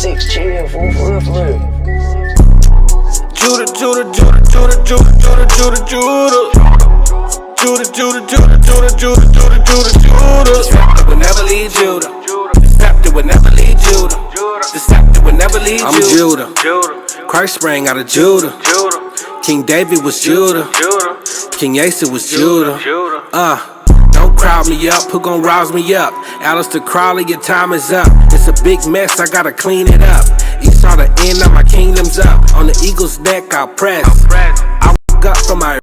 6 chill, for real. Judah. The scepter will never leave Judah. The scepter will never leave Judah. The scepter will never leave Judah. I'm Judah. Christ sprang out of Judah. King David was Judah. King Asa was Judah. Don't crowd me up, who gon' rouse me up? Alistair Crowley, your time is up. It's a big mess, I gotta clean it up. Esau, the end of my kingdom's up. On the eagle's neck, I'll press. I woke up from my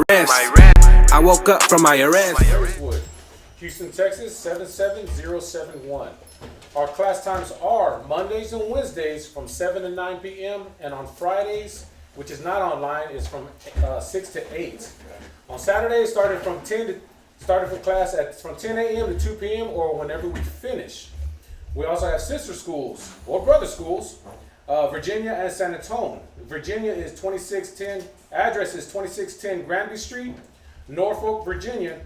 rest. Houston, Texas 77071. Our class times are Mondays and Wednesdays from 7 to 9 p.m. and on Fridays, which is not online, is from 6 to 8. On Saturdays, starting from 10 a.m. to 2 p.m. or whenever we finish. We also have sister schools or brother schools, Virginia and San Antonio. Virginia is 2610, address is 2610 Granby Street, Norfolk, Virginia.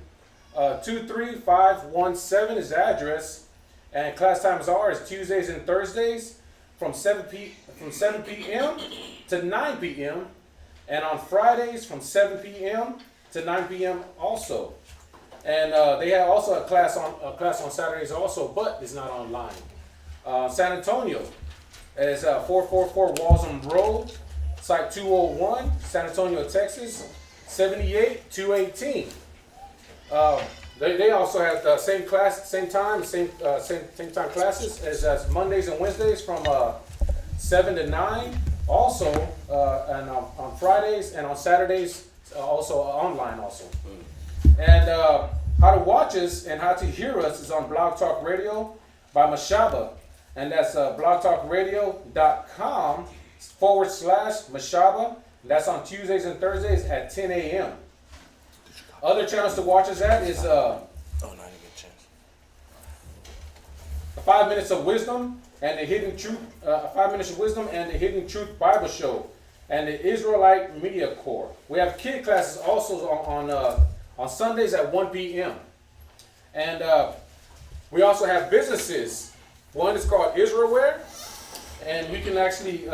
23517 is the address, and class times are Tuesdays and Thursdays from 7 p.m. to 9 p.m. and on Fridays from 7 p.m. to 9 p.m. also. And they have also a class on Saturdays also, but it's not online. San Antonio is 444 Walsham Road, Site 201, San Antonio, Texas, 78218. They also have the same time classes as Mondays and Wednesdays from 7 to 9. Also, and on Fridays and on Saturdays, also online also. And how to watch us and how to hear us is on Blog Talk Radio by Mashaba. And that's blogtalkradio.com/Mashaba. That's on Tuesdays and Thursdays at 10 a.m. Other channels to watch us at is 5 Minutes of Wisdom and the Hidden Truth, 5 Minutes of Wisdom and the Hidden Truth Bible Show, and the Israelite Media Corps. We have kid classes also on Sundays at 1 p.m. And we also have businesses. One is called Israelwear, and we can actually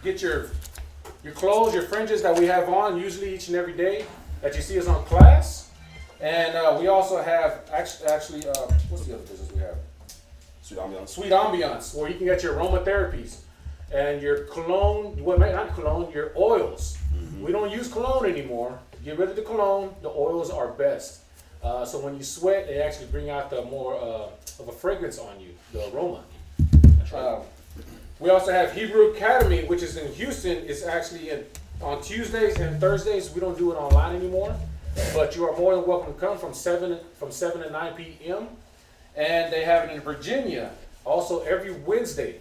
get your clothes, your fringes that we have on usually each and every day that you see us on class. And we also have actually what's the other business we have? Sweet Ambiance, where you can get your aromatherapies and your cologne, your oils. Mm-hmm. We don't use cologne anymore. Get rid of the cologne. The oils are best. So when you sweat, they actually bring out the more of a fragrance on you, the aroma. We also have Hebrew Academy, which is in Houston. It's actually on Tuesdays and Thursdays. We don't do it online anymore, but you are more than welcome to come from 7 to 9 p.m. And they have it in Virginia also every Wednesday.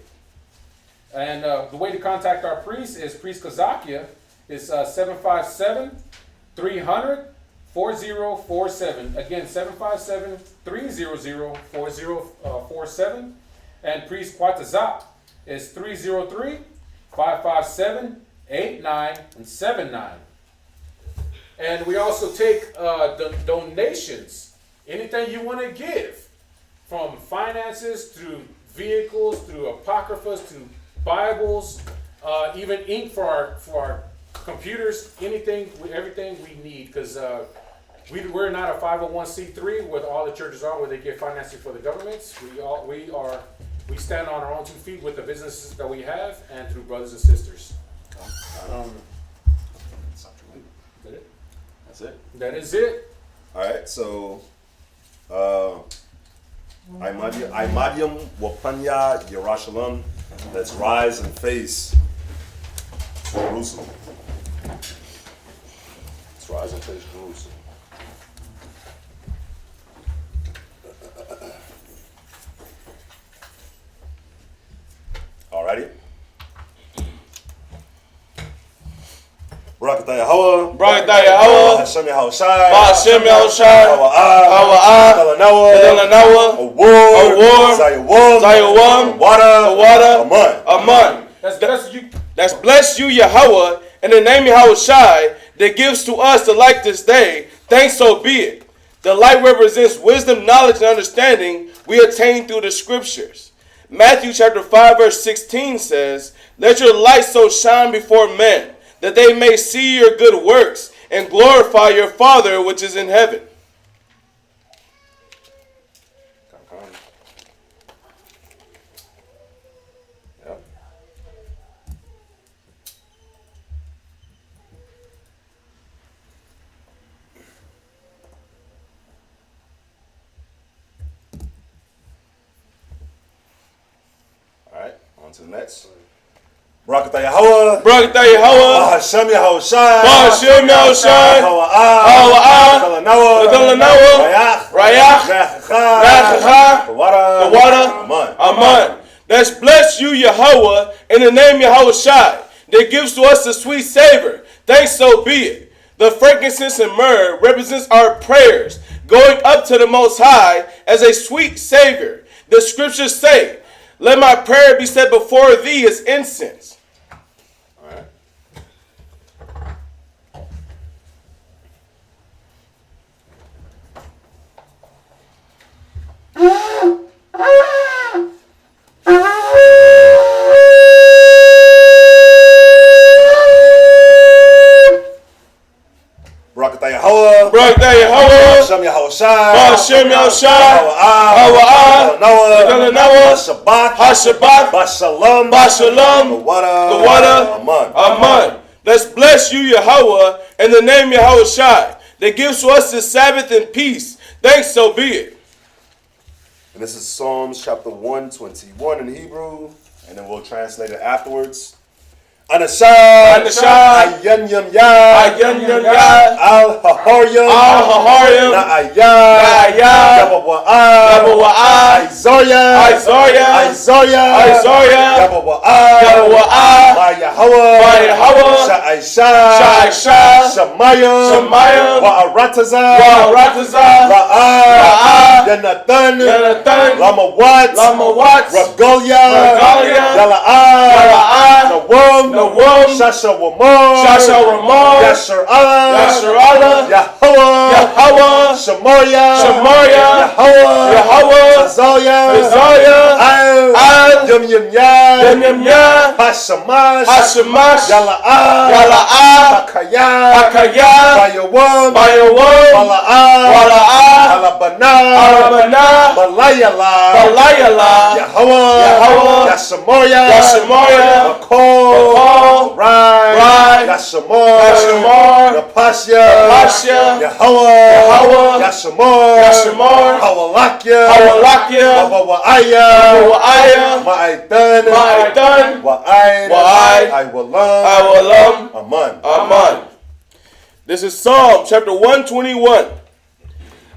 And the way to contact our priest is Priest Kazakia. It's 757-300-4047. Again, 757-300-4047. And Priest Quatazap is 303-557-8979. And we also take donations. Anything you want to give, from finances through vehicles, through Apocryphas, to Bibles, even ink for our computers, everything we need, because we're not a 501c3 where all the churches are, where they get financing for the governments. We stand on our own 2 feet with the businesses that we have and through brothers and sisters. That is it. All right, so Imadium Wapanya Yerushalayim, let's rise and face Jerusalem. Let's rise and face Jerusalem. Alrighty. Barakatah Yahweh. Barakatah Yahweh. Hashem Yahushai. Hashem Yahushai. Hawa'ah. Telanawa. Award. Zayawam. Wada. Aman. That's bless you, Yahweh, in the name of Yahushai, that gives to us the light this day. Thanks so be it. The light represents wisdom, knowledge, and understanding we attain through the scriptures. Matthew chapter 5 verse 16 says, "Let your light so shine before men, that they may see your good works and glorify your Father which is in heaven." Yep. All right, on to the next. Barakatah Yahweh. Barakatah Yahweh. Bahashem Yahushai. Bahashem Yahushai. Hawa'ah. Rayach. Nechacha. The water. Aman. Aman. Let's bless you, Yahweh, in the name Yahushai, that gives to us a sweet savor. Thanks so be it. The frankincense and myrrh represents our prayers going up to the Most High as a sweet savor. The scriptures say, "Let my prayer be set before thee as incense." All right. Barakatah Yahweh. Barakatah Yahweh. Bahashem Yahushai. Bahashem Yahushai. Hawa'ah. Noah. Hashabbat. Hashabbat. Bashalom. Bashalom. The water. The water. Aman. Aman. Let's bless you, Yahweh, in the name Yahushai, that gives to us the Sabbath and peace. Thanks so be it. And this is Psalms chapter 121 in Hebrew, and then we'll translate it afterwards. Anashai. Anashai. Ayan Yam Ya. Ayan Yam Ya. Al Hahoryam. Al Hahoryam. Na'aya. Yabawa'ah. Yabawa'ah. Isaiah. Isaiah. Isaiah. Isaiah. Yabawa'ah. Yabawa'ah. By Yahweh. By Yahweh. Sha'aisha. Sha'aisha. Shemayim. Shemayim. Wa'aratazah. Wa'aratazah. Ra'ah. Yanathan. Yanathan. Lamawat. Lamawat. Regalia. Regalia. Yala'ah. Yala'ah. Nawam. Shasha Ramon. Shasha Ramon. Yasher Allah. Yasher Allah. Yahweh. Yahweh. Shemaria. Shemaria. Yahweh. Yahweh. Azaliah. Azaliah. Al. Yum Yum Ya. Yum Yum Ya. Hashamash. Hashamash. Yala'ah. Yala'ah. Hakaya. Hakaya. Bayawam. Bayawam. Wala'ah. Wala'ah. Alabana. Alabana. Balayala. Balayala. Yahweh. Yahweh. Yashamoya. Yashamoya. Makol. Rai. Yashamor. Yashamor. Yapasya. Yapasya. Yahweh. Yahweh. Yashamor. Yashamor. Hawalakya. Hawalakya. Wawa'aya. Wawa'aya. Ma'aitan. Ma'aitan. Wa'ain. Wa'ain. Iwalam. Iwalam. Aman. Aman. This is Psalm chapter 121.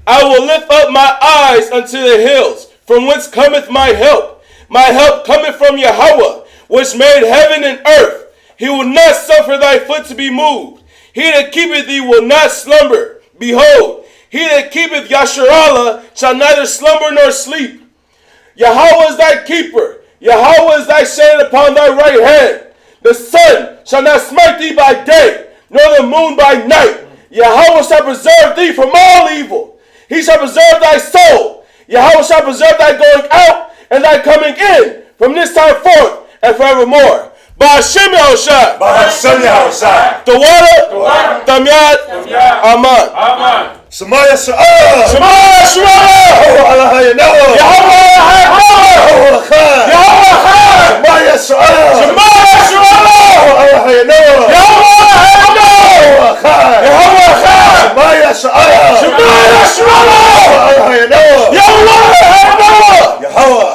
I will lift up my eyes unto the hills, from whence cometh my help. My help cometh from Yahweh, which made heaven and earth. He will not suffer thy foot to be moved. He that keepeth thee will not slumber. Behold, he that keepeth Yasharallah shall neither slumber nor sleep. Yahweh is thy keeper. Yahweh is thy shade upon thy right hand. The sun shall not smite thee by day, nor the moon by night. Yahweh shall preserve thee from all evil. He shall preserve thy soul. Yahweh shall preserve thy going out and thy coming in from this time forth and forevermore. Bahashem Yahushai. Bahashem Yahushai. The water. Tamyat. Aman. Aman. Shemaya Sha'ah. Shema Shema. Allah Yahweh. Yahweh. Yahweh. Shemaya Sha'ah. Shema Shema. Allah Yahweh. Yahweh. Shemaya Sha'ah. Shema Shema. Allah Yahweh. Yahweh.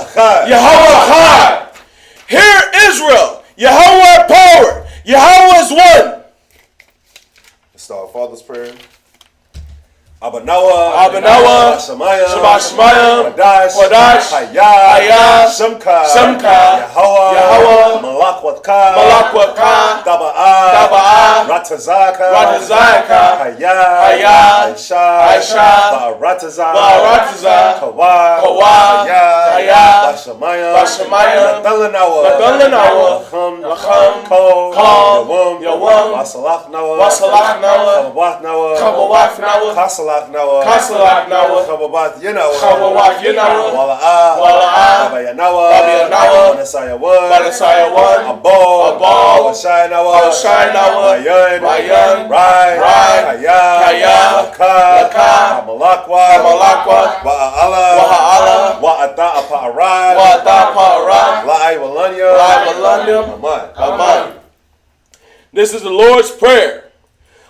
Yahweh. Hear Israel. Yahweh power. Yahweh is one. Let's start our Father's prayer. Abba Noah, Shemaya, Wadash, Hayah, Shemka, Yahweh, Malakwatka, Taba'ah, Ratazaka, Hayah, Aisha, Ba'aratazah, Kawah, Hayah, Bashamayim, Bashamayim, Natalanawa, Natalanawa, Lacham, Lacham, Kol, Kol, Yawam, Yawam, Wasalachnawa, Wasalachnawa, Chababathnawa, Kabawafnawa, Kasalachnawa, Kasalachnawa, Chababath Yinawa, Chabawath Yinawa, Wala'ah, Wala'ah, Babayanawa, Babayanawa, Manasayawan, Manasayawan, Abal, Abal, Abashayanawa, Abashayanawa, Mayan, Mayan, Rai, Rai, Kaya, Laka, Amalakwa, Amalakwa, Wa'ala, Wa'ala, Wa'ata Apa'arad, Wa'ata Pa'arad, La'i Walanya, La'i Walanya, Aman. Aman. This is the Lord's Prayer.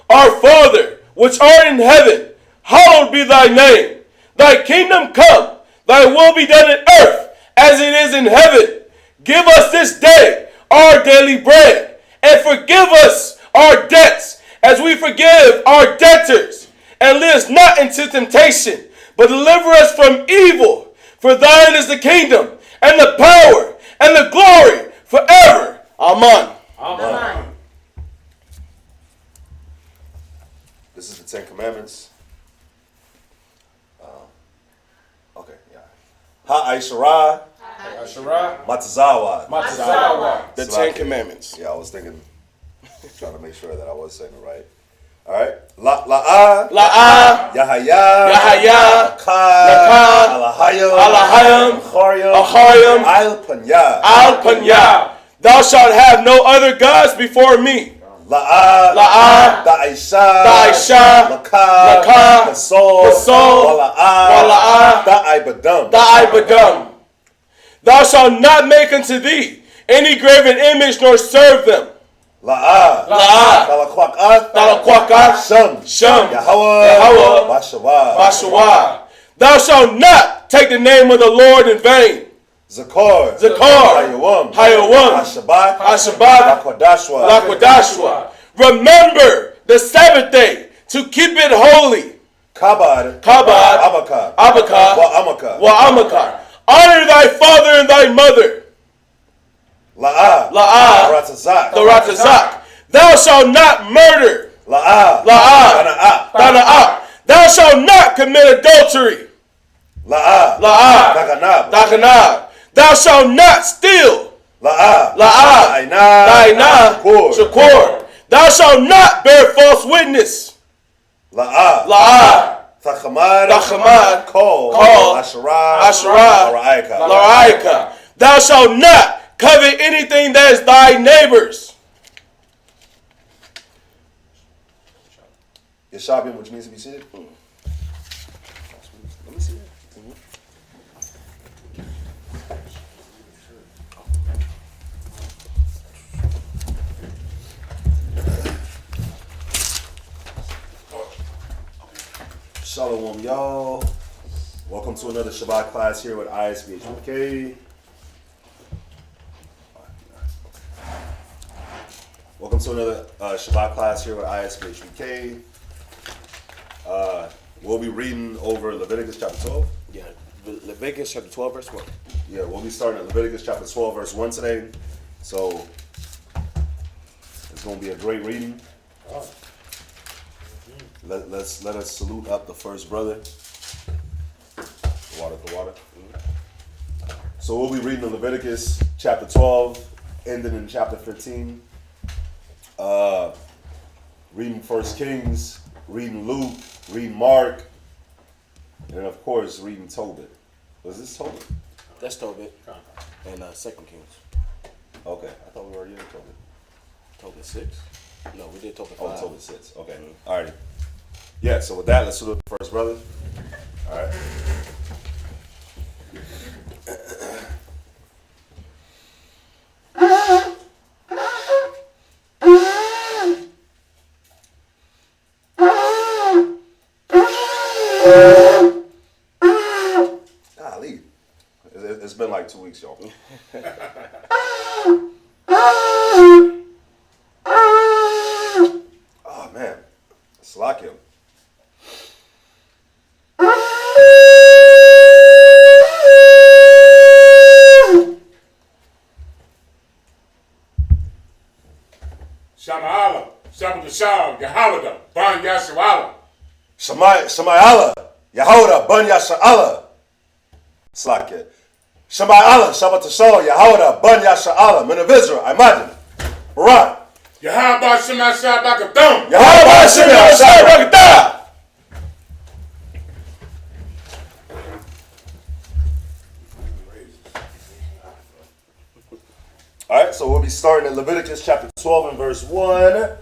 Our Father, which art in heaven, hallowed be thy name. Thy kingdom come, thy will be done in earth as it is in heaven. Give us this day our daily bread, and forgive us our debts as we forgive our debtors. And lead us not into temptation, but deliver us from evil. For thine is the kingdom, and the power, and the glory forever. Amen. Amen. This is the Ten Commandments. Okay, yeah. Ha'aishara, Asherah, Matazawa. Matzawa. The Ten Commandments. Yeah, I was thinking, trying to make sure that I was saying it right. All right. La'ah, La'ah, Yahaya, Yahaya, Laka, Alahayim, Alahayim, Acharyim, Acharyim, Al-Panya, Al-Panya. Thou shalt have no other gods before me. La'ah, La'ah, Da'aisha, Da'aisha, Laka, Laka, Kasol, Kasol, Wala'ah, Wala'ah, Da'aibadam, Da'ibadam. Thou shalt not make unto thee any graven image nor serve them. La'ah, La'ah, Talakwak'at, Talakwak'at, Sham, Sham, Yahweh, Yahweh, Bashawa, Bashawah. Thou shalt not take the name of the Lord in vain. Zakor, Zakor, Hayawam, Hayawam, Hashabat, Hashabat, Lakwadashwa, Lakwadashwa. Remember the Sabbath day to keep it holy. Kabad, Kabad, Abaka, Abaka, Wa'amaka, Wa'amaka. Honor thy father and thy mother. La'ah, La'ah, Ratazak, Karatazak. Thou shalt not murder. La'ah, La'ah, Tana'ah, Tana'ah. Thou shalt not commit adultery. La'ah, La'ah, Daganab, Dakanab. Thou shalt not steal. La'ah, La'ah, Ainah, Dainah, Shakur, Shakur. Thou shalt not bear false witness. La'ah, La'ah, Tachamad, Tachamad, Kol, Kol, Asherah, Asherah, Laraika, Laraika. Thou shalt not covet anything that is thy neighbor's. Yeshabim, which means to be seated. Let me see it. Shalom, y'all. Welcome to another Shabbat class here with ISBHUK. Welcome to another Shabbat class here with ISBHUK. We'll be reading over Leviticus chapter 12. Yeah, Leviticus chapter 12, verse 1. Yeah, we'll be starting at Leviticus chapter 12, verse 1 today. So it's going to be a great reading. Let us salute up the first brother. The water. So we'll be reading in Leviticus chapter 12, ending in chapter 15. Reading 1 Kings, reading Luke, reading Mark, and of course reading Tobit. Was this Tobit? That's Tobit. And 2 Kings. Okay, I thought we were already in Tobit. Tobit 6? No, we did Tobit 5. Oh, Tobit 6. Okay, alrighty. Yeah, so with that, let's salute the first brother. All right. Golly. It's been like 2 weeks, y'all. Oh, man. Slack Shama'ala, Shabbat Yahawada, Ban Yashawala. Shamayala, Yahoda, Ban Yasha'ala. Slack it. Shabbat Allah, Shabbat Tashal, Yahweh, Ban Yasha Allah, Men of Israel, I imagine. Barak. Yahweh Shema Shabakathum. Yahweh Shema Shabbat. All right, so we'll be starting in Leviticus chapter 12 and verse 1.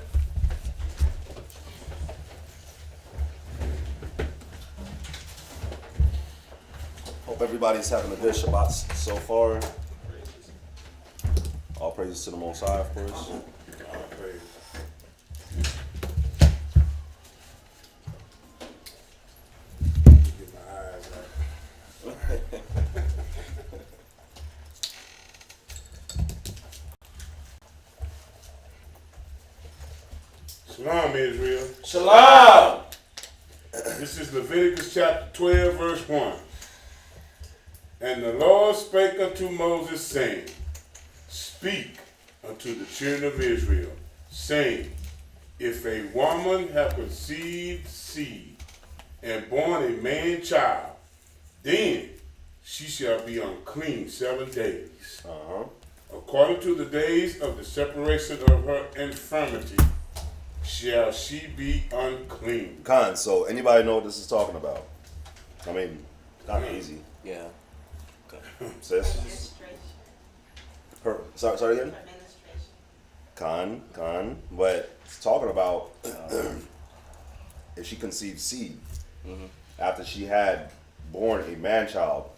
Hope everybody's having a good Shabbat so far. All praises to the Most High, of course. Get my eyes out. Shalom, Israel. Shalom. This is Leviticus chapter 12, verse 1. And the Lord spake unto Moses, saying, Speak unto the children of Israel, saying, If a woman have conceived seed, and born a man child, then she shall be unclean 7 days. According to the days of the separation of her infirmity, shall she be unclean. Khan, so anybody know what this is talking about? I mean, kind of easy. Yeah. Sis? Sorry again? Khan, but it's talking about if she conceived seed after she had born a man-child.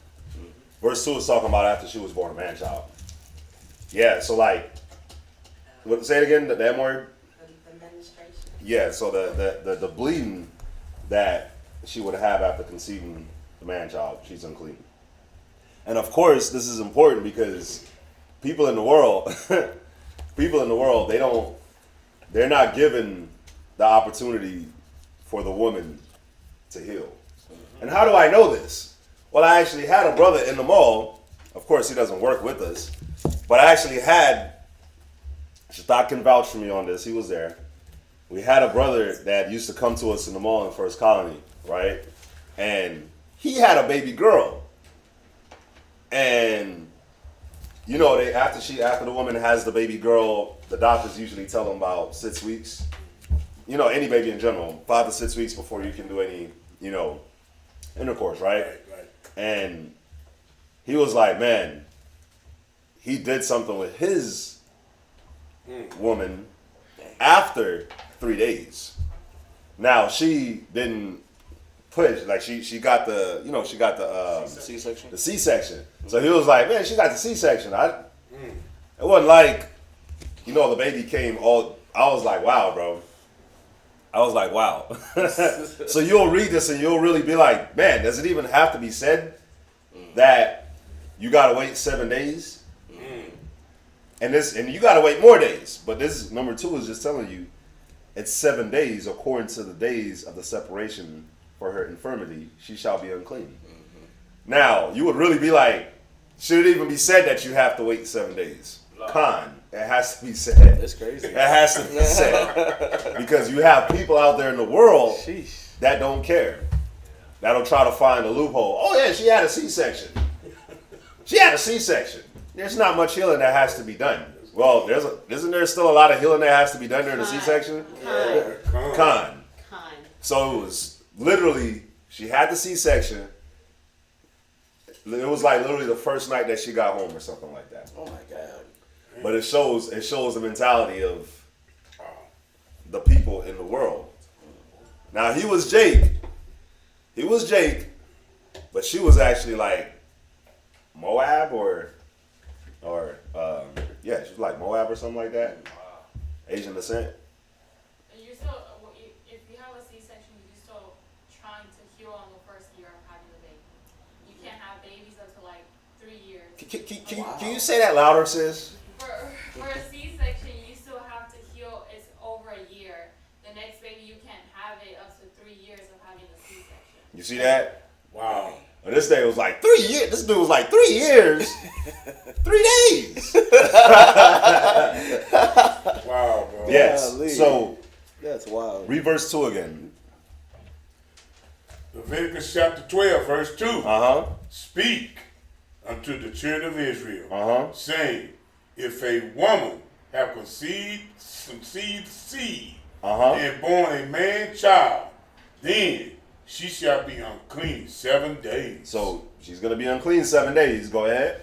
Verse 2 is talking about after she was born a man-child. Yeah, so like, say it again, the M word? The menstruation. Yeah, so the bleeding that she would have after conceiving the man-child, she's unclean. And of course, this is important because people in the world, they're not given the opportunity for the woman to heal. And how do I know this? Well, I actually had a brother in the mall. Of course, he doesn't work with us, but I actually had, Shatak can vouch for me on this, he was there. We had a brother that used to come to us in the mall in First Colony, right? And he had a baby girl. And you know, after the woman has the baby girl, the doctors usually tell them about 6 weeks. You know, any baby in general, 5 to 6 weeks before you can do any, intercourse, right? Right. And he was like, man, he did something with his woman after 3 days. Now she didn't push, like she got the C-section. the C-section. So he was like, man, she got the C-section. It wasn't like, the baby came all, I was like, wow, bro. I was like, wow. So you'll read this and you'll really be like, man, does it even have to be said that you gotta wait 7 days? And you gotta wait more days. But this number 2 is just telling you it's 7 days according to the days of the separation for her infirmity, she shall be unclean. Now, you would really be like, should it even be said that you have to wait 7 days? Khan, it has to be said. That's crazy. It has to be said. Because you have people out there in the world that don't care. That'll try to find a loophole. Oh yeah, she had a C-section. She had a C-section. There's not much healing that has to be done. Well, isn't there still a lot of healing that has to be done during the C-section? Khan. So it was literally, she had the C-section. It was like literally the first night that she got home or something like that. Oh my God. But it shows the mentality of the people in the world. Now he was Jake, but she was actually like Moab or she was like Moab or something like that. Asian descent. You still, if you have a C-section, you're still trying to heal on the first year of having the baby. You can't have babies until like 3 years. Can you say that louder, sis? For a C-section, you still have to heal. It's over a year. The next baby, you can't have it up to 3 years of having a C-section. You see that? Wow. And this day was like 3 years. This dude was like 3 years, 3 days. Wow, bro. Yes. Golly. So That's wild. read verse 2 again. Leviticus chapter 12, verse 2. Uh-huh. Speak unto the children of Israel, saying, if a woman have conceived seed and born a man child, then she shall be unclean 7 days. So she's going to be unclean 7 days. Go ahead.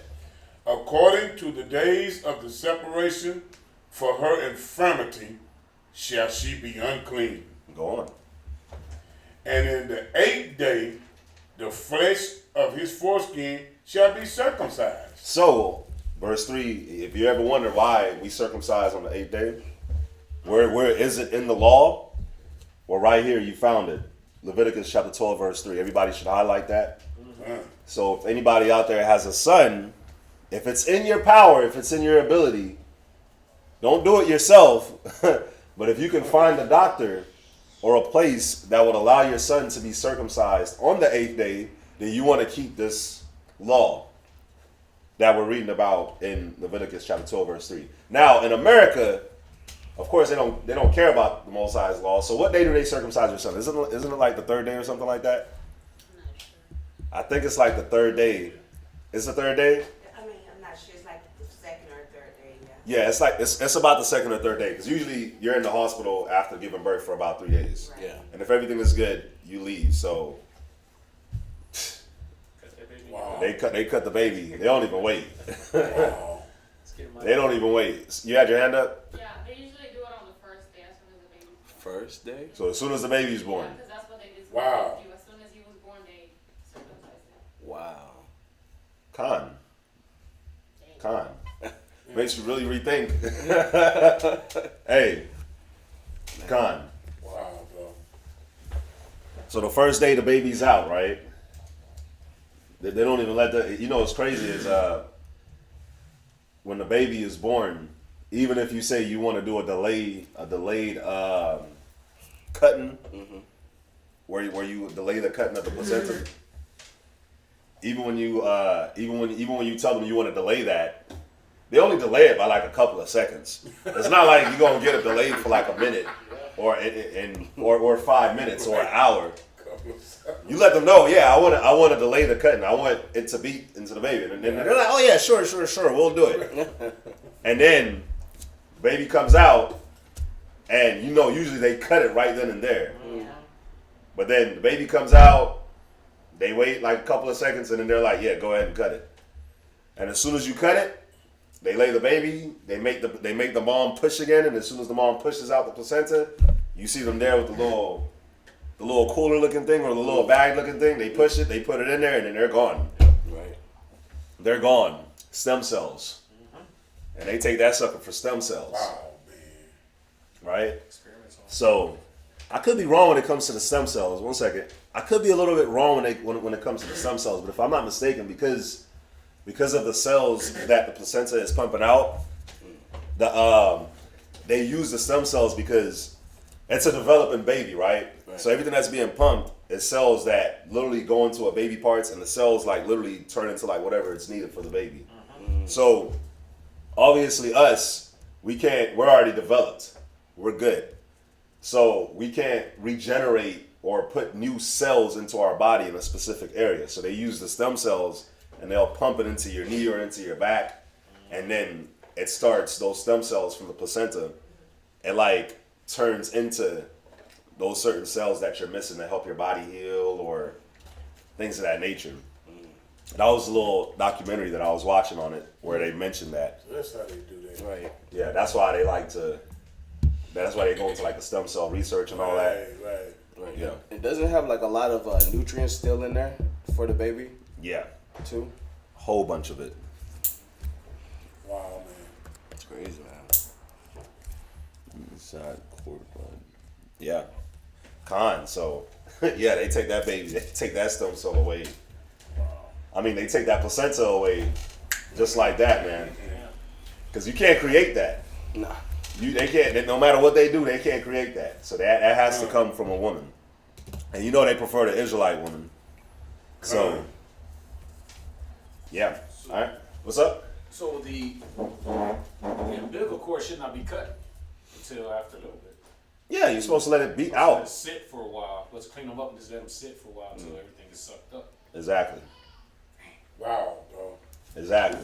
According to the days of the separation for her infirmity shall she be unclean. Go on. And in the 8th day, the flesh of his foreskin shall be circumcised. So, verse 3, if you ever wonder why we circumcise on the 8th day, where is it in the law? Well, right here, you found it. Leviticus chapter 12, verse 3. Everybody should highlight that. So if anybody out there has a son, if it's in your power, if it's in your ability, don't do it yourself. But if you can find a doctor or a place that would allow your son to be circumcised on the 8th day, then you want to keep this law that we're reading about in Leviticus chapter 12, verse 3. Now, in America, of course, they don't care about the Most High's law. So what day do they circumcise your son? Isn't it like the 3rd day or something like that? I'm not sure. I think it's like the 3rd day. It's the 3rd day? I mean, I'm not sure. It's like the 2nd or 3rd day, Yeah, it's like it's about the 2nd or 3rd day, because usually you're in the hospital after giving birth for about 3 days. Right. Yeah. And if everything is good, you leave. So Wow. they cut the baby. They don't even wait. Wow. They don't even wait. You had your hand up? Yeah, they usually do it on the first day as soon as the baby. First day? So as soon as the baby's born. Yeah, because that's what they did. Wow. As soon as he was born, they circumcised him. Wow. Con. Makes you really rethink. Hey. Con. Wow, bro. So the first day the baby's out, right? They don't even let the, you know what's crazy is when the baby is born, even if you say you want to do a delayed cutting, where you delay the cutting of the placenta, even when you tell them you want to delay that, they only delay it by like a couple of seconds. It's not like you're gonna get it delayed for like a minute or 5 minutes or an hour. You let them know, yeah, I want to delay the cutting. I want it to beat into the baby. And then they're like, oh yeah, sure, we'll do it. And then baby comes out, and you know usually they cut it right then and there. Yeah. But then the baby comes out, they wait like a couple of seconds, and then they're like, yeah, go ahead and cut it. And as soon as you cut it, they lay the baby, they make the mom push again, and as soon as the mom pushes out the placenta, you see them there with the little cooler looking thing or the little bag looking thing. They push it, they put it in there, and then they're gone. Right. They're gone. Stem cells. And they take that sucker for stem cells. Wow, man. Right? So I could be wrong when it comes to the stem cells. 1 second. I could be a little bit wrong when it comes to the stem cells, but if I'm not mistaken, because of the cells that the placenta is pumping out, they use the stem cells because it's a developing baby, right? So everything that's being pumped is cells that literally go into a baby parts, and the cells like literally turn into like whatever it's needed for the baby. So obviously we're already developed. We're good. So we can't regenerate or put new cells into our body in a specific area. So they use the stem cells and they'll pump it into your knee or into your back. And then it starts those stem cells from the placenta. It like turns into those certain cells that you're missing to help your body heal or things of that nature. That was a little documentary that I was watching on it where they mentioned that. So that's how they do that. Right. Yeah, that's why they go into like the stem cell research and all that. Right. Yeah. It doesn't have like a lot of nutrients still in there for the baby Yeah. too. Whole bunch of it. Wow, man. It's crazy, man. Inside cord blood. Yeah. So yeah, they take that baby, they take that stem cell away. I mean, they take that placenta away just like that, man. Because you can't create that. Nah. They can't. No matter what they do, they can't create that. So that has to come from a woman. And you know they prefer the Israelite woman. So yeah. All right. What's up? So the umbilical cord should not be cut until after a little bit. Yeah, you're supposed to let it be Let out. it sit for a while. Let's clean them up and just let them sit for a while until everything is sucked up. Exactly. Wow, bro. Exactly.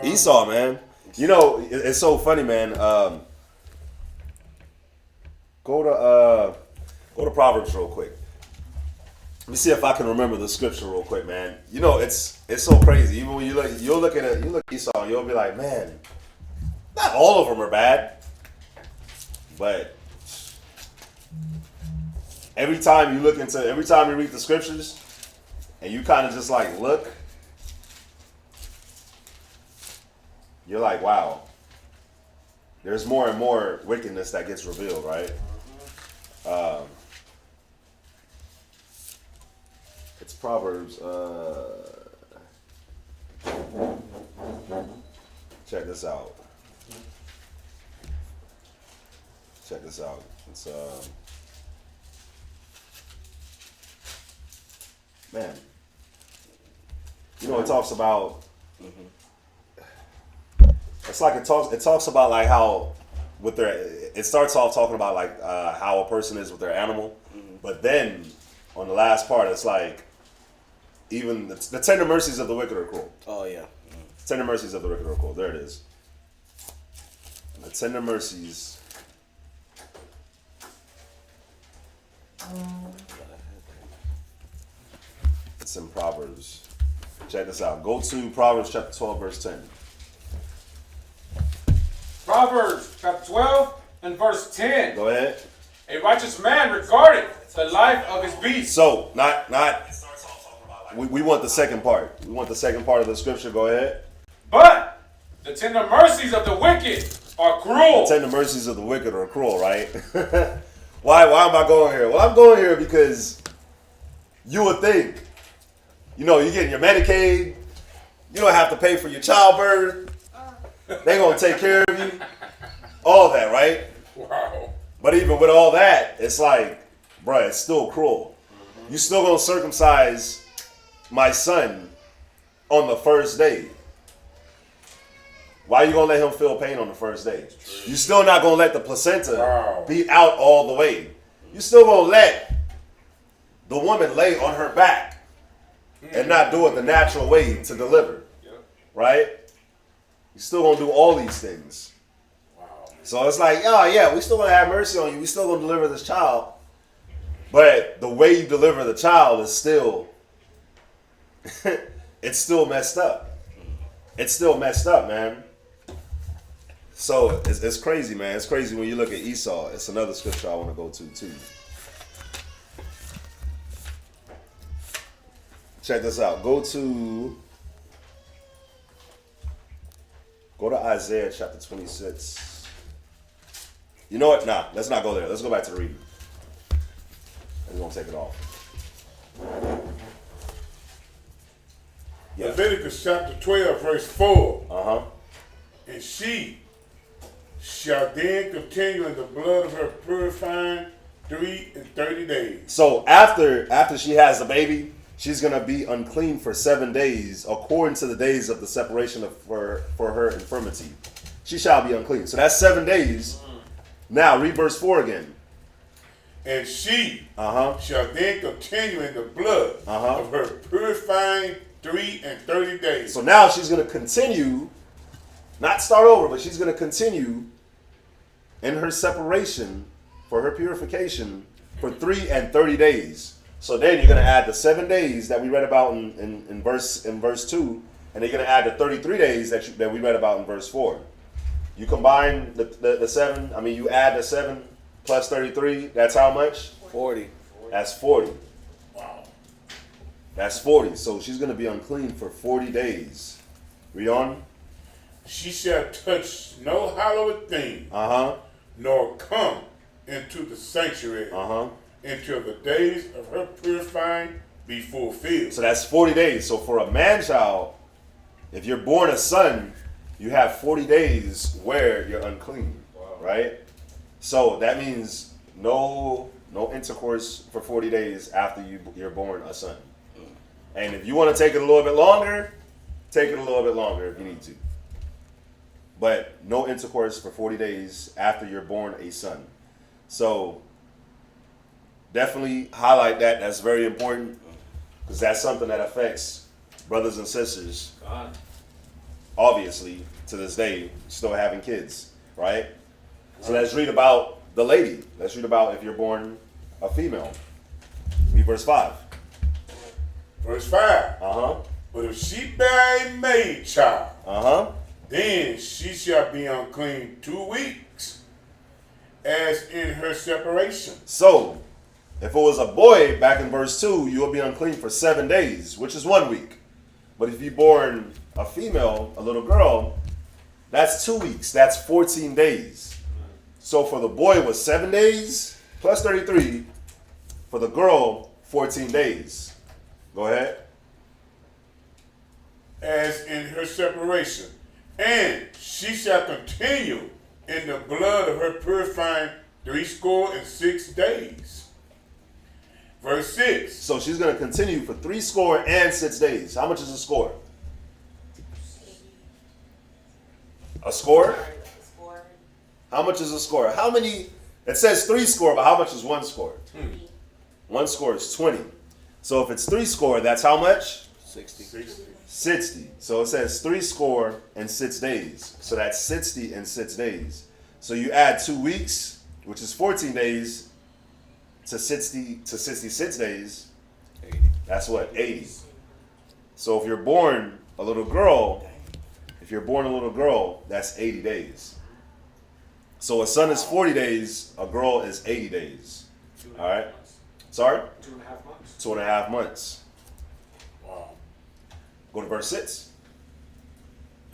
Esau, man. You know, it's so funny, man. Go to Proverbs real quick. Let me see if I can remember the scripture real quick, man. You know, it's so crazy. Even when you look at Esau, you'll be like, man, not all of them are bad, but every time you read the scriptures, and you kind of just like look, you're like, wow. There's more and more wickedness that gets revealed, right? It's Proverbs. Check this out. It's man. You know, it talks about. It's like it talks about like how with their. It starts off talking about like how a person is with their animal, but then on the last part, it's like even the tender mercies of the wicked are cruel. Oh yeah. Tender mercies of the wicked are cruel. There it is. The tender mercies. It's in Proverbs. Check this out. Go to Proverbs chapter 12, verse 10. Proverbs chapter 12 and verse 10. Go ahead. A righteous man regardeth the life of his beast. So, we want the second part. We want the second part of the scripture. Go ahead. But the tender mercies of the wicked are cruel. The tender mercies of the wicked are cruel, right? Why am I going here? Well, I'm going here because you would think, you know, you're getting your Medicaid, you don't have to pay for your childbirth, they're going to take care of you, all that, right? Wow. But even with all that, it's like, bruh, it's still cruel. You still going to circumcise my son on the first day. Why are you going to let him feel pain on the first day? You still not going to let the placenta be out all the way. You still going to let the woman lay on her back and not do it the natural way to deliver. Right? You still going to do all these things. So it's like, oh yeah, we still going to have mercy on you. We still going to deliver this child. But the way you deliver the child is still, it's still messed up. It's still messed up, man. So it's crazy, man. It's crazy when you look at Esau. It's another scripture I want to go to too. Check this out. Go to Isaiah chapter 26. You know what? Nah, let's not go there. Let's go back to the reading. We're going to take it off. Yeah. Leviticus chapter 12, verse 4. Uh-huh. And she shall then continue in the blood of her purifying 30 days. So after she has the baby, she's going to be unclean for 7 days, according to the days of the separation for her infirmity. She shall be unclean. So that's 7 days. Now, read verse 4 again. And she shall then continue in the blood of her purifying 30 days. So now she's going to continue, not start over, but she's going to continue in her separation for her purification for 30 days. So then you're going to add the 7 days that we read about in verse 2, and then you're going to add the 33 days that we read about in verse 4. You combine the 7, you add the 7 plus 33, that's how much? 40. That's 40. Wow. That's 40. So she's going to be unclean for 40 days. Read on. She shall touch no hallowed thing, nor come into the sanctuary until the days of her purifying be fulfilled. So that's 40 days. So for a man child, if you're born a son, you have 40 days where you're unclean, right? So that means no intercourse for 40 days after you're born a son. And if you want to take it a little bit longer, take it a little bit longer if you need to. But no intercourse for 40 days after you're born a son. So definitely highlight that. That's very important because that's something that affects brothers and sisters, obviously, to this day, still having kids, right? So let's read about the lady. Let's read about if you're born a female. Read verse 5. Verse 5. Uh-huh. But if she bear a maid child, Uh-huh. then she shall be unclean 2 weeks, as in her separation. So, if it was a boy back in verse 2, you will be unclean for 7 days, which is 1 week. But if you're born a female, a little girl, that's 2 weeks. That's 14 days. So for the boy it was 7 days plus 33. For the girl, 14 days. Go ahead. As in her separation. And she shall continue in the blood of her purifying 66 days. Verse 6. So she's going to continue for 66 days. How much is a score? A score? Score. How much is a score? How many? It says 3 score, but how much is 1 score? 1 score is 20. So if it's 3 score, that's how much? 60. 60. So it says 66 days. So that's 60 in 6 days. So you add 2 weeks, which is 14 days, to 66 days. 80. That's what? 80. So if you're born a little girl, that's 80 days. So a son is 40 days, a girl is 80 days. All right? Sorry? 2.5 months. 2.5 months. Wow. Go to verse 6.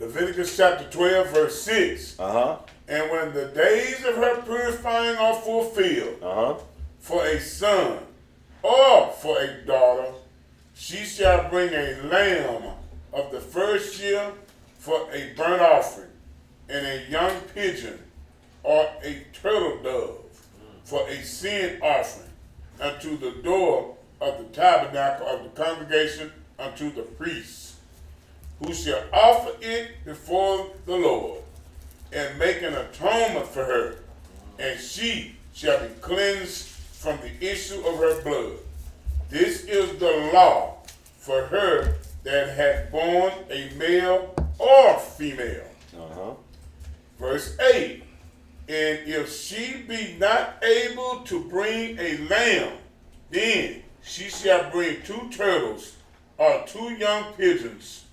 Leviticus chapter 12, verse 6. Uh-huh. And when the days of her purifying are fulfilled, Uh-huh. for a son or for a daughter, she shall bring a lamb of the first year for a burnt offering, and a young pigeon or a turtle dove for a sin offering unto the door of the tabernacle of the congregation unto the priests, who shall offer it before the Lord, and make an atonement for her, and she shall be cleansed from the issue of her blood. This is the law for her that had born a male or female. Uh-huh. Verse 8. And if she be not able to bring a lamb, then she shall bring 2 turtles or 2 young pigeons,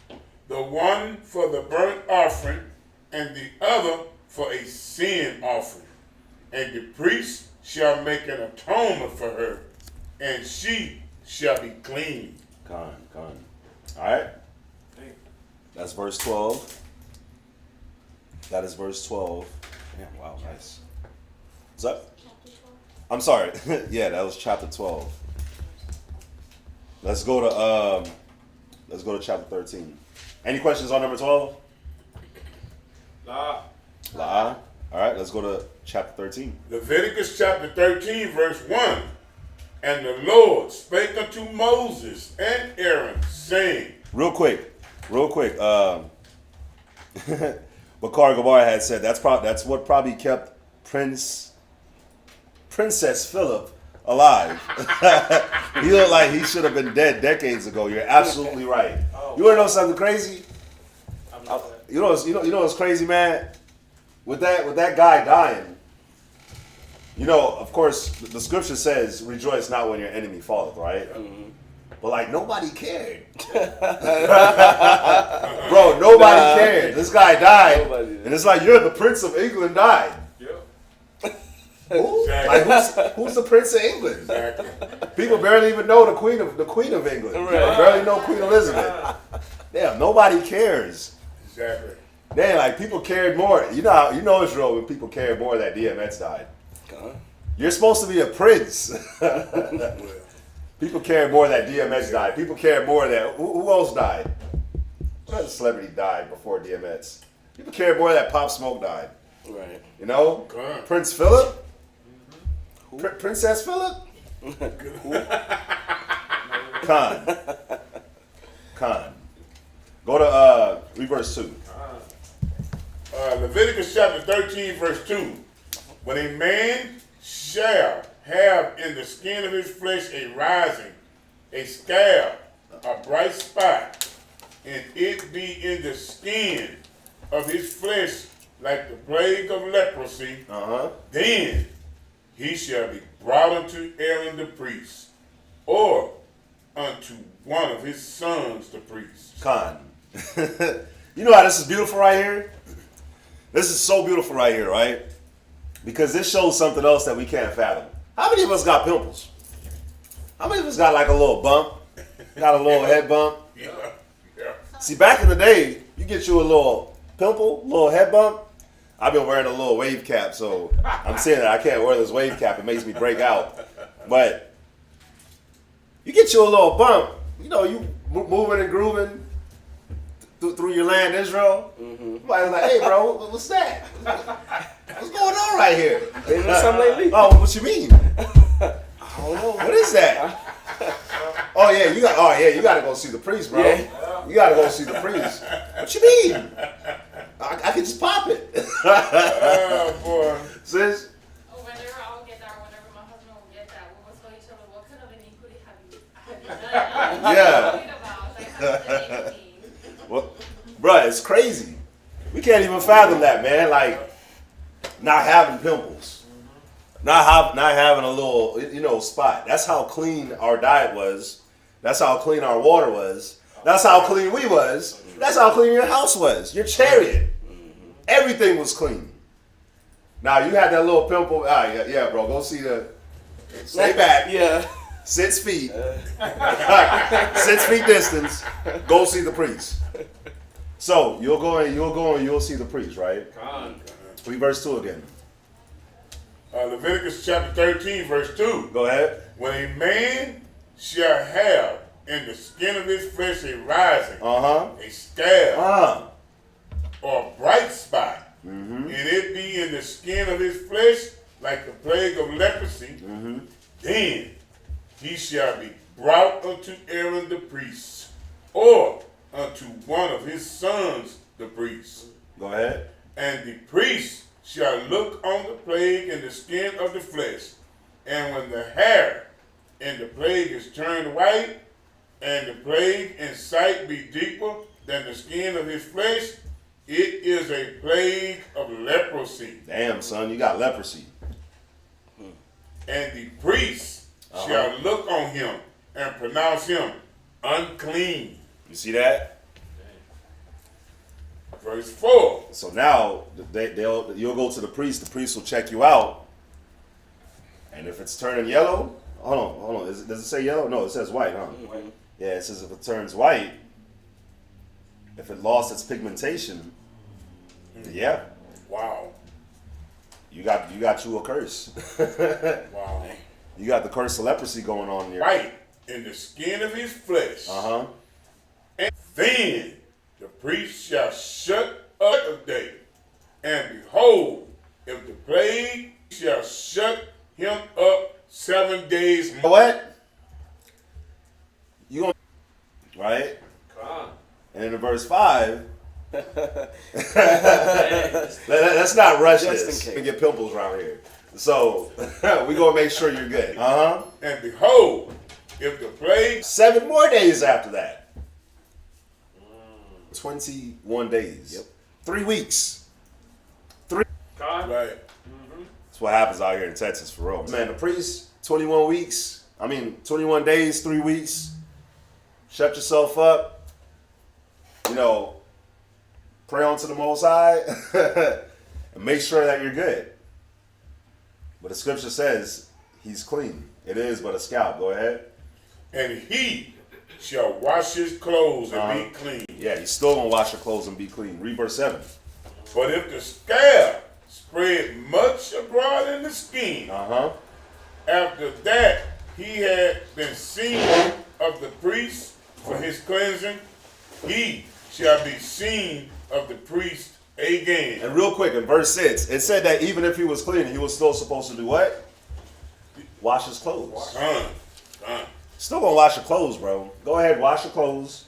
the one for the burnt offering and the other for a sin offering. And the priest shall make an atonement for her, and she shall be clean. Con. All right? That's verse 12. That is verse 12. Yeah, wow, nice. What's up? I'm sorry. Yeah, that was chapter 12. Let's go to chapter 13. Any questions on number 12? Nah. La. All right, let's go to chapter 13. Leviticus chapter 13, verse 1. And the Lord spake unto Moses and Aaron, saying, Real quick. Bakar Gabar had said that's what probably kept Princess Philip alive. He looked like he should have been dead decades ago. You're absolutely right. You want to know something crazy? You know what's crazy, man? With that guy dying, you know, of course, the scripture says, "Rejoice not when your enemy falleth," right? Mm-hmm. But like nobody cared, bro. Nobody cared. This guy died, and it's like you're the Prince of England died. Yeah. Who? Exactly. Like who's the Prince of England? Exactly. People barely even know the Queen of England. Right. People barely know Queen Elizabeth. Damn, nobody cares. Exactly. Damn, like people cared more. You know it's real when people cared more that DMX died. You're supposed to be a prince. People cared more that DMX died. People cared more that who else died? What other celebrity died before DMX? People cared more that Pop Smoke died. Right. You know, God. Prince Philip, Princess Philip. Khan. Go to read verse 2. Leviticus chapter 13, verse 2. When a man shall have in the skin of his flesh a rising, a scab, a bright spot, and it be in the skin of his flesh like the plague of leprosy, then he shall be brought unto Aaron the priest, or unto one of his sons the priest. Con. You know how this is beautiful right here? This is so beautiful right here, right? Because this shows something else that we can't fathom. How many of us got pimples? How many of us got like a little bump? Got a little head bump? Yeah. See, back in the day, you get you a little pimple, little head bump. I've been wearing a little wave cap, so I'm saying that I can't wear this wave cap. It makes me break out. But you get you a little bump. You know, you moving and grooving through your land, Israel. Somebody's like, hey, bro, what's that? What's going on right here? Been doing something lately? Oh, what you mean? I don't know. What is that? Oh yeah, you got to go see the priest, bro. Yeah. You got to go see the priest. What you mean? I can just pop it. Oh boy. Sis? Whenever I'll get that, or whenever my husband will get that, we will tell each other, what kind of iniquity have you done? Yeah. What are you talking about? Like, have you done anything? Well, bruh, it's crazy. We can't even fathom that, man. Like, not having pimples. Not having a little, spot. That's how clean our diet was. That's how clean our water was. That's how clean we was. That's how clean your house was. Your chariot. Everything was clean. Now, you had that little pimple. Yeah, bro. Go see the... Stay back. Yeah. 6 feet. 6 feet distance. Go see the priest. So, you'll go and you'll see the priest, right? Read verse 2 again. Leviticus chapter 13, verse 2. Go ahead. When a man shall have in the skin of his flesh a rising, a scab, or a bright spot, and it be in the skin of his flesh like the plague of leprosy, then he shall be brought unto Aaron the priest, or unto one of his sons the priest. Go ahead. And the priest shall look on the plague in the skin of the flesh, and when the hair in the plague is turned white, and the plague in sight be deeper than the skin of his flesh, it is a plague of leprosy. Damn, son, you got leprosy. And the priest shall look on him and pronounce him unclean. You see that? Verse 4. So now you'll go to the priest. The priest will check you out, and if it's turning yellow, hold on. Does it say yellow? No, it says white, huh? Yeah, it says if it turns white, if it lost its pigmentation, yeah. Wow. You got you a curse. Wow. You got the curse of leprosy going on here. White in the skin of his flesh. And then the priest shall shut up a day, and behold, if the plague shall shut him up 7 days more. You know what? You gonna right? And in verse 5, let's not rush Just this. in case. We get pimples around here. So we gonna make sure you're good. And behold, if the plague 7 more days after that. 21 days. Yep. 3 weeks. right, That's what happens out here in Texas for real. Man, the priest, 21 weeks. 21 days, 3 weeks. Shut yourself up. Pray unto the Most High. And make sure that you're good. But the scripture says he's clean. It is but a scalp. Go ahead. and he shall wash his clothes and be clean. Yeah, he's still gonna wash your clothes and be clean. Read verse 7. But if the scab spread much abroad in the skin, after that he had been seen of the priest for his cleansing, he shall be seen of the priest again. And real quick, in verse 6, it said that even if he was clean, he was still supposed to do what? Wash his clothes. Done. Still gonna wash your clothes, bro. Go ahead, wash your clothes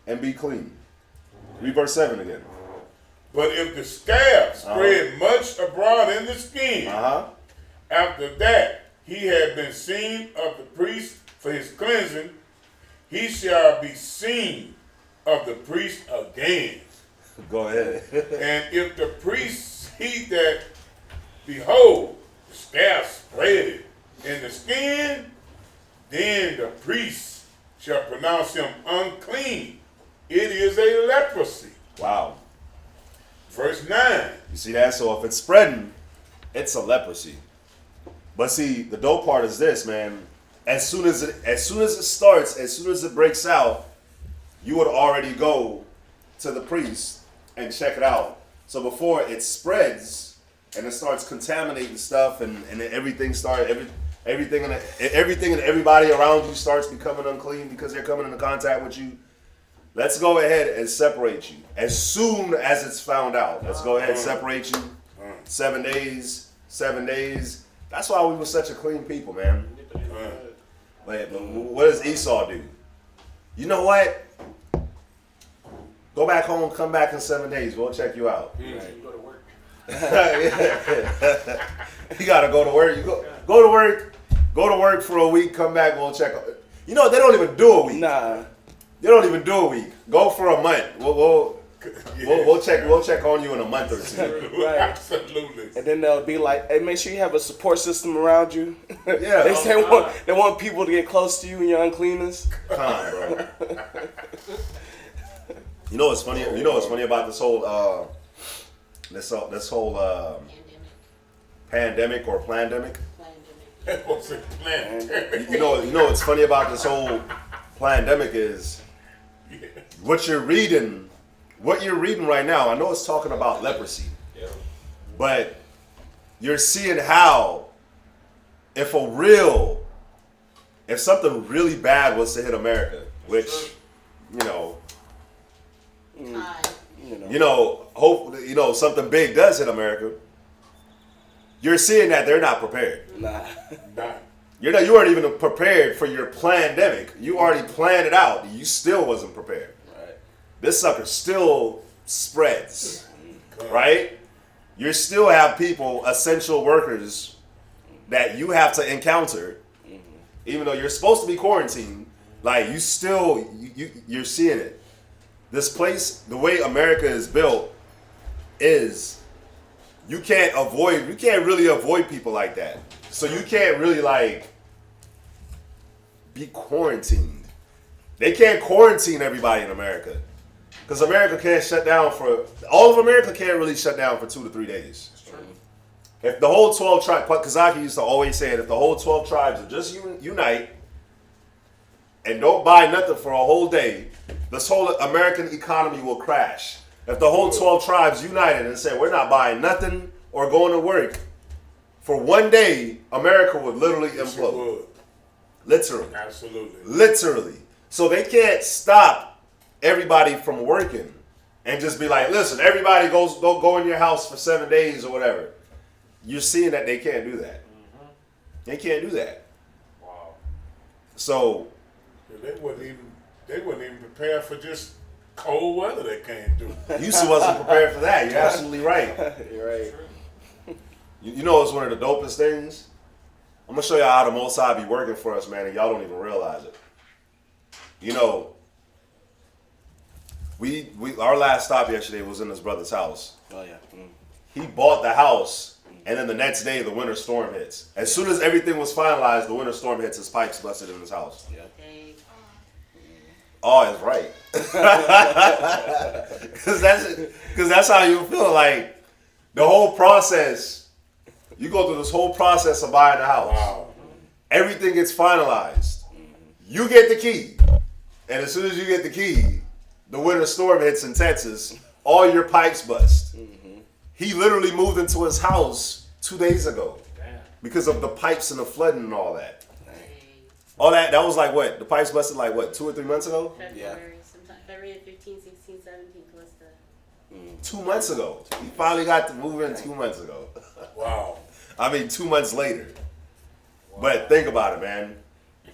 and be clean. Read verse 7 again. But if the scab spread much abroad in the skin, after that he had been seen of the priest for his cleansing, he shall be seen of the priest again. Go ahead. And if the priest see that, behold, the scab spread in the skin, then the priest shall pronounce him unclean. It is a leprosy. Wow. Verse 9. You see that? So if it's spreading, it's a leprosy. But see, the dope part is this, man. As soon as it starts, as soon as it breaks out, you would already go to the priest and check it out. So before it spreads and it starts contaminating stuff, and everything and everybody around you starts becoming unclean because they're coming into contact with you. Let's go ahead and separate you as soon as it's found out. Let's go ahead and separate you. 7 days, 7 days. That's why we were such a clean people, man. But what does Esau do? You know what? Go back home, come back in 7 days. We'll check you out. Go to work. You gotta go to work. You go to work. Go to work for a week. Come back. We'll check. You know they don't even do a week. Nah. They don't even do a week. Go for a month. We'll check on you in a month or two. Right. Absolutely. And then they'll be like, hey, make sure you have a support system around you. Yeah. they want people to get close to you and your uncleanness. Come on, bro. You know what's funny? You know what's funny about this whole pandemic or plandemic? That was a plan. You know what's funny about this whole plandemic is what you're reading right now. I know it's talking about leprosy, but you're seeing how if something really bad was to hit America, which hope something big does hit America. You're seeing that they're not prepared. Nah. You weren't even prepared for your plandemic. You already planned it out. You still wasn't prepared. Right. This sucker still spreads. Right? You still have people, essential workers, that you have to encounter, even though you're supposed to be quarantined. Like you're seeing it. This place, the way America is built, is you can't really avoid people like that. So you can't really be quarantined. They can't quarantine everybody in America. Because America can't shut down all of America can't really shut down for 2 to 3 days. If the whole 12 tribes, Kazaki used to always say it, if the whole 12 tribes will just unite and don't buy nothing for a whole day, this whole American economy will crash. If the whole 12 tribes united and said, we're not buying nothing or going to work, for 1 day, America would literally implode. Literally. Absolutely. Literally. So they can't stop everybody from working and just be like, listen, everybody go in your house for 7 days or whatever. You're seeing that they can't do that. They can't do that. Wow. So They wouldn't even prepare for just cold weather they can't do. Houston wasn't prepared for that. You're absolutely right. You're right. You know it's one of the dopest things? I'm going to show y'all how the Most High be working for us, man, and y'all don't even realize it. Our last stop yesterday was in his brother's house. Oh, yeah. He bought the house, and then the next day the winter storm hits. As soon as everything was finalized, the winter storm hits, his pipes busted in his house. Yeah. Oh, it's right. Because that's how you feel. Like, the whole process, you go through this whole process of buying the house. Wow. Everything gets finalized. You get the key. And as soon as you get the key, the winter storm hits in Texas. All your pipes bust. He literally moved into his house 2 days ago. Because of the pipes and the flooding and all that. All that was like what? The pipes busted like what, 2 or 3 months ago? February, sometime February 15, 16, 17 was the 2 months ago. He finally got to move in 2 months ago. Wow. 2 months later. Wow. But think about it, man.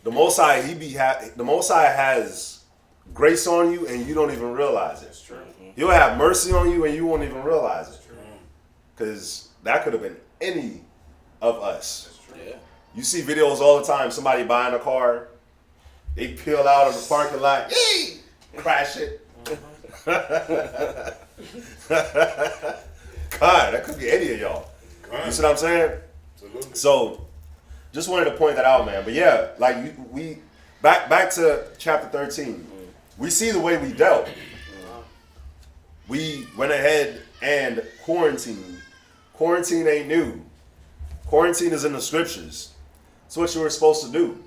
The Most High, the Most High has grace on you and you don't even realize it. That's true. He'll have mercy on you and you won't even realize it. Because that could have been any of us. Yeah. You see videos all the time, somebody buying a car, they peel out of the parking lot, yay, crash it. God, that could be any of y'all. You see what I'm saying? Absolutely. So, just wanted to point that out, man. But yeah, like we back to chapter 13. We see the way we dealt. We went ahead and quarantined. Quarantine ain't new. Quarantine is in the scriptures. It's what you were supposed to do.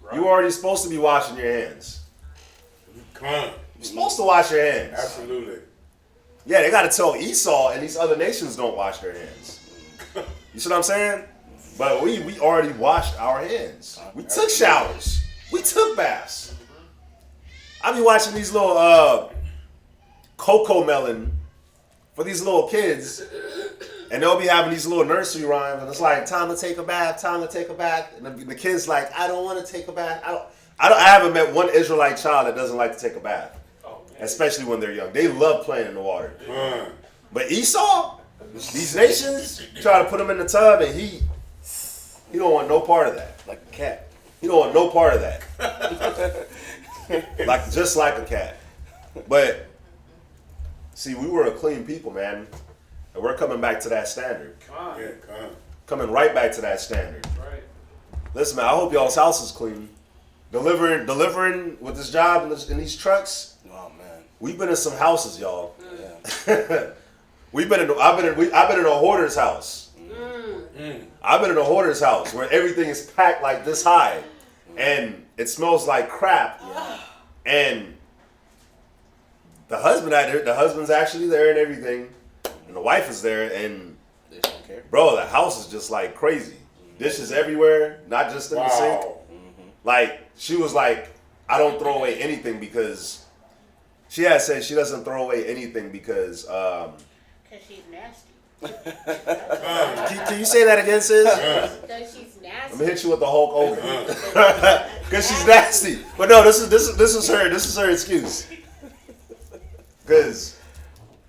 Right. You were already supposed to be washing your hands. Come on. You're supposed to wash your hands. Absolutely. Yeah, they got to tell Esau and these other nations don't wash their hands. You see what I'm saying? But we already washed our hands. We took showers. We took baths. I be watching these little cocoa melon for these little kids, and they'll be having these little nursery rhymes, and it's like, time to take a bath, time to take a bath, and the kid's like, I don't want to take a bath. I haven't met one Israelite child that doesn't like to take a bath, especially when they're young. They love playing in the water. But Esau, these nations try to put him in the tub, and he don't want no part of that. Like a cat. He don't want no part of that. Just like a cat. But see, we were a clean people, man, and we're coming back to that standard. Yeah, come on. Coming right back to that standard. Right. Listen, man, I hope y'all's house is clean. Delivering with this job in these trucks. Oh man. We've been in some houses, y'all. Yeah. I've been in a hoarder's house. I've been in a hoarder's house where everything is packed like this high, and it smells like crap. And the husband's actually there and everything, and the wife is there, and They don't care. bro, the house is just like crazy. Dishes everywhere, not just in the sink. Like, she was like, I don't throw away anything because she has said she doesn't throw away anything because Because she's nasty. can you say that again, sis? Because she's I'm nasty. gonna hit you with the Hulk Hogan. Because she's nasty. But no, this is her excuse. Because,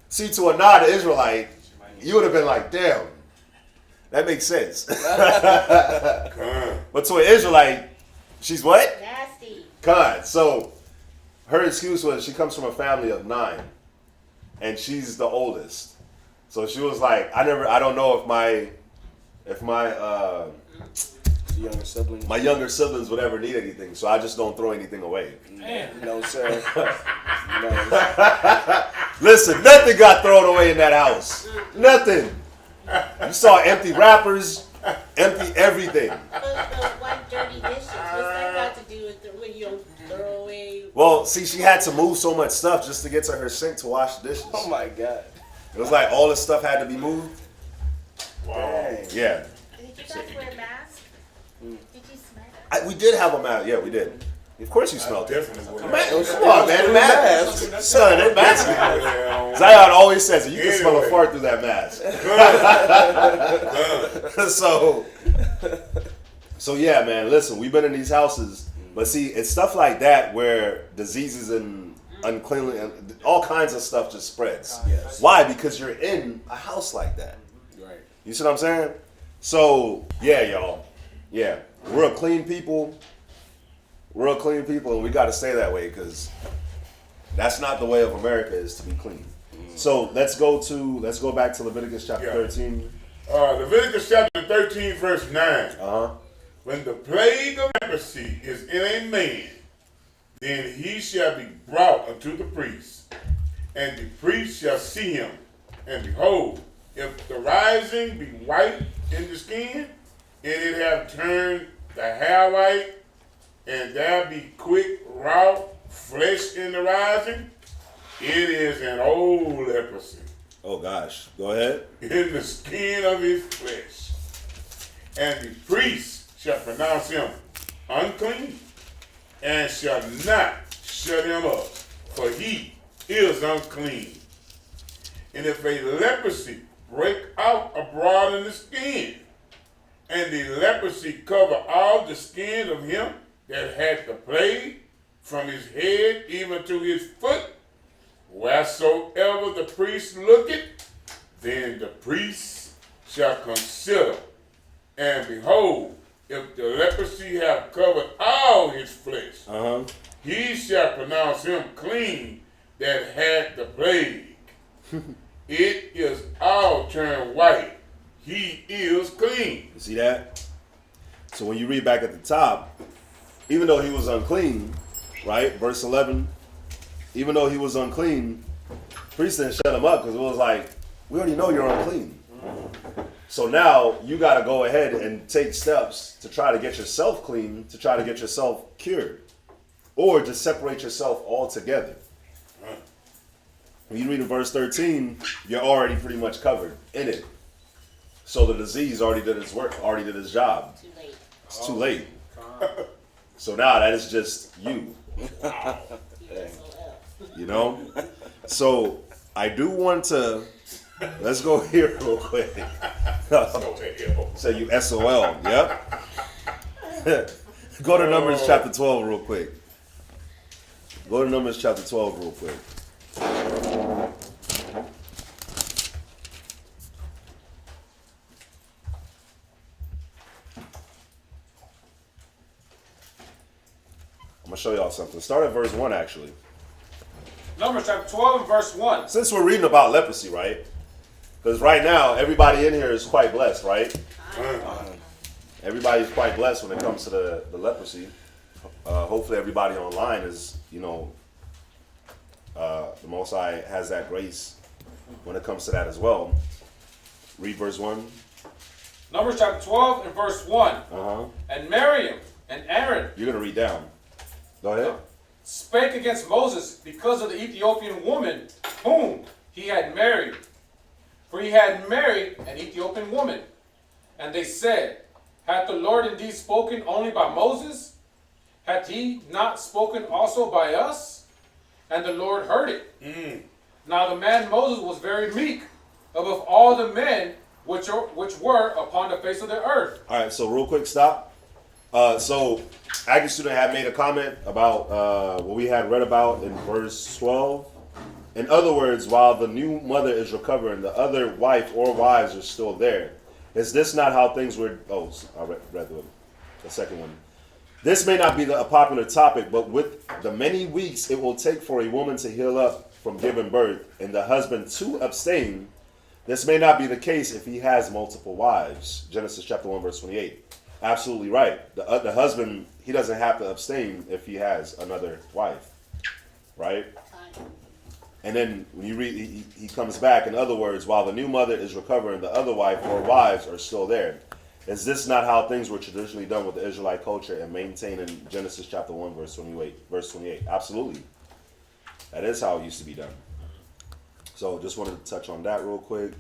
see, to a non-Israelite, you would have been like, damn, that makes sense. But to an Israelite, she's what? Nasty. God. So her excuse was she comes from a family of 9, and she's the oldest. So she was like, I don't know if my Younger siblings. my younger siblings would ever need anything, so I just don't throw anything away. No, sir. No. Listen, nothing got thrown away in that house. Nothing. You saw empty wrappers, empty everything. But one dirty dishes, what's that got to do with when you don't throw away? Well, see, she had to move so much stuff just to get to her sink to wash the dishes. Oh my God. It was like all this stuff had to be moved. Dang. Yeah. Did you guys wear masks? Did you smell it? We did have a mask. Yeah, we did. Of course you smelled it. Definitely would. Come on, man. Mask. Son, that mask. Zion always says it. You can smell a fart through that mask. So yeah, man. Listen, we've been in these houses, but see, it's stuff like that where diseases and uncleanliness and all kinds of stuff just spreads. Yes. Why? Because you're in a house like that. Right. You see what I'm saying? So yeah, y'all. Yeah, we're a clean people. We're a clean people, and we got to stay that way because that's not the way of America is to be clean. So let's go back to Leviticus chapter 13. Leviticus chapter 13, verse 9. When When the plague of leprosy is in a man, then he shall be brought unto the priest, and the priest shall see him. And behold, if the rising be white in the skin, and it have turned the hair white, and there be quick raw flesh in the rising, it is an old leprosy Oh gosh, go ahead. in the skin of his flesh. And the priest shall pronounce him unclean, and shall not shut him up, for he is unclean. And if a leprosy break out abroad in the skin, and the leprosy cover all the skin of him that had the plague, from his head even to his foot, wheresoever the priest looketh, then the priest shall consider, and behold, if the leprosy have covered all his flesh, he shall pronounce him clean that had the plague. It is all turned white. He is clean. You see that? So when you read back at the top, even though he was unclean, right? Verse 11, even though he was unclean, priest didn't shut him up because it was like, we already know you're unclean. So now you got to go ahead and take steps to try to get yourself clean, to try to get yourself cured, or to separate yourself altogether. When you read in verse 13, you're already pretty much covered in it. So the disease already did its work, already did its job. Too late. It's too late. So now that is just you. You know? So I do want to, let's go here real quick. Say you S.O.W. Yep. Go to Numbers chapter 12 real quick. Go to Numbers chapter 12 real quick. I'm going to show y'all something. Start at verse 1 actually. Numbers chapter 12 and verse 1. Since we're reading about leprosy, right? Because right now, everybody in here is quite blessed, right? Everybody's quite blessed when it comes to the leprosy. Hopefully everybody online is, the Most High has that grace when it comes to that as well. Read verse 1. Numbers chapter 12 and verse 1. Uh-huh. And Miriam and Aaron You're going to read down. Go ahead. spake against Moses because of the Ethiopian woman whom he had married. For he had married an Ethiopian woman. And they said, hath the Lord indeed spoken only by Moses? Hath he not spoken also by us? And the Lord heard it. Now the man Moses was very meek above all the men which were upon the face of the earth. All right, so real quick, stop. So Aggie student had made a comment about what we had read about in verse 12. In other words, while the new mother is recovering, the other wife or wives are still there. Is this not how things were? Oh, I read the second one. This may not be a popular topic, but with the many weeks it will take for a woman to heal up from giving birth and the husband to abstain, this may not be the case if he has multiple wives. Genesis chapter 1, verse 28. Absolutely right. The husband, he doesn't have to abstain if he has another wife, right? And then when you read, he comes back. In other words, while the new mother is recovering, the other wife or wives are still there. Is this not how things were traditionally done with the Israelite culture and maintained in Genesis chapter 1, verse 28? Absolutely. That is how it used to be done. So just wanted to touch on that real quick.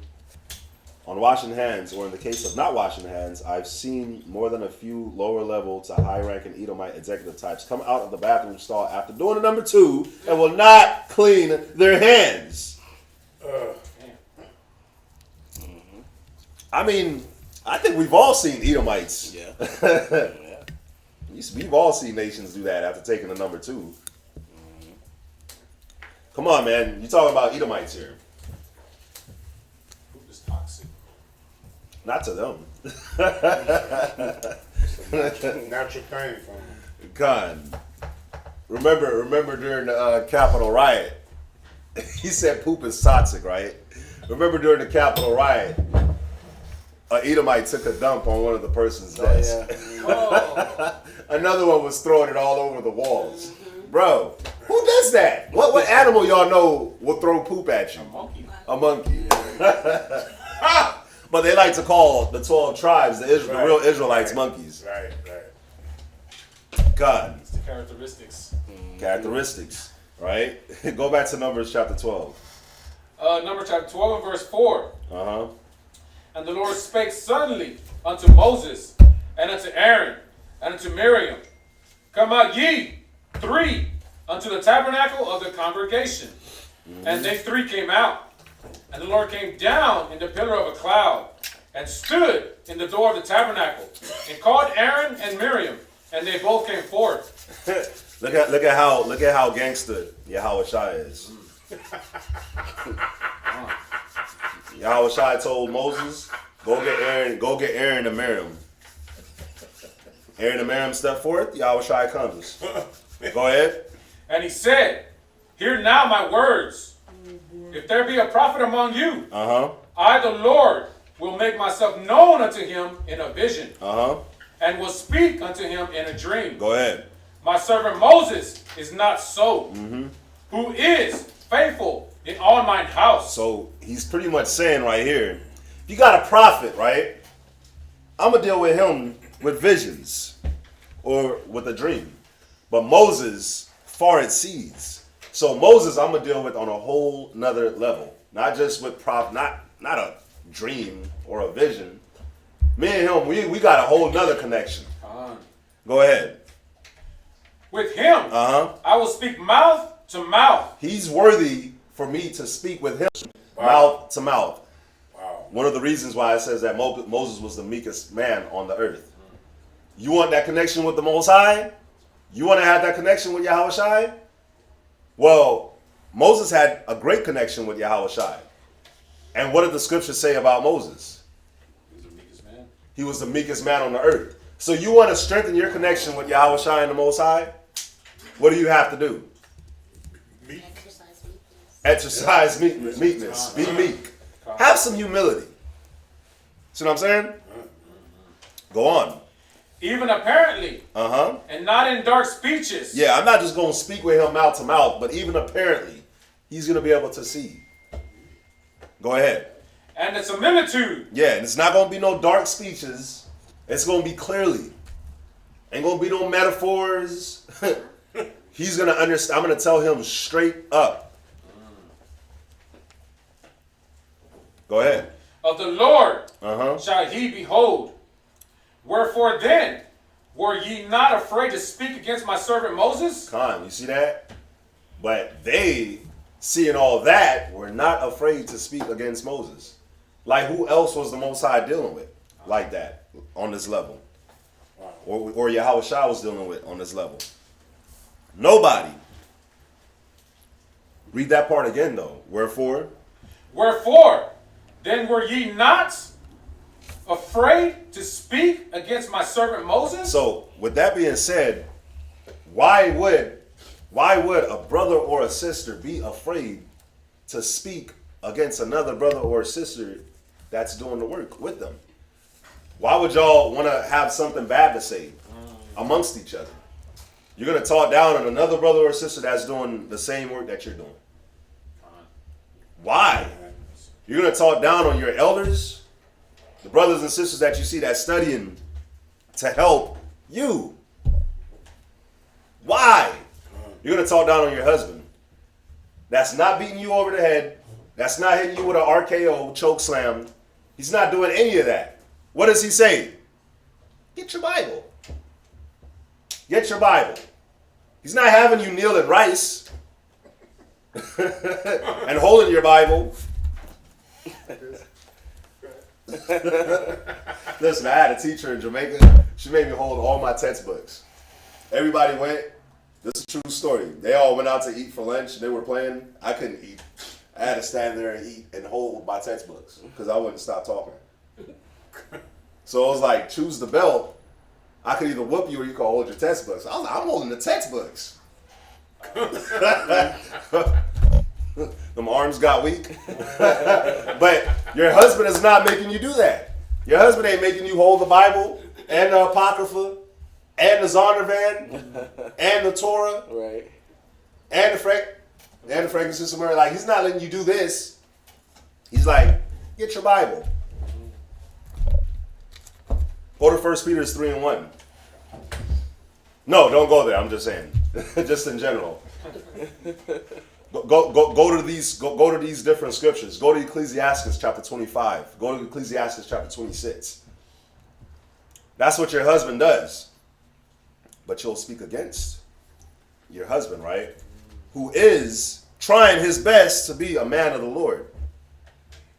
On washing hands, or in the case of not washing hands, I've seen more than a few lower level to high ranking Edomite executive types come out of the bathroom stall after doing the number 2 and will not clean their hands. I mean, I think we've all seen Edomites. Yeah. We've all seen nations do that after taking the number 2. Come on, man. You're talking about Edomites here. Poop is toxic. Not to them. Natural thing from them. God. Remember during the Capitol riot, he said poop is toxic, right? Remember during the Capitol riot, an Edomite took a dump on one of the person's desk. Oh. Another one was throwing it all over the walls. Bro, who does that? What animal y'all know will throw poop at you? A monkey. But they like to call the 12 tribes, the real Israelites, monkeys. Right. God. It's the characteristics. Characteristics, right? Go back to Numbers chapter 12. Numbers chapter 12 and verse 4. Uh-huh. And the Lord spake suddenly unto Moses, and unto Aaron, and unto Miriam, come out ye 3 unto the tabernacle of the congregation. And they 3 came out. And the Lord came down in the pillar of a cloud, and stood in the door of the tabernacle, and called Aaron and Miriam, and they both came forth. Look at how gangster Yahushua is. Yahushua told Moses, go get Aaron and Miriam. Aaron and Miriam step forth, Yahushua comes. Go ahead. And he said, Hear now my words. If there be a prophet among you, Uh-huh. I, the Lord, will make myself known unto him in a vision, Uh-huh. and will speak unto him in a dream. Go ahead. My servant Moses is not so, who is faithful in all mine house. So he's pretty much saying right here, if you got a prophet, right? I'm going to deal with him with visions or with a dream. But Moses far exceeds. So Moses I'm going to deal with on a whole nother level. Not just with not a dream or a vision. Me and him, we got a whole nother connection. Go ahead. With him, I will speak mouth to mouth. He's worthy for me to speak with him mouth to mouth. Wow. One of the reasons why it says that Moses was the meekest man on the earth. You want that connection with the Most High? You want to have that connection with Yahweh Shai? Well, Moses had a great connection with Yahweh Shai. And what did the scriptures say about Moses? He's the meekest man. He was the meekest man on the earth. So you want to strengthen your connection with Yahweh Shai and the Most High? What do you have to do? Exercise meekness. Be meek. Have some humility. See what I'm saying? Go on. Even apparently, and not in dark speeches. Yeah, I'm not just going to speak with him mouth to mouth, but even apparently, he's going to be able to see. Go ahead. And the similitude. Yeah, and it's not going to be no dark speeches. It's going to be clearly. Ain't going to be no metaphors. He's going to understand. I'm going to tell him straight up. Go ahead. Of the Lord shall he behold. Wherefore then, were ye not afraid to speak against my servant Moses? Con, you see that? But they, seeing all that, were not afraid to speak against Moses. Like, who else was the Most High dealing with like that on this level? Or Yahweh Shai was dealing with on this level? Nobody. Read that part again, though. Wherefore? Wherefore, then were ye not afraid to speak against my servant Moses? So, with that being said, why would a brother or a sister be afraid to speak against another brother or sister that's doing the work with them? Why would y'all want to have something bad to say amongst each other? You're going to talk down on another brother or sister that's doing the same work that you're doing. Why? You're going to talk down on your elders, the brothers and sisters that you see that's studying to help you. Why? You're going to talk down on your husband that's not beating you over the head, that's not hitting you with an RKO, choke slam. He's not doing any of that. What does he say? Get your Bible. Get your Bible. He's not having you kneel in rice and holding your Bible. Listen, I had a teacher in Jamaica. She made me hold all my textbooks. Everybody went. This is a true story. They all went out to eat for lunch. They were playing. I couldn't eat. I had to stand there and eat and hold my textbooks because I wouldn't stop talking. So it was like, choose the belt. I could either whoop you or you could hold your textbooks. I was like, I'm holding the textbooks. Them arms got weak. But your husband is not making you do that. Your husband ain't making you hold the Bible and the Apocrypha and the Zondervan and the Torah Right. and the frankincense myrrh. Like, he's not letting you do this. He's like, get your Bible. Go to 1 Peter 3:1. No, don't go there. I'm just saying. Just in general. Go to these different scriptures. Go to Ecclesiasticus chapter 25. Go to Ecclesiasticus chapter 26. That's what your husband does. But you'll speak against your husband, right? Who is trying his best to be a man of the Lord.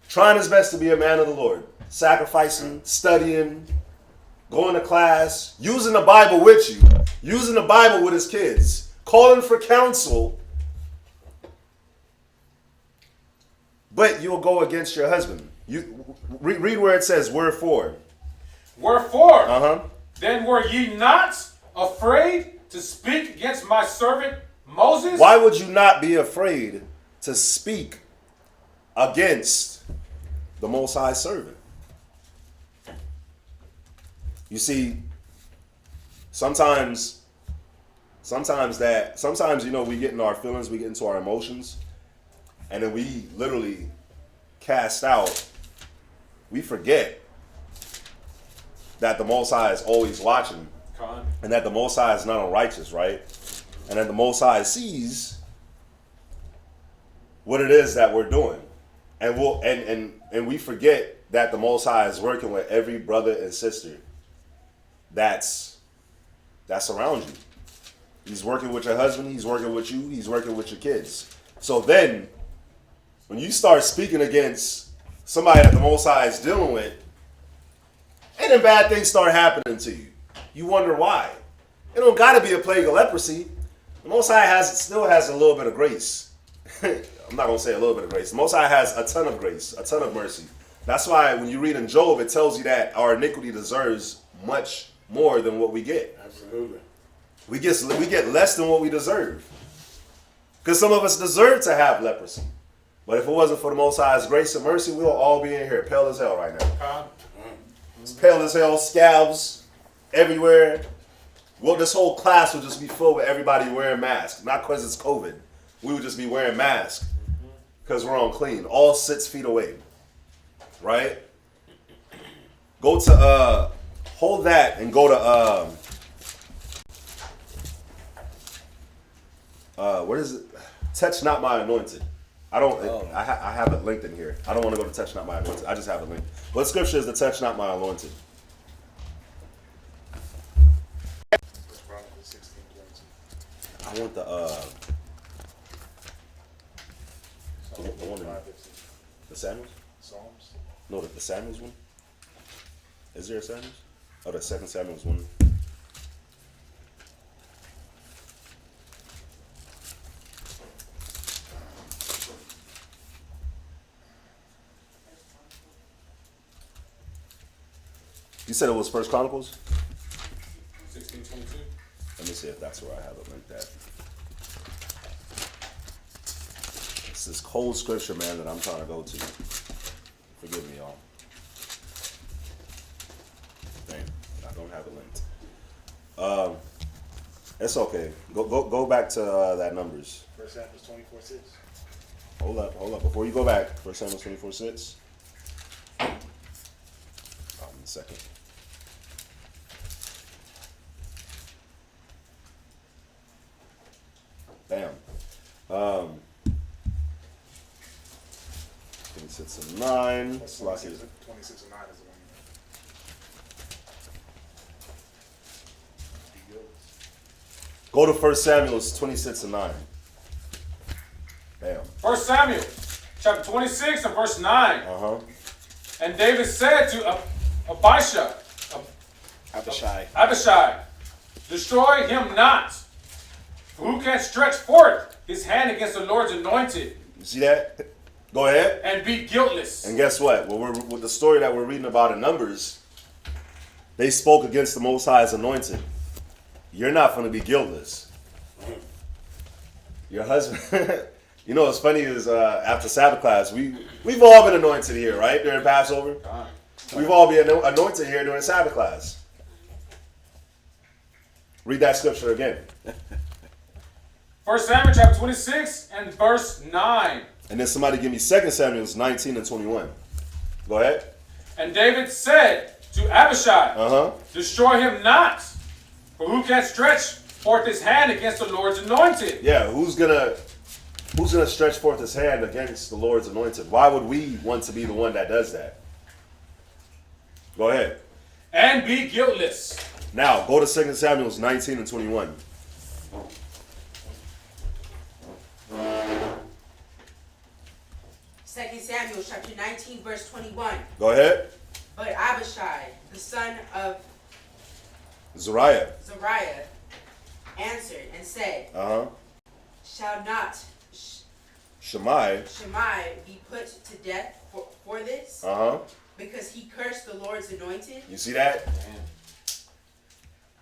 Trying his best to be a man of the Lord. Sacrificing, studying, going to class, using the Bible with you, using the Bible with his kids, calling for counsel. But you'll go against your husband. You read where it says, wherefore. Wherefore, then were ye not afraid to speak against my servant Moses? Why would you not be afraid to speak against the Most High servant? You see, sometimes, you know, we get in our feelings, we get into our emotions, and then we literally cast out, we forget that the Most High is always watching, and that the Most High is not unrighteous, right? And that the Most High sees what it is that we're doing, and we forget that the Most High is working with every brother and sister that's around you. He's working with your husband, he's working with you, he's working with your kids. So then, when you start speaking against somebody that the Most High is dealing with, and then bad things start happening to you, you wonder why. It don't got to be a plague of leprosy. The Most High still has a little bit of grace. I'm not going to say a little bit of grace. The Most High has a ton of grace, a ton of mercy. That's why when you read in Job, it tells you that our iniquity deserves much more than what we get. Absolutely. We get less than what we deserve. Because some of us deserve to have leprosy. But if it wasn't for the Most High's grace and mercy, we'll all be in here pale as hell right now. It's pale as hell, scabs everywhere. Well, this whole class would just be filled with everybody wearing masks. Not because it's COVID. We would just be wearing masks because we're unclean. All 6 feet away. Right? Go to, hold that and go to, what is it? Touch not my anointed. I have it linked in here. I don't want to go to touch not my anointed. I just have it linked. What scripture is the touch not my anointed? I want the one in the Samuels? Psalms. No, the Samuels one. Is there a Samuels? Oh, the 2 Samuels one. You said it was 1 Chronicles? 16:22. Let me see if that's where I have it linked at. It's this cold scripture, man, that I'm trying to go to. Forgive me, y'all. Dang, I don't have it linked. It's okay. Go back to that Numbers. 1 Samuel 24:6. Hold up. Before you go back, 1 Samuel 24:6. In a second. Bam. 26 and 9. That's Slack 26 it. 26 and 9 is the one. Go to 1 Samuel 26 and 9. Bam. 1 Samuel, chapter 26 and verse 9. Uh-huh. And David said to Abishai, destroy him not. For who can stretch forth his hand against the Lord's anointed? You see that? Go ahead. And be guiltless. And guess what? With the story that we're reading about in Numbers, they spoke against the Most High's anointed. You're not going to be guiltless. Your husband... You know what's funny is after Sabbath class, we've all been anointed here, right? During Passover. We've all been anointed here during Sabbath class. Read that scripture again. 1 Samuel chapter 26 and verse 9. And then somebody give me 2 Samuel 19 and 21. Go ahead. And David said to Abishai, destroy him not, for who can stretch forth his hand against the Lord's anointed? Yeah, who's gonna stretch forth his hand against the Lord's anointed? Why would we want to be the one that does that? Go ahead. And be guiltless. Now, go to 2 Samuel 19 and 21. Samuel chapter 19 verse 21. Go ahead. But Abishai, the son of Zariah answered and said, shall not Shammai be put to death for this? Because he cursed the Lord's anointed? You see that?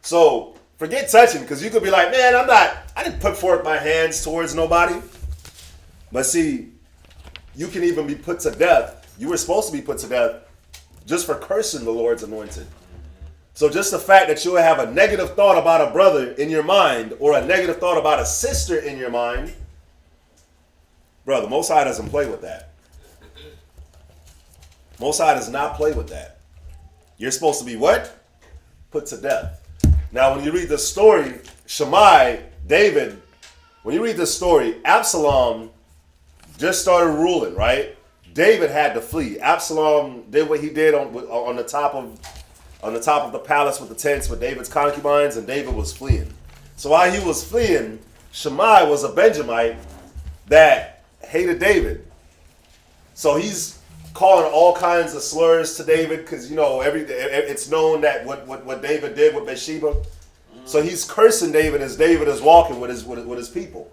So, Forget touching, because you could be like, man, I didn't put forth my hands towards nobody. But see, you can even be put to death. You were supposed to be put to death just for cursing the Lord's anointed. So just the fact that you will have a negative thought about a brother in your mind or a negative thought about a sister in your mind, bro, the Most High doesn't play with that. Most High does not play with that. You're supposed to be what? Put to death. Now, when you read the story, Shammai, David, when you read the story, Absalom just started ruling, right? David had to flee. Absalom did what he did on the top of the palace with the tents with David's concubines, and David was fleeing. So while he was fleeing, Shammai was a Benjamite that hated David. So he's calling all kinds of slurs to David because, you know, it's known that what David did with Bathsheba. So he's cursing David as David is walking with his people.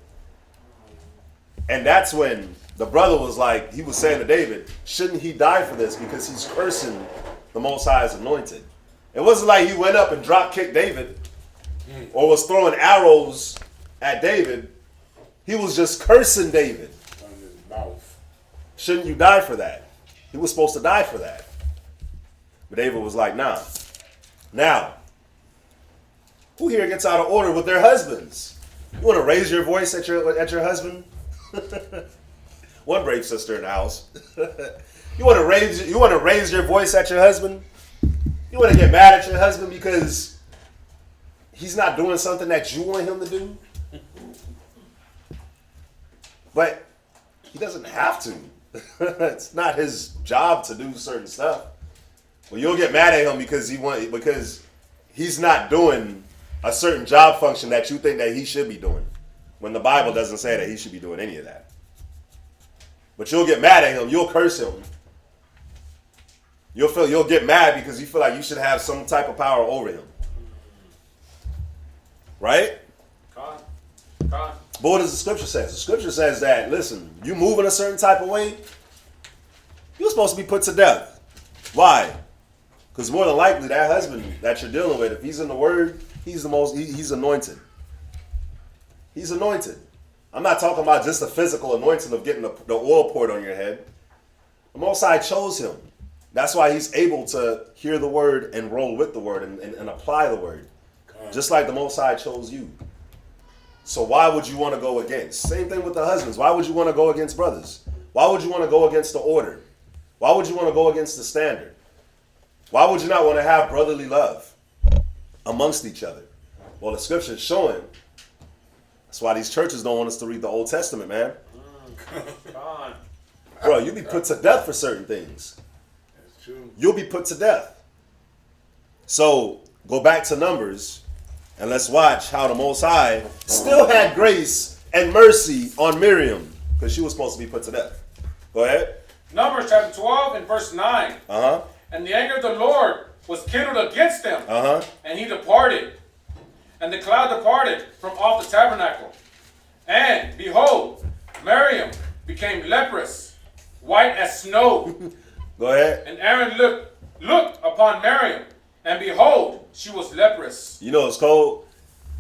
And that's when the brother was like, he was saying to David, shouldn't he die for this because he's cursing the Most High's anointed? It wasn't like he went up and drop kicked David or was throwing arrows at David. He was just cursing David. On his mouth. Shouldn't you die for that? He was supposed to die for that. But David was like, nah. Now, who here gets out of order with their husbands? You want to raise your voice at your husband? One brave sister in the house. You want to raise your voice at your husband? You want to get mad at your husband because he's not doing something that you want him to do? But he doesn't have to. It's not his job to do certain stuff. Well, you'll get mad at him because he's not doing a certain job function that you think that he should be doing, when the Bible doesn't say that he should be doing any of that. But you'll get mad at him. You'll curse him. You'll get mad because you feel like you should have some type of power over him. Right? God. But what does the scripture say? The scripture says that, listen, you move in a certain type of way, you're supposed to be put to death. Why? Because more than likely that husband that you're dealing with, if he's in the word, he's anointed. He's anointed. I'm not talking about just the physical anointing of getting the oil poured on your head. The Most High chose him. That's why he's able to hear the word and roll with the word and apply the word. Just like the Most High chose you. So why would you want to go against? Same thing with the husbands. Why would you want to go against brothers? Why would you want to go against the order? Why would you want to go against the standard? Why would you not want to have brotherly love amongst each other? Well, the scripture is showing. That's why these churches don't want us to read the Old Testament, man. Bro, you'll be put to death for certain things. That's true. You'll be put to death. So go back to Numbers. And let's watch how the Most High still had grace and mercy on Miriam because she was supposed to be put to death. Go ahead. Numbers chapter 12 and verse 9. And the anger of the Lord was kindled against them. And he departed. And the cloud departed from off the tabernacle. And behold, Miriam became leprous, white as snow. Go ahead. And Aaron looked upon Miriam. And behold, she was leprous. You know it's cold?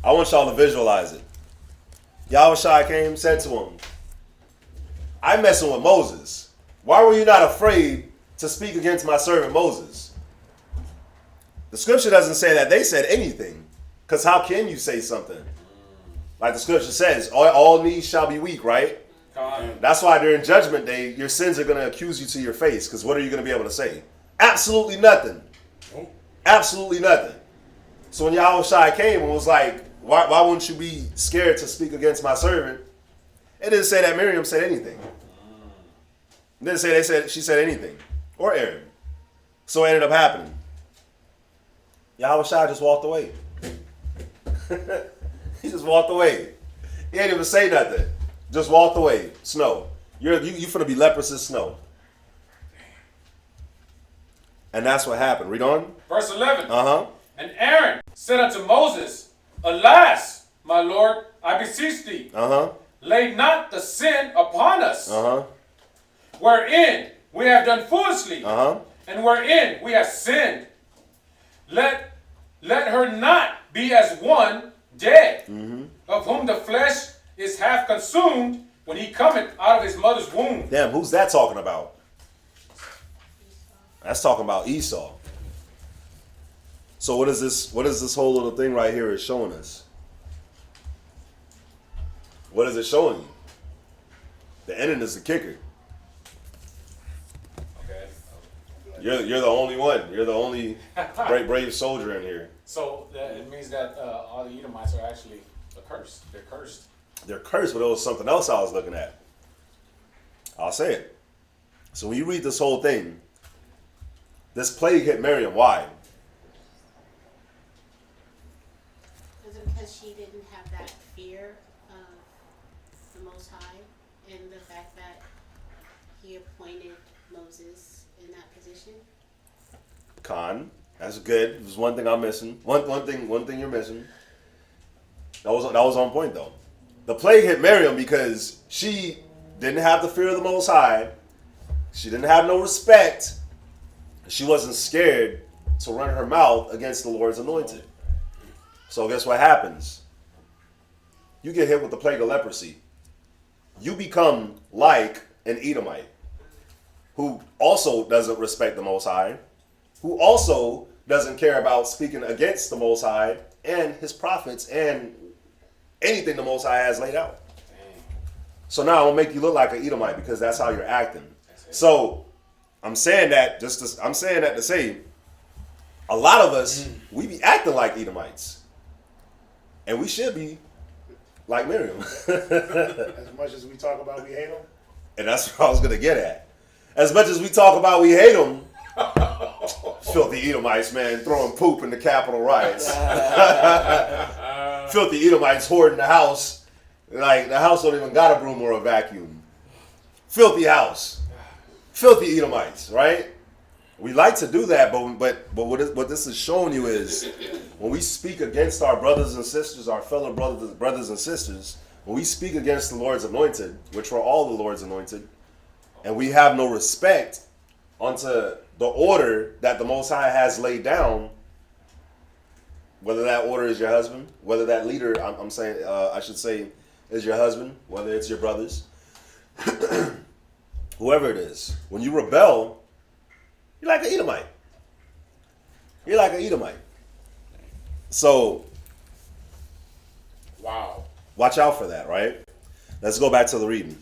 I want y'all to visualize it. Yahushua came, said to him, I'm messing with Moses. Why were you not afraid to speak against my servant Moses? The scripture doesn't say that they said anything. Because how can you say something? Like the scripture says, all knees shall be weak, right? That's why during judgment day, your sins are going to accuse you to your face. Because what are you going to be able to say? Absolutely nothing. Absolutely nothing. So when Yahushua came and was like, why wouldn't you be scared to speak against my servant? It didn't say that Miriam said anything. It didn't say she said anything. Or Aaron. So it ended up happening. Yahushua just walked away. He just walked away. He ain't even say nothing. Just walked away. Snow. You finna be leprous as snow. And that's what happened. Read on. Verse 11. And Aaron said unto Moses, Alas, my Lord, I beseech thee, lay not the sin upon us, wherein we have done foolishly, and wherein we have sinned. Let her not be as one dead, of whom the flesh is half consumed when he cometh out of his mother's womb. Damn, who's that talking about? That's talking about Esau. So what is this whole little thing right here is showing us? What is it showing you? The ending is the kicker. Okay. You're the only one. You're the only brave soldier in here. So it means that all the Edomites are actually cursed. They're cursed. They're cursed, but it was something else I was looking at. I'll say it. So when you read this whole thing, this plague hit Miriam. Why? Was it because she didn't have that fear of the Most High and the fact that he appointed Moses in that position? Khan, that's good. There's one thing I'm missing. One thing you're missing. That was on point though. The plague hit Miriam because she didn't have the fear of the Most High. She didn't have no respect. She wasn't scared to run her mouth against the Lord's anointed. So guess what happens? You get hit with the plague of leprosy. You become like an Edomite who also doesn't respect the Most High, who also doesn't care about speaking against the Most High and his prophets and anything the Most High has laid out. So now I'll make you look like an Edomite because that's how you're acting. So I'm saying that to say a lot of us, we be acting like Edomites. And we should be like Miriam. As much as we talk about we hate them. And that's what I was going to get at. As much as we talk about we hate them, filthy Edomites, man, throwing poop in the Capitol riots. Filthy Edomites hoarding the house. Like, the house don't even got a broom or a vacuum. Filthy house. Filthy Edomites, right? We like to do that, but what this is showing you is when we speak against our brothers and sisters, our fellow brothers and sisters, when we speak against the Lord's anointed, which we're all the Lord's anointed, and we have no respect unto the order that the Most High has laid down, whether that order is your husband, whether that leader, I should say, is your husband, whether it's your brothers, whoever it is, when you rebel, you're like an Edomite. You're like an Edomite. So, Wow. watch out for that, right? Let's go back to the reading.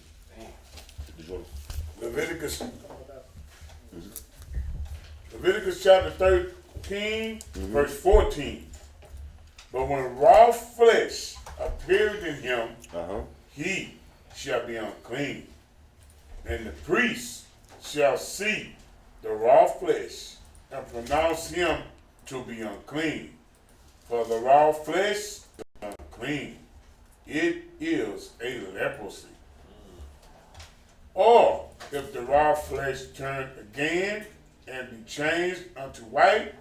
Leviticus chapter 13, verse 14. But when raw flesh appeared in him, he shall be unclean. And the priest shall see the raw flesh and pronounce him to be unclean. For the raw flesh is unclean. It is a leprosy. Or if the raw flesh turn again and be changed unto white,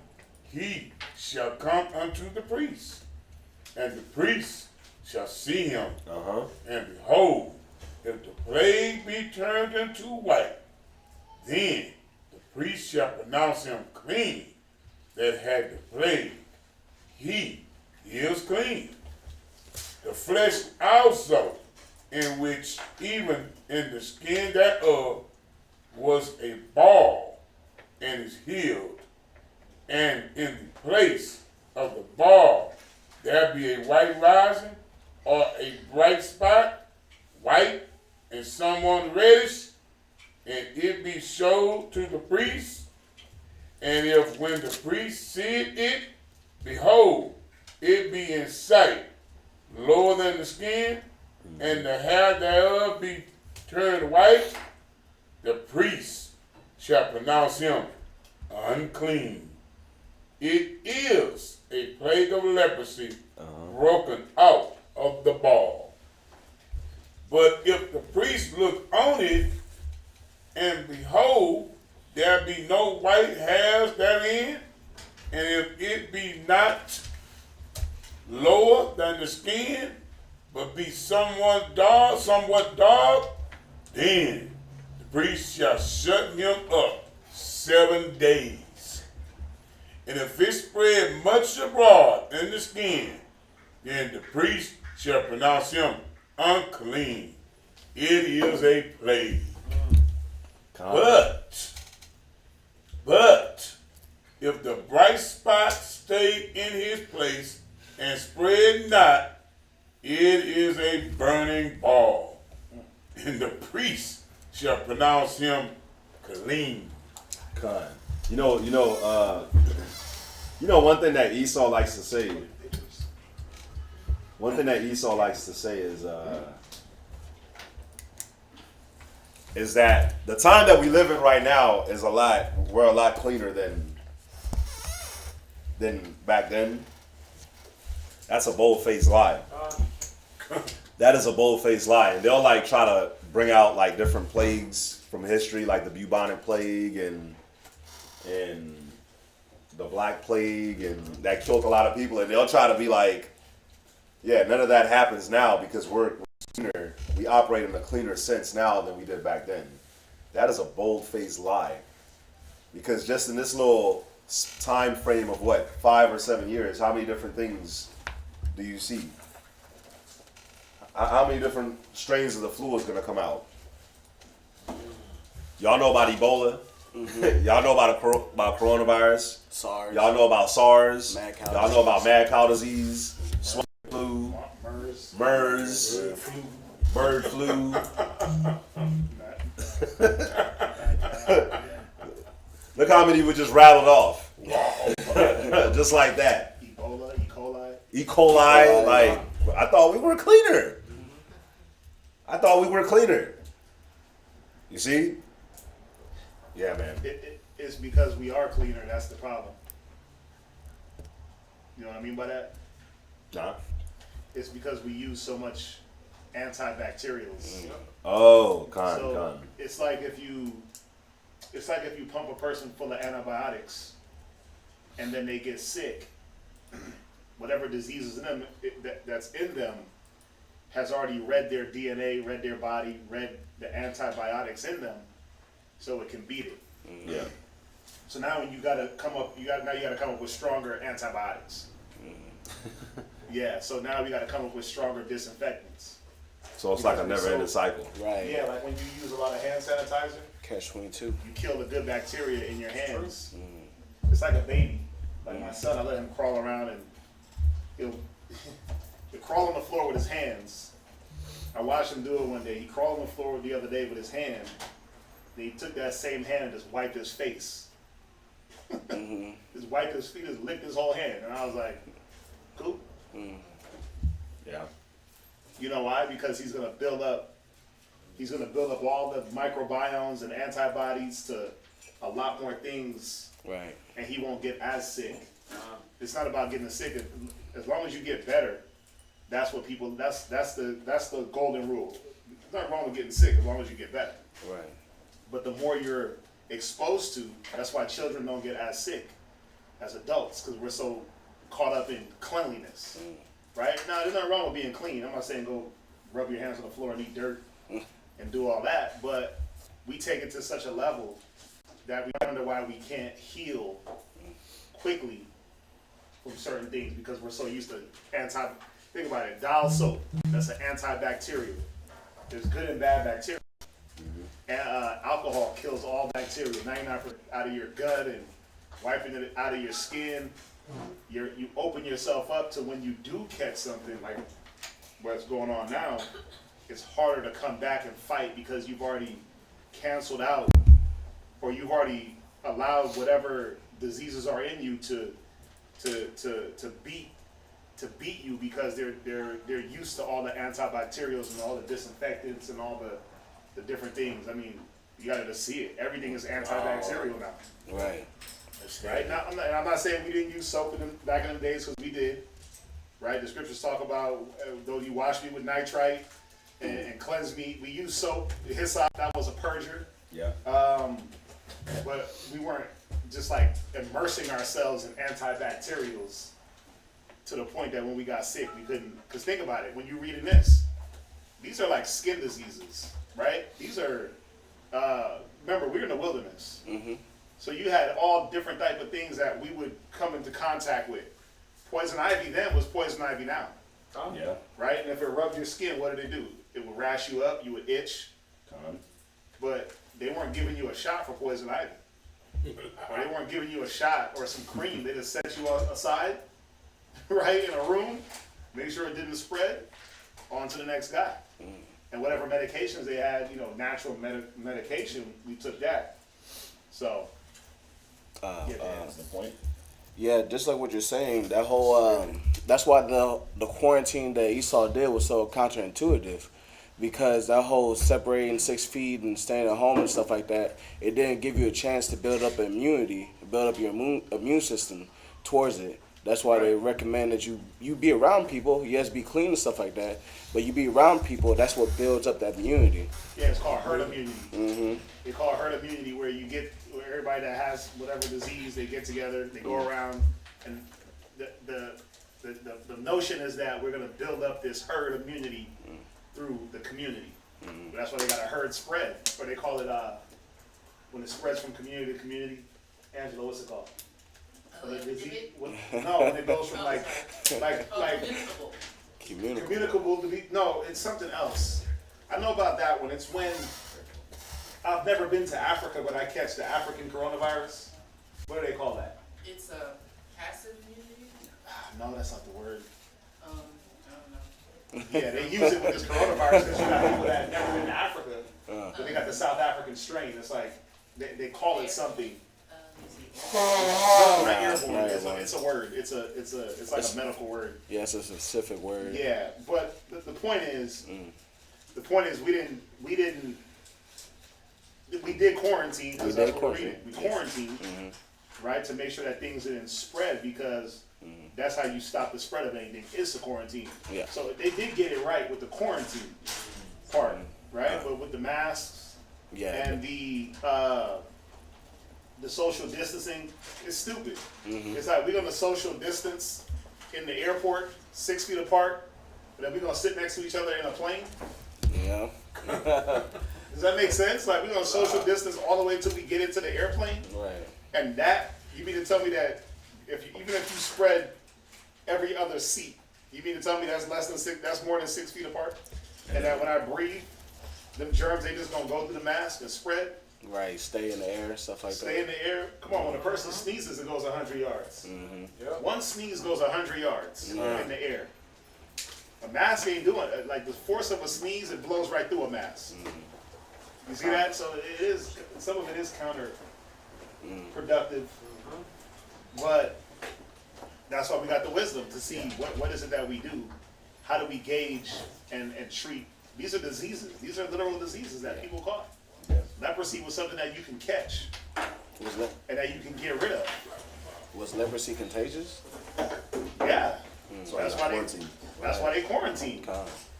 he shall come unto the priest. And the priest shall see him. And behold, if the plague be turned into white, then the priest shall pronounce him clean that had the plague. He is clean. The flesh also, in which even in the skin thereof was a ball, and is healed, and in the place of the ball there be a white rising, or a bright spot, white, and somewhat reddish, and it be showed to the priest, and if when the priest seeth it, behold, it be in sight, lower than the skin, and the hair thereof be turned white, the priest shall pronounce him unclean. It is a plague of leprosy broken out of the ball. But if the priest look on it, and behold, there be no white hairs therein, and if it be not lower than the skin, but be somewhat dark, then the priest shall shut him up 7 days. And if it spread much abroad in the skin, then the priest shall pronounce him unclean. It is a plague. But if the bright spot stayed in his place and spread not, it is a burning ball, and the priest shall pronounce him clean. Con. You know, one thing that Esau likes to say. One thing that Esau likes to say is that the time that we live in right now is we're a lot cleaner than back then. That's a bold-faced lie. That is a bold-faced lie. And they'll like try to bring out like different plagues from history, like the bubonic plague and the black plague, and that killed a lot of people. And they'll try to be like, yeah, none of that happens now because we're cleaner. We operate in a cleaner sense now than we did back then. That is a bold-faced lie. Because just in this little time frame of 5 or 7 years, how many different things do you see? How many different strains of the flu is going to come out? Y'all know about Ebola. Mm-hmm. Y'all know about coronavirus. SARS. Y'all know about SARS. Mad cow Y'all know about mad cow disease, swine flu, MERS, bird flu. Look how many we just rattled off. Just like that. E. coli. Like, I thought we were cleaner. You see? Yeah, man. It's because we are cleaner. That's the problem. You know what I mean by that? Nah. It's because we use so much antibacterials. Oh, it's like if you pump a person full of antibiotics and then they get sick, whatever disease is in them that's in them has already read their DNA, read their body, read the antibiotics in them, so it can beat it. Yeah. So now when you gotta come up with stronger antibiotics. Yeah. So now we gotta come up with stronger disinfectants. So it's like a never-ending cycle. Right. Yeah, like when you use a lot of hand sanitizer, Catch-22. you kill the good bacteria in your hands. It's like a baby. Like my son, I let him crawl around and he'll crawl on the floor with his hands. I watched him do it one day. He crawled on the floor the other day with his hand. Then he took that same hand and just wiped his face. Just wiped his feet, just licked his whole hand. And I was like, cool. Yeah. You know why? Because he's gonna build up all the microbiomes and antibodies to a lot more things. Right. And he won't get as sick. It's not about getting sick. As long as you get better, that's what people. That's the golden rule. There's nothing wrong with getting sick as long as you get better. Right. But the more you're exposed to, that's why children don't get as sick as adults, because we're so caught up in cleanliness. Right? Now, there's nothing wrong with being clean. I'm not saying go rub your hands on the floor and eat dirt and do all that, but we take it to such a level that we wonder why we can't heal quickly from certain things because we're so used to think about it, dial soap, that's an antibacterial. There's good and bad bacteria. Alcohol kills all bacteria, 99% out of your gut and wiping it out of your skin. You open yourself up to when you do catch something like what's going on now, it's harder to come back and fight because you've already canceled out or you've already allowed whatever diseases are in you to beat you because they're used to all the antibacterials and all the disinfectants and all the different things. I mean, you gotta just see it. Everything is antibacterial now. Right. Right? Now, I'm not saying we didn't use soap back in the days because we did. Right? The scriptures talk about though you wash me with nitrite and cleanse me. We use soap. Hyssop, that was a purger. Yeah. But we weren't just like immersing ourselves in antibacterials to the point that when we got sick, we couldn't. Because think about it, when you're reading this, these are like skin diseases, right? These are, remember, we're in the wilderness. So you had all different type of things that we would come into contact with. Poison ivy then was poison ivy now. Yeah. Right? And if it rubbed your skin, what did it do? It would rash you up, you would itch. But they weren't giving you a shot for poison ivy. Or they weren't giving you a shot or some cream. They just set you aside, right, in a room, make sure it didn't spread, on to the next guy. And whatever medications they had, natural medication, we took that. So, That's the point. Yeah, just like what you're saying, that whole that's why the quarantine that Esau did was so counterintuitive, because that whole separating 6 feet and staying at home and stuff like that, it didn't give you a chance to build up immunity, build up your immune system towards it. That's why they recommend that you be around people. Yes, be clean and stuff like that, but you be around people. That's what builds up that immunity. yeah, it's called herd immunity. They call it herd immunity, where where everybody that has whatever disease, they get together, they go around, and the notion is that we're going to build up this herd immunity through the community. That's why they got a herd spread, or they call it when it spreads from community to community. Angela, what's it called? When it goes from like communicable to be, no, it's something else. I know about that one. It's when I've never been to Africa, but I catch the African coronavirus. What do they call that? It's a passive immunity. No, that's not the word. I don't know. Yeah, they use it with this coronavirus because you got people that have never been to Africa, but they got the South African strain. It's like they call it something. No, not airborne. It's a word. It's like a medical word. Yeah, it's a specific word. Yeah, but the point is, we did quarantine. Because that's what we're reading. We quarantined, right, to make sure that things didn't spread, because that's how you stop the spread of anything, is to quarantine. Yeah. So they did get it right with the quarantine part, right? But with the masks and the social distancing, it's stupid. It's like we're gonna social distance in the airport 6 feet apart, but then we're gonna sit next to each other in a plane. Yeah. Does that make sense? Like we're gonna social distance all the way until we get into the airplane. Right. And that, you mean to tell me that even if you spread every other seat, you mean to tell me that's more than 6 feet apart? And that when I breathe, them germs, they just gonna go through the mask and spread? Right, stay in the air, stuff like that. Stay in the air. Come on, when a person sneezes, it goes 100 yards. One sneeze goes 100 yards in the air. A mask ain't doing it. Like the force of a sneeze, it blows right through a mask. You see that? So it is. Some of it is counterproductive, but that's why we got the wisdom to see what is it that we do. How do we gauge and treat? These are diseases. These are literal diseases that people caught. Leprosy was something that you can catch and that you can get rid of. Was leprosy contagious? Yeah. So that's why they quarantined.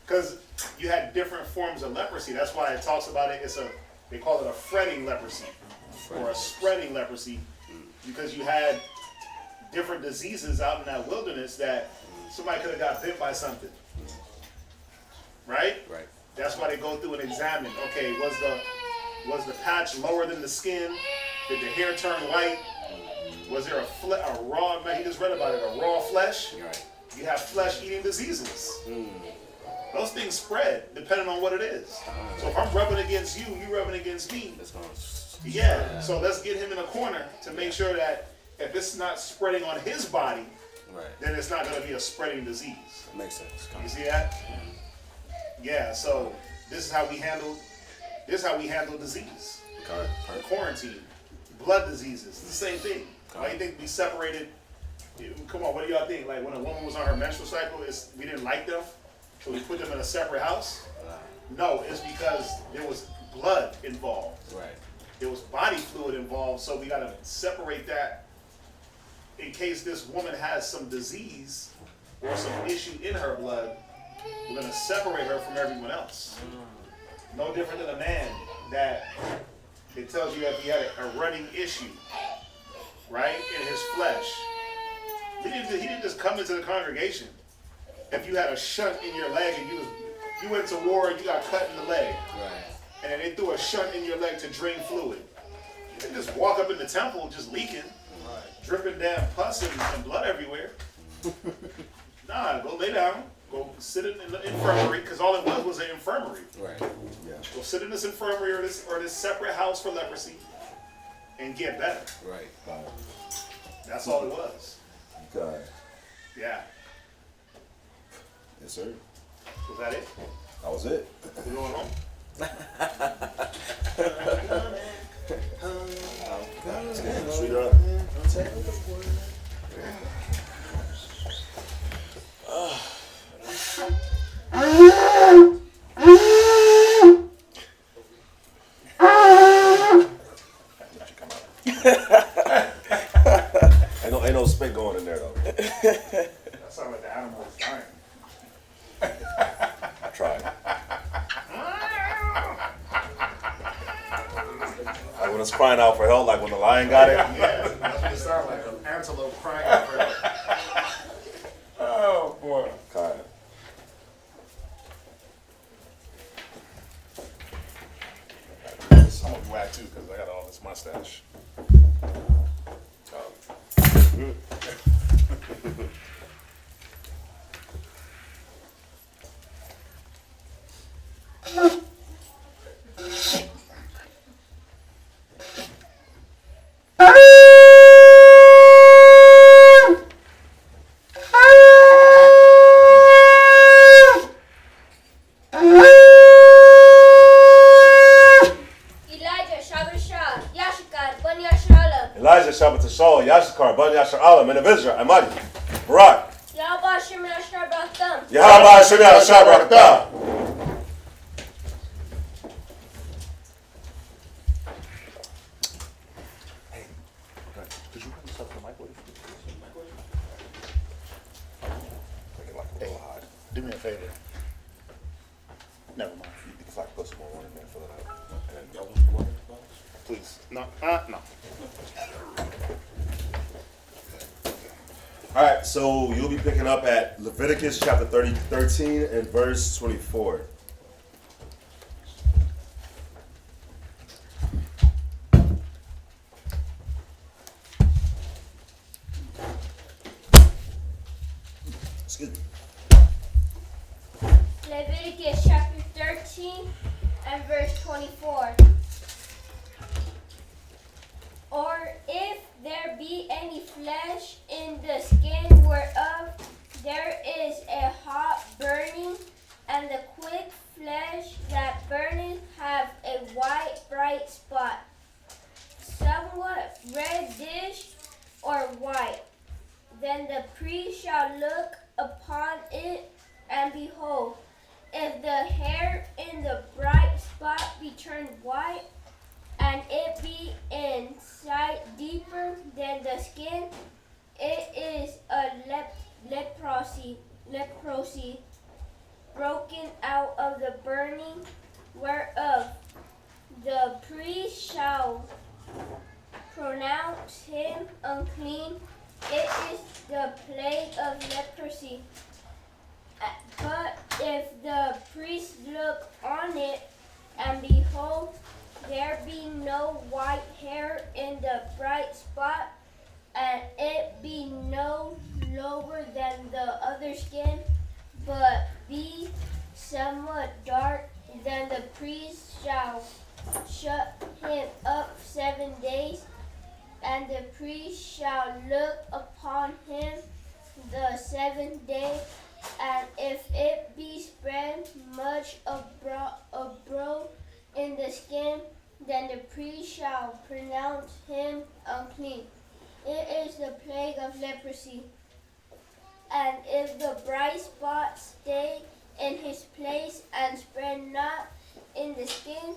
Because you had different forms of leprosy. That's why it talks about it. They call it a fretting leprosy or a spreading leprosy, because you had different diseases out in that wilderness that somebody could have got bit by something. Right? Right. That's why they go through and examine. Okay, was the patch lower than the skin? Did the hair turn white? Was there a raw, man, he just read about it, a raw flesh? Right. You have flesh-eating diseases. Those things spread depending on what it is. So if I'm rubbing against you, you rubbing against me. Yeah, so let's get him in a corner to make sure that if it's not spreading on his body, then it's not going to be a spreading disease. Makes sense. You see that? Yeah, so this is how we handle disease. Quarantine. Blood diseases. It's the same thing. Why do you think we separated? Come on, what do y'all think? Like when a woman was on her menstrual cycle, we didn't like them, so we put them in a separate house? No, it's because there was blood involved. Right. There was body fluid involved, so we got to separate that in case this woman has some disease or some issue in her blood. We're going to separate her from everyone else. No different than a man that it tells you if he had a running issue, right, in his flesh. He didn't just come into the congregation. If you had a shunt in your leg and you went to war and you got cut in the leg, and then they threw a shunt in your leg to drain fluid, You didn't just walk up in the temple just leaking, dripping damn pus and blood everywhere. Nah, go lay down. Go sit in the infirmary, because all it was an infirmary. Right. Yeah. Go sit in this infirmary or this separate house for leprosy and get better. Right. That's all it was. God. Yeah. Yes, sir. Was that it? That was it. We're going home? Sweetheart. Ain't no spit going in there though. That sounded like the animal was dying. I tried. Like when it's crying out for help, like when the lion got it. Yeah, that's what it sounded like, an antelope crying out for help. Oh boy. God. I'm gonna whack too, because I got all this mustache. Elijah Shabbat Tashal, Yashikar, Ban Yashar Alam, and Avizra, Amadi, Barak. Yahweh Hashem Yashar Braktam. Yahweh Hashem Yashar Barakah. Hey, could you run this up to the microwave? Make it like a little hot. Do me a favor. Never mind. You can like put some more in there, fill it out. And y'all want water? Please. No. No. All right, so you'll be picking up at Leviticus chapter 13 and verse 24. Excuse me. Leviticus chapter 13 and verse 24. Or if there be any flesh in the skin whereof there is a hot burning, and the quick flesh that burneth have a white bright spot, somewhat reddish or white, then the priest shall look upon it, and behold, if the hair in the bright spot be turned white, and it be in sight deeper than the skin, it is a leprosy broken out of the burning, whereof the priest shall pronounce him unclean. It is the plague of leprosy. But if the priest look on it, and behold, there be no white hair in the bright spot, and it be no lower than the other skin, but be somewhat dark, then the priest shall shut him up 7 days, and the priest shall look upon him the 7th day, and if it be spread much abroad in the skin, then the priest shall pronounce him unclean. It is the plague of leprosy. And if the bright spot stay in his place and spread not in the skin,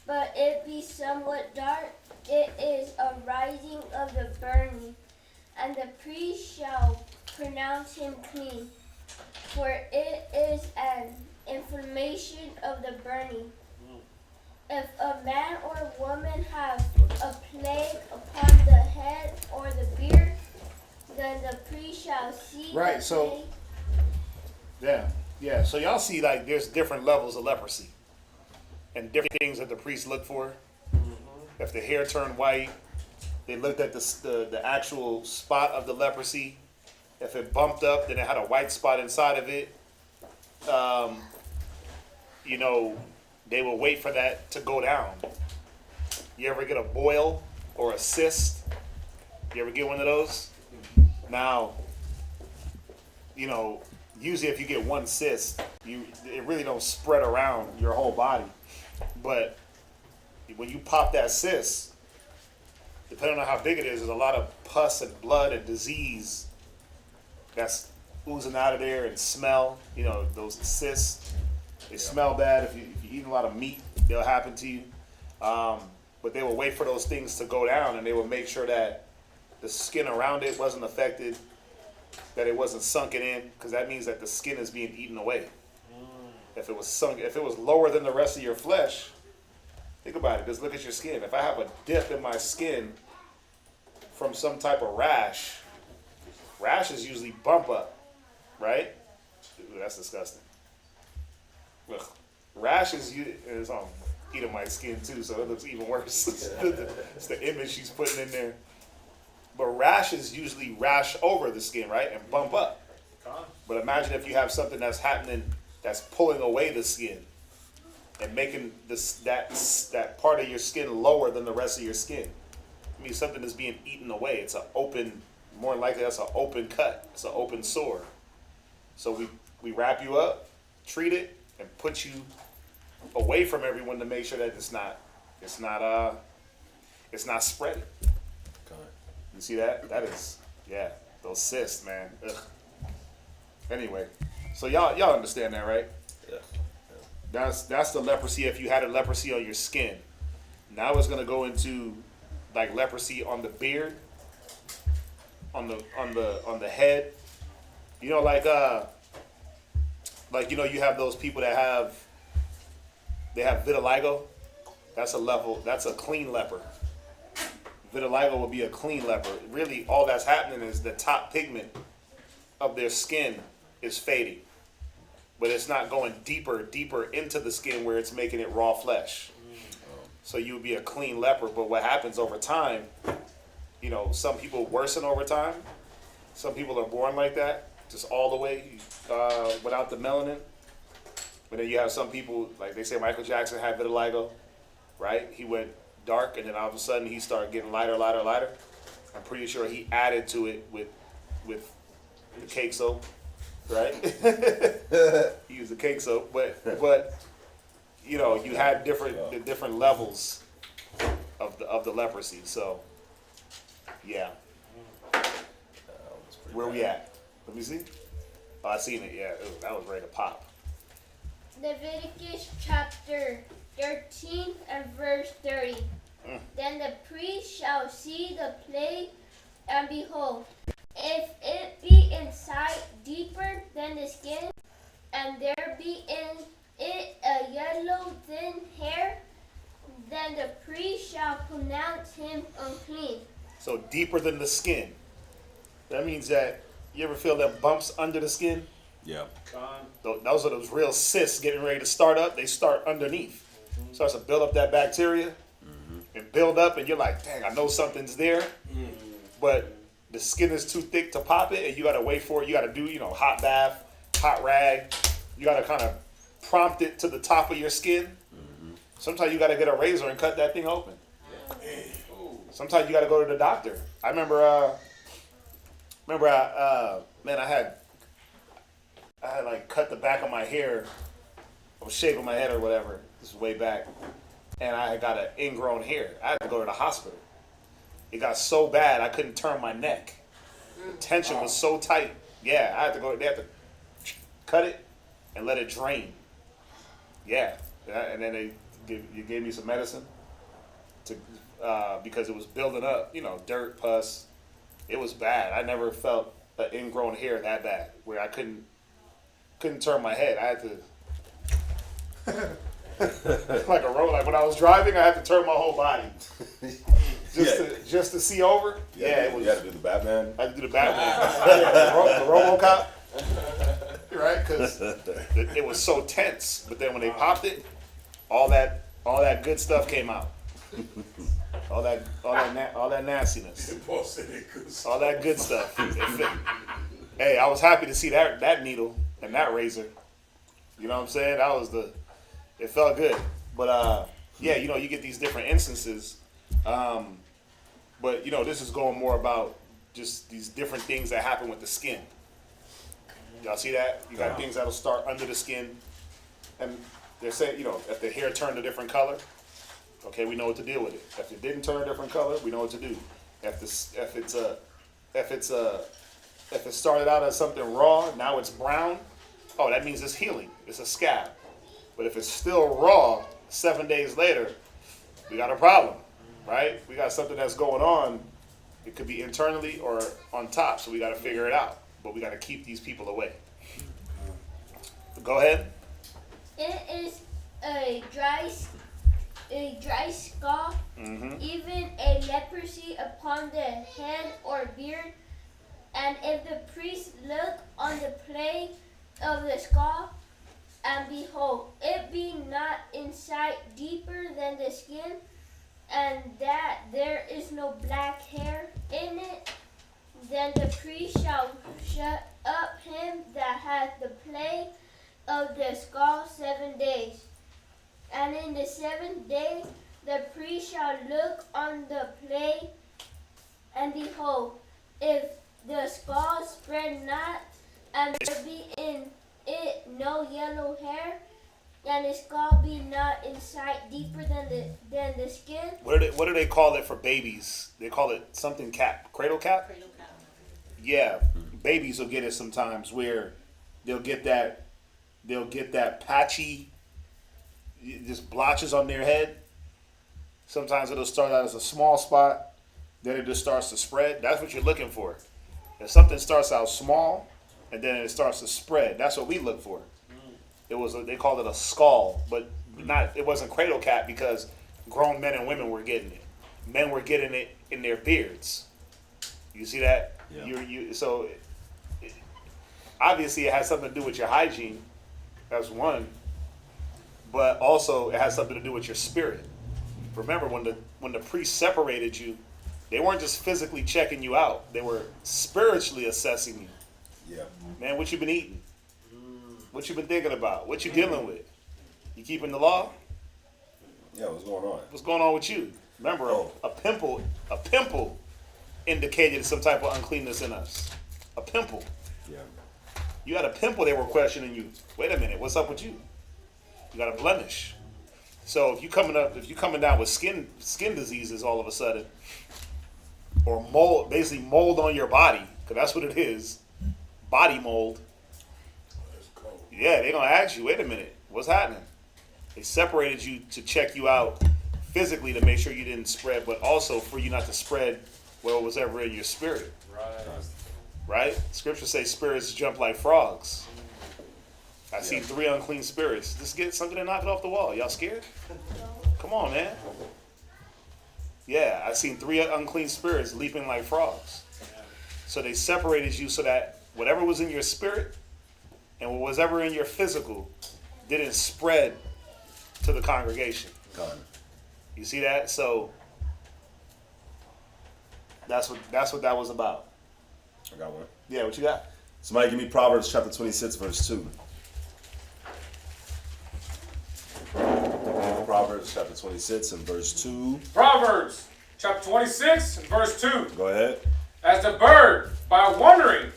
but it be somewhat dark, it is a rising of the burning, and the priest shall pronounce him clean, for it is an inflammation of the burning. If a man or a woman have a plague upon the head or the beard, then the priest shall see Right, the so- plague. Yeah. So y'all see, like, there's different levels of leprosy and different things that the priests look for. If the hair turned white, they looked at the actual spot of the leprosy. If it bumped up, then it had a white spot inside of it. You know, they will wait for that to go down. You ever get a boil or a cyst? You ever get one of those? Now, you know, usually if you get one cyst, it really don't spread around your whole body. But when you pop that cyst, depending on how big it is, there's a lot of pus and blood and disease that's oozing out of there and smell. You know, those cysts, they smell bad. If you eat a lot of meat, they'll happen to you. But they will wait for those things to go down, and they will make sure that the skin around it wasn't affected, that it wasn't sunken in, because that means that the skin is being eaten away. If it was lower than the rest of your flesh, think about it. Just look at your skin. If I have a dip in my skin from some type of rash, rashes usually bump up, right? Ooh, that's disgusting. Ugh. Rashes is on eating my skin too, so it looks even worse. It's the image she's putting in there. But rashes usually rash over the skin, right, and bump up. But imagine if you have something that's happening that's pulling away the skin and making that part of your skin lower than the rest of your skin. I mean, something is being eaten away. It's an open, more than likely that's an open cut. It's an open sore. So we wrap you up, treat it, and put you away from everyone to make sure that it's not spreading. You see that? That is, yeah, those cysts, man. Ugh. Anyway, so y'all understand that, right? Yeah. That's the leprosy if you had a leprosy on your skin. Now it's gonna go into like leprosy on the beard, on the head. You know, like you know, you have those people that have vitiligo. That's a clean leper. Vitiligo will be a clean leper. Really, all that's happening is the top pigment of their skin is fading. But it's not going deeper into the skin where it's making it raw flesh. So you would be a clean leper. But what happens over time, you know, some people worsen over time. Some people are born like that, just all the way without the melanin. But then you have some people, like they say Michael Jackson had vitiligo, right? He went dark, and then all of a sudden he started getting lighter. I'm pretty sure he added to it with the cake soap, right? He used the cake soap, but you know, you had different levels of the leprosy. So yeah, where we at? Let me see. Oh, I seen it. Yeah, that was ready to pop. Leviticus chapter 13 and verse 30. Then the priest shall see the plague, and behold, if it be inside deeper than the skin, and there be in it a yellow thin hair, then the priest shall pronounce him unclean. So deeper than the skin. That means that you ever feel them bumps under the skin? Yeah. Those are those real cysts getting ready to start up. They start underneath. Starts to build up that bacteria and build up, and you're like, dang, I know something's there. But the skin is too thick to pop it, and you got to wait for it. You got to do, you know, hot bath, hot rag. You got to kind of prompt it to the top of your skin. Sometimes you got to get a razor and cut that thing open. Sometimes you got to go to the doctor. I remember, I had like cut the back of my hair. I was shaving my head or whatever. This is way back. And I got an ingrown hair. I had to go to the hospital. It got so bad I couldn't turn my neck. The tension was so tight. Yeah, I had to go. They had to cut it and let it drain. Yeah, and then you gave me some medicine to because it was building up. You know, dirt, pus. It was bad. I never felt an ingrown hair that bad where I couldn't turn my head. I had to. Like a road, like when I was driving, I had to turn my whole body just to see over. Yeah, it was. You had to do the Batman. I had to do the Batman, the RoboCop, right? Because it was so tense. But then when they popped it, all that good stuff came out. all that nastiness, Paul said it good. all that good stuff. Hey, I was happy to see that needle and that razor. You know what I'm saying? It felt good. But yeah, you know, you get these different instances. But you know, this is going more about just these different things that happen with the skin. Y'all see that? You got things that'll start under the skin, and they're saying, you know, if the hair turned a different color, okay, we know what to deal with it. If it didn't turn a different color, we know what to do. If it started out as something raw, now it's brown, oh, that means it's healing. It's a scab. But if it's still raw, 7 days later, we got a problem, right? We got something that's going on. It could be internally or on top, so we got to figure it out. But we got to keep these people away. Go ahead. It is a dry scalp, even a leprosy upon the head or beard. And if the priest look on the plague of the scalp, and behold, it be not inside deeper than the skin, and that there is no black hair in it, then the priest shall shut up him that hath the plague of the scalp 7 days. And in the 7th day the priest shall look on the plague, and behold, if the scalp spread not, and there be in it no yellow hair, and the scalp be not inside deeper than the skin. What do they call it for babies? They call it something cap, cradle cap. Cradle cap. Yeah, babies will get it sometimes where they'll get that patchy, just blotches on their head. Sometimes it'll start out as a small spot, then it just starts to spread. That's what you're looking for. If something starts out small and then it starts to spread, that's what we look for. They called it a skull, but it wasn't cradle cap because grown men and women were getting it. Men were getting it in their beards. You see that? Yeah. So obviously it has something to do with your hygiene. That's one. But also it has something to do with your spirit. Remember when the priest separated you, they weren't just physically checking you out. They were spiritually assessing you. Yeah. Man, what you been eating? What you been thinking about? What you dealing with? You keeping the law? Yeah, what's going on? What's going on with you? Remember, a pimple indicated some type of uncleanness in us. A pimple. Yeah. You had a pimple, they were questioning you. Wait a minute, what's up with you? You got a blemish. So if you coming down with skin diseases all of a sudden, or mold on your body, because that's what it is, body mold. Yeah, they're gonna ask you, wait a minute, what's happening? They separated you to check you out physically to make sure you didn't spread, but also for you not to spread what was ever in your spirit. Right? Scripture says spirits jump like frogs. I see 3 unclean spirits. Just get something and knock it off the wall. Y'all scared? Come on, man. Yeah, I seen 3 unclean spirits leaping like frogs. So they separated you so that whatever was in your spirit and what was ever in your physical didn't spread to the congregation. You see that? So that's what that was about. I got one. Yeah, what you got? Somebody give me Proverbs chapter 26, verse 2. Proverbs chapter 26 and verse 2. Proverbs chapter 26 and verse 2. Go ahead. As the bird by wandering,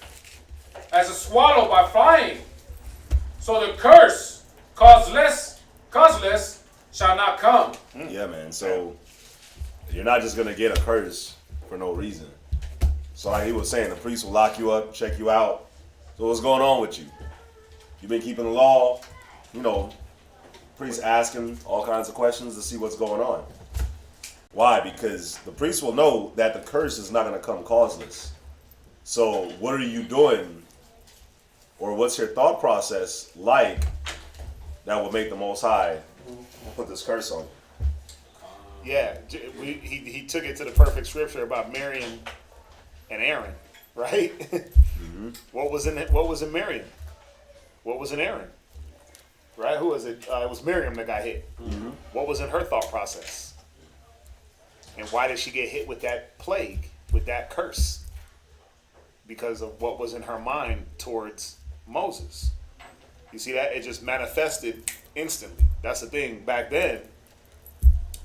as a swallow by flying, so the curse causeless shall not come. Yeah, man. So you're not just going to get a curse for no reason. So like he was saying, the priest will lock you up, check you out. So what's going on with you? You've been keeping the law, you know, priest asking all kinds of questions to see what's going on. Why? Because the priest will know that the curse is not going to come causeless. So what are you doing, or what's your thought process like that will make the Most High put this curse on you? Yeah, he took it to the perfect scripture about Miriam and Aaron, right? Mm-hmm. What was in Miriam? What was in Aaron? Right? Who was it? It was Miriam that got hit. Mm-hmm. What was in her thought process? And why did she get hit with that plague, with that curse? Because of what was in her mind towards Moses. You see that? It just manifested instantly. That's the thing. Back then,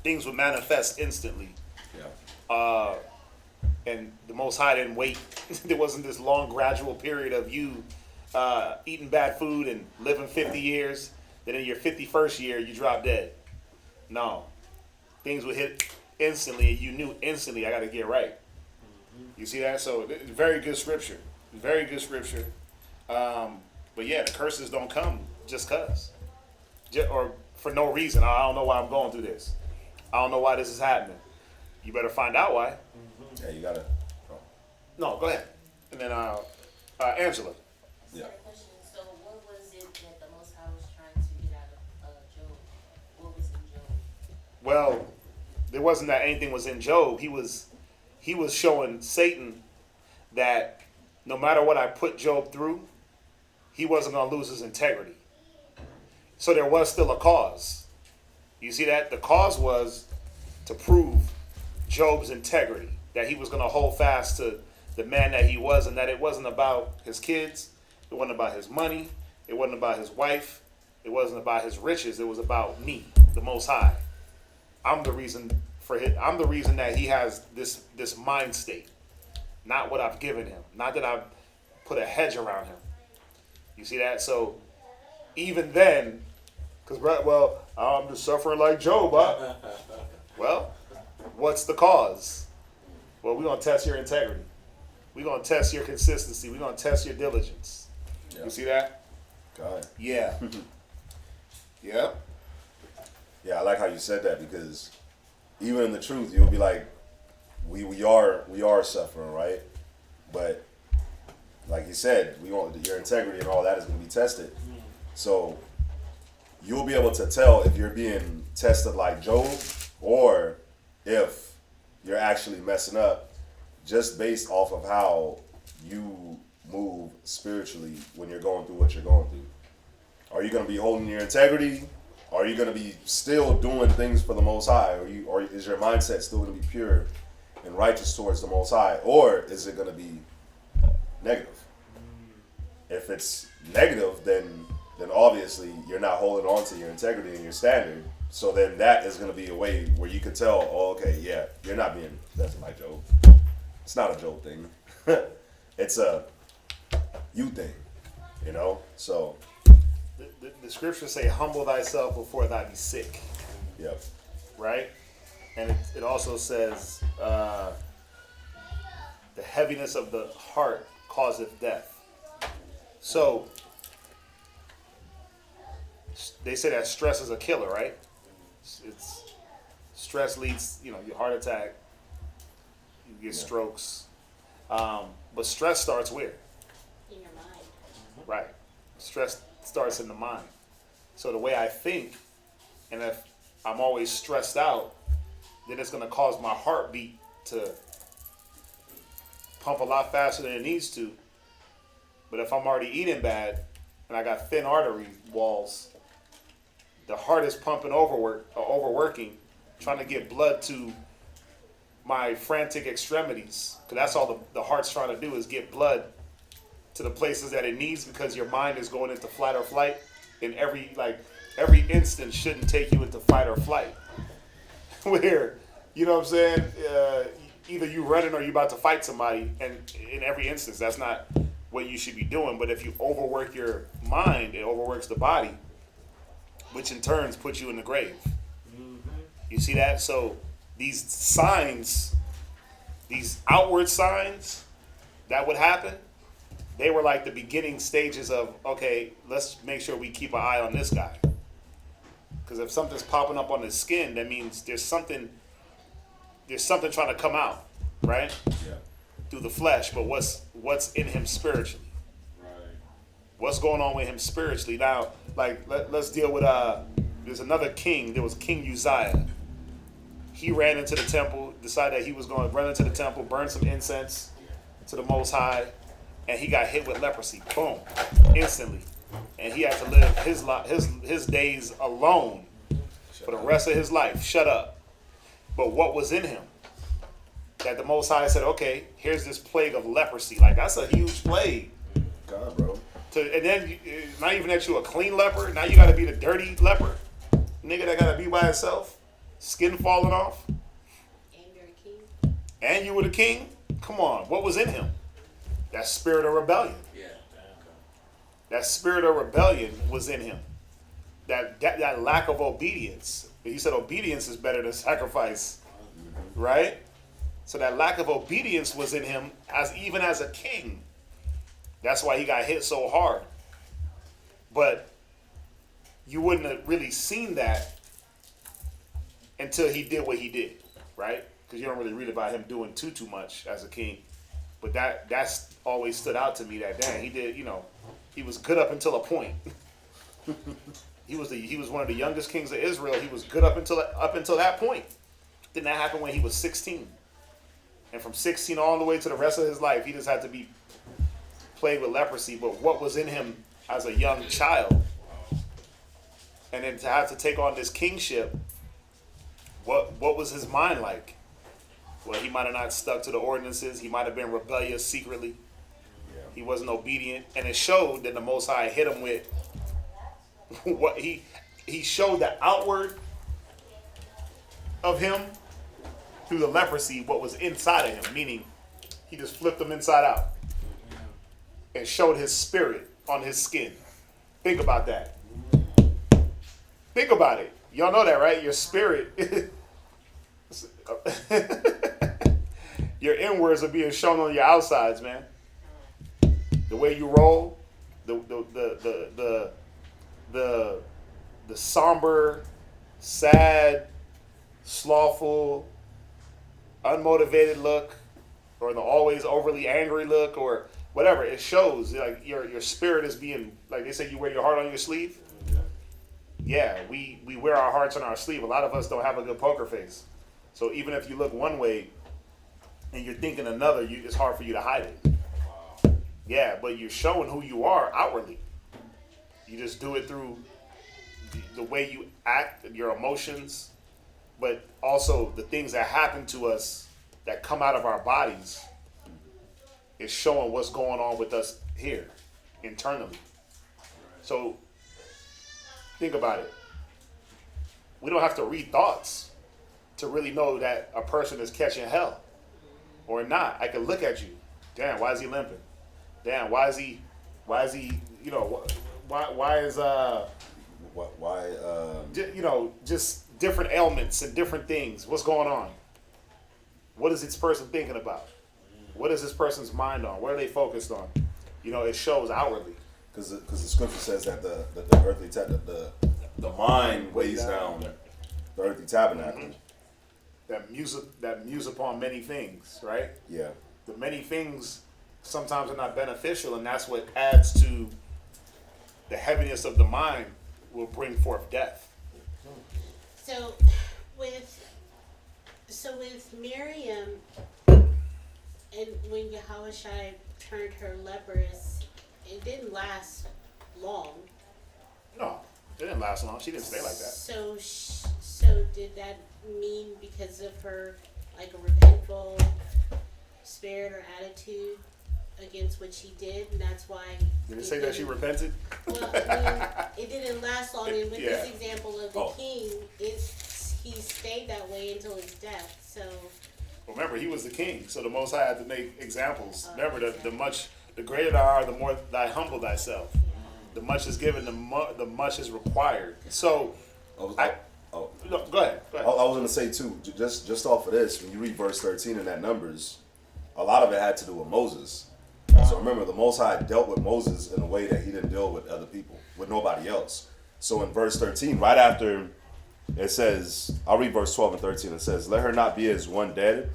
things would manifest instantly. Yeah. And the Most High didn't wait. There wasn't this long, gradual period of you eating bad food and living 50 years. Then in your 51st year, you drop dead. No. Things would hit instantly, and you knew instantly, I got to get right. You see that? So, very good scripture. Very good scripture. But yeah, the curses don't come just because. Or for no reason. I don't know why I'm going through this. I don't know why this is happening. You better find out why. Yeah, you gotta. No, go ahead. And then Angela. Yeah. So what was it that the Most High was trying to get out of Job? What was in Job? Well, there wasn't that anything was in Job. He was showing Satan that no matter what I put Job through, he wasn't going to lose his integrity. So there was still a cause. You see that? The cause was to prove Job's integrity, that he was going to hold fast to the man that he was, and that it wasn't about his kids, it wasn't about his money, it wasn't about his wife, it wasn't about his riches, it was about me, the Most High. I'm the reason that he has this mind state, not what I've given him, not that I've put a hedge around him. You see that? So even then, because well, I'm just suffering like Job. Huh? Well, what's the cause? Well, we're gonna test your integrity. We're gonna test your consistency. We're gonna test your diligence. Yeah. You see that? God. Yeah. Yeah. Yeah, I like how you said that, because even in the truth, you'll be like, we are suffering, right? But like you said, we want your integrity and all that is going to be tested. So you'll be able to tell if you're being tested like Job, or if you're actually messing up, just based off of how you move spiritually when you're going through what you're going through. Are you going to be holding your integrity? Are you going to be still doing things for the Most High? Or is your mindset still going to be pure and righteous towards the Most High? Or is it going to be negative? If it's negative, then obviously you're not holding on to your integrity and your standard. So then that is going to be a way where you could tell, oh, okay, yeah, you're not being tested like Job. It's not a Job thing. It's a you thing, you know? So The scriptures say, humble thyself before thou be sick. Yep. Right? And it also says, the heaviness of the heart causeth death. So, they say that stress is a killer, right? Stress leads, your heart attack, you get strokes. But stress starts where? In your mind. Right. Stress starts in the mind. So the way I think, and if I'm always stressed out, then it's going to cause my heartbeat to pump a lot faster than it needs to. But if I'm already eating bad and I got thin artery walls, the heart is pumping overworking, trying to get blood to my frantic extremities. Because that's all the heart's trying to do, is get blood to the places that it needs, because your mind is going into fight or flight. And every instant shouldn't take you into fight or flight. Where, you know what I'm saying? Either you running or you about to fight somebody, and in every instance, that's not what you should be doing. But if you overwork your mind, it overworks the body, which in turns puts you in the grave. You see that? So these signs, these outward signs that would happen, they were like the beginning stages of, okay, let's make sure we keep an eye on this guy. Because if something's popping up on his skin, that means there's something trying to come out, right? Yeah. Through the flesh, but what's in him spiritually? Right. What's going on with him spiritually? Now, like, let's deal with, there's another king. There was King Uzziah. He ran into the temple, decided that he was going to run into the temple, burn some incense to the Most High, and he got hit with leprosy. Boom. Instantly. And he had to live his days alone for the rest of his life. Shut up. But what was in him? that the Most High said, okay, here's this plague of leprosy. Like, that's a huge plague. God, bro. And then, not even that you a clean leper, now you got to be the dirty leper. Nigga that got to be by himself, skin falling off. And you're a king. And you were the king? Come on, what was in him? That spirit of rebellion. Yeah. That spirit of rebellion was in him. That lack of obedience. He said obedience is better than sacrifice. Right? So that lack of obedience was in him even as a king. That's why he got hit so hard. But you wouldn't have really seen that until he did what he did, right? Because you don't really read about him doing too much as a king. But that's always stood out to me that, dang, he did, he was good up until a point. He was one of the youngest kings of Israel. He was good up until that point. Then that happened when he was 16. And from 16 all the way to the rest of his life, he just had to be plagued with leprosy. But what was in him as a young child, and then to have to take on this kingship, what was his mind like? Well, he might have not stuck to the ordinances. He might have been rebellious secretly. Yeah. He wasn't obedient, and it showed that the Most High hit him with what he showed the outward of him through the leprosy, what was inside of him, meaning he just flipped him inside out and showed his spirit on his skin. Think about that. Think about it. Y'all know that, right? Your spirit, your inwards are being shown on your outsides, man. The way you roll, the somber, sad, slothful, unmotivated look, or the always overly angry look, or whatever. It shows like your spirit is being, like they say, you wear your heart on your sleeve. Yeah, we wear our hearts on our sleeve. A lot of us don't have a good poker face. So even if you look one way and you're thinking another, it's hard for you to hide it. Yeah, but you're showing who you are outwardly. You just do it through the way you act, your emotions, but also the things that happen to us that come out of our bodies is showing what's going on with us here internally. So think about it. We don't have to read thoughts to really know that a person is catching hell or not. I can look at you. Damn, why is he limping? Damn, why is he, why is, just different ailments and different things. What's going on? What is this person thinking about? What is this person's mind on? What are they focused on? It shows outwardly. Because the scripture says that the earthly the mind weighs down the earthly tabernacle. Mm-hmm. That muse upon many things, right? Yeah. The many things sometimes are not beneficial, and that's what adds to the heaviness of the mind, will bring forth death. So with Miriam, and when Yahushua turned her leprous, it didn't last long. No, it didn't last long. She didn't stay like that. So did that mean because of her, like, a repentful spirit or attitude against what she did, and that's why? Did it say that she repented? Well, it didn't last long. And with this example of the king, he stayed that way until his death. So. Remember, he was the king, so the Most High had to make examples. Remember, the greater thou art, the more thy humble thyself. The much is given, the much is required. So, no, go ahead. I was going to say too, just off of this, when you read verse 13 in that Numbers, a lot of it had to do with Moses. So remember, the Most High dealt with Moses in a way that he didn't deal with other people, with nobody else. So in verse 13, right after it says, I'll read verse 12 and 13. It says, let her not be as one dead,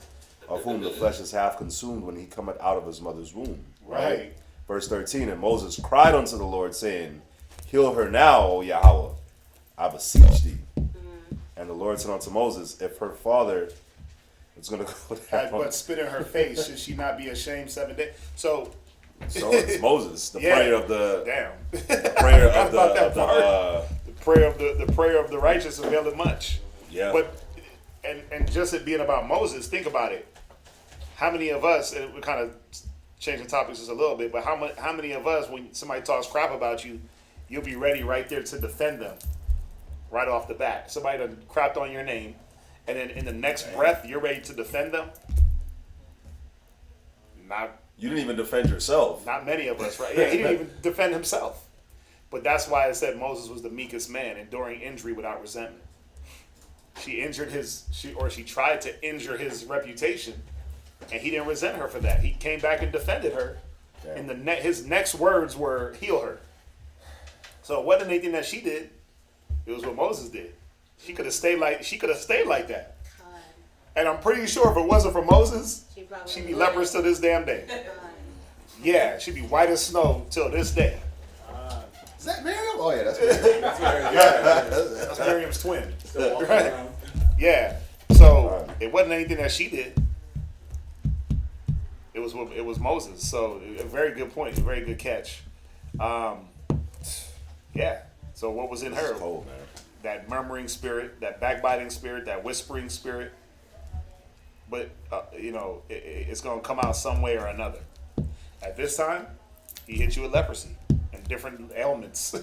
of whom the flesh is half consumed when he cometh out of his mother's womb. Right? Verse 13, and Moses cried unto the Lord, saying, heal her now, O Yahweh, I beseech thee. And the Lord said unto Moses, if her father is going to go down, but spit in her face, should she not be ashamed 7 days? So it's Moses, the prayer of the the prayer of the prayer of the righteous availeth much. Yeah. But and just it being about Moses, think about it. how many of us, and we kind of change the topics just a little bit, but how many of us, when somebody talks crap about you, you'll be ready right there to defend them right off the bat. Somebody done crapped on your name, and then in the next breath, you're ready to defend them? You didn't even defend yourself. Not many of us, right? Yeah, he didn't even defend himself. But that's why it said Moses was the meekest man, enduring injury without resentment. She tried to injure his reputation, and he didn't resent her for that. He came back and defended her, and his next words were, heal her. So it wasn't anything that she did. It was what Moses did. She could have stayed like that. And I'm pretty sure if it wasn't for Moses, she'd be leprous till this damn day. Yeah, she'd be white as snow till this day. Is that Miriam? Oh yeah, that's Miriam. That's Miriam's twin. Right? Yeah. So it wasn't anything that she did. It was Moses. So a very good point, a very good catch. Yeah. So what was in her? Cold, man. That murmuring spirit, that backbiting spirit, that whispering spirit. But it's gonna come out some way or another. At this time, he hit you with leprosy and different ailments,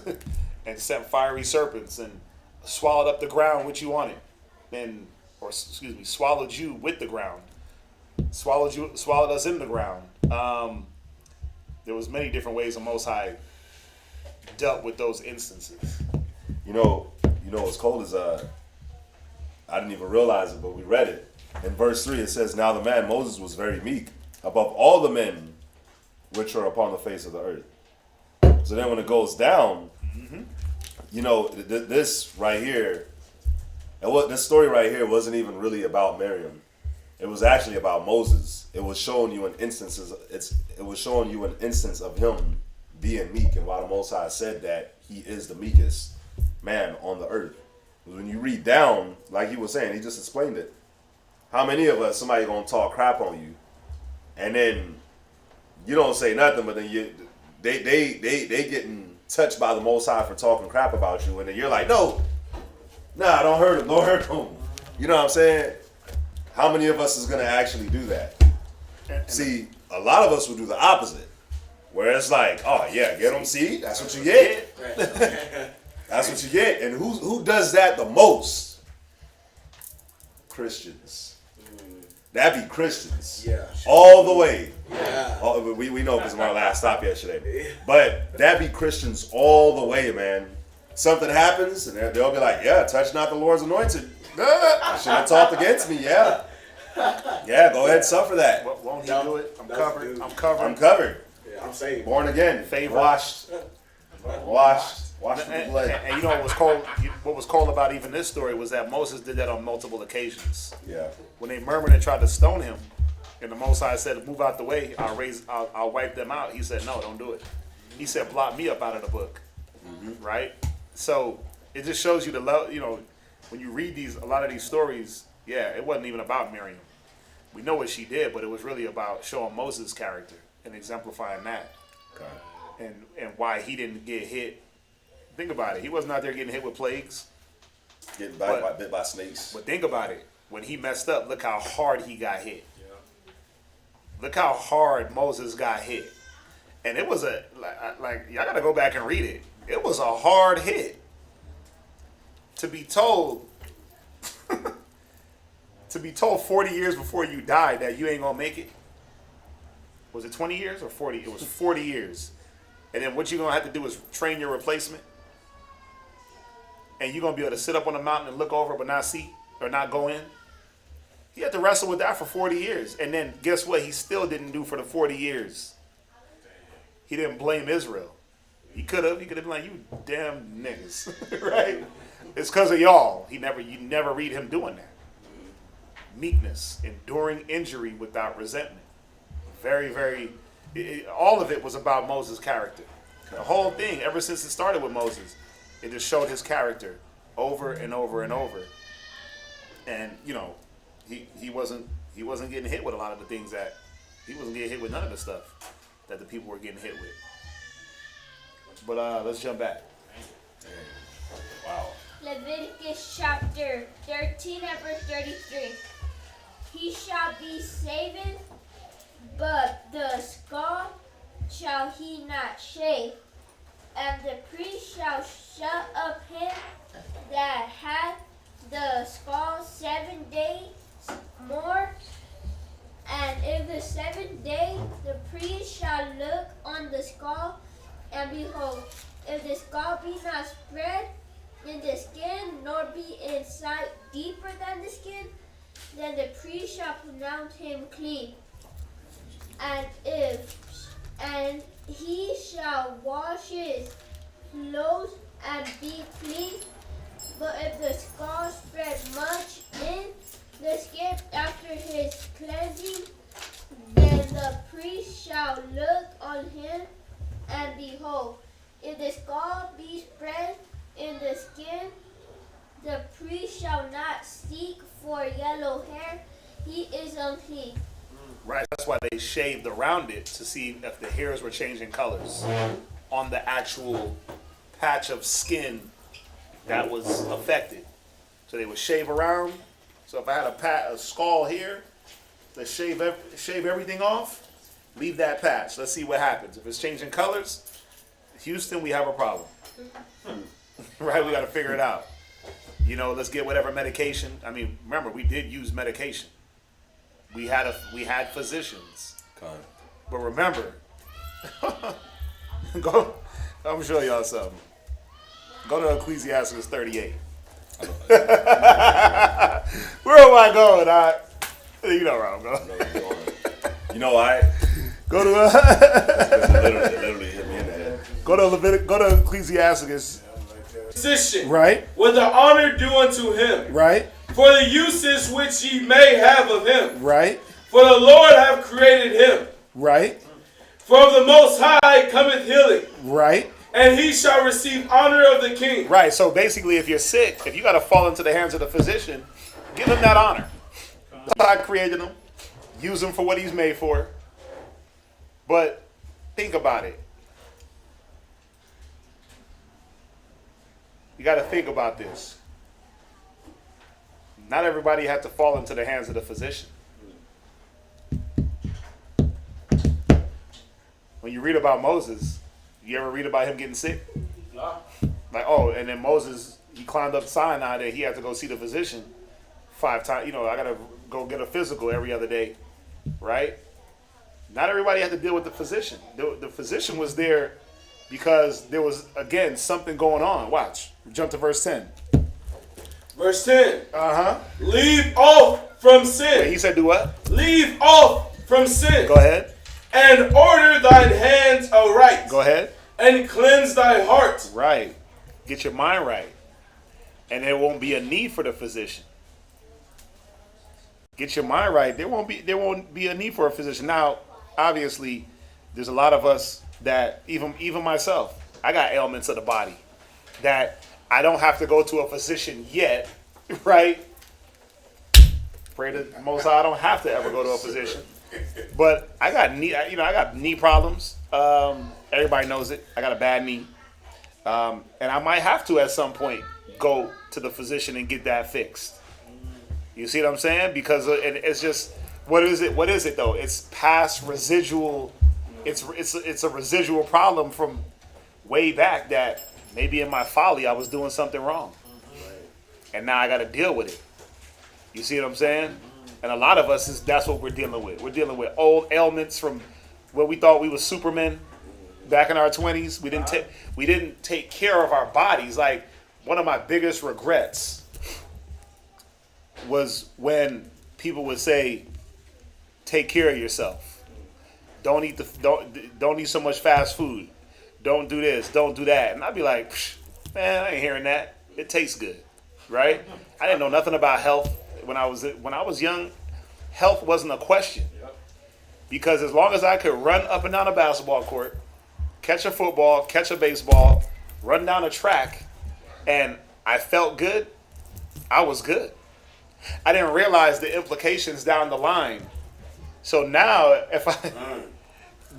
and sent fiery serpents and swallowed up the ground which you wanted, swallowed you with the ground, swallowed us in the ground. There was many different ways the Most High dealt with those instances. You know what's cold is I didn't even realize it, but we read it. In verse 3 it says, now the man Moses was very meek above all the men which are upon the face of the earth. So then when it goes down, this right here, this story right here wasn't even really about Miriam. It was actually about Moses. It was showing you an instance of him being meek, and why the Most High said that he is the meekest man on the earth. When you read down, like he was saying, he just explained it. How many of us, somebody gonna talk crap on you, and then you don't say nothing, but then they getting touched by the Most High for talking crap about you, and then you're like, don't hurt him, don't hurt him. You know what I'm saying? How many of us is gonna actually do that? See, a lot of us will do the opposite, where it's like, oh yeah, get them, see, that's what you get. That's what you get. And who does that the most? Christians. That'd be Christians. Yeah. All the way. Yeah. We know because of our last stop yesterday. But that'd be Christians all the way, man. Something happens and they'll be like, yeah, touch not the Lord's anointed. I should have talked against me, yeah. Yeah, go ahead and suffer that. Won't he do it? I'm covered. I'm covered. Yeah, I'm saved. Born again. Washed. Washed with the blood. And you know what was cold? What was cold about even this story was that Moses did that on multiple occasions. Yeah. When they murmured and tried to stone him, and the Most High said, "Move out the way. I'll wipe them out." He said, "No, don't do it." He said, "Blot me up out of the book." Mm-hmm. Right. So it just shows you the love. When you read a lot of these stories, it wasn't even about Miriam. We know what she did, but it was really about showing Moses' character and exemplifying that, and why he didn't get hit. Think about it. He wasn't out there getting hit with plagues. Getting bit by snakes. But think about it. When he messed up, look how hard he got hit. Yeah. Look how hard Moses got hit. And it was y'all got to go back and read it. It was a hard hit. To be told 40 years before you died that you ain't going to make it. Was it 20 years or 40? It was 40 years. And then what you're going to have to do is train your replacement. And you're going to be able to sit up on a mountain and look over but not see or not go in. He had to wrestle with that for 40 years. And then guess what he still didn't do for the 40 years? He didn't blame Israel. He could have been like, you damn niggas. Right? It's because of y'all. You never read him doing that. Meekness, enduring injury without resentment. Very, very, all of it was about Moses' character. The whole thing, ever since it started with Moses, it just showed his character over and over and over. And he wasn't getting hit with a lot of the things that he wasn't getting hit with, none of the stuff that the people were getting hit with. But let's jump back. Wow. Leviticus chapter 13 and verse 33. He shall be shaven But the skull shall he not shave, and the priest shall shut up him that hath the skull 7 days more. And if the 7th day the priest shall look on the skull, and behold, if the skull be not spread in the skin, nor be in sight deeper than the skin, then the priest shall pronounce him clean. And he shall wash his clothes and be clean. But if the skull spread much in the skin after his cleansing, then the priest shall look on him, and behold, if the skull be spread in the skin, the priest shall not seek for yellow hair, he is unclean. Right, that's why they shaved around it to see if the hairs were changing colors on the actual patch of skin that was affected. So they would shave around. So if I had a skull here, let's shave everything off, leave that patch. Let's see what happens. If it's changing colors, Houston, we have a problem. Right, we got to figure it out. You know, let's get whatever medication. I mean, remember, we did use medication. We had physicians. But remember, I'm gonna show y'all something. Go to Ecclesiasticus 38. Where am I going? You know where I'm going. You know, Go to literally hit me in the head. Go to Ecclesiasticus. Position. Right. With the honor due unto him. Right. For the uses which ye may have of him. Right. For the Lord hath created him. Right. For of the Most High cometh healing. Right. And he shall receive honor of the king. Right. So basically, if you're sick, if you got to fall into the hands of the physician, give him that honor. God created him. Use him for what he's made for. But think about it. You got to think about this. Not everybody had to fall into the hands of the physician. When you read about Moses, you ever read about him getting sick? No. Like, oh, and then Moses, he climbed up Sinai that he had to go see the physician 5 times. You know, I got to go get a physical every other day, right? Not everybody had to deal with the physician. The physician was there because there was, again, something going on. Watch. Jump to verse 10. Verse 10. Uh-huh. Leave off from sin. Wait, he said do what? Leave off from sin. Go ahead. And order thine hands aright. Go ahead. And cleanse thy heart. Right. Get your mind right. And there won't be a need for the physician. Get your mind right. There won't be a need for a physician. Now, obviously, there's a lot of us that, even myself, I got ailments of the body that I don't have to go to a physician yet, right? Pray to the Most High I don't have to ever go to a physician. But I got knee problems. Everybody knows it. I got a bad knee. And I might have to at some point go to the physician and get that fixed. You see what I'm saying? Because it's just, what is it though? It's past residual. It's a residual problem from way back that maybe in my folly I was doing something wrong. And now I got to deal with it. You see what I'm saying? And a lot of us, that's what we're dealing with. We're dealing with old ailments from when we thought we were supermen back in our 20s. We didn't take care of our bodies. Like, one of my biggest regrets was when people would say, take care of yourself. Don't eat so much fast food. Don't do this, don't do that. And I'd be like, man, I ain't hearing that. It tastes good, right? I didn't know nothing about health. When I was young, health wasn't a question. Because as long as I could run up and down a basketball court, catch a football, catch a baseball, run down a track, and I felt good, I was good. I didn't realize the implications down the line. So now,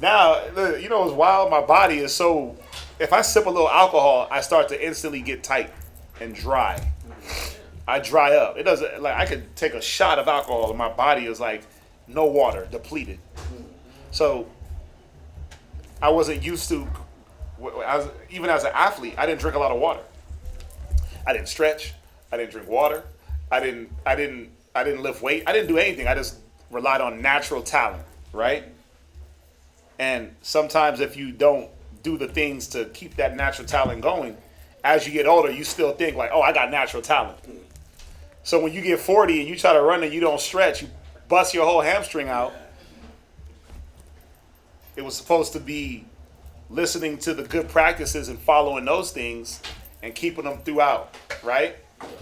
you know what's wild? My body is so, if I sip a little alcohol, I start to instantly get tight and dry. I dry up. It doesn't, like, I could take a shot of alcohol and my body is like no water, depleted. So I wasn't used to, even as an athlete, I didn't drink a lot of water. I didn't stretch. I didn't drink water. I didn't lift weight. I didn't do anything. I just relied on natural talent, right? And sometimes if you don't do the things to keep that natural talent going, as you get older, you still think like, oh, I got natural talent. So when you get 40 and you try to run and you don't stretch, you bust your whole hamstring out. It was supposed to be listening to the good practices and following those things and keeping them throughout, right?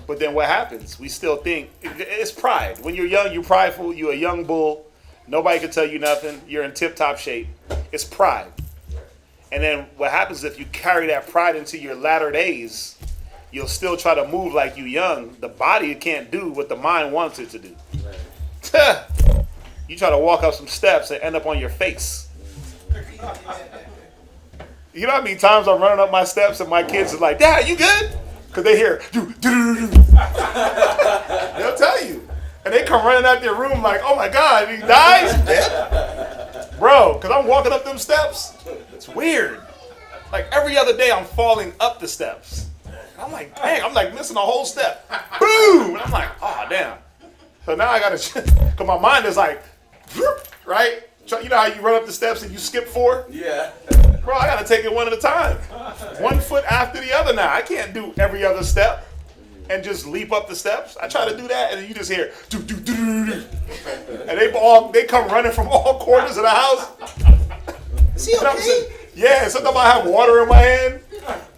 But then what happens? We still think, it's pride. When you're young, you're prideful. You're a young bull. Nobody can tell you nothing. You're in tip-top shape. It's pride. And then what happens if you carry that pride into your latter days, you'll still try to move like you young. The body can't do what the mind wants it to do. You try to walk up some steps and end up on your face. You know how many times I'm running up my steps and my kids are like, Dad, you good? Because they hear, they'll tell you. And they come running out their room like, oh my God, he dies? Dead? Bro, because I'm walking up them steps. It's weird. Like every other day I'm falling up the steps. I'm like, dang, I'm like missing a whole step. Boom! And I'm like, oh, damn. So now I got to, because my mind is like, right? You know how you run up the steps and you skip 4? Yeah. Bro, I got to take it one at a time. 1 foot after the other now. I can't do every other step and just leap up the steps. I try to do that and you just hear, and they come running from all corners of the house. Is he okay? Yeah, sometimes I have water in my hand.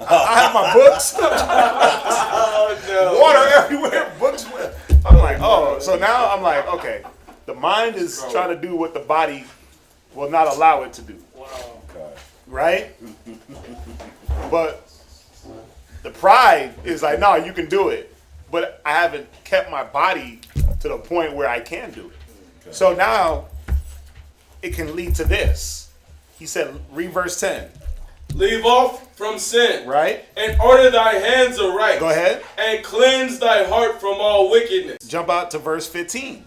I have my books. Oh, no. Water everywhere, books. I'm like, oh. So now I'm like, okay. The mind is trying to do what the body will not allow it to do. Right? But the pride is like, no, you can do it. But I haven't kept my body to the point where I can do it. So now it can lead to this. He said, read verse 10. Leave off from sin. Right? And order thy hands aright. Go ahead. And cleanse thy heart from all wickedness. Jump out to verse 15.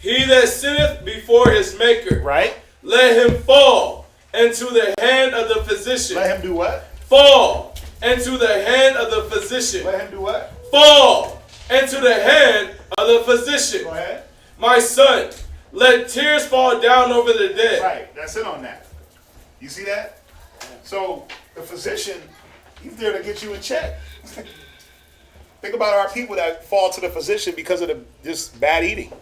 He that sitteth before his maker. Right? Let him fall into the hand of the physician. Let him do what? Fall into the hand of the physician. Let him do what? Fall into the hand of the physician. Go ahead. My son, let tears fall down over the dead. Right, that's it on that. You see that? So the physician, he's there to get you in check. Think about our people that fall to the physician because of just bad eating.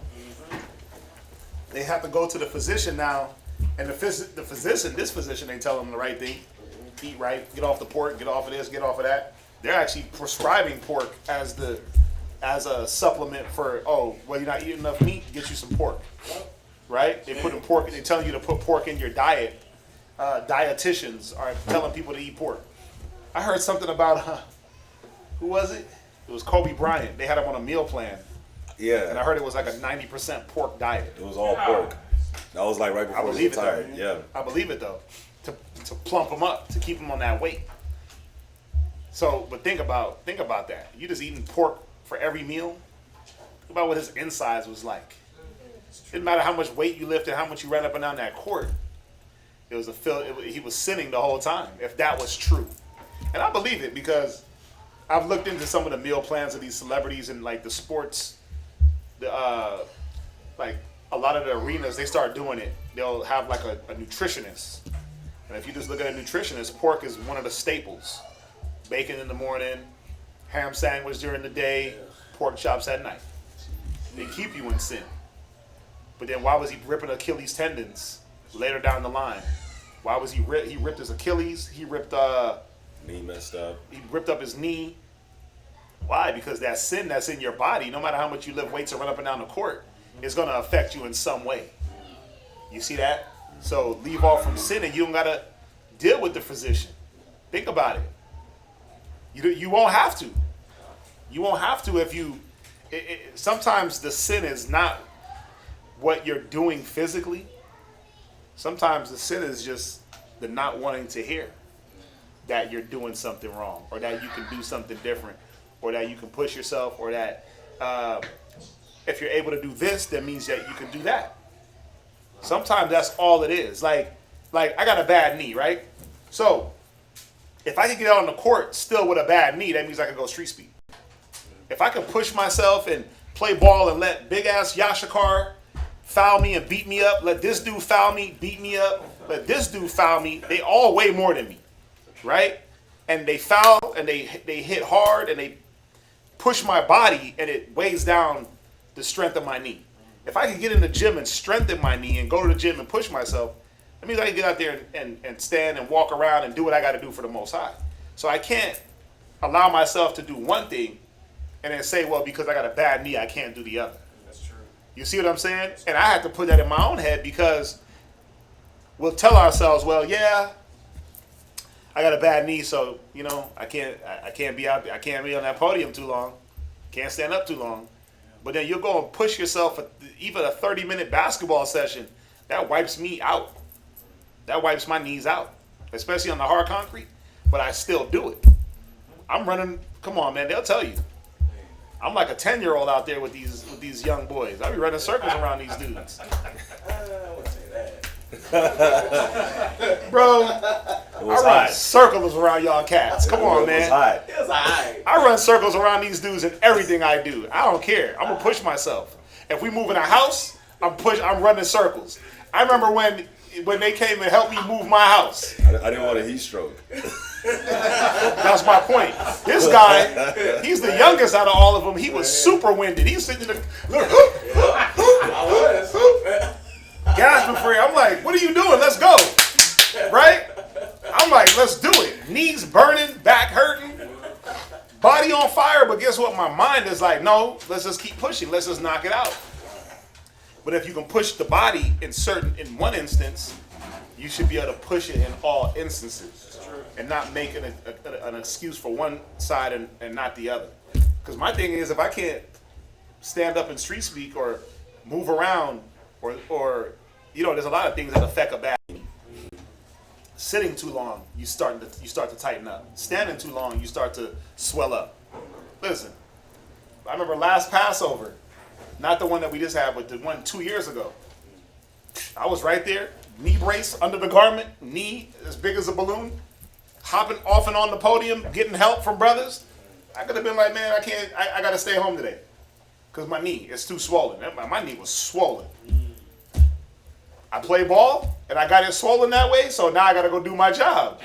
They have to go to the physician now, and this physician, they tell them the right thing. Eat right, get off the pork, get off of this, get off of that. They're actually prescribing pork as a supplement for, oh, well, you're not eating enough meat, get you some pork. Right? They put in pork, they're telling you to put pork in your diet. Dietitians are telling people to eat pork. I heard something about, who was it? It was Kobe Bryant. They had him on a meal plan. Yeah. And I heard it was like a 90% pork diet. It was all pork. That was like right before he retired. Yeah. I believe it though. To plump him up, to keep him on that weight. So, but think about that. You just eating pork for every meal. Think about what his insides was like. It didn't matter how much weight you lifted, how much you ran up and down that court. He was sinning the whole time, if that was true. And I believe it because I've looked into some of the meal plans of these celebrities and like the sports, like a lot of the arenas, they start doing it. They'll have like a nutritionist. And if you just look at a nutritionist, pork is one of the staples. Bacon in the morning, ham sandwich during the day, pork chops at night. They keep you in sin. But then why was he ripping Achilles tendons later down the line? Why was he ripped his Achilles? He ripped knee messed up. He ripped up his knee. Why? Because that sin that's in your body, no matter how much you lift weights and run up and down the court, is going to affect you in some way. You see that? So leave off from sin and you don't got to deal with the physician. Think about it. You won't have to. You won't have to if you... sometimes the sin is not what you're doing physically. Sometimes the sin is just the not wanting to hear that you're doing something wrong, or that you can do something different, or that you can push yourself, or that if you're able to do this, that means that you can do that. Sometimes that's all it is. Like I got a bad knee, right? So if I can get out on the court still with a bad knee, that means I can go street speed. If I can push myself and play ball and let big ass Yashikar foul me and beat me up, let this dude foul me, beat me up, let this dude foul me, they all weigh more than me, right? And they foul and they hit hard and they push my body and it weighs down the strength of my knee. If I can get in the gym and strengthen my knee and go to the gym and push myself, that means I can get out there and stand and walk around and do what I got to do for the Most High. So I can't allow myself to do one thing and then say, well, because I got a bad knee, I can't do the other. That's true. You see what I'm saying? And I have to put that in my own head because we'll tell ourselves, well, yeah, I got a bad knee, so you know I can't be out, I can't be on that podium too long, can't stand up too long. But then you'll go and push yourself. Even a 30-minute basketball session, that wipes me out. That wipes my knees out, especially on the hard concrete. But I still do it. I'm running. Come on, man. They'll tell you. I'm like a 10-year-old out there with these young boys. I be running circles around these dudes. Bro, I run circles around y'all cats. Come on, man. It was alright. I run circles around these dudes in everything I do. I don't care. I'm gonna push myself. If we move in a house, I'm running circles. I remember when they came and helped me move my house. I didn't want a heat stroke. That's my point. This guy, he's the youngest out of all of them. He was super winded. He's sitting in the gasping for you. I'm like, what are you doing? Let's go. Right? I'm like, let's do it. Knees burning, back hurting, body on fire. But guess what? My mind is like, no, let's just keep pushing. Let's just knock it out. But if you can push the body in one instance, you should be able to push it in all instances and not make an excuse for one side and not the other. Because my thing is, if I can't stand up and street speak or move around or you know, there's a lot of things that affect a bad knee. Sitting too long, you start to tighten up. Standing too long, you start to swell up. Listen, I remember last Passover, not the one that we just had, but the one 2 years ago. I was right there, knee brace under the garment, knee as big as a balloon, hopping off and on the podium, getting help from brothers. I could have been like, man, I got to stay home today because my knee is too swollen. My knee was swollen. I play ball and I got it swollen that way, so now I got to go do my job,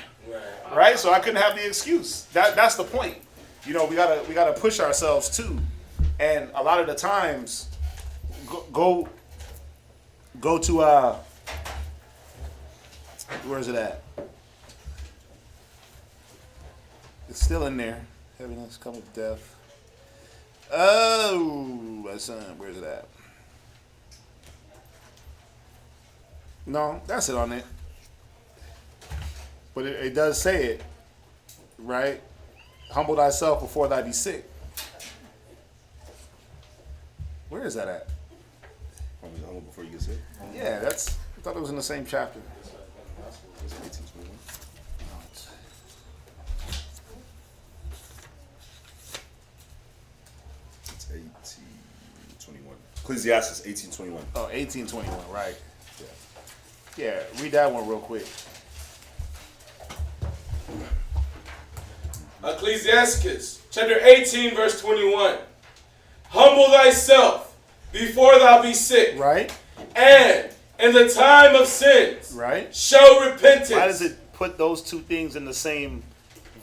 right? So I couldn't have the excuse. That's the point. You know, we gotta push ourselves too, and a lot of the times, go to where is it at? It's still in there. Heaviness, come with death. Oh, that's where is it at? No, that's it on it. But it does say it, right? Humble thyself before thou be sick. Where is that at? Humble before you get sick. Yeah, I thought it was in the same chapter. It's 1821. Ecclesiasticus 1821. Oh, 1821, right. Yeah, read that one real quick. Ecclesiasticus chapter 18 verse 21. Humble thyself before thou be sick. Right. And in the time of sins, right, show repentance. Why does it put those two things in the same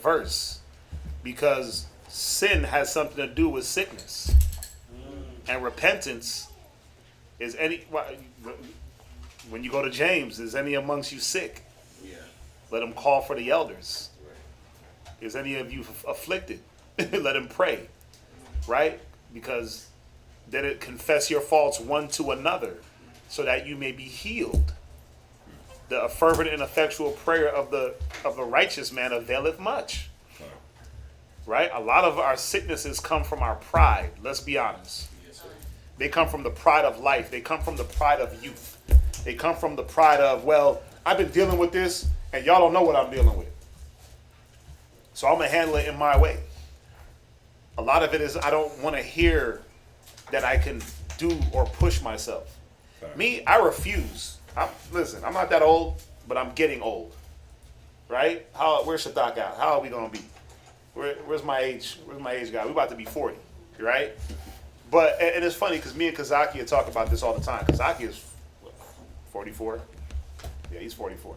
verse? Because sin has something to do with sickness. And repentance is when you go to James, is any amongst you sick? Yeah. Let him call for the elders. Right. Is any of you afflicted? Let him pray. Right? Because then it confess your faults one to another so that you may be healed. The fervent and effectual prayer of the righteous man availeth much. Right? A lot of our sicknesses come from our pride. Let's be honest. Yes, they come from the pride of life. They come from the pride of youth. They come from the pride of, well, I've been dealing with this, and y'all don't know what I'm dealing with. So I'm going to handle it in my way. A lot of it is I don't want to hear that I can do or push myself. Me, I refuse. Listen, I'm not that old, but I'm getting old. Right? Where's Shadak at? How are we gonna be? Where's my age? Where's my age guy? We about to be 40, right? But and it's funny because me and Kazaki talk about this all the time. Kazaki is 44. Yeah, he's 44.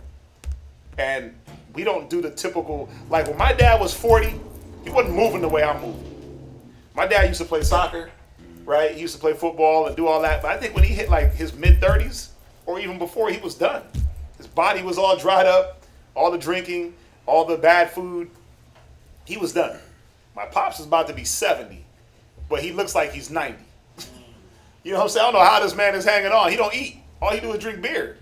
And we don't do the typical, like when my dad was 40, he wasn't moving the way I'm moving. My dad used to play soccer, right? He used to play football and do all that. But I think when he hit like his mid-30s, or even before, he was done. His body was all dried up, all the drinking, all the bad food. He was done. My pops is about to be 70, but he looks like he's 90. You know what I'm saying? I don't know how this man is hanging on. He don't eat. All he do is drink beer.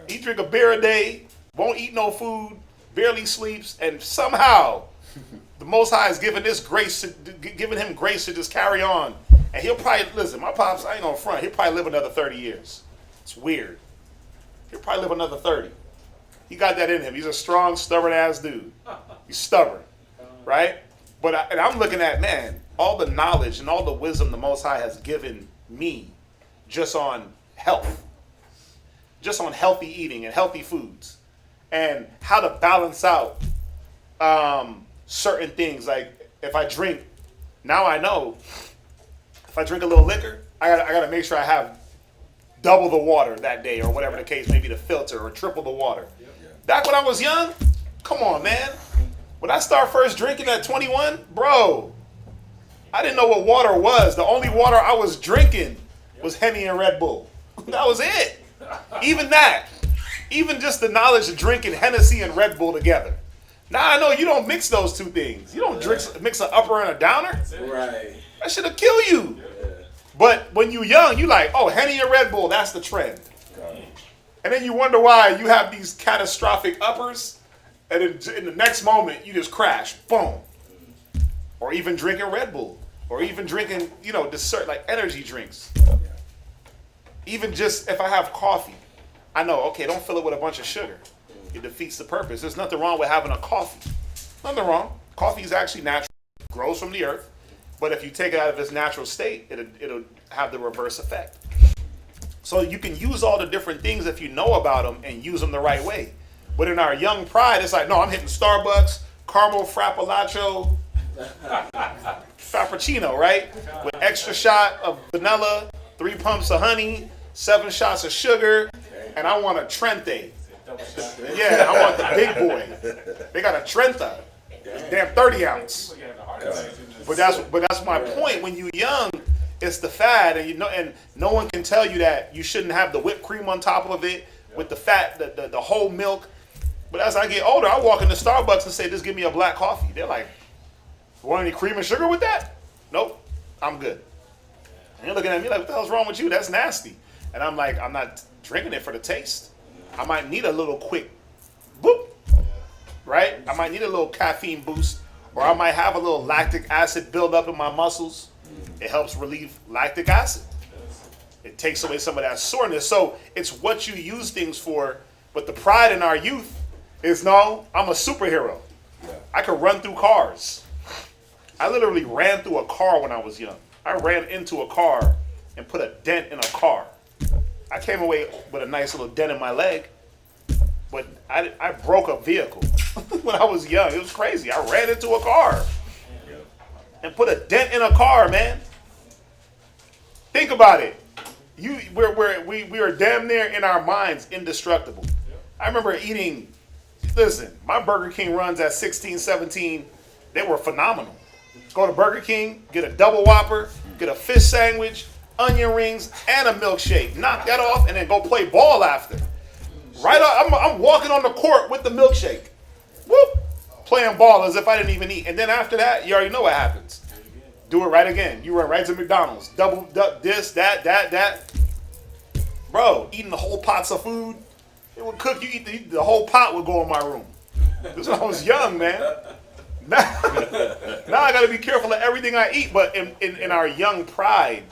He drink a beer a day, won't eat no food, barely sleeps, and somehow the Most High is giving him grace to just carry on. And he'll probably, listen, my pops, I ain't gonna front, he'll probably live another 30 years. It's weird. He'll probably live another 30. He got that in him. He's a strong, stubborn-ass dude. He's stubborn, right? But I'm looking at, man, all the knowledge and all the wisdom the Most High has given me just on health. Just on healthy eating and healthy foods. And how to balance out certain things. Like, if I drink, now I know, if I drink a little liquor, I gotta make sure I have double the water that day, or whatever the case may be, to filter, or triple the water. Back when I was young, come on, man. When I started first drinking at 21, bro, I didn't know what water was. The only water I was drinking was Henny and Red Bull. That was it. Even that. Even just the knowledge of drinking Hennessy and Red Bull together. Now I know you don't mix those two things. You don't mix an upper and a downer. Right. That should have killed you. But when you're young, you like, oh, Henny and Red Bull, that's the trend. And then you wonder why you have these catastrophic uppers, and in the next moment, you just crash. Boom. Or even drinking Red Bull. Or even drinking, dessert, like energy drinks. Even just if I have coffee, I know, okay, don't fill it with a bunch of sugar. It defeats the purpose. There's nothing wrong with having a coffee. Nothing wrong. Coffee is actually natural. It grows from the earth. But if you take it out of its natural state, it'll have the reverse effect. So you can use all the different things if you know about them and use them the right way. But in our young pride, it's like, no, I'm hitting Starbucks, caramel frappuccino, frappuccino, right? With extra shot of vanilla, 3 pumps of honey, 7 shots of sugar, and I want a Trente. Yeah, I want the big boy. They got a Trenta. Damn 30 ounce. But that's my point. When you're young, it's the fad, and no one can tell you that you shouldn't have the whipped cream on top of it with the fat, the whole milk. But as I get older, I walk into Starbucks and say, just give me a black coffee. They're like, want any cream and sugar with that? Nope, I'm good. And you're looking at me like, what the hell's wrong with you? That's nasty. And I'm like, I'm not drinking it for the taste. I might need a little quick boop, right? I might need a little caffeine boost, or I might have a little lactic acid build up in my muscles. It helps relieve lactic acid. It takes away some of that soreness. So it's what you use things for. But the pride in our youth is, no, I'm a superhero. I could run through cars. I literally ran through a car when I was young. I ran into a car and put a dent in a car. I came away with a nice little dent in my leg, but I broke a vehicle when I was young. It was crazy. I ran into a car and put a dent in a car, man. Think about it. We are damn near in our minds indestructible. I remember eating, listen, my Burger King runs at 16, 17, they were phenomenal. Go to Burger King, get a double Whopper, get a fish sandwich, onion rings, and a milkshake. Knock that off and then go play ball after. Right up, I'm walking on the court with the milkshake. Whoop! Playing ball as if I didn't even eat. And then after that, you already know what happens. Do it right again. You run right to McDonald's. Double this, that. Bro, eating the whole pots of food. It would cook. You eat the whole pot would go in my room. This is when I was young, man. Now I got to be careful of everything I eat. But in our young pride,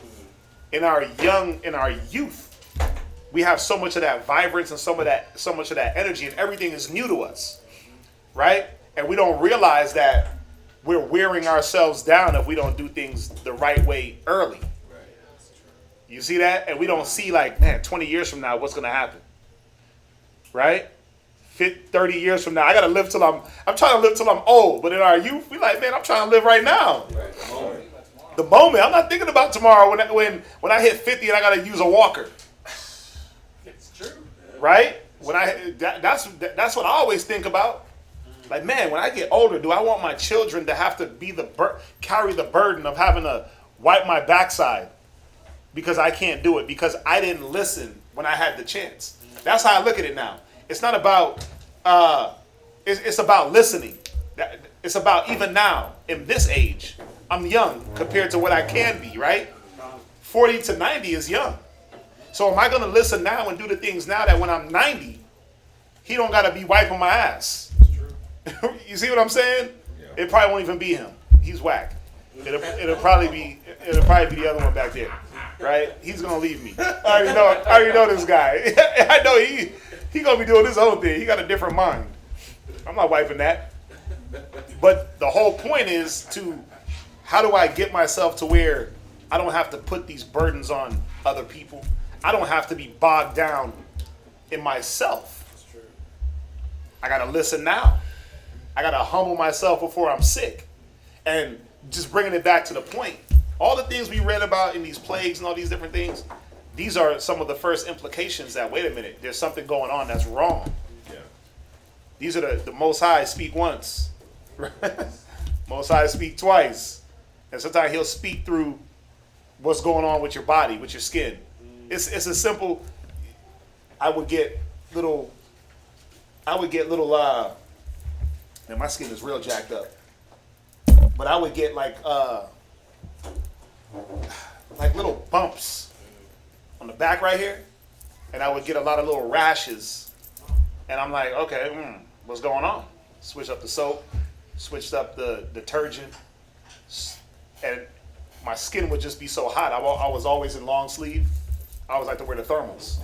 in our youth, we have so much of that vibrance and so much of that energy, and everything is new to us, right? And we don't realize that we're wearing ourselves down if we don't do things the right way early. You see that? And we don't see like, man, 20 years from now, what's going to happen? Right? 30 years from now, I got to live till I'm trying to live till I'm old. But in our youth, we like, man, I'm trying to live right now. The moment. I'm not thinking about tomorrow when I hit 50 and I got to use a walker. It's true. Right? That's what I always think about. Like, man, when I get older, do I want my children to have to be carry the burden of having to wipe my backside because I can't do it, because I didn't listen when I had the chance? That's how I look at it now. It's not about, it's about listening. It's about even now, in this age, I'm young compared to what I can be, right? 40 to 90 is young. So am I going to listen now and do the things now that when I'm 90, he don't got to be wiping my ass? You see what I'm saying? Yeah. It probably won't even be him. He's whack. It'll probably be the other one back there, right? He's gonna leave me. I already know this guy. I know he gonna be doing his own thing. He got a different mind. I'm not wiping that. But the whole point is how do I get myself to where I don't have to put these burdens on other people? I don't have to be bogged down in myself. That's true. I gotta listen now. I got to humble myself before I'm sick. And just bringing it back to the point, all the things we read about in these plagues and all these different things, these are some of the first implications that, wait a minute, there's something going on that's wrong. Yeah. These are the Most High speak once. Most High speak twice. And sometimes he'll speak through what's going on with your body, with your skin. It's a simple, I would get little, and my skin is real jacked up. But I would get like little bumps on the back right here. And I would get a lot of little rashes. And I'm like, okay, what's going on? Switched up the soap, switched up the detergent. And my skin would just be so hot. I was always in long sleeve. I always like to wear the thermals.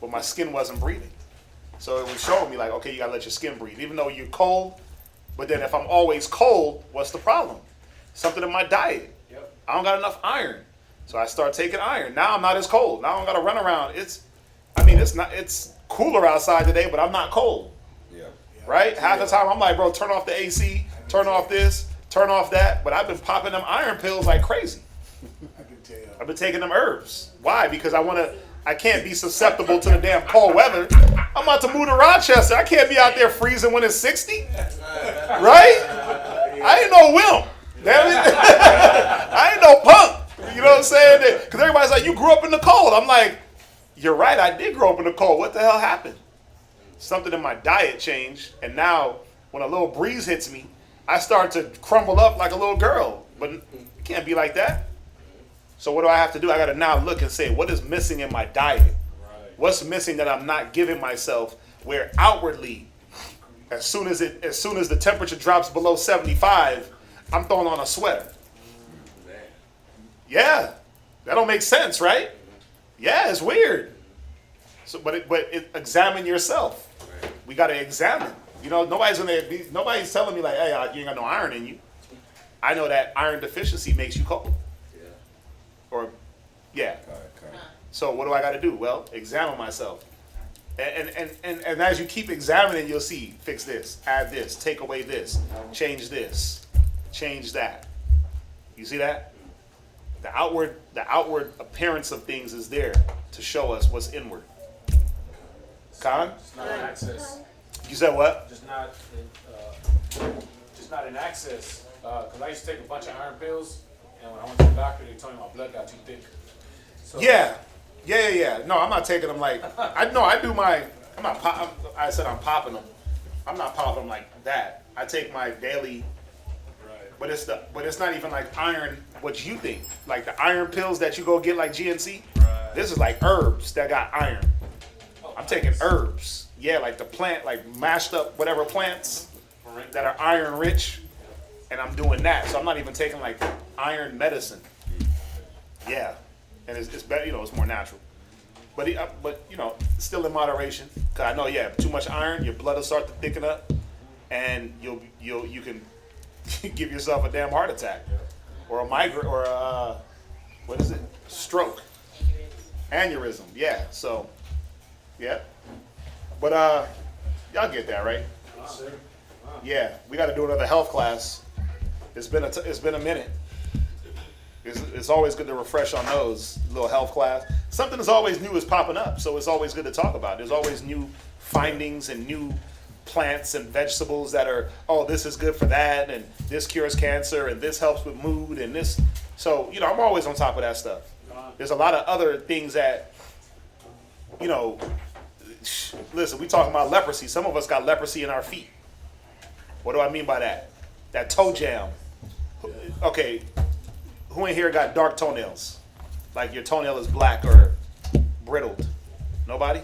But my skin wasn't breathing. So it was showing me like, okay, you gotta let your skin breathe. Even though you're cold, but then if I'm always cold, what's the problem? Something in my diet. Yep. I don't got enough iron. So I start taking iron. Now I'm not as cold. Now I don't gotta run around. It's cooler outside today, but I'm not cold. Yeah. Right? Half the time I'm like, bro, turn off the AC, turn off this, turn off that. But I've been popping them iron pills like crazy. I can tell. I've been taking them herbs. Why? Because I can't be susceptible to the damn cold weather. I'm about to move to Rochester. I can't be out there freezing when it's 60. Right? I ain't no wimp. Damn it. I ain't no punk. You know what I'm saying? Because everybody's like, you grew up in the cold. I'm like, you're right. I did grow up in the cold. What the hell happened? Something in my diet changed. And now when a little breeze hits me, I start to crumble up like a little girl. But it can't be like that. So what do I have to do? I got to now look and say, what is missing in my diet? Right. What's missing that I'm not giving myself? Where outwardly, as soon as the temperature drops below 75, I'm throwing on a sweater. Yeah, that don't make sense, right? Yeah, it's weird. So, but examine yourself. We got to examine. You know, nobody's telling me like, hey, you ain't got no iron in you. I know that iron deficiency makes you cold. Or, yeah. So what do I got to do? Well, examine myself. And as you keep examining, you'll see, fix this, add this, take away this, change that. You see that? The outward appearance of things is there to show us what's inward. Con? It's not an access. You said what? Just not an access. Because I used to take a bunch of iron pills. And when I went to the doctor, they told me my blood got too thick. So, Yeah. No, I'm not taking them like I said I'm popping them. I'm not popping them like that. I take my daily. Right. But it's not even like iron. What you think? Like the iron pills that you go get like GNC. Right. This is like herbs that got iron. I'm taking herbs. Yeah, like the plant, like mashed up whatever plants that are iron rich. And I'm doing that, so I'm not even taking like iron medicine. Yeah, and it's better, it's more natural. But still in moderation. Cause I know, too much iron, your blood will start to thicken up, and you can give yourself a damn heart attack, or a migraine, or what is it? Stroke. Aneurysm, yeah. So, yeah. But y'all get that, right? Yeah, we got to do another health class. It's been a minute. It's always good to refresh on those little health class. Something is always new is popping up, so it's always good to talk about. There's always new findings and new plants and vegetables that are, oh, this is good for that, and this cures cancer, and this helps with mood, and this. So, I'm always on top of that stuff. There's a lot of other things that, listen, we talking about leprosy. Some of us got leprosy in our feet. What do I mean by that? That toe jam. Okay, who in here got dark toenails? Like your toenail is black or brittled? Nobody?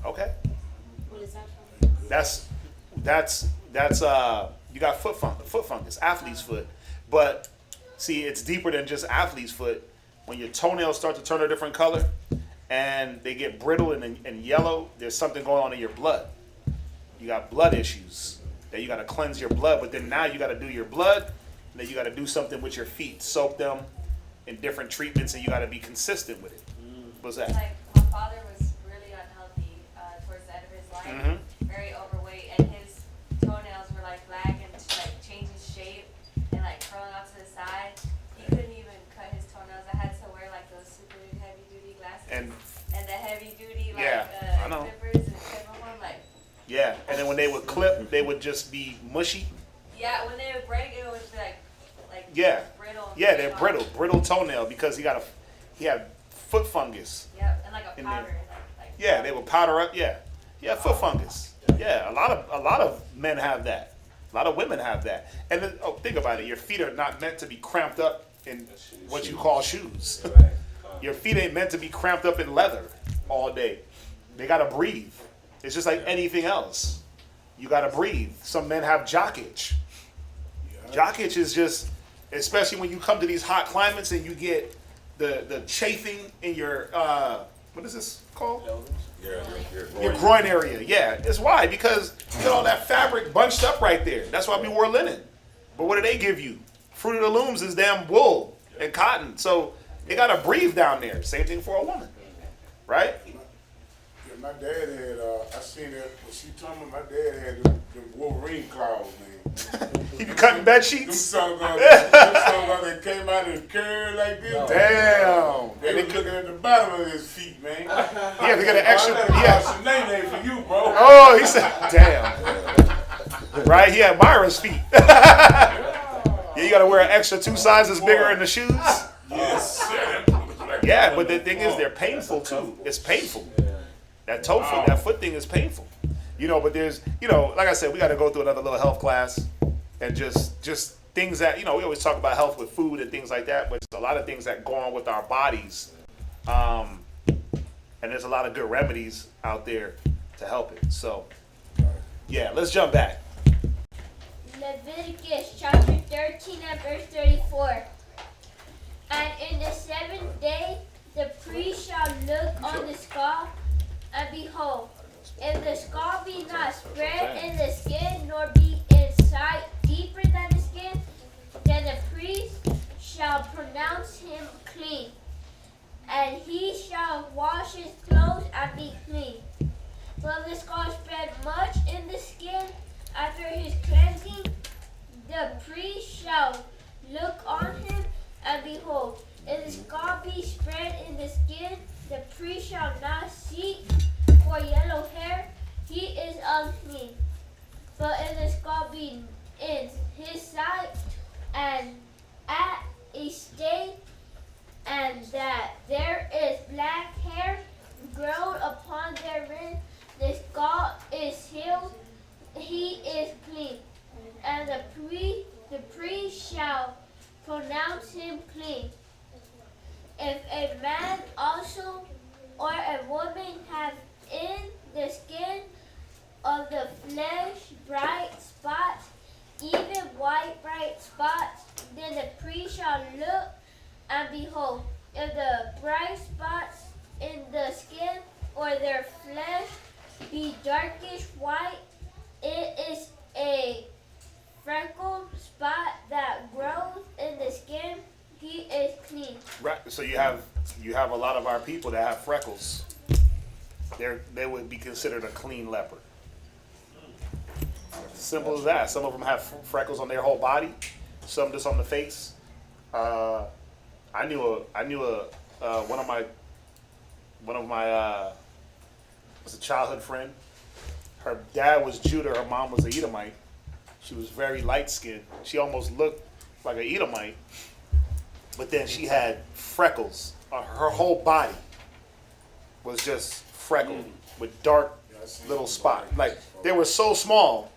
Okay. What is that from? That's you got foot fungus, athlete's foot. But see, it's deeper than just athlete's foot. When your toenails start to turn a different color and they get brittle and yellow, there's something going on in your blood. You got blood issues that you got to cleanse your blood, but then now you got to do your blood, and then you got to do something with your feet, soak them in different treatments, and you got to be consistent with it. What's that? Like, my father was really unhealthy towards the end of his life, very overweight, and his toenails were like black and like changing shape and like curling out to the side. He couldn't even cut his toenails. I had to wear like those super heavy duty glasses and the heavy duty like clippers and clip them on like. Yeah, and then when they would clip, they would just be mushy. Yeah, when they would break, it would be like brittle. Yeah, they're brittle toenail because he had foot fungus. Yeah, and like a powder. Yeah, they would powder up. Yeah, foot fungus. Yeah, a lot of men have that. A lot of women have that. And then, think about it. Your feet are not meant to be cramped up in what you call shoes. Your feet ain't meant to be cramped up in leather all day. They gotta breathe. It's just like anything else. You gotta breathe. Some men have jock itch. Jock itch is just, especially when you come to these hot climates and you get the chafing in your what is this called? Your groin area. Yeah, it's why, because you got all that fabric bunched up right there. That's why we wore linen. But what do they give you? Fruit of the Looms is damn wool and cotton. So they gotta breathe down there. Same thing for a woman, right? Yeah, my dad had. I seen that when she told me. My dad had the Wolverine claws, man. He be cutting bed Them sheets. songs that came out and curved like this. Damn. They was looking at the bottom of his feet, man. Yeah, they got an extra. Yeah, name for you, bro. Oh, he said, damn. Right? He had Myra's feet. Yeah, you got to wear an extra 2 sizes bigger in the shoes. Yes. Yeah, but the thing is, they're painful too. It's painful. That toe foot, that foot thing is painful. But there's, like I said, we got to go through another little health class and just things that, we always talk about health with food and things like that, but there's a lot of things that go on with our bodies. And there's a lot of good remedies out there to help it. So, yeah, let's jump back. Leviticus chapter 13 and verse 34. And in the 7th day the priest shall look on the scab, and behold, if the scab be not spread in the skin, nor be in sight deeper than the skin, then the priest shall pronounce him clean, and he shall wash his clothes and be clean. But if the scab spread much in the skin after his cleansing, the priest shall look on him, and behold, if the scab be spread in the skin, the priest shall not seek for yellow hair, he is unclean. But if the scab be in his sight and at a state, and that there is black hair grown upon therein, the scab is healed, he is clean. And the priest shall pronounce him clean. If a man also or a woman have in the skin of the flesh bright spots, even white bright spots, then the priest shall look, and behold, if the bright spots in the skin or their flesh be darkish white, it is a freckled spot that grows in the skin, he is clean. Right. So you have you have a lot of our people that have freckles. They would be considered a clean leper. Simple as that. Some of them have freckles on their whole body, some just on the face. I knew one of my was a childhood friend. Her dad was Judah, her mom was an Edomite. She was very light skinned. She almost looked like an Edomite, but then she had freckles. Her whole body was just freckled with dark little spots. Like they were so small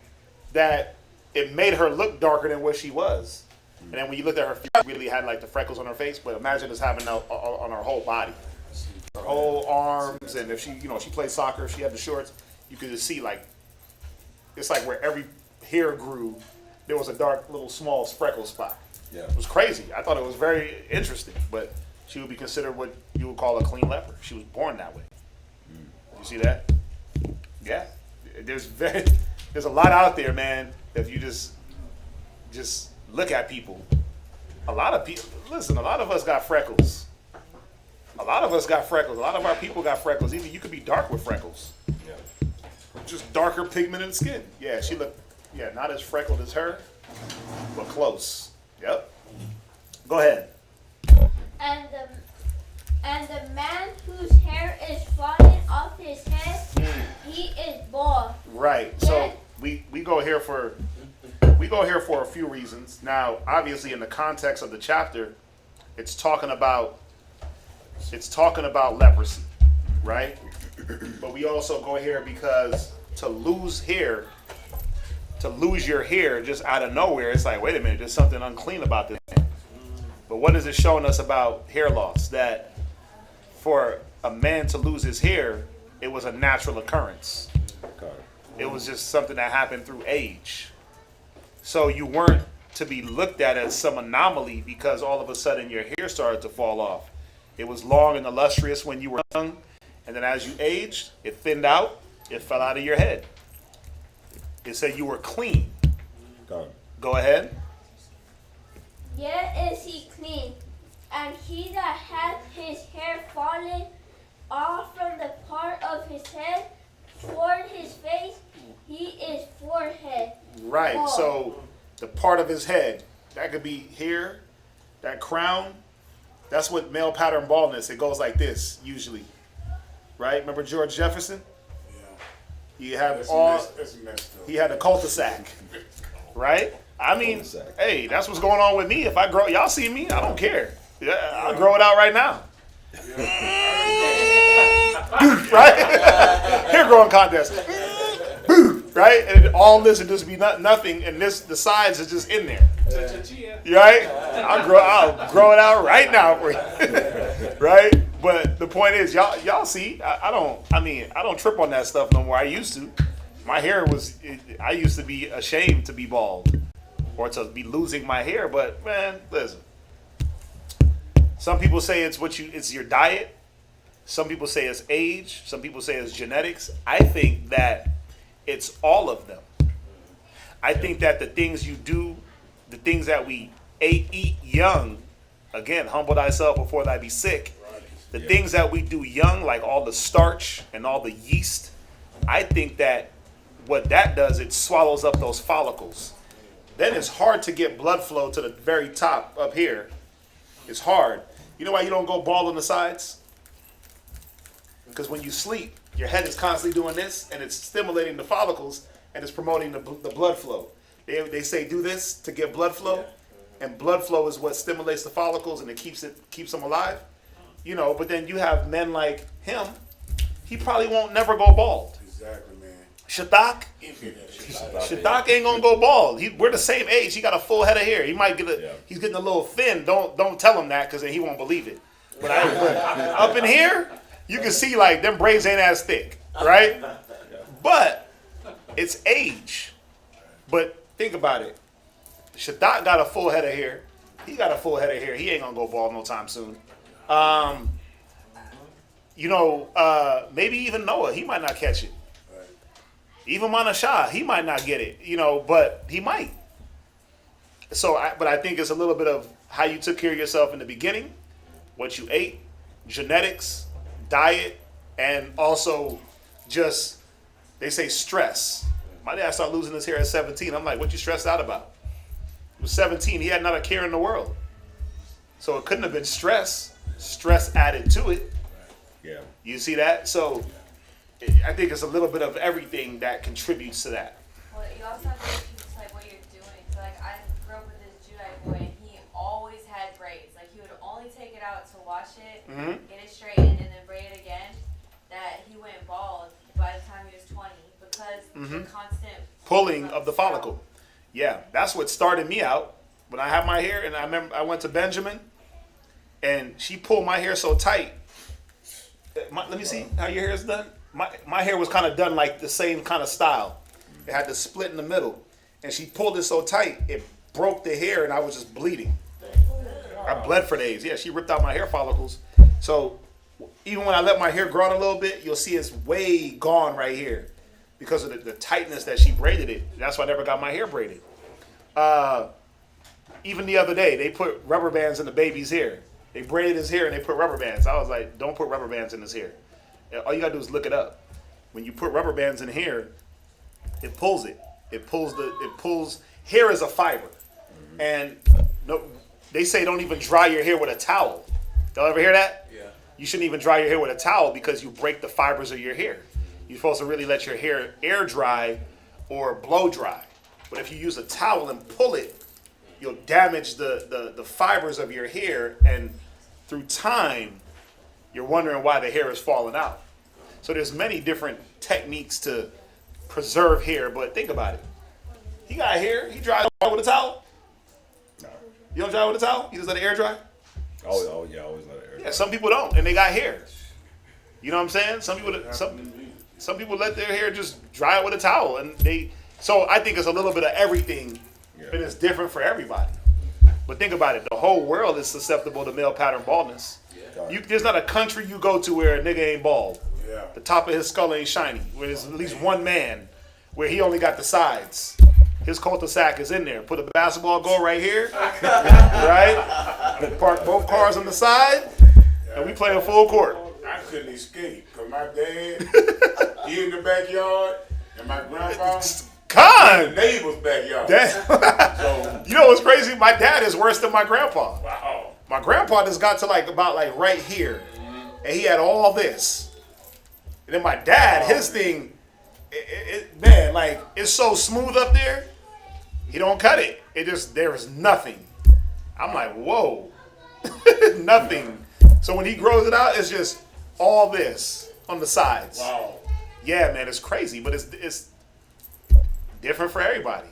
that it made her look darker than what she was. And then when you looked at her face, she really had like the freckles on her face. But imagine this happening on her whole body, her whole arms, and if she played soccer, she had the shorts. You could just see like it's like where every hair grew, there was a dark little small freckle spot. Yeah. It was crazy. I thought it was very interesting, but she would be considered what you would call a clean leper. She was born that way. You see that? Yeah. There's a lot out there, man. If you just look at people, a lot of us got freckles. A lot of us got freckles. A lot of our people got freckles. Even you could be dark with freckles. Yeah. Just darker pigmented skin. Yeah, she looked, not as freckled as her, but close. Yep. Go ahead. And the man whose hair is falling off his head, he is bald. Right. So we go here for a few reasons. Now, obviously, in the context of the chapter, it's talking about leprosy, right? But we also go here because to lose your hair just out of nowhere, it's like, wait a minute, there's something unclean about this man. But what is it showing us about hair loss? That for a man to lose his hair, it was a natural occurrence. It was just something that happened through age. So you weren't to be looked at as some anomaly because all of a sudden your hair started to fall off. It was long and illustrious when you were young, and then as you aged, it thinned out, it fell out of your head. It said you were clean. Go ahead. Yet is he clean, and he that hath his hair fallen off from the part of his head toward his face, he is forehead. Right, bald. so the part of his head, that could be here, that crown, that's what male pattern baldness, it goes like this, usually. Right, remember George Jefferson? He had he had a cul-de-sac, right? I mean, hey, that's what's going on with me. If I grow, y'all see me, I don't care. Yeah, I'll grow it out right now. Right? Hair growing contest. Right? And all this would just be nothing, and the sides are just in there. Right? I'll grow it out right now for you. Right? But the point is, y'all see, I don't trip on that stuff no more. I used to. My hair I used to be ashamed to be bald or to be losing my hair. But man, listen. Some people say it's your diet. Some people say it's age. Some people say it's genetics. I think that it's all of them. I think that the things you do, the things that we eat young, again, humble thyself before thou be sick. The things that we do young, like all the starch and all the yeast, I think that what that does, it swallows up those follicles. Then it's hard to get blood flow to the very top up here. It's hard. You know why you don't go bald on the sides? Because when you sleep, your head is constantly doing this, and it's stimulating the follicles, and it's promoting the blood flow. They say do this to get blood flow, and blood flow is what stimulates the follicles, and it keeps them alive. But then you have men like him. He probably won't never go bald. Exactly, man. Shadak ain't gonna go bald. We're the same age. He got a full head of hair. He might he's getting a little thin. Don't tell him that because then he won't believe it. But up in here, you can see like them braids ain't as thick, right? But it's age. But think about it. Shadak got a full head of hair. He got a full head of hair. He ain't gonna go bald no time soon. Maybe even Noah, he might not catch it. Even Manashah, he might not get it, but he might. But I think it's a little bit of how you took care of yourself in the beginning, what you ate, genetics, diet, and also just, they say stress. My dad started losing his hair at 17. I'm like, what you stressed out about? He was 17. He had not a care in the world. So it couldn't have been stress. Stress added to it. Yeah. You see that? So I think it's a little bit of everything that contributes to that. Well, you also have to keep like what you're doing. So like I grew up with this Judite boy, and he always had braids. Like he would only take it out to wash it, get it straightened, and then braid it again. That he went bald by the time he was 20 because the constant Pulling of the follicle. Yeah, that's what started me out when I had my hair. And I remember I went to Benjamin, and she pulled my hair so tight. Let me see how your hair is done. My hair was kind of done like the same kind of style. It had the split in the middle, and she pulled it so tight it broke the hair, and I was just bleeding. I bled for days. Yeah, she ripped out my hair follicles. So even when I let my hair grow out a little bit, you'll see it's way gone right here because of the tightness that she braided it. That's why I never got my hair braided. Even the other day, they put rubber bands in the baby's hair. They braided his hair and they put rubber bands. I was like, don't put rubber bands in his hair. All you gotta do is look it up. When you put rubber bands in hair, it pulls it. It pulls. Hair is a fiber, and no, they say don't even dry your hair with a towel. Y'all ever hear that? Yeah. You shouldn't even dry your hair with a towel because you break the fibers of your hair. You're supposed to really let your hair air dry or blow dry. But if you use a towel and pull it, you'll damage the fibers of your hair, and through time, you're wondering why the hair is falling out. So there's many different techniques to preserve hair, but think about it. He got hair, he dries with a towel? No. You don't dry with a towel? You just let it air dry? Oh yeah, always let it air dry. Yeah, some people don't, and they got hair. You know what I'm saying? Some people let their hair just dry with a towel, and so I think it's a little bit of everything, and it's different for everybody. But think about it, the whole world is susceptible to male pattern baldness. There's not a country you go to where a nigga ain't bald. Yeah. The top of his skull ain't shiny. Where there's at least one man where he only got the sides. His cul-de-sac is in there. Put a basketball goal right here, right? Park both cars on the side, and we play a full court. I couldn't escape because my dad, he in the backyard, and my grandpa, Con! the neighbor's backyard. So, you know what's crazy? My dad is worse than my grandpa. Wow. My grandpa just got to about right here, and he had all this. And then my dad, his thing, man, it's so smooth up there. He don't cut it. There is nothing. I'm like, whoa, nothing. So when he grows it out, it's just all this on the sides. Wow. Yeah, man, it's crazy, but it's different for everybody.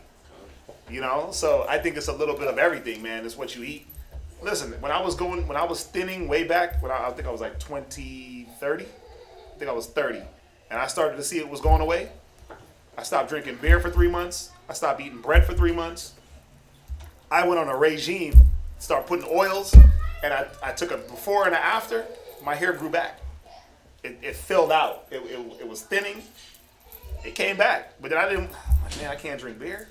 You know, so I think it's a little bit of everything, man. It's what you eat. Listen, when I was thinning way back, I think I was like 30, I think I was 30, and I started to see it was going away. I stopped drinking beer for 3 months. I stopped eating bread for 3 months. I went on a regime, started putting oils, and I took a before and an after. My hair grew back. It filled out. It was thinning. It came back, but then I can't drink beer.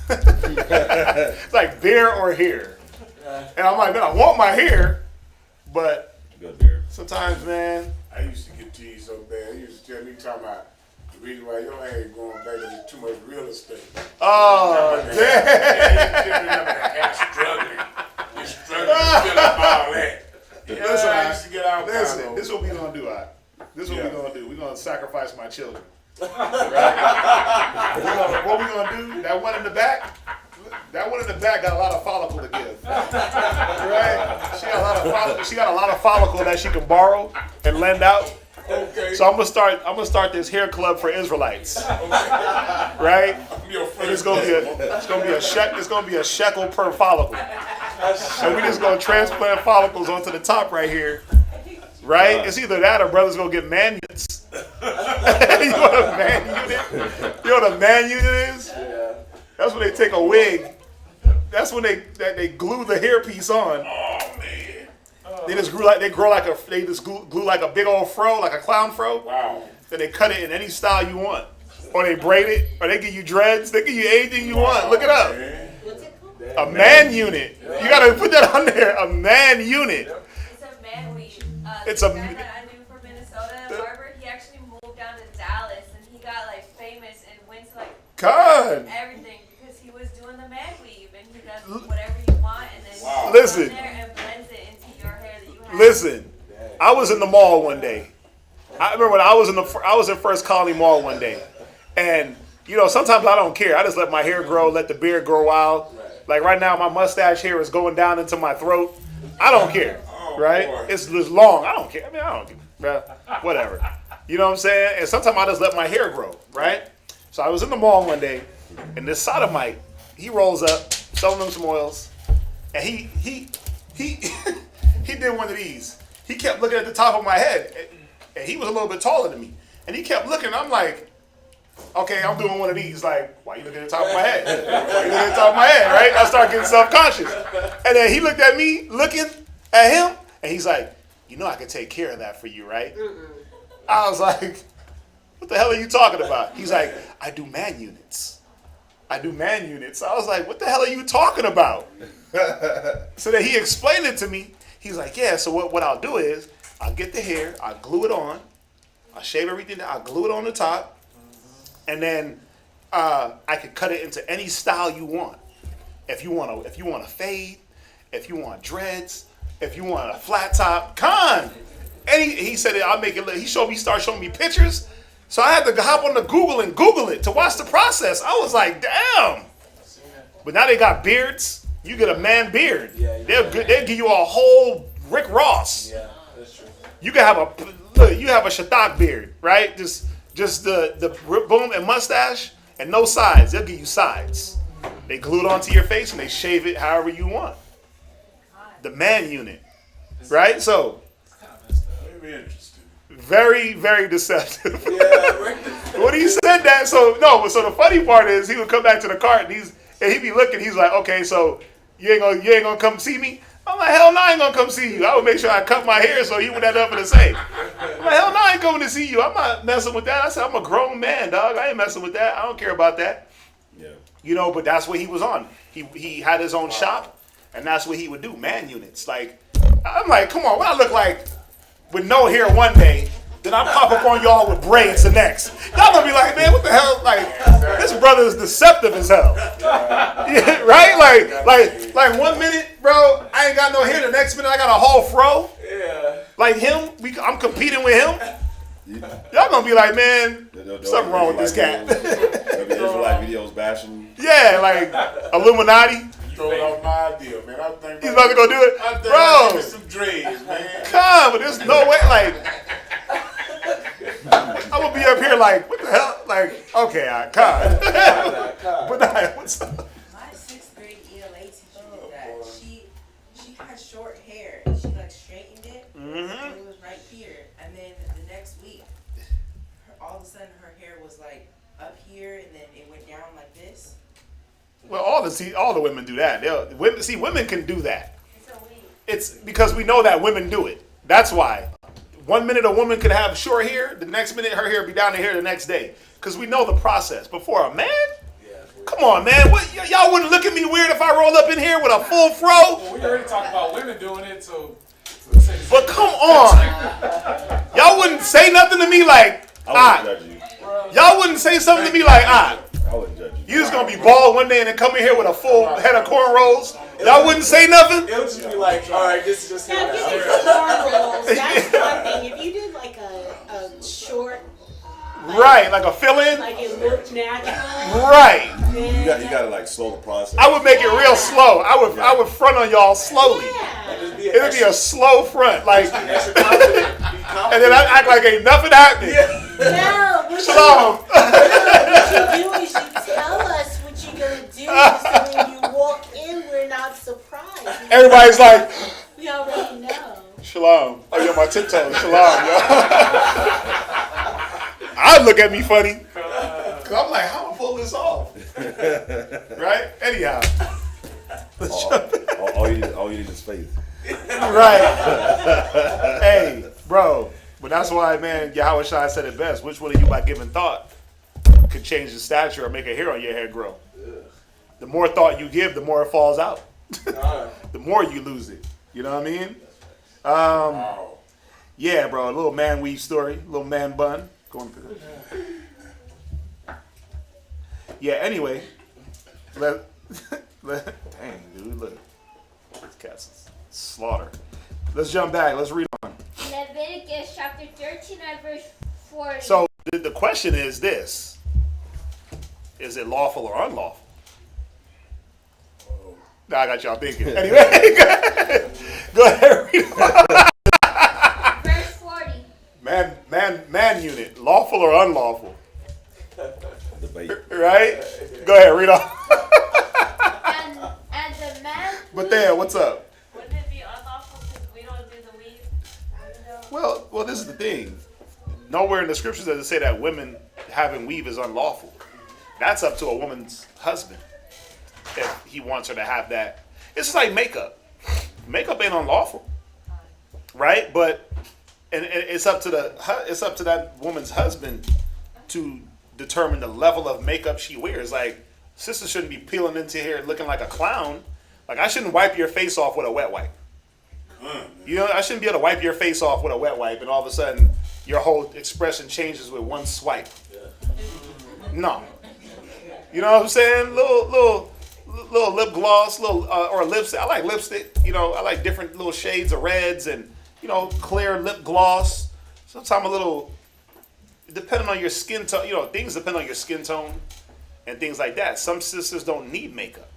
It's like beer or hair. And I'm like, man, I want my hair, but good beer. Sometimes, man. I used to get teased so bad. He used to tell me, talking about the reason why your hair ain't going back is there's too much real estate. Oh, damn. Yeah, you're struggling to fill up all that. Yeah, Listen, I used to get out. Listen, this is what we gonna do, This is what we gonna do. We're gonna sacrifice my children. Right? What we gonna do? That one in the back got a lot of follicle to give. Right? She got a lot of follicle that she can borrow and lend out. Okay. So I'm gonna start this hair club for Israelites. Okay. Right? And it's gonna be a shekel per follicle. And we just gonna transplant follicles onto the top right here. Right? It's either that or brother's gonna get man units. You know what a man unit? You know what a man unit is? Yeah. That's when they take a wig. That's when they glue the hairpiece on. Oh man. They just glue like a big old fro, like a clown fro. Wow. Then they cut it in any style you want. Or they braid it, or they give you dreads. They give you anything you want. Look it up. A man unit. You gotta put that on there. A man unit. It's a man weave. It's the a guy that I knew from Minnesota, Harvard, he actually moved down to Dallas and he got like famous and went to like God. everything because he was doing the man weave and he does whatever you want and then he goes Listen. there and blends it into your hair that you have. Listen, I was in the mall one day. I remember when I was in First Colony Mall one day, and you know sometimes I don't care. I just let my hair grow, let the beard grow out. Like right now, my mustache hair is going down into my throat. I don't care, right? boy. It's just long. I don't care. I mean, I don't care, bruh. Whatever. You know what I'm saying? And sometimes I just let my hair grow, right? So I was in the mall one day, and this sodomite, he rolls up, selling them some oils, and he he did one of these. He kept looking at the top of my head, and he was a little bit taller than me. And he kept looking. I'm like, okay, I'm doing one of these. Like, why you looking at the top of my head? Why you looking at the top of my head, right? I start getting self-conscious. And then he looked at me, looking at him, and he's like, you know I can take care of that for you, right? I was like, what the hell are you talking about? He's like, I do man units. I was like, what the hell are you talking about? So then he explained it to me. He's like, yeah, so what I'll do is, I'll get the hair, I'll glue it on, I'll shave everything, I'll glue it on the top, and then I could cut it into any style you want. If you want a fade, if you want dreads, if you want a flat top, he said I'll make it. He started showing me pictures, so I had to hop on the Google and Google it to watch the process. I was like, damn. But now they got beards. You get a man beard. They'll give you a whole Rick Ross. Yeah, that's true. You can have a Shatak beard, right? Just the boom and mustache and no sides. They'll give you sides. They glue it onto your face and they shave it however you want. The man unit, right? So Very interesting. very, very deceptive. When he said that, so the funny part is he would come back to the cart and he'd be looking. He's like, okay, so you ain't gonna come see me. I'm like, hell no, I ain't gonna come see you. I would make sure I cut my hair so he wouldn't have nothing to say. I'm like, hell no, I ain't coming to see you. I'm not messing with that. I said, I'm a grown man, dog. I ain't messing with that. I don't care about that. Yeah. You know, but that's what he was on. He had his own shop, and that's what he would do, man units. Like, I'm like, come on, what I look like with no hair one day, then I pop up on y'all with braids the next. Y'all gonna be like, man, what the hell? Like, this brother is deceptive as hell. Yeah, right? Like 1 minute, bro, I ain't got no hair. The next minute, I got a whole fro. Yeah. Like him, I'm competing with him. Y'all gonna be like, man, something wrong with this cat. Israelite videos bashing. Yeah, like Illuminati. Throwing off my idea, man. I think He's about to go do it, I think bro. I'll give me some dreads, man. But there's no way. Like, I'm gonna be up here like, what the hell? Like, okay, but what's up? My 6th grade ELA teacher did that. She had short hair and she like straightened it, and it was right here. And then the next week, all of a sudden her hair was like up here, and then it went down like this. Well, all the women do that. Women can do that. It's because we know that women do it. That's why. 1 minute a woman could have short hair, the next minute her hair be down to here the next day. Because we know the process. But for a man, come on, man. Y'all wouldn't look at me weird if I rolled up in here with a full fro? Well, we already talked about women doing it, so. But come on. Y'all wouldn't say nothing to me like, I wouldn't judge you. Y'all wouldn't say something to me like, I wouldn't judge you. You just gonna be bald one day and then come in here with a full head of cornrows? Y'all wouldn't say nothing? It would just be like, all right, this is just Now, him if now. you did cornrows, that's one thing. If you did like a short, Right, like a fill-in? like it looked natural. Right. You gotta like slow the process. I would make it real slow. I would front on y'all slowly. Yeah. It would be a slow front, like, and then I act like ain't nothing happening. No, what Shalom. you do is you tell us what you're gonna do, so when you walk in, we're not surprised. Everybody's like, We already know. Shalom. Oh, you're my tiptoes. Shalom, yo. I'd look at me funny. Cause I'm like, how do I pull this off? Right? Anyhow. All you need is faith. Right. Hey, bro. But that's why, man, Yahweh Shai said it best. Which one of you, by giving thought, could change the stature or make a hair on your head grow? The more thought you give, the more it falls out. The more you lose it. You know what I mean? Yeah, bro, a little man weave story, little man bun. Going through. Yeah, anyway. Dang, dude, look. This cat's slaughter. Let's jump back. Let's read on. Leviticus chapter 13 and verse 40. So the question is this. Is it lawful or unlawful? Now I got y'all thinking. Anyway, go ahead. Read on. Verse 40. Man unit. Lawful or unlawful? Debate. Right? Go ahead, read on. And the man. But there, what's up? Wouldn't it be unlawful because we don't do the weave? Well, this is the thing. Nowhere in the scriptures does it say that women having weave is unlawful. That's up to a woman's husband if he wants her to have that. It's just like makeup. Makeup ain't unlawful, right? But and it's up to that woman's husband to determine the level of makeup she wears. Like, sister shouldn't be peeling into here looking like a clown. Like, I shouldn't wipe your face off with a wet wipe. You know, I shouldn't be able to wipe your face off with a wet wipe and all of a sudden your whole expression changes with one swipe. No. You know what I'm saying? Little lip gloss, or lipstick. I like lipstick. You know, I like different little shades of reds and, you know, clear lip gloss. Sometimes a little, depending on your skin tone, you know, things depend on your skin tone and things like that. Some sisters don't need makeup.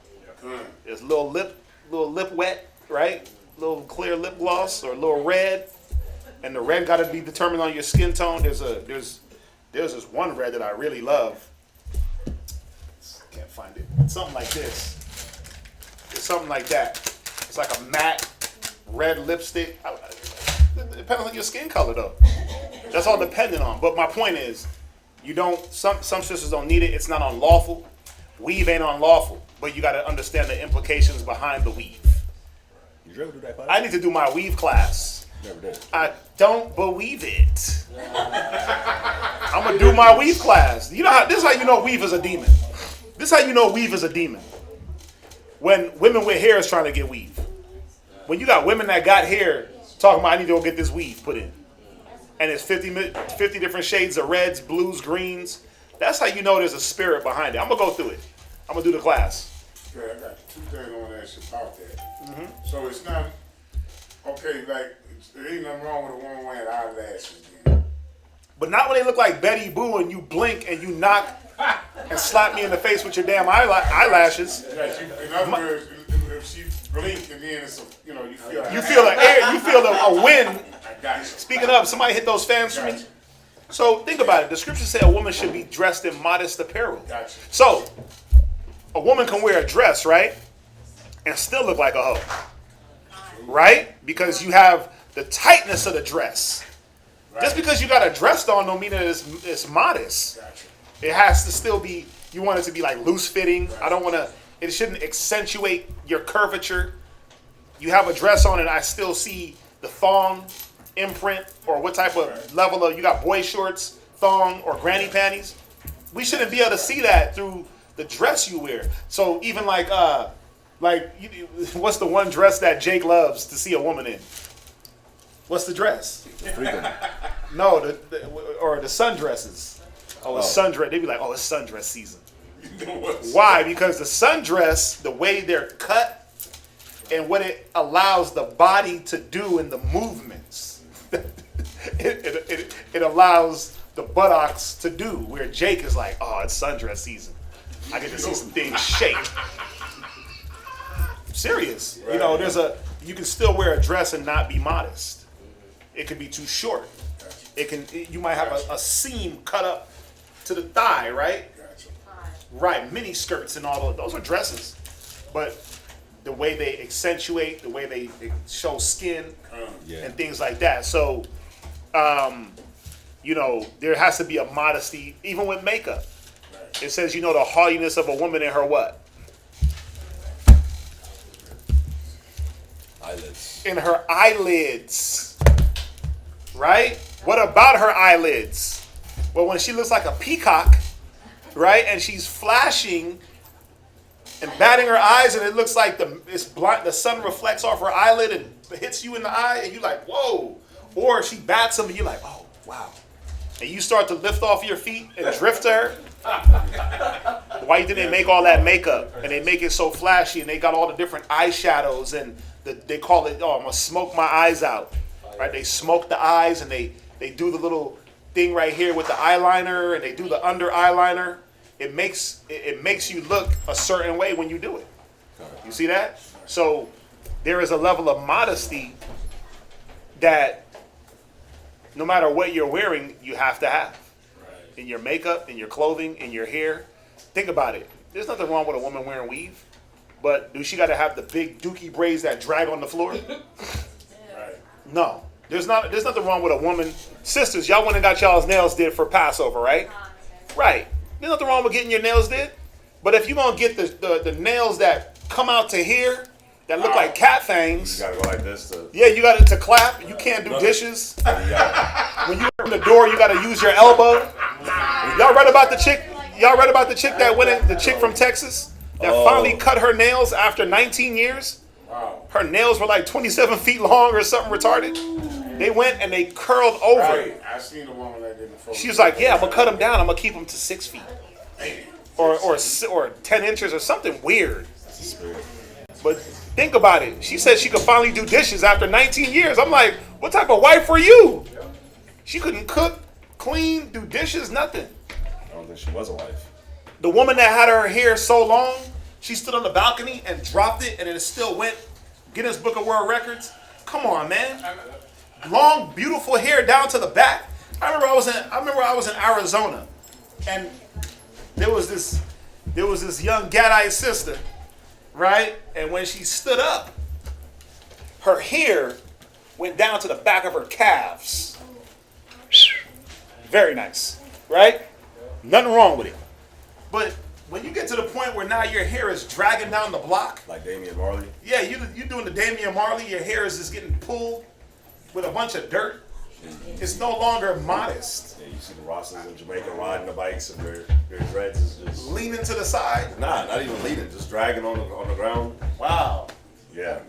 There's little lip wet, right? Little clear lip gloss or a little red. And the red got to be determined on your skin tone. There's this one red that I really love. Can't find it. It's something like this. It's something like that. It's like a matte red lipstick. It depends on your skin color though. That's all dependent on. But my point is, some sisters don't need it. It's not unlawful. Weave ain't unlawful. But you got to understand the implications behind the weave. Did you ever do that class? I need to do my weave class. Never did. I don't believe it. I'm gonna do my weave class. You know how this is how you know weave is a demon. This is how you know weave is a demon. When women with hair is trying to get weave. When you got women that got hair talking about I need to go get this weave put in. And it's 50 different shades of reds, blues, greens. That's how you know there's a spirit behind it. I'm gonna go through it. I'm gonna do the class. Okay, I got two things I want to ask you about that. So it's not, okay, like, there ain't nothing wrong with a woman wearing eyelashes then. But not when they look like Betty Boo and you blink and you knock and slap me in the face with your damn eyelashes. In other words, if she blinked and then it's you feel a wind. I got you. Speaking of, somebody hit those fans for me. So think about it. The scriptures say a woman should be dressed in modest apparel. Gotcha. So a woman can wear a dress, right, and still look like a hoe, right? Because you have the tightness of the dress. Right. Just because you got a dress on don't mean that it's modest. Gotcha. It has to still be, you want it to be like loose fitting. I don't want to, it shouldn't accentuate your curvature. You have a dress on and I still see the thong imprint or what type of level of, you got boy shorts, thong, or granny panties. We shouldn't be able to see that through the dress you wear. So even what's the one dress that Jake loves to see a woman in? What's the dress? No, the sundresses. Oh, it's sundress. They be like, oh, it's sundress season. Why? Because the sundress, the way they're cut and what it allows the body to do in the movements, it allows the buttocks to do. Where Jake is like, oh, it's sundress season. I get to see some things shake. Serious. Right. You know, you can still wear a dress and not be modest. It could be too short. You might have a seam cut up to the thigh, right? Gotcha. Right, mini skirts and all those are dresses. But the way they accentuate, the way they show skin and things like that. So, there has to be a modesty, even with makeup. Right. It says, the haughtiness of a woman in her what? Eyelids. In her eyelids. Right? What about her eyelids? Well, when she looks like a peacock, right, and she's flashing and batting her eyes, and it looks like the sun reflects off her eyelid and hits you in the eye, and you're like, whoa. Or she bats him and you're like, oh, wow. And you start to lift off your feet and drift to her. Why do they make all that makeup? And they make it so flashy and they got all the different eyeshadows and they call it, oh, I'm going to smoke my eyes out. Right? They smoke the eyes and they do the little thing right here with the eyeliner and they do the under eyeliner. It makes you look a certain way when you do it. You see that? So there is a level of modesty that no matter what you're wearing, you have to have. In your makeup, in your clothing, in your hair. Think about it. There's nothing wrong with a woman wearing weave, but do she got to have the big dookie braids that drag on the floor? No. There's nothing wrong with a woman. Sisters, y'all went and got y'all's nails did for Passover, right? Right. There's nothing wrong with getting your nails did. But if you're going to get the nails that come out to here, that look like cat fangs. You gotta go like this to... Yeah, you got to clap. You can't do dishes. When you open the door, you got to use your elbow. Y'all read about the chick? Y'all read about the chick that went in, the chick from Texas that finally cut her nails after 19 years? Wow. Her nails were like 27 feet long or something retarded. They went and they curled over. Right. I seen a woman like that before. She was like, yeah, I'm going to cut them down. I'm going to keep them to 6 feet. Or 10 inches or something weird. But think about it. She said she could finally do dishes after 19 years. I'm like, what type of wife were you? She couldn't cook, clean, do dishes, nothing. I don't think she was a wife. The woman that had her hair so long, she stood on the balcony and dropped it, and it still went Guinness Book of World Records. Come on, man. Long, beautiful hair down to the back. I remember I was in Arizona, and there was this young Gadite sister, right? And when she stood up, her hair went down to the back of her calves. Very nice, right? Nothing wrong with it. But when you get to the point where now your hair is dragging down the block. Like Damian Marley? Yeah, you're doing the Damian Marley. Your hair is just getting pulled with a bunch of dirt. It's no longer modest. Yeah, you see the Rosses in Jamaica riding the bikes and their dreads is just... Leaning to the side? Nah, not even leaning, just dragging on the ground. Wow. Yeah.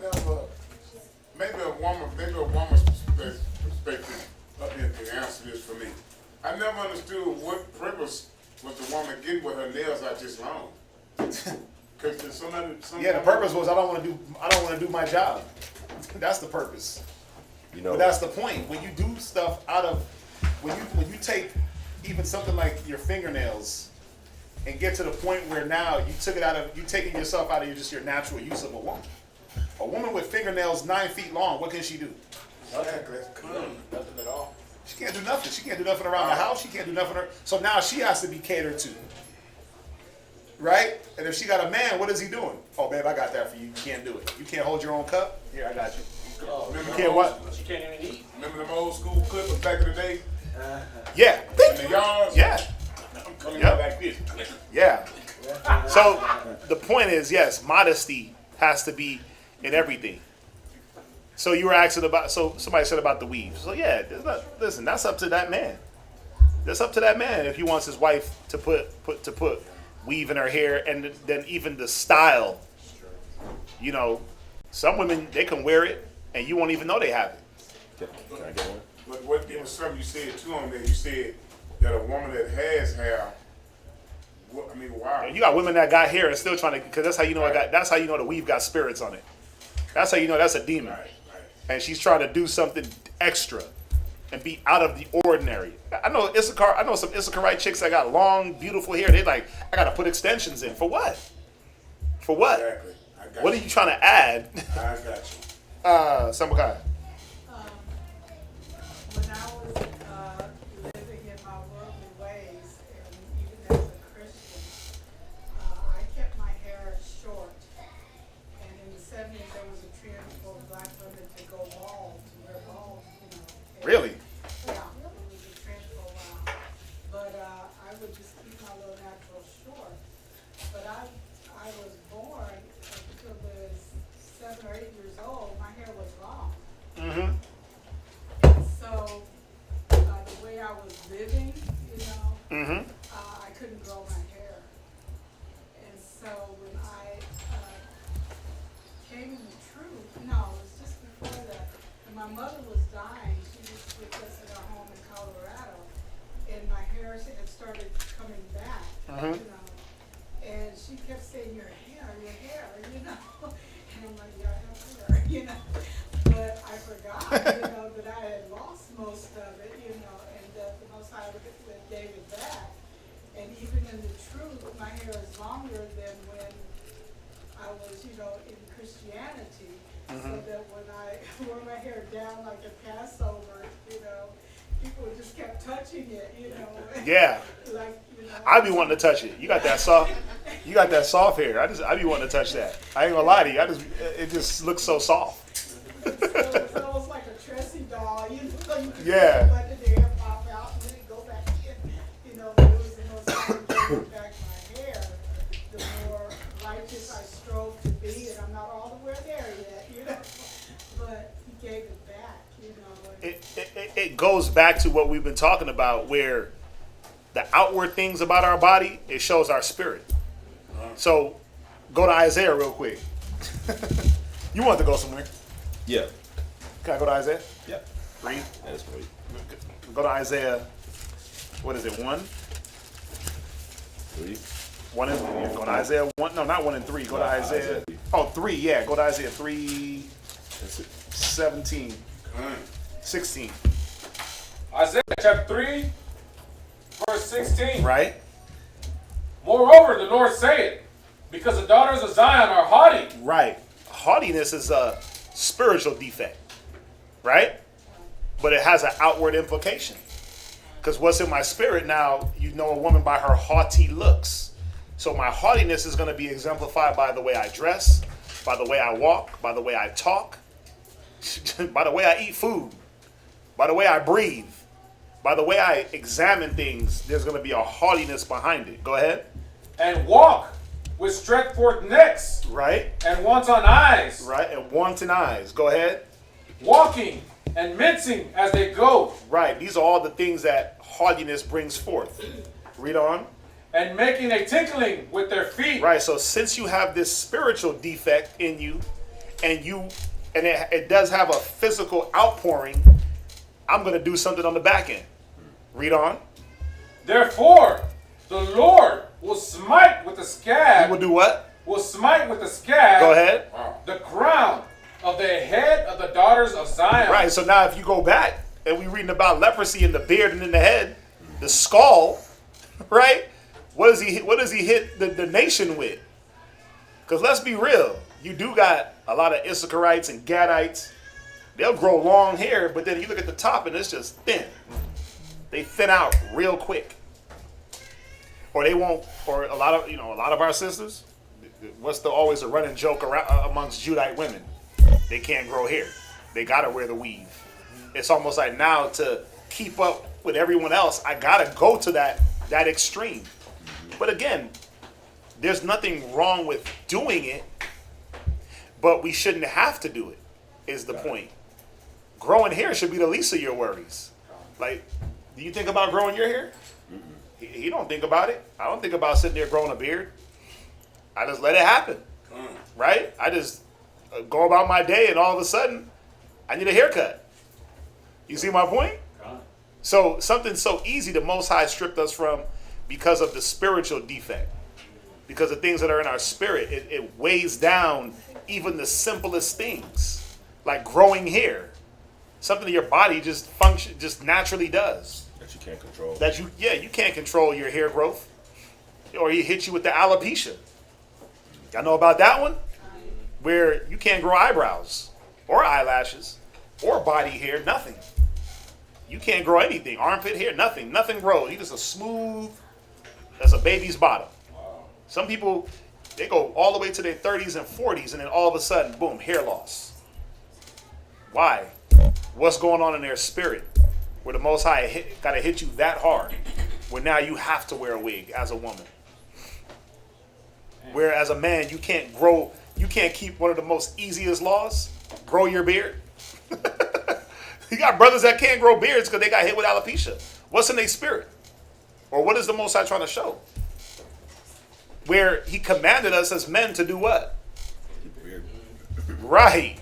Maybe a woman's perspective can answer this for me. I never understood what purpose was the woman getting with her nails out this long. Because Yeah, the purpose was I don't want to do my job. That's the purpose. You know, but that's the point. When you do stuff out of when you take even something like your fingernails and get to the point where now you're taking yourself out of your natural use of a woman. A woman with fingernails 9 feet long, what can she do? Nothing at all. She can't do nothing. She can't do nothing around the house. She can't do nothing. So now she has to be catered to. Right? And if she got a man, what is he doing? Oh, babe, I got that for you. You can't do it. You can't hold your own cup? Here, I got you. You can't what? She can't even eat. Remember them old school clippers back in the day? Yeah. In the yards? Yeah. I'm coming out like this. Yeah. So the point is, yes, modesty has to be in everything. So you were asking about, so somebody said about the weave. So yeah, listen, that's up to that man. That's up to that man if he wants his wife to put weave in her hair, and then even the style. You know, some women, they can wear it and you won't even know they have it. Can I get one? But there was something you said too on there. You said that a woman that has hair, wow. You got women that got hair and still trying to, because that's how you know that's how you know the weave got spirits on it. That's how you know that's a demon. Right. And she's trying to do something extra and be out of the ordinary. I know some Issacharite chicks that got long, beautiful hair. They like, I gotta put extensions in. For what? For what? Exactly. What are you trying to add? I got you. Samukai. When I was living in my worldly ways, and even as a Christian, I kept my hair short. And in the 70s, there was a trend for black women to go bald, to wear bald, Really? Yeah, it was a trend for a while. But I would just keep my little natural short. But I was born until I was 7 or 8 years old. My hair was long. Mm-hmm. So the way I was living, Mm-hmm. I couldn't grow my hair. And so when I came to the truth, no, it was just before that. When my mother was dying, she was had started coming back, you know. And she kept saying, your hair, you know. And I'm like, yeah, I have hair, you know. But I forgot, you know, that I had lost most of it, you know, and that the Most High would gave it back. And even in the truth, my hair is longer than when I was, you know, in Christianity. So that when I wore my hair down like a Passover, you know, people just kept touching it, you know. Yeah. Like, you know. I be wanting to touch it. You got that soft hair. I be wanting to touch that. I ain't gonna lie to you. It just looks so soft. So it's almost like a Tressie doll, you know. So you could Yeah. let the hair pop out and then it go back in. You know, but it was the most time getting back my hair, the more righteous I strove to be, and I'm not all the way there yet, you know. But he gave it back, you know. It goes back to what we've been talking about, where the outward things about our body, it shows our spirit. So go to Isaiah real quick. You want to go somewhere? Yeah. Can I go to Isaiah? Yeah. Read. That's great. Go to Isaiah. What is it? 1? 3. 1 and go to Isaiah 1. No, not 1 and 3. Go to Isaiah. Oh, 3. Yeah. Go to Isaiah 3. 17. 16. Isaiah chapter 3, verse 16. Right. Moreover, the Lord saith, because the daughters of Zion are haughty. Right. Haughtiness is a spiritual defect, right? But it has an outward implication. Because what's in my spirit now, you know a woman by her haughty looks. So my haughtiness is going to be exemplified by the way I dress, by the way I walk, by the way I talk, by the way I eat food, by the way I breathe, by the way I examine things. There's going to be a haughtiness behind it. Go ahead. And walk with stretched forth necks. Right. And wanton eyes. Right. And wanton eyes. Go ahead. Walking and mincing as they go. Right. These are all the things that haughtiness brings forth. Read on. And making a tinkling with their feet. Right. So since you have this spiritual defect in you, and it does have a physical outpouring, I'm going to do something on the back end. Read on. Therefore, the Lord will smite with the scab. He will do what? Will smite with the scab. Go ahead. The crown of the head of the daughters of Zion. Right. So now if you go back and we're reading about leprosy in the beard and in the head, the skull, right? What does he hit the nation with? Because let's be real. You do got a lot of Issacharites and Gadites. They'll grow long hair, but then you look at the top and it's just thin. They thin out real quick. Or they won't, or a lot of our sisters, what's always a running joke around amongst Judite women? They can't grow hair. They gotta wear the weave. It's almost like now to keep up with everyone else, I gotta go to that extreme. But again, there's nothing wrong with doing it, but we shouldn't have to do it, is the point. Growing hair should be the least of your worries. Like, do you think about growing your hair? He don't think about it. I don't think about sitting there growing a beard. I just let it happen, right? I just go about my day, and all of a sudden, I need a haircut. You see my point? So something so easy the Most High stripped us from because of the spiritual defect. Because the things that are in our spirit, it weighs down even the simplest things, like growing hair. Something that your body just naturally does. That you can't control. You can't control your hair growth. Or he hit you with the alopecia. Y'all know about that one? Where you can't grow eyebrows or eyelashes or body hair, nothing. You can't grow anything. Armpit hair, nothing. Nothing grows. You just a smooth, that's a baby's bottom. Wow. Some people, they go all the way to their 30s and 40s and then all of a sudden, boom, hair loss. Why? What's going on in their spirit? Where the Most High got to hit you that hard, where now you have to wear a wig as a woman. Where as a man, you can't keep one of the most easiest laws, grow your beard. You got brothers that can't grow beards because they got hit with alopecia. What's in their spirit? Or what is the Most High trying to show? Where he commanded us as men to do what? Right.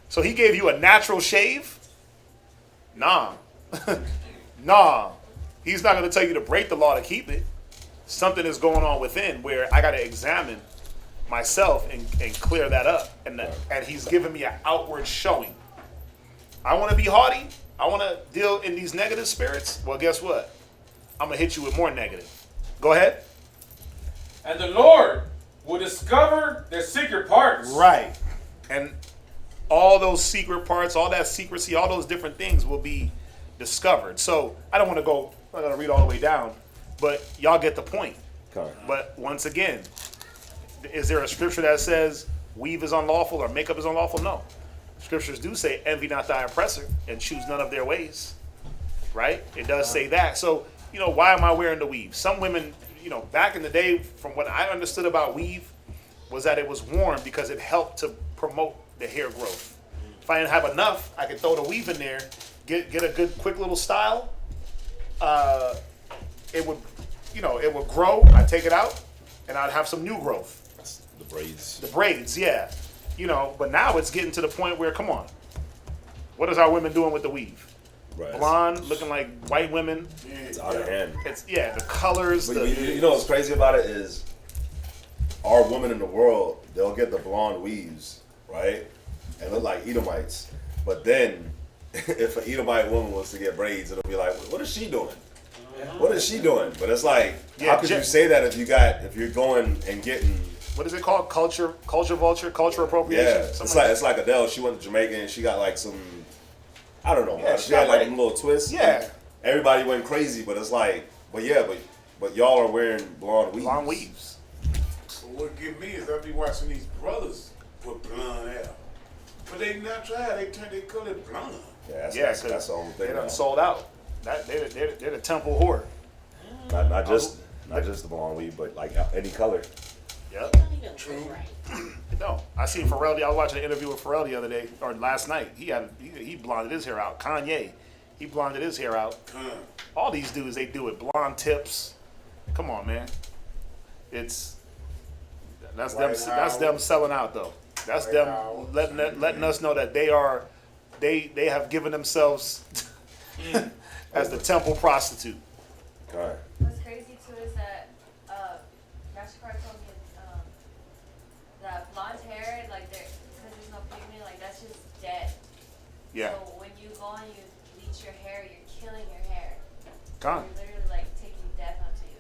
So he gave you a natural shave? Nah. Nah. He's not going to tell you to break the law to keep it. Something is going on within where I got to examine myself and clear that up. And he's giving me an outward showing. I want to be haughty. I want to deal in these negative spirits. Well, guess what? I'm going to hit you with more negative. Go ahead. And the Lord will discover their secret parts. Right. And all those secret parts, all that secrecy, all those different things will be discovered. So I don't want to go, I'm not going to read all the way down, but y'all get the point. Okay. But once again, is there a scripture that says weave is unlawful or makeup is unlawful? No. Scriptures do say envy not thy oppressor and choose none of their ways. Right? It does say that. So, why am I wearing the weave? Some women, back in the day, from what I understood about weave, was that it was worn because it helped to promote the hair growth. If I didn't have enough, I could throw the weave in there, get a good quick little style. It would grow. I'd take it out, and I'd have some new growth. The braids. The braids, yeah. But now it's getting to the point where, come on, what is our women doing with the weave? Right. Blonde, looking like white women. It's out of hand. It's the colors. But you know what's crazy about it is our women in the world, they'll get the blonde weaves, right? And look like Edomites. But then if an Edomite woman was to get braids, it'll be like, what is she doing? What is she doing? But it's like, how could you say that if you're going and getting, what is it called? Culture vulture, culture appropriation? Yeah, it's like Adele. She went to Jamaica and she got like some, I don't know. Yeah, she had like a little twist. Yeah. Everybody went crazy, but it's like, but y'all are wearing blonde weaves. Blonde weaves. So what get me is I be watching these brothers with blonde hair, but they not try. They color it blonde. Yeah, that's the whole thing. They done sold out. They're the temple whore. Not just the blonde weave, but like any color. Yep. True. No, I seen Pharrell. I was watching an interview with Pharrell the other day or last night. He blonded his hair out. Kanye, he blonded his hair out. All these dudes, they do it. Blonde tips. Come on, man. That's them selling out though. That's them letting us know that they have given themselves as the temple prostitute. Okay. What's crazy too is that Mastercard told me that blonde hair, like because there's no pigment, like that's just dead. Yeah. So when you go and you bleach your hair, you're killing your hair. Gone. You're literally like taking death onto you.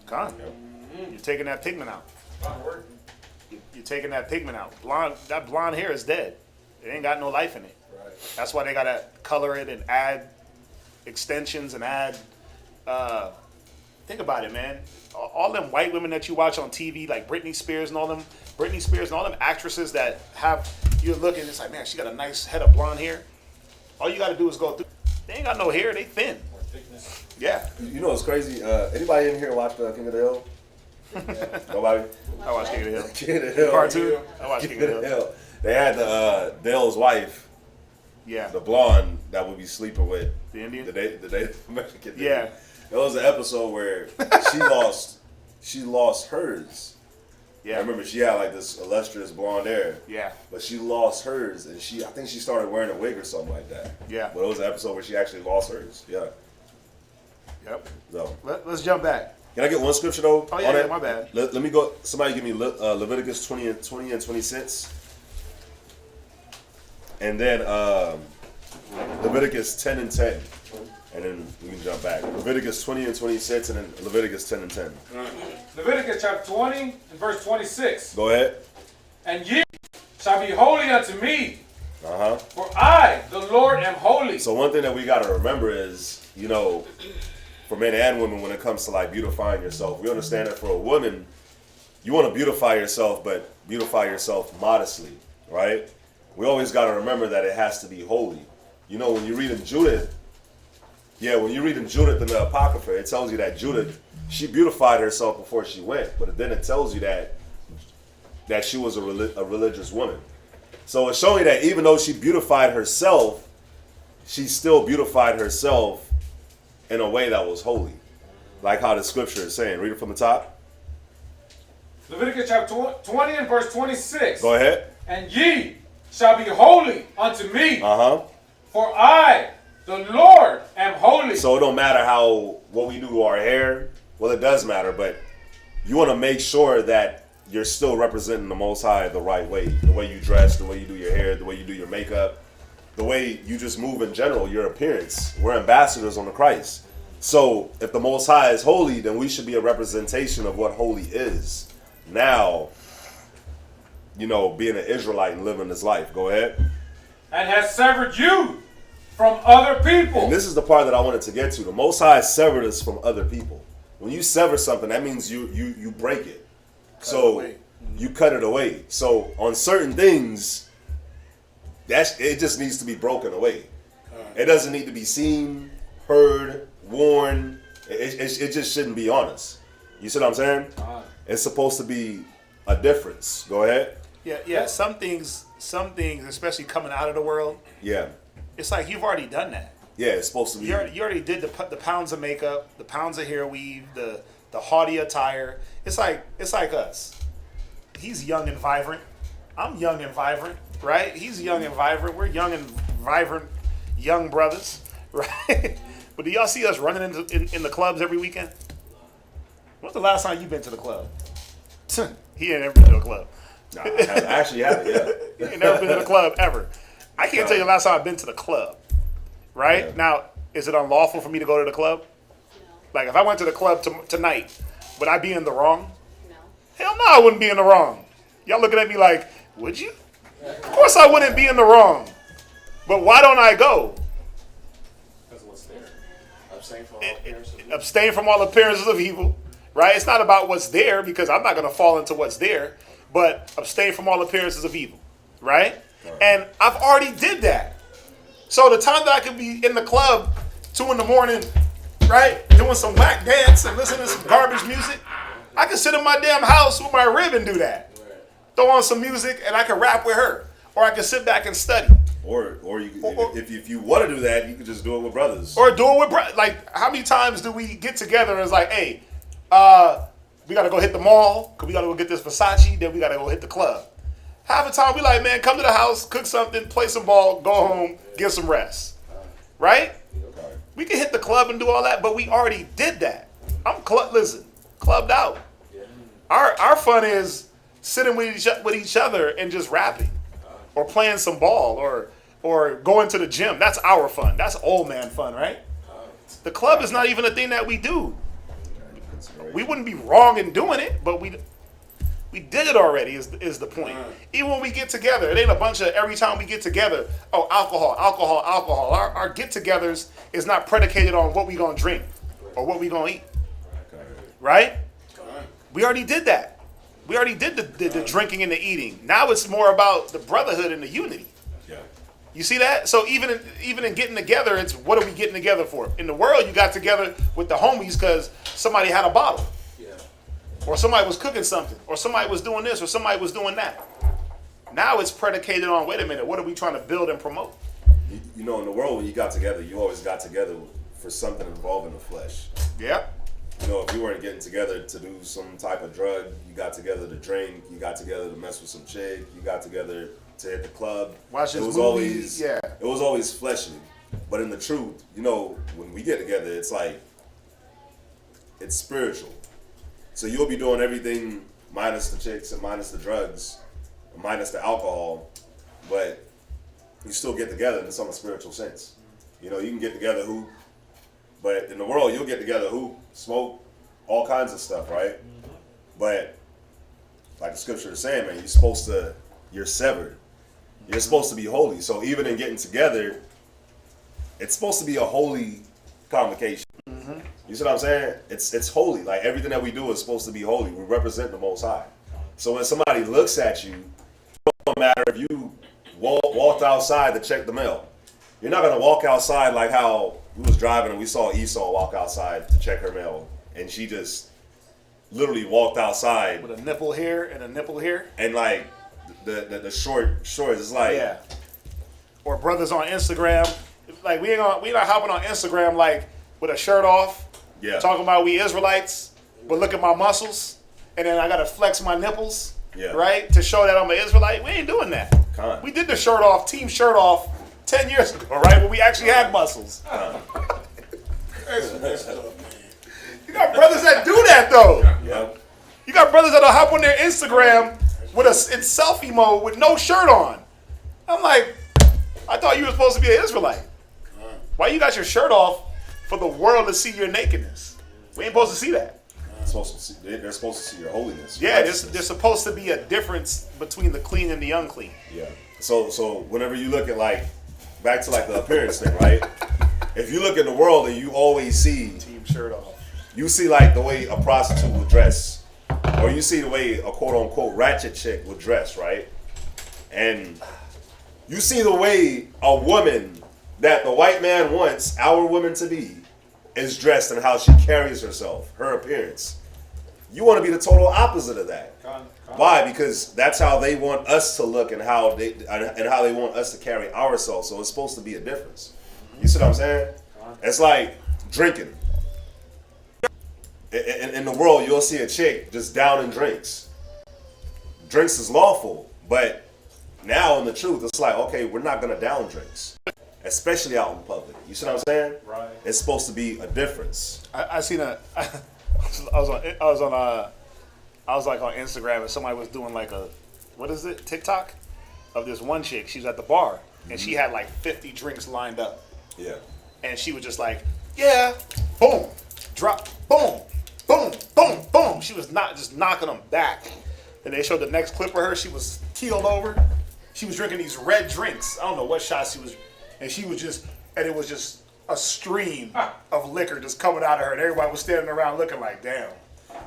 Gone. You're taking that pigment out. You're taking that pigment out. That blonde hair is dead. It ain't got no life in it. Right. That's why they gotta color it and add extensions and add. Think about it, man. All them white women that you watch on TV, like Britney Spears and all them actresses that have you're looking. It's like, man, she got a nice head of blonde hair. All you got to do is go through. They ain't got no hair. They thin. Yeah. You know what's crazy? Anybody in here watch King of the Hill? Nobody? I watch King of the Hill. King of the Hill. Part 2? I watch King of the Hill. They had the Dale's wife. Yeah. The blonde that would be sleeping with. The Indian? The Native American. Yeah. There was an episode where she lost hers. Yeah. I remember she had like this illustrious blonde hair. Yeah. But she lost hers, and I think she started wearing a wig or something like that. Yeah. But it was an episode where she actually lost hers. Yeah. Yep. So let's jump back. Can I get one scripture though? Oh yeah, my bad. Let me go. Somebody give me Leviticus 20 and 26, and then Leviticus 10 and 10, and then we can jump back. Leviticus 20 and 26, and then Leviticus 10 and 10. Leviticus chapter 20 and verse 26. Go ahead. And ye shall be holy unto me, For I, the Lord, am holy. So one thing that we got to remember is, for men and women, when it comes to like beautifying yourself, we understand that for a woman, you want to beautify yourself, but beautify yourself modestly, right? We always got to remember that it has to be holy. When you read in Judith, in the Apocrypha, it tells you that Judith, she beautified herself before she went, but then it tells you that she was a religious woman. So it's showing that even though she beautified herself, she still beautified herself in a way that was holy. Like how the scripture is saying. Read it from the top. Leviticus chapter 20 and verse 26. Go ahead. And ye shall be holy unto me. For I, The Lord am holy. So it don't matter what we do to our hair. Well, it does matter, but you want to make sure that you're still representing the Most High the right way. The way you dress, the way you do your hair, the way you do your makeup, the way you just move in general, your appearance. We're ambassadors unto Christ. So if the Most High is holy, then we should be a representation of what holy is. Now, being an Israelite and living this life. Go ahead. And has severed you from other people. And this is the part that I wanted to get to. The Most High severed us from other people. When you sever something, that means you break it. You cut it away. So on certain things, it just needs to be broken away. It doesn't need to be seen, heard, worn. It just shouldn't be on us. You see what I'm saying? It's supposed to be a difference. Go ahead. Yeah. Some things, especially coming out of the world. Yeah. It's like you've already done that. Yeah, it's supposed to be. You already did the pounds of makeup, the pounds of hair weave, the haughty attire. It's like us. He's young and vibrant. I'm young and vibrant, right? He's young and vibrant. We're young and vibrant, young brothers, right? But do y'all see us running in the clubs every weekend? When's the last time you been to the club? He ain't ever been to a club. Nah, I actually haven't. Yeah. He ain't never been to the club ever. I can't tell you the last time I've been to the club. Right? Yeah. Now, is it unlawful for me to go to the club? Like, if I went to the club tonight, would I be in the wrong? No. Hell no, I wouldn't be in the wrong. Y'all looking at me like, would you? Of course I wouldn't be in the wrong. But why don't I go? Because what's there? Abstain from all appearances of evil. Right? It's not about what's there, because I'm not going to fall into what's there. But abstain from all appearances of evil. Right? And I've already did that. So the time that I could be in the club 2 a.m, right, doing some whack dance and listening to some garbage music, I can sit in my damn house with my rib and do that. Throw on some music and I can rap with her, or I can sit back and study. Or if you want to do that, you can just do it with brothers. Or do it with like, how many times do we get together and it's like, hey, we gotta go hit the mall because we gotta go get this Versace, then we gotta go hit the club. Half the time we like, man, come to the house, cook something, play some ball, go home, get some rest. Right? We can hit the club and do all that, but we already did that. I'm clubbed out. Our fun is sitting with each other and just rapping, or playing some ball, or going to the gym. That's our fun. That's old man fun, right? The club is not even a thing that we do. We wouldn't be wrong in doing it, but we did it already is the point. Even when we get together, it ain't a bunch of every time we get together, oh, alcohol. Our get-togethers is not predicated on what we gonna drink or what we gonna eat. Right? We already did that. We already did the drinking and the eating. Now it's more about the brotherhood and the unity. Yeah. You see that? So even in getting together, it's what are we getting together for? In the world, you got together with the homies because somebody had a bottle. Or somebody was cooking something, or somebody was doing this, or somebody was doing that. Now it's predicated on, wait a minute, what are we trying to build and promote? In the world, when you got together, you always got together for something involving the flesh. Yeah. If you weren't getting together to do some type of drug, you got together to drink, you got together to mess with some chick, you got together to hit the club. Watch this movie. It was always fleshly. But in the truth, when we get together, it's like, it's spiritual. So you'll be doing everything minus the chicks and minus the drugs, and minus the alcohol, but you still get together in some spiritual sense. You can get together hoop, but in the world you'll get together hoop, smoke, all kinds of stuff, right? But like the scripture is saying, man, you're severed. You're supposed to be holy. So even in getting together, it's supposed to be a holy convocation. You see what I'm saying? It's holy. Like everything that we do is supposed to be holy. We represent the Most High. So when somebody looks at you, it don't matter if you walked outside to check the mail. You're not gonna walk outside like how we was driving and we saw Esau walk outside to check her mail, and she just literally walked outside with a nipple here and a nipple here, and like the shorts is like, yeah. Or brothers on Instagram, like we not hopping on Instagram like with a shirt off. Yeah. Talking about we Israelites, but look at my muscles, and then I gotta flex my nipples, yeah, right, to show that I'm an Israelite. We ain't doing that. We did the shirt off, team shirt off, 10 years ago, right? When we actually had muscles. That's messed up, man. You got brothers that do that, though. Yeah. You got brothers that'll hop on their Instagram with in selfie mode with no shirt on. I'm like, I thought you were supposed to be an Israelite. Why you got your shirt off for the world to see your nakedness? We ain't supposed to see that. They're supposed to see your holiness. Yeah, there's supposed to be a difference between the clean and the unclean. Yeah. So whenever you look at like, back to like the appearance thing, right? If you look at the world and you always see Team shirt off. You see like the way a prostitute would dress, or you see the way a quote unquote ratchet chick would dress, right? And you see the way a woman that the white man wants our woman to be is dressed and how she carries herself, her appearance. You want to be the total opposite of that. Why? Because that's how they want us to look and how they want us to carry ourselves. So it's supposed to be a difference. You see what I'm saying? It's like drinking. In the world, you'll see a chick just downing drinks. Drinks is lawful, but now in the truth, it's like, okay, we're not gonna down drinks, especially out in public. You see what I'm saying? Right. It's supposed to be a difference. I seen I was like on Instagram and somebody was doing like a, what is it, TikTok, of this one chick. She was at the bar and she had like 50 drinks lined up. Yeah. And she was just like, yeah, boom, drop, boom, boom, boom, boom. She was not just knocking them back. And they showed the next clip of her. She was keeled over. She was drinking these red drinks. I don't know what shots she was, and she was just, and it was just a stream of liquor just coming out of her, and everybody was standing around looking like, damn.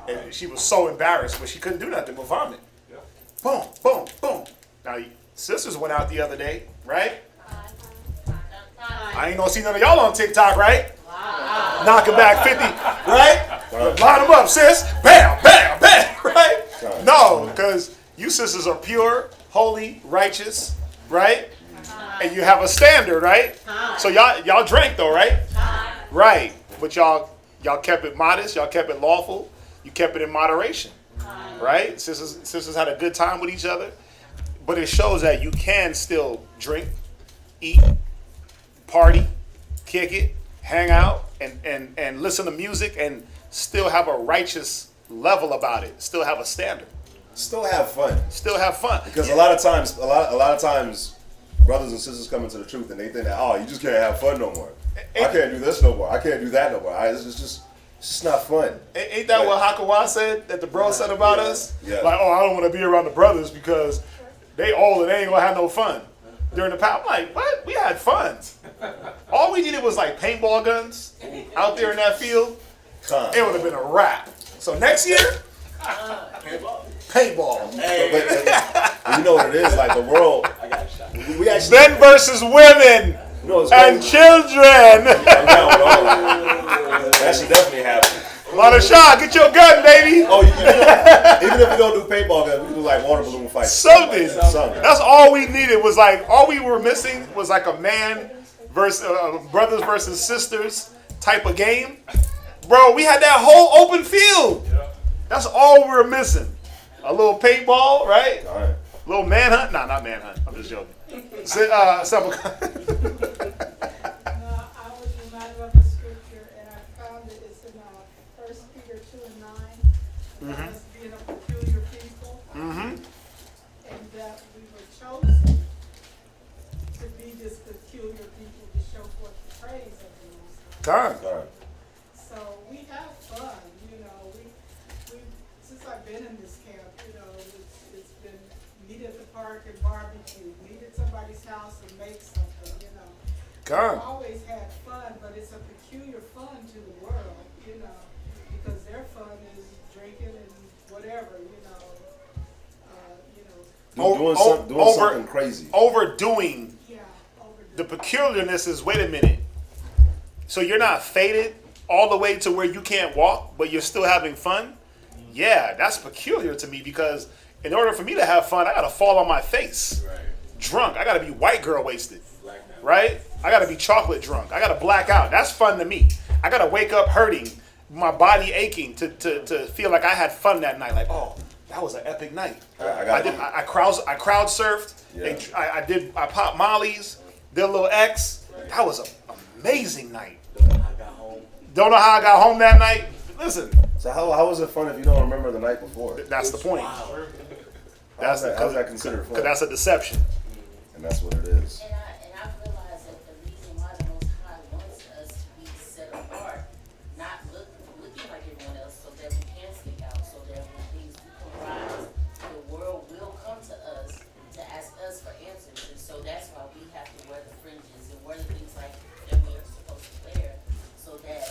And she was so embarrassed, but she couldn't do nothing but vomit. Yeah. Boom, boom, boom. Now, sisters went out the other day, right? I ain't gonna see none of y'all on TikTok, right? Wow. Knocking back 50, right? Line them up, sis. Bam, bam, bam, right? No, because you sisters are pure, holy, righteous, right? And you have a standard, right? So y'all drank though, right? Right. But y'all kept it modest, y'all kept it lawful, you kept it in moderation. Right? Sisters had a good time with each other. But it shows that you can still drink, eat, party, kick it, hang out, and listen to music and still have a righteous level about it. Still have a standard. Still have fun. Still have fun. Because a lot of times, brothers and sisters come into the truth and they think that, oh, you just can't have fun no more. I can't do this no more. I can't do that no more. It's just not fun. Ain't that what Hakawa said, that the bro said about us? Yeah. Like, oh, I don't want to be around the brothers because they old and they ain't going to have no fun. During the past, I'm like, what? We had fun. All we needed was like paintball guns out there in that field. It would have been a wrap. So next year, paintball. But you know what it is? Like the world, we actually Men versus women and children. That should definitely happen. Monasha, get your gun, baby. Oh, even if we don't do paintball guns, we can do like water balloon fights. Something. That's all we needed. Was like all we were missing was like a man versus brothers versus sisters type of game. Bro, we had that whole open field. That's all we were missing. A little paintball, right? All right. A little manhunt. Nah, not manhunt. I'm just joking. I was reminded of a scripture, and I found it. It's in 1 Peter 2:9. About us being a peculiar people, and that we were chosen to be this peculiar people to show forth the praise of the Most High. All right. So we have fun, you know. We since I've been in this camp, you know, it's been meet at the park and barbecue, meet at somebody's house and make something, you know. We've always had fun, but it's a peculiar fun to the world, you know, because their fun is drinking and whatever, you know. Doing something crazy. Overdoing. Yeah, The peculiarness is, wait a minute. So you're not faded all the way to where you can't walk, but you're still having fun? Yeah, that's peculiar to me because in order for me to have fun, I got to fall on my face. Right. Drunk. I got to be white girl wasted. Right? I got to be chocolate drunk. I got to black out. That's fun to me. I got to wake up hurting, my body aching to feel like I had fun that night. Like, oh, that was an epic night. I crowd surfed. Yeah. I popped mollies. their little ex. That was an amazing night. Don't know how I got home that night. Listen. So how was it fun if you don't remember the night before? That's the point. How's that considered fun? Because that's a deception. And that's what it is. And I realize that the reason why the Most High wants us to be set apart, not looking like everyone else, so that we can stick out, so that when things do arise, the world will come to us to ask us for answers. And so that's why we have to wear the fringes and wear the things like that we are supposed to wear, so that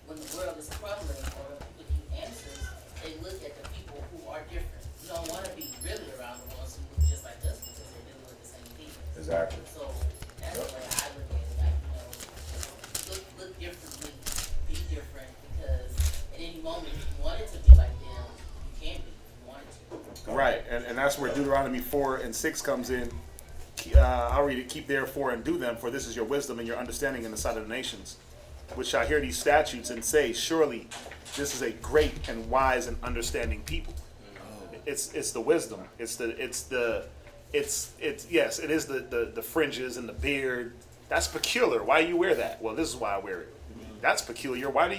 when the world is crumbling or when people need answers, they look at the people who are different. You don't want to be really around the ones who look just like us because they're dealing with the same thing. Exactly. So that's the way I look at it. Like, look differently, be different, because at any moment, if you wanted to be like them, you can be if you wanted to. Right, and that's where Deuteronomy 4 and 6 comes in. I'll read it. Keep therefore and do them, for this is your wisdom and your understanding in the sight of the nations, which shall hear these statutes and say, surely this is a great and wise and understanding people. It's the wisdom. Yes, it is the fringes and the beard. That's peculiar. Why do you wear that? Well, this is why I wear it. That's peculiar. Why do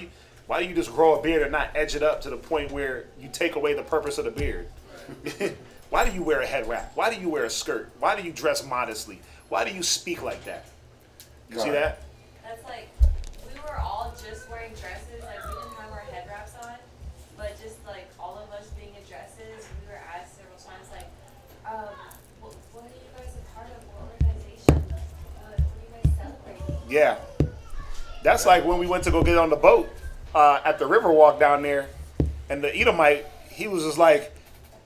you just grow a beard and not edge it up to the point where you take away the purpose of the beard? Why do you wear a head wrap? Why do you wear a skirt? Why do you dress modestly? Why do you speak like that? You see that? That's like, we were all just wearing dresses, like we didn't have our head wraps on, but just like all of us being in dresses, we were asked several times like, what are you guys a part of? What organization? What are you guys celebrating? Yeah. That's like when we went to go get on the boat at the river walk down there, and the Edomite, he was just like,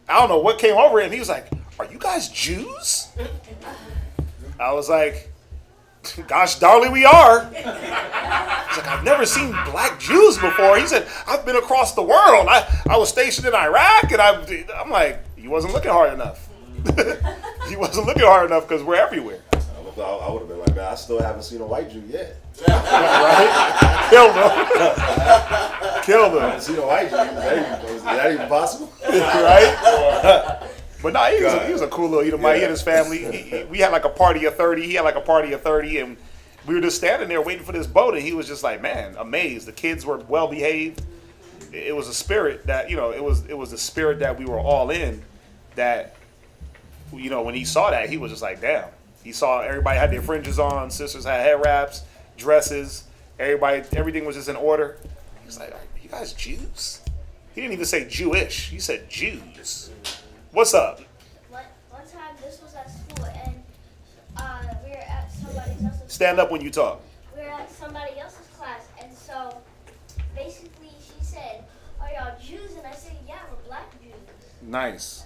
I don't know what came over him. He was like, are you guys Jews? I was like, gosh darling, we are. He's like, I've never seen black Jews before. He said, I've been across the world. I was stationed in Iraq, and I'm like, you wasn't looking hard enough. You wasn't looking hard enough because we're everywhere. I would have been like, man, I still haven't seen a white Jew yet. Right? Killed them. Killed them. I haven't seen a white Jew. Is that even possible? Right? But no, he was a cool little Edomite. He and his family. We had like a party of 30. He had like a party of 30, and we were just standing there waiting for this boat, and he was just like, man, amazed. The kids were well behaved. It was a spirit that, it was the spirit that we were all in, that, when he saw that, he was just like, damn. He saw everybody had their fringes on, sisters had head wraps, dresses, everything was just in order. He was like, are you guys Jews? He didn't even say Jewish. He said Jews. What's up? One time, this was at school, and we were at somebody else's Stand up when you talk. We were at somebody else's class, and so basically she said, are y'all Jews? And I said, yeah, we're black Jews. Nice.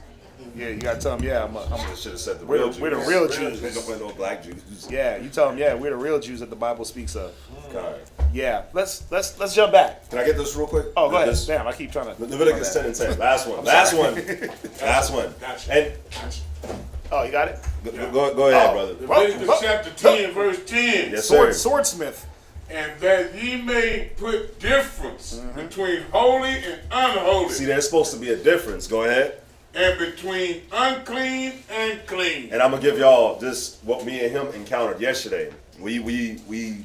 Yeah, you gotta tell them, yeah, I should have said the we're real the- Jews. we're the real Jews. They don't play no black Jews. Yeah, you tell them, yeah, we're the real Jews that the Bible speaks of. God. Yeah, let's jump back. Can I get this real quick? Oh, go ahead. This- Damn, I keep trying to. Leviticus 10 and 10. Last one. Last one. And Oh, you got it? go ahead, brother. Leviticus chapter 10, verse 10. Yes, sir. Swordsmith. And that ye may put difference between holy and unholy, See, there's supposed to be a difference. Go ahead. and between unclean and clean. And I'm gonna give y'all just what me and him encountered yesterday. We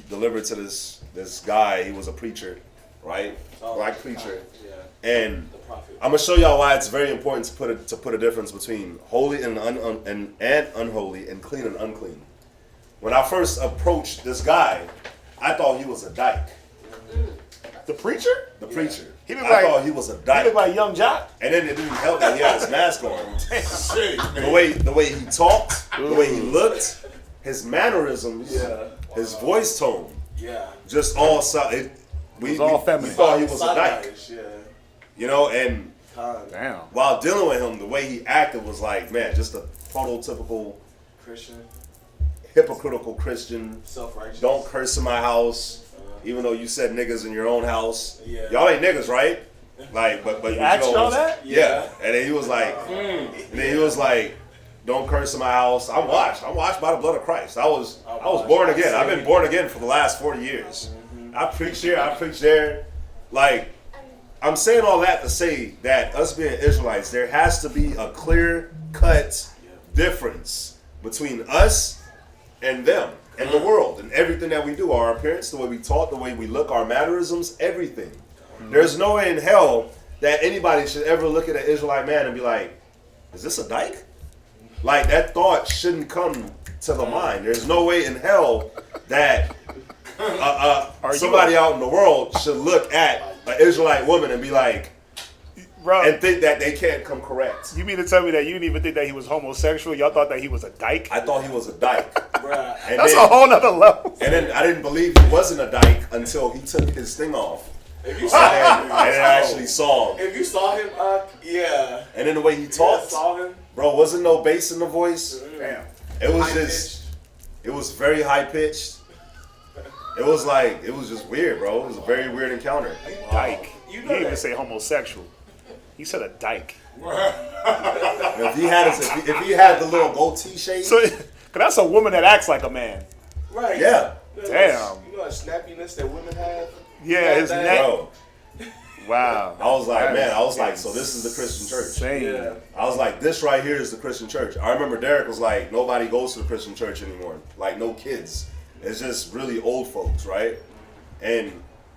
delivered to this guy. He was a preacher, right? Black preacher. And I'm gonna show y'all why it's very important to put a difference between holy and unholy, and clean and unclean. When I first approached this guy, I thought he was a dyke. The preacher? The preacher. He looked I like- thought he was a He dyke. looked like Young Jock. And then it didn't help that he had his mask on. Shit, man. The way he talked, the way he looked, his mannerisms, his voice tone, just all we all feminine. We thought he was a dyke. And Damn. while dealing with him, the way he acted was like, man, just a prototypical Christian, hypocritical Christian. self-righteous. Don't curse in my house, even though you said niggas in your own house. Yeah. Y'all ain't niggas, right? Like, but He asked y'all that? Yeah. And then he was like, don't curse in my house. I'm washed by the blood of Christ. I was born again. I've been born again for the last 40 years. I preach here, I preach there. Like, I'm saying all that to say that us being Israelites, there has to be a clear-cut difference between us and them. and the world and everything that we do, our appearance, the way we talk, the way we look, our mannerisms, everything. There's no way in hell that anybody should ever look at an Israelite man and be like, is this a dyke? Like, that thought shouldn't come to the mind. There's no way in hell that somebody out in the world should look at an Israelite woman and be like, Bro, and think that they can't come correct. you mean to tell me that you didn't even think that he was homosexual? Y'all thought that he was a dyke? I thought he was a dyke. And That's then, a whole nother level. And then I didn't believe he wasn't a dyke until he took his thing off. If you saw him, And I actually saw him. if you saw him, yeah. And then the way he talked, saw him. bro, wasn't no bass in the voice. Damn. It was just, it was very high pitched. It was like, it was just weird, bro. It was a very weird encounter. Dyke. You He know didn't even that. say homosexual. He said a dyke. If he had the little goatee shade, So, 'cause that's a woman that acts like a man. Right. yeah, Damn. You know that snappiness that women have? Yeah, his That- neck. bro. Wow. I was like, That man, is I was like, so this is the Christian church. insane. Yeah. I was like, this right here is the Christian church. I remember Derek was like, nobody goes to the Christian church anymore. Like, no kids. It's just really old folks, right? And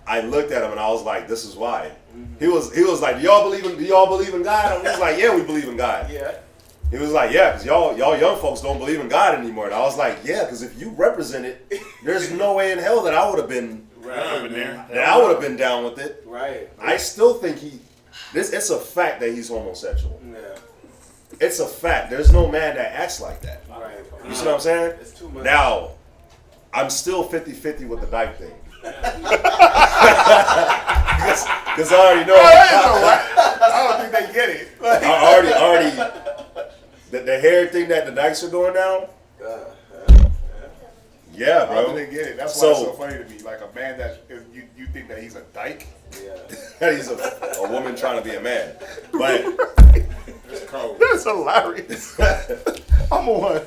I looked at him and I was like, this is why. He was like, do y'all believe in God? And he was like, yeah, we believe in God. Yeah. He was like, yeah, because y'all young folks don't believe in God anymore. And I was like, yeah, because if you represent it, there's no way in hell that I would have been down with it. Right. I still think it's a fact that he's homosexual. Yeah. It's a fact. There's no man that acts like that. Right. You see what I'm saying? It's too much. Now, I'm still 50-50 with the dyke thing. Because I already know. I don't think they get it. I already the hair thing that the dykes are doing now. Yeah, I don't bro. think they get it. That's why So- it's so funny to me. Like a man that you think that he's a dyke. That he's a woman trying to be a man. But It's cold. That's hilarious. I'm one.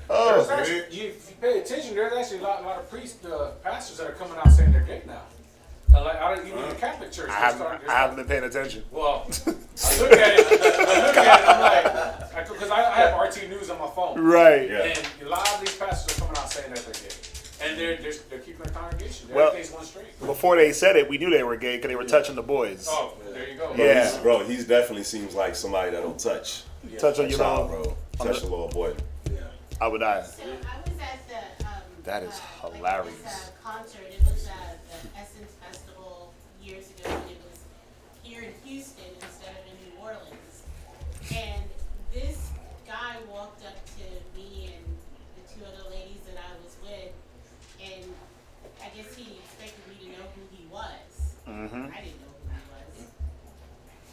There's actually, if you pay attention, there's actually a lot of priests, pastors that are coming out saying they're gay now. Even in the Catholic Church, I haven't been paying attention. Well, I look at it, I'm like, because I have RT News on my phone. Right. Yeah. And a lot of these pastors are coming out saying that they're gay. And they're keeping their congregation. Well- Everything's going straight. Before they said it, we knew they were gay because they were touching the boys. Oh, there you go. Yeah. bro, he definitely seems like somebody that'll touch Touch on a your child, little. bro. Touch a little boy. I would die. So I was at the That is like hilarious. this, concert. It was the Essence Festival years ago, and it was here in Houston instead of in New Orleans. And this guy walked up to me and the two other ladies that I was with, and I guess he expected me to know who he was. Mm-hmm. I didn't know who he was.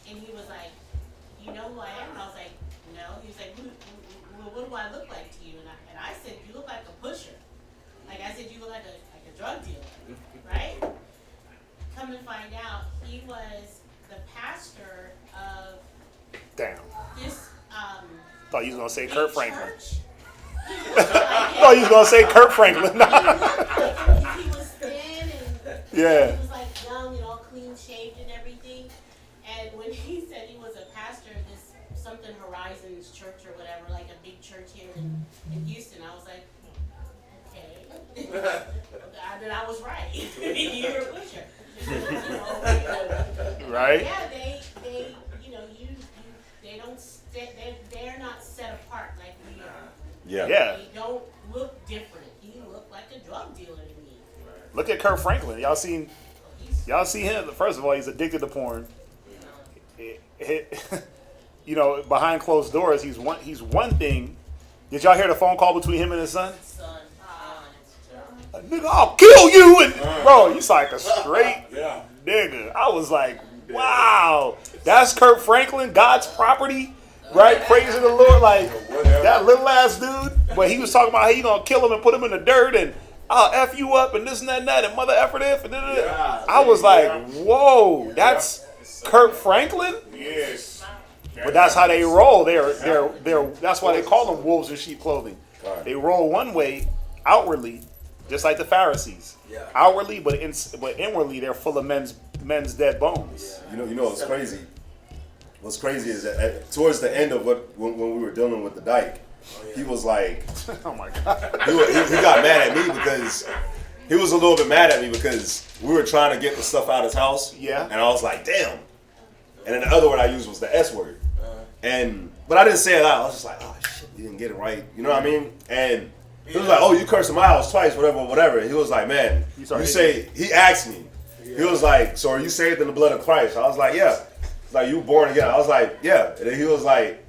And he was like, you know who I am? And I was like, no. He was like, what do I look like to you? And I said, you look like a pusher. Like I said, you look like a drug dealer, right? Come to find out, he was the pastor of Damn. this Thought you was gonna say big Kurt Franklin. church. Thought you was gonna say Kurt Franklin. He was thin and Yeah. he was like young and all clean shaved and everything. And when he said he was a pastor of this something Horizons church or whatever, like a big church here in Houston, I was like, okay. Then I was right. You're a pusher. Right? Yeah, they they don't they're not set apart like we are. Yeah. Yeah. They don't look different. You look like a drug dealer to me. Look at Kurt Franklin. Y'all see him? First of all, he's addicted to porn. You know, behind closed doors, he's one thing. Did y'all hear the phone call between him and his son? Nigga, I'll kill you! And bro, he's like a straight nigga. I was like, wow, that's Kurt Franklin, God's property, right? Praising the Lord, like that little ass dude. But he was talking about how he gonna kill him and put him in the dirt and I'll F you up and this and that and mother effort if and I was like, whoa, that's Kurt Franklin? Yes. But that's how they roll. They're that's why they call them wolves in sheep clothing. They roll one way outwardly, just like the Pharisees. Outwardly, but inwardly they're full of men's dead bones. You know what's crazy? What's crazy is that towards the end of when we were dealing with the dyke, he was like, Oh my God. he got mad at me because he was a little bit mad at me because we were trying to get the stuff out of his house. Yeah. And I was like, damn. And then the other word I used was the S word. But I didn't say it out. I was just like, oh shit, you didn't get it right. You know what I mean? And he was like, oh, you cursed in my house twice, whatever. And he was like, man, he asked me. He was like, so are you saved in the blood of Christ? I was like, yeah. He's like, you born again? I was like, yeah. And then he was like,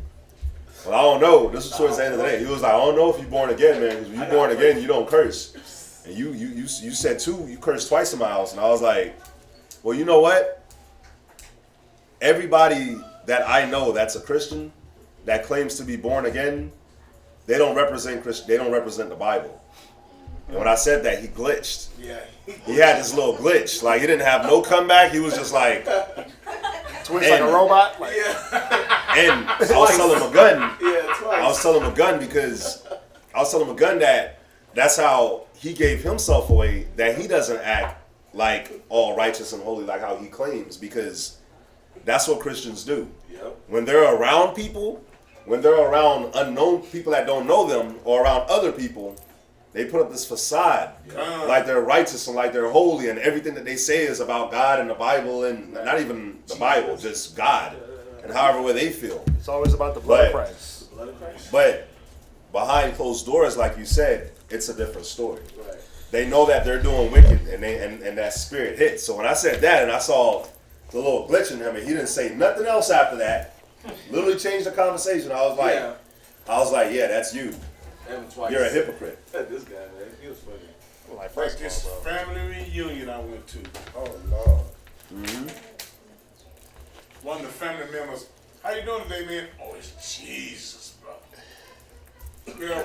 well, I don't know. This was towards the end of the day. He was like, I don't know if you're born again, man. Because when you're born again, you don't curse. And you said too, you cursed twice in my house. And I was like, well, you know what? Everybody that I know that's a Christian that claims to be born again, they don't represent Christian. They don't represent the Bible. And when I said that, he glitched. Yeah. He had this little glitch. Like, he didn't have no comeback. He was just like... Twitch like a robot? Like, and I was telling him a gun. Yeah, twice. I was telling him a gun because... I was telling him a gun that's how he gave himself away, that he doesn't act like all righteous and holy like how he claims, because that's what Christians do. Yep. When they're around people, when they're around unknown people that don't know them, or around other people, they put up this facade like they're righteous and like they're holy, and everything that they say is about God and the Bible, and not even the Bible, just God, and however way they feel. It's always about the blood of Christ. But behind closed doors, like you said, it's a different story. Right. They know that they're doing wicked, and that spirit hits. So when I said that, and I saw the little glitch in him, and he didn't say nothing else after that, literally changed the conversation. I was like, yeah, that's you. You're a hypocrite. This guy, man, he was funny. Like this family reunion I went to. Oh Lord. Mm-hmm. One of the family members, how you doing today, man? Oh, it's Jesus, bro. You know,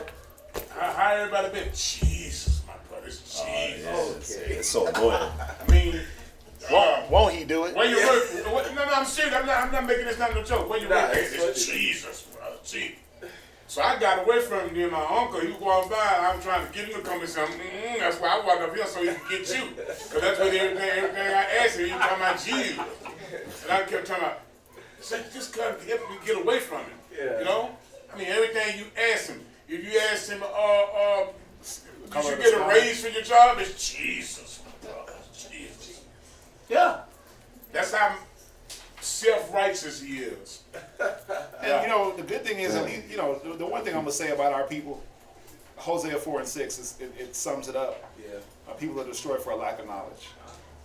how everybody been? Jesus, my brother, it's Jesus. Okay. It's so annoying. I mean, won't he do it? Where you work? No, I'm serious. I'm not making this not no joke. Where you work? It's Jesus, bro. Jesus. So I got away from him. Then my uncle, he walked by. I was trying to get him to come and say, that's why I walked up here so he could get you. Because that's what everything I asked him, he talking about Jesus. And I kept talking about, so just help me get away from him. Yeah. You know? I mean, everything you ask him. If you ask him, did you get a raise for your job? It's Jesus, bro. Jesus. Yeah. That's how self-righteous he is. And you know, the good thing is, you know, the one thing I'm gonna say about our people, Hosea 4:6, it sums it up. Yeah. Our people are destroyed for a lack of knowledge.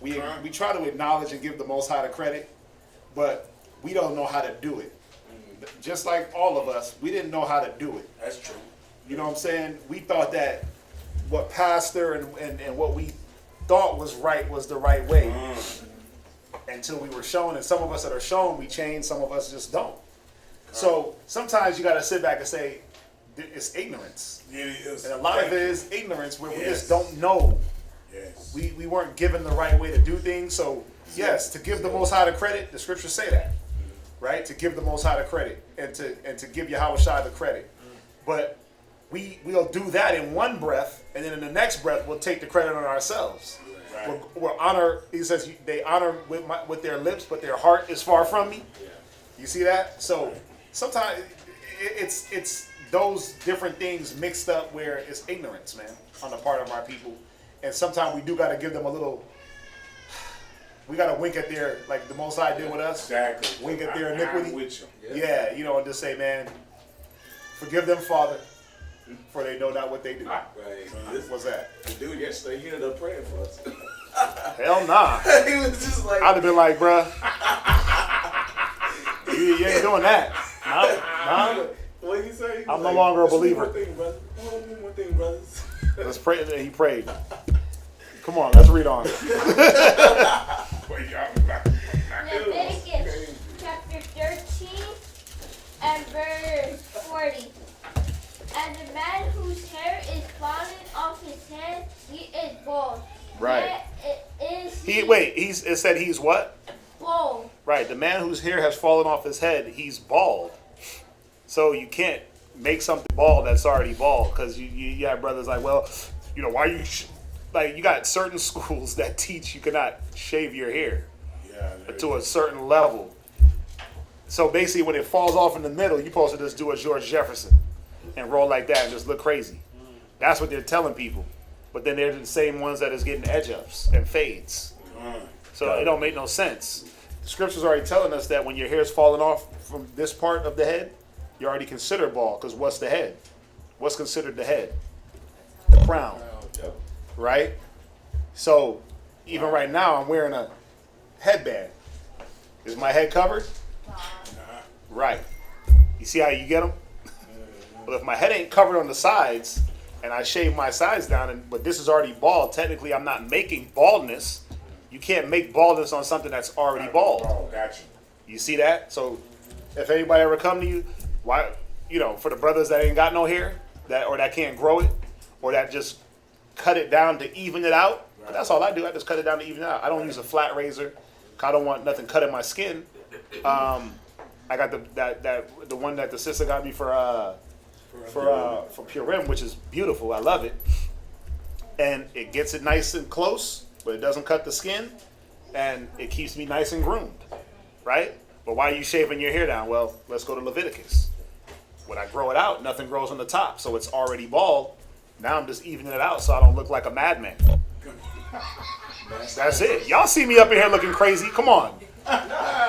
We try to acknowledge and give the Most High the credit, but we don't know how to do it. Just like all of us, we didn't know how to do it. That's true. You know what I'm saying? We thought that what pastor and what we thought was right was the right way. Until we were shown, and some of us that are shown, we change, some of us just don't. So sometimes you got to sit back and say, it's ignorance. It is. And a lot of it is ignorance where we just don't know. Yes. We weren't given the right way to do things. So yes, to give the Most High the credit, the scriptures say that. Right? To give the Most High the credit and to give Yahushua the credit. But we'll do that in one breath, and then in the next breath we'll take the credit on ourselves. Right. We'll honor. He says they honor with their lips, but their heart is far from me. Yeah. You see that? So sometimes it's those different things mixed up where it's ignorance, man, on the part of our people, and sometimes we do got to give them a little. We got to wink at their, like the Most High did with us. Exactly. Wink at their iniquity. With you. Yeah, you know, and just say, man, forgive them, Father, for they know not what they do. Right. What's that? The dude yesterday, he ended up praying for us. Hell nah. He was just like, I'd have been like, bruh, you ain't doing that. Nah. What did he say? I'm no longer a believer. One thing, brother. One thing, brothers. Let's pray. He prayed. Come on, let's read on. Leviticus chapter 13 and verse 40. And the man whose hair is falling off his head, he is bald. Right. It said he's what? Bald. Right. The man whose hair has fallen off his head, he's bald. So you can't make something bald that's already bald, because you have brothers like, well, you know, why you like, you got certain schools that teach you cannot shave your hair to a certain level. So basically, when it falls off in the middle, you're supposed to just do a George Jefferson. and roll like that and just look crazy. That's what they're telling people. But then they're the same ones that is getting edge ups and fades. So it don't make no sense. The scripture's already telling us that when your hair's falling off from this part of the head, you already consider bald, because what's the head? What's considered the head? The crown. Right? So even right now I'm wearing a headband. Is my head covered? Right. You see how you get them? Well, if my head ain't covered on the sides and I shave my sides down, but this is already bald, technically I'm not making baldness. You can't make baldness on something that's already bald. Oh, gotcha. You see that? So if anybody ever come to you, why, for the brothers that ain't got no hair, that can't grow it, or that just cut it down to even it out, that's all I do. I just cut it down to even it out. I don't use a flat razor. I don't want nothing cut in my skin. I got the one that the sister got me for Pure Rim, which is beautiful. I love it, and it gets it nice and close, but it doesn't cut the skin, and it keeps me nice and groomed, right? But why are you shaving your hair down? Well, let's go to Leviticus. When I grow it out, nothing grows on the top, so it's already bald. Now I'm just evening it out so I don't look like a madman. That's it. Y'all see me up in here looking crazy? Come on.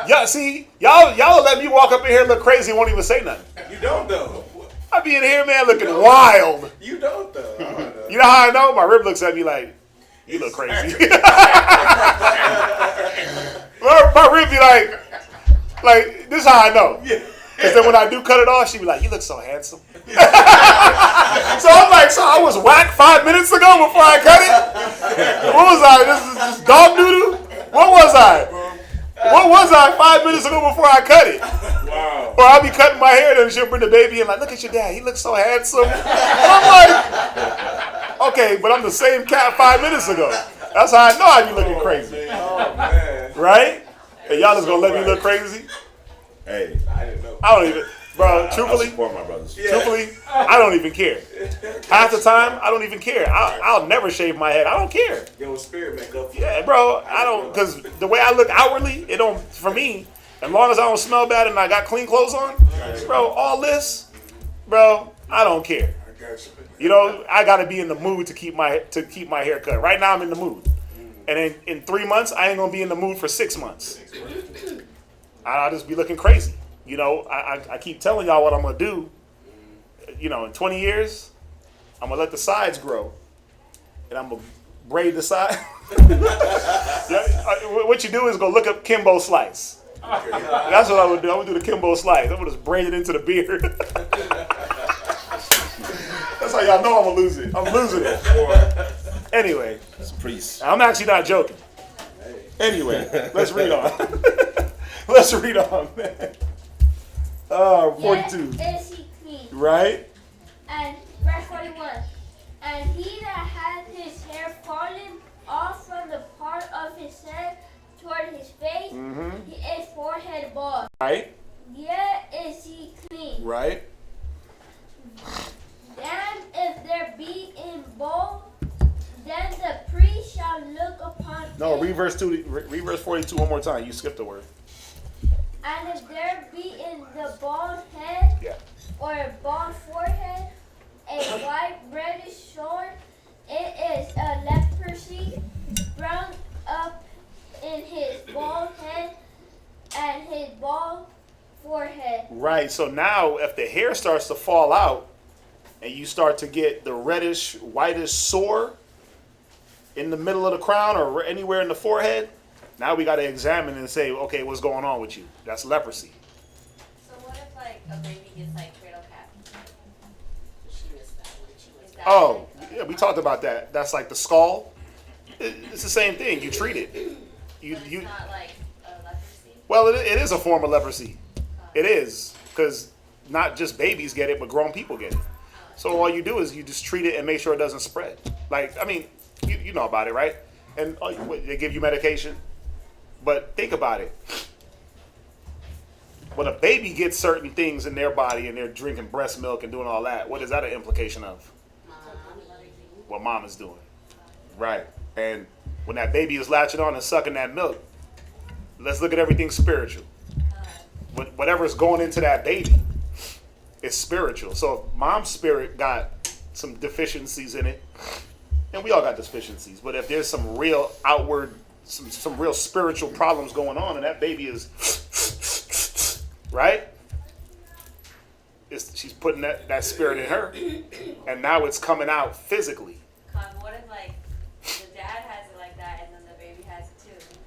Y'all see, y'all let me walk up in here and look crazy and won't even say nothing. You don't though. I be in here, man, looking wild. You don't though. You know how I know? My rib looks at me like, you look crazy. my rib be like, this is how I know. Because then when I do cut it off, she be like, you look so handsome. So I'm like, so I was whacked 5 minutes ago before I cut it? What was I? This is dog doodoo? What was I? What was I 5 minutes ago before I cut it? Wow. Or I'll be cutting my hair, then she'll bring the baby in like, look at your dad, he looks so handsome. And I'm like, okay, but I'm the same cat 5 minutes ago. That's how I know I be looking crazy. Oh, man. Right? And y'all just gonna let me look crazy? Hey, I didn't know. I don't even, bro, I truthfully, support my brothers. truthfully, I don't even care. Half the time, I don't even care. I'll never shave my head. I don't care. Yo, spirit make up for it. Yeah, bro, I don't, because the way I look outwardly, it don't, for me, as long as I don't smell bad and I got clean clothes on, bro, all this, bro, I don't care. I got you. You know, I got to be in the mood to keep my hair cut. Right now, I'm in the mood. And in 3 months, I ain't going to be in the mood for 6 months. I'll just be looking crazy. You know, I keep telling y'all what I'm going to do. You know, in 20 years, I'm going to let the sides grow. And I'm going to braid the side. What you do is go look up Kimbo Slice. That's what I would do. I would do the Kimbo Slice. I would just braid it into the beard. That's how y'all know I'm going to lose it. I'm losing it. Anyway. That's a priest. I'm actually not joking. Anyway, let's read on. Let's read on, man. 42. Yet is he clean. Right? And verse 41. And he that had his hair fallen off from the part of his head toward his face, he is forehead bald. Right? Yet is he clean. Right? And if there be in bald, then the priest shall look upon No, it. read verse 42 one more time. You skipped the word. And if there be in the bald head Yeah. or a bald forehead, a white reddish sore, it is a leprosy sprung up in his bald head and his bald forehead. Right. So now if the hair starts to fall out and you start to get the reddish, whitish sore in the middle of the crown or anywhere in the forehead, now we got to examine and say, okay, what's going on with you? That's leprosy. So what if like a baby gets like cradle cap? She missed that one. She missed Is that Oh, yeah, we talked about that. That's like the skull. It's the same thing. You treat it. But it's not like a leprosy? Well, it is a form of leprosy. It is, because not just babies get it, but grown people get it. So all you do is you just treat it and make sure it doesn't spread. Like, I mean, you know about it, right? And they give you medication. But think about it. When a baby gets certain things in their body and they're drinking breast milk and doing all that, what is that an implication of? What mom is doing. Right. And when that baby is latching on and sucking that milk, let's look at everything spiritual. Whatever's going into that baby, It's spiritual. So if mom's spirit got some deficiencies in it, and we all got deficiencies, but if there's some real outward, some real spiritual problems going on, and that baby is, right? She's putting that spirit in her, and now it's coming out physically. What if, like, the dad has it like that, and then the baby has it too?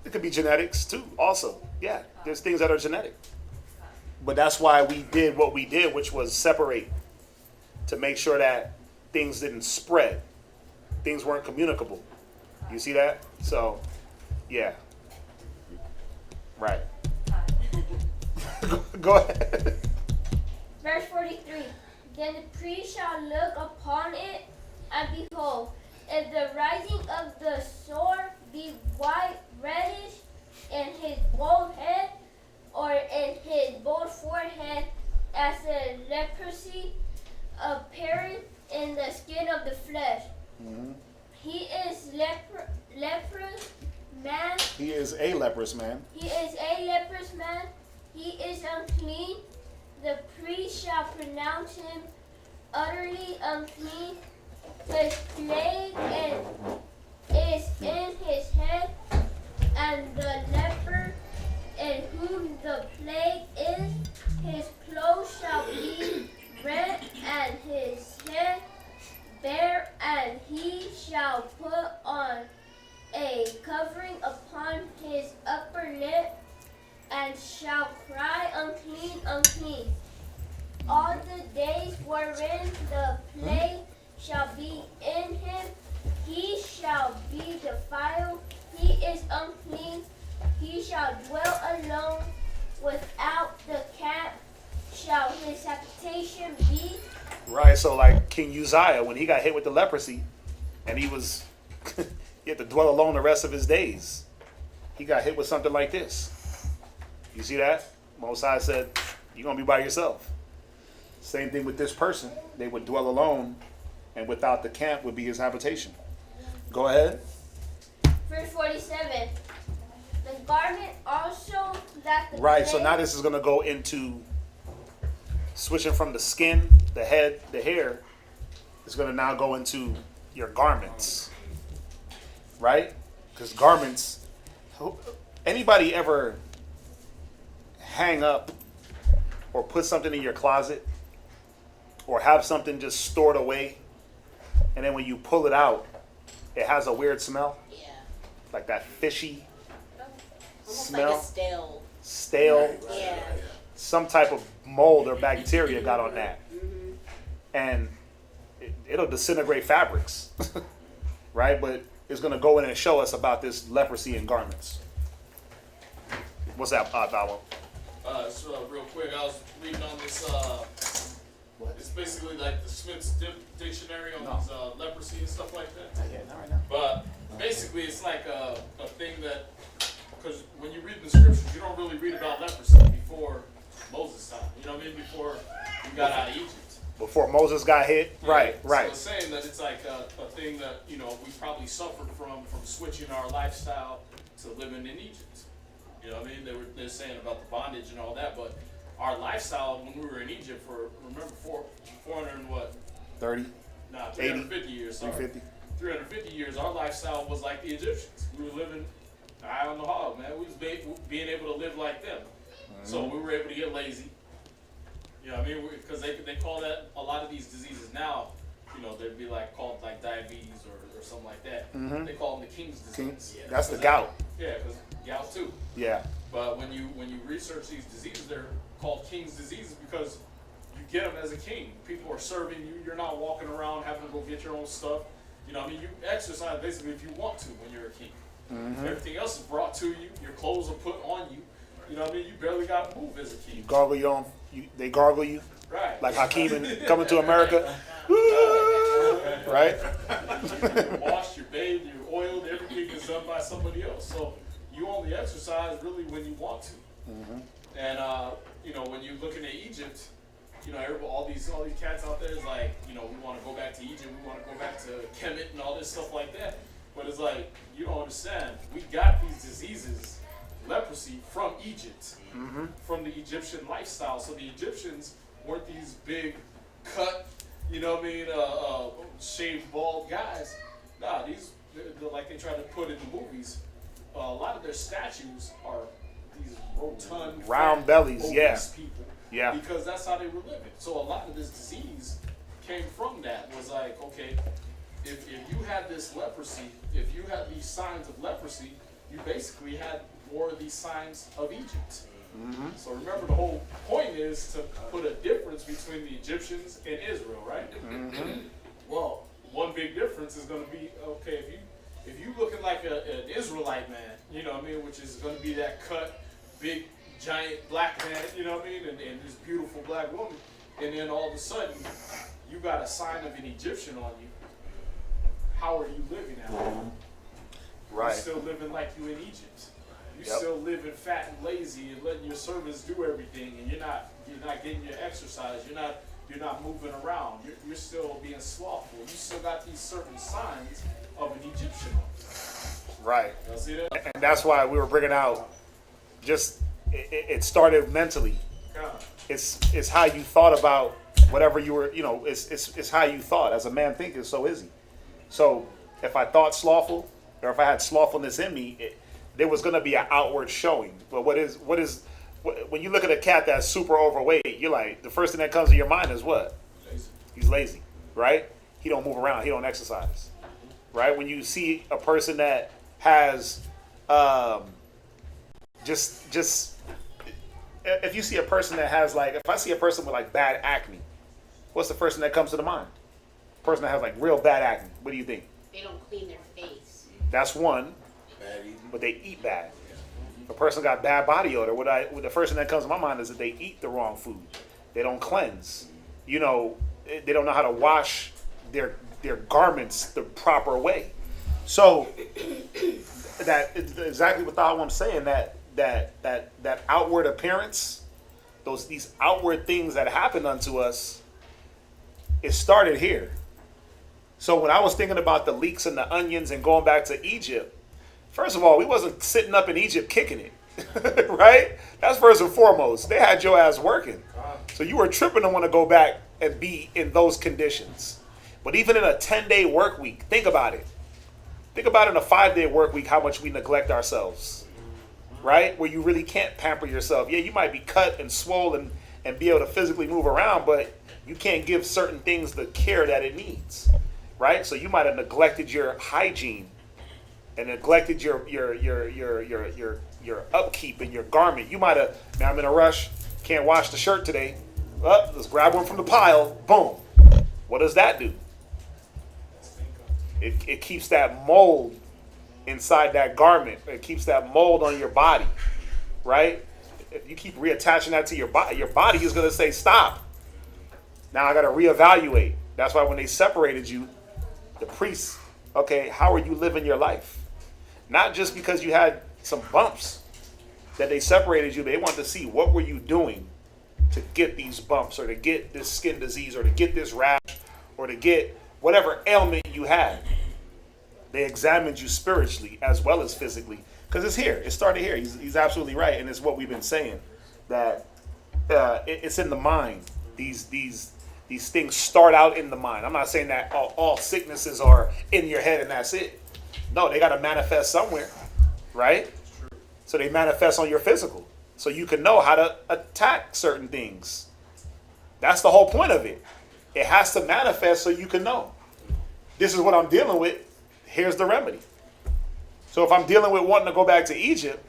It could be genetics too, also. Yeah, there's things that are genetic. But that's why we did what we did, which was separate, to make sure that things didn't spread. Things weren't communicable. You see that? So, yeah. Right. Go ahead. Verse 43. Then the priest shall look upon it, and behold, if the rising of the sore be white, reddish in his bald head, or in his bald forehead, as a leprosy appearing in the skin of the flesh. Mm-hmm. He is leprous man. He is a leprous man. He is a leprous man. He is unclean. The priest shall pronounce him utterly unclean. His plague is in his head, and the leper in whom the plague is, his clothes shall be red, and his head bare, and he shall put on a covering upon his upper lip, and shall cry, unclean, unclean. All the days wherein the plague shall be in him, he shall be defiled. He is unclean. He shall dwell alone without the camp. Shall his habitation be? Right, so like King Uzziah, when he got hit with the leprosy, and he was, he had to dwell alone the rest of his days. He got hit with something like this. You see that? Most High said, you're going to be by yourself. Same thing with this person. They would dwell alone, and without the camp would be his habitation. Go ahead. Verse 47. The garment also that the Right, so plague- now this is going to go into switching from the skin, the head, the hair. It's going to now go into your garments. Right? Because garments, anybody ever hang up or put something in your closet or have something just stored away, and then when you pull it out, it has a weird smell? Yeah. Like that fishy Almost smell? like a stale. Stale. Yeah. Some type of mold or bacteria got on that. Mm-hmm. And it'll disintegrate fabrics. Right? But it's going to go in and show us about this leprosy in garments. What's that, Dawo? So real quick, I was reading on this, it's basically like the Smith's dictionary on these leprosy and stuff like that. Not right now. But basically it's like a thing that, because when you read the scriptures, you don't really read about leprosy before Moses' time. You know what I mean? Before you got out of Egypt. Before Moses got hit? Yeah. Right. So it's saying that it's like a thing that, you know, we probably suffered from switching our lifestyle to living in Egypt. You know what I mean? They're saying about the bondage and all that, but our lifestyle when we were in Egypt for, remember, 400 and what? 30? Nah, 350 years. Sorry. 350? 350 years, our lifestyle was like the Egyptians. We were living high on the hog, man. We was being able to live like them. Mm-hmm. So we were able to get lazy. You know what I mean? Because they call that, a lot of these diseases now, you know, they'd be like called like diabetes or something like that. Mm-hmm. They call them the king's disease. Yeah, that's the gout. Yeah, because gout too. Yeah. But when you research these diseases, they're called king's diseases because you get them as a king. People are serving you. You're not walking around having to go get your own stuff. You know what I mean? You exercise basically if you want to when you're a king. Mm-hmm. Everything else is brought to you. Your clothes are put on you. You know what I mean? You barely got to move as a king. You gargle your own, they gargle you? Right. Like Hakeem in Coming to America? Right? You're washed, you're bathed, you're oiled, everything is done by somebody else. So you only exercise really when you want to. Mm-hmm. And you know, when you're looking at Egypt, you know, all these cats out there is like, you know, we want to go back to Egypt, we want to go back to Kemet and all this stuff like that. But it's like, you don't understand. We got these diseases leprosy from Egypt, from the Egyptian lifestyle. So the Egyptians weren't these big cut, you know what I mean, shaved bald guys. Nah, they're like they try to put in the movies. A lot of their statues are these rotund, round fat, bellies, obese people. Yeah. Because that's how they were living. So a lot of this disease came from that. Was like, okay, if you had this leprosy, if you had these signs of leprosy, you basically had more of these signs of Egypt. So remember, the whole point is to put a difference between the Egyptians and Israel, right? Well, one big difference is going to be, okay, if you looking like an Israelite man, you know what I mean, which is going to be that cut, big, giant black man, you know what I mean, and this beautiful black woman, and then all of a sudden, you got a sign of an Egyptian on you. How are you living now? Right. You're still living like you in Egypt. You're still living fat and lazy and letting your servants do everything, and you're not getting your exercise. You're not moving around. You're still being slothful. You still got these certain signs of an Egyptian on you. Right. Y'all see that? And that's why we were bringing out. Just it started mentally. It's how you thought about whatever you were. You know, it's how you thought. As a man thinketh, so is he. So if I thought slothful, or if I had slothfulness in me, there was going to be an outward showing. But when you look at a cat that's super overweight, you're like, the first thing that comes to your mind is what? Lazy. He's lazy, right? He don't move around. He don't exercise, right? When you see a person that has just if you see a person that has like, if I see a person with like bad acne, what's the first thing that comes to the mind? A person that has like real bad acne. What do you think? They don't clean their face. That's one. But they eat bad. If a person got bad body odor, the first thing that comes to my mind is that they eat the wrong food. They don't cleanse. You know, they don't know how to wash their garments the proper way. So that is exactly what I'm saying. That outward appearance, these outward things that happen unto us, it started here. So when I was thinking about the leeks and the onions and going back to Egypt, first of all, we wasn't sitting up in Egypt kicking it, right? That's first and foremost. They had your ass working. So you were tripping to want to go back and be in those conditions. But even in a 10-day work week, think about it. Think about in a 5-day work week how much we neglect ourselves, right? Where you really can't pamper yourself. Yeah, you might be cut and swollen and be able to physically move around, but you can't give certain things the care that it needs, right? So you might have neglected your hygiene and neglected your upkeep in your garment. You might have, man, I'm in a rush, can't wash the shirt today. Let's grab one from the pile. Boom. What does that do? It keeps that mold inside that garment. It keeps that mold on your body, right? If you keep reattaching that to your body is going to say, stop. Now I got to reevaluate. That's why when they separated you, the priests, okay, how are you living your life? Not just because you had some bumps that they separated you, they wanted to see what were you doing to get these bumps or to get this skin disease or to get this rash or to get whatever ailment you had. They examined you spiritually as well as physically because it's here. It started here. He's absolutely right, and it's what we've been saying, that it's in the mind. These things start out in the mind. I'm not saying that all sicknesses are in your head and that's it. No, they got to manifest somewhere, right? So they manifest on your physical, so you can know how to attack certain things. That's the whole point of it. It has to manifest so you can know. This is what I'm dealing with. Here's the remedy. So if I'm dealing with wanting to go back to Egypt,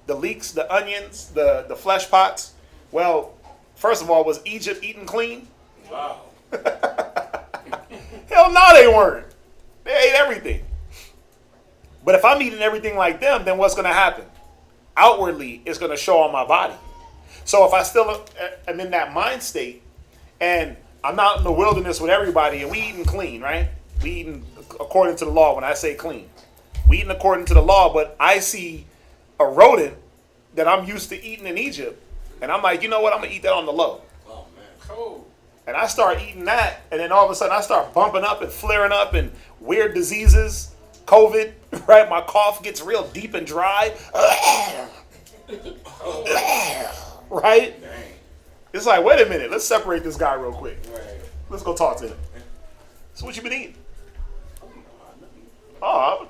the leeks, the onions, the flesh pots, well, first of all, was Egypt eating clean? Wow. Hell no, they weren't. They ate everything. But if I'm eating everything like them, then what's going to happen? Outwardly, it's going to show on my body. So if I still am in that mind state, and I'm out in the wilderness with everybody, and we eating clean, right? We eating according to the law. When I say clean, we eating according to the law, but I see a rodent that I'm used to eating in Egypt, and I'm like, you know what? I'm going to eat that on the low. Oh, man. Cool. And I start eating that, and then all of a sudden I start bumping up and flaring up and weird diseases, COVID, right? My cough gets real deep and dry. Right? It's like, wait a minute, let's separate this guy real quick. Let's go talk to him. So what you been eating? Oh,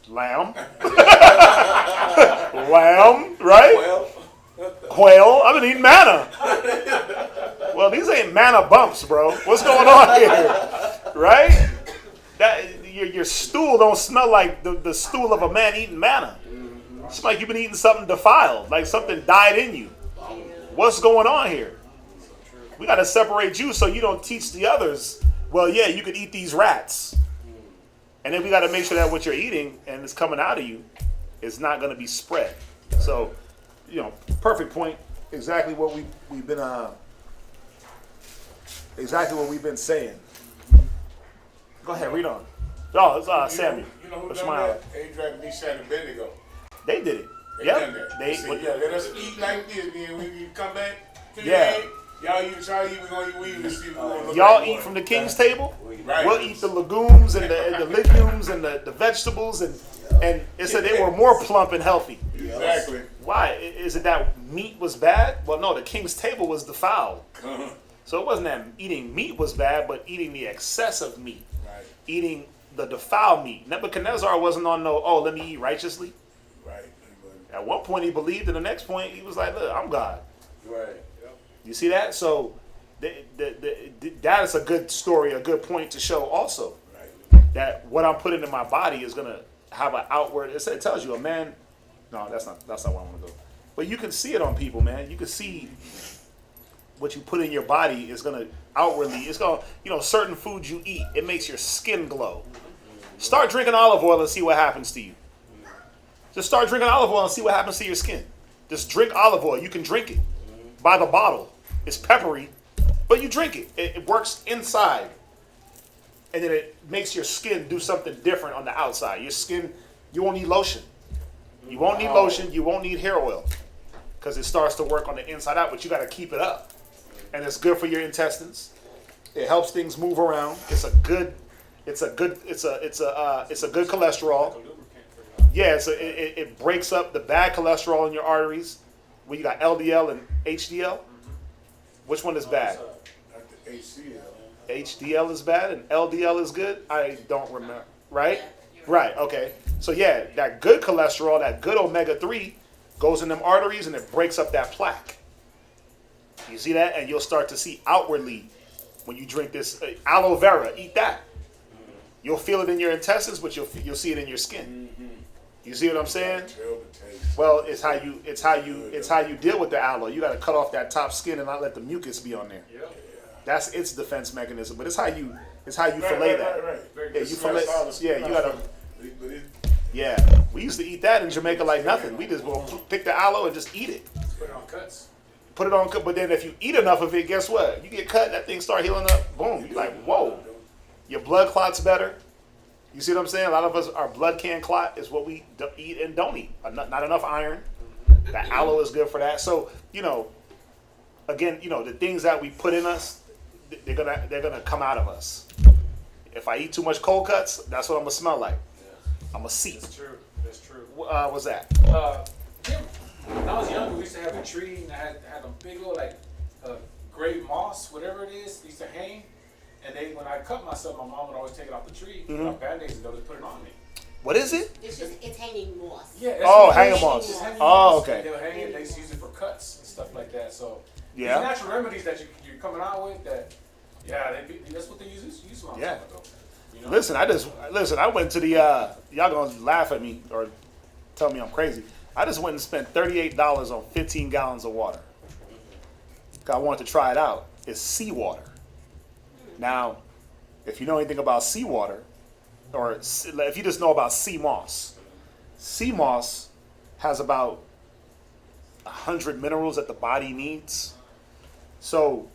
lamb. Lamb, right? Quail. I've been eating manna. Well, these ain't manna bumps, bro. What's going on here? Right? Your stool don't smell like the stool of a man eating manna. It's like you've been eating something defiled, like something died in you. What's going on here? We got to separate you so you don't teach the others, well, yeah, you could eat these rats. And then we got to make sure that what you're eating and it's coming out of you is not going to be spread. So, perfect point. Exactly what we've been saying. Go ahead, read on. Oh, it's Samuel. You know who done that? Adrach, Meshach, and Abednego. They did it. They done that. They said, let us eat like this, then when you come back to the game, y'all eat, we're going to eat, we're see y'all eat from the king's table. Right. We'll eat the legumes and the legumes and the vegetables, and it said they were more plump and healthy. Exactly. Why? Is it that meat was bad? Well, no, the king's table was defiled. So it wasn't that eating meat was bad, but eating the excessive meat. Right. Eating the defiled meat. Nebuchadnezzar wasn't on let me eat righteously. Right. At one point he believed, and the next point he was like, look, I'm God. Right. You see that? So that is a good story, a good point to show also. Right. That what I'm putting in my body is going to have an outward, it tells you a man, no, that's not where I want to go. But you can see it on people, man. You can see what you put in your body is going to outwardly, it's going to, certain foods you eat, it makes your skin glow. Start drinking olive oil and see what happens to you. Just start drinking olive oil and see what happens to your skin. Just drink olive oil. You can drink it by the bottle. It's peppery, but you drink it. It works inside. And then it makes your skin do something different on the outside. Your skin, you won't need lotion. You won't need lotion. You won't need hair oil because it starts to work on the inside out, but you got to keep it up. And it's good for your intestines. It helps things move around. It's a good cholesterol. Yeah, so it breaks up the bad cholesterol in your arteries. Well, you got LDL and HDL. Which one is bad? HCL. HDL is bad and LDL is good? I don't remember. Right? Right, okay. So yeah, that good cholesterol, that good omega-3 goes in them arteries and it breaks up that plaque. You see that? And you'll start to see outwardly when you drink this aloe vera, eat that. You'll feel it in your intestines, but you'll see it in your skin. You see what I'm saying? Well, it's how you deal with the aloe. You got to cut off that top skin and not let the mucus be on there. That's its defense mechanism. But it's how you fillet that. Right. Yeah, you fillet. Yeah, you gotta. Yeah, we used to eat that in Jamaica like nothing. We just go pick the aloe and just eat it. Put it on cuts. Put it on cut, but then if you eat enough of it, guess what? You get cut, that thing start healing up. Boom. You're like, whoa. Your blood clot's better. You see what I'm saying? A lot of us, our blood can clot is what we eat and don't eat. Not enough iron. That aloe is good for that. So, again, the things that we put in us, they're gonna come out of us. If I eat too much cold cuts, that's what I'm gonna smell like. I'm gonna see. That's true. What's that? When I was younger, we used to have a tree and I had a big old gray moss, whatever it is, used to hang. And when I cut myself, my mom would always take it off the tree, put on Band-Aids, and they'll just put it on me. What is it? It's hanging moss. Yeah. Hanging moss. Okay. They'll hang it. They used to use it for cuts and stuff like that. So these Yeah. natural remedies that you're coming out with, that's what they use a long time ago. Listen, I went to the y'all gonna laugh at me or tell me I'm crazy. I just went and spent $38 on 15 gallons of water. I wanted to try it out. It's seawater. Now, if you know anything about seawater, or if you just know about sea moss has about 100 minerals that the body needs. So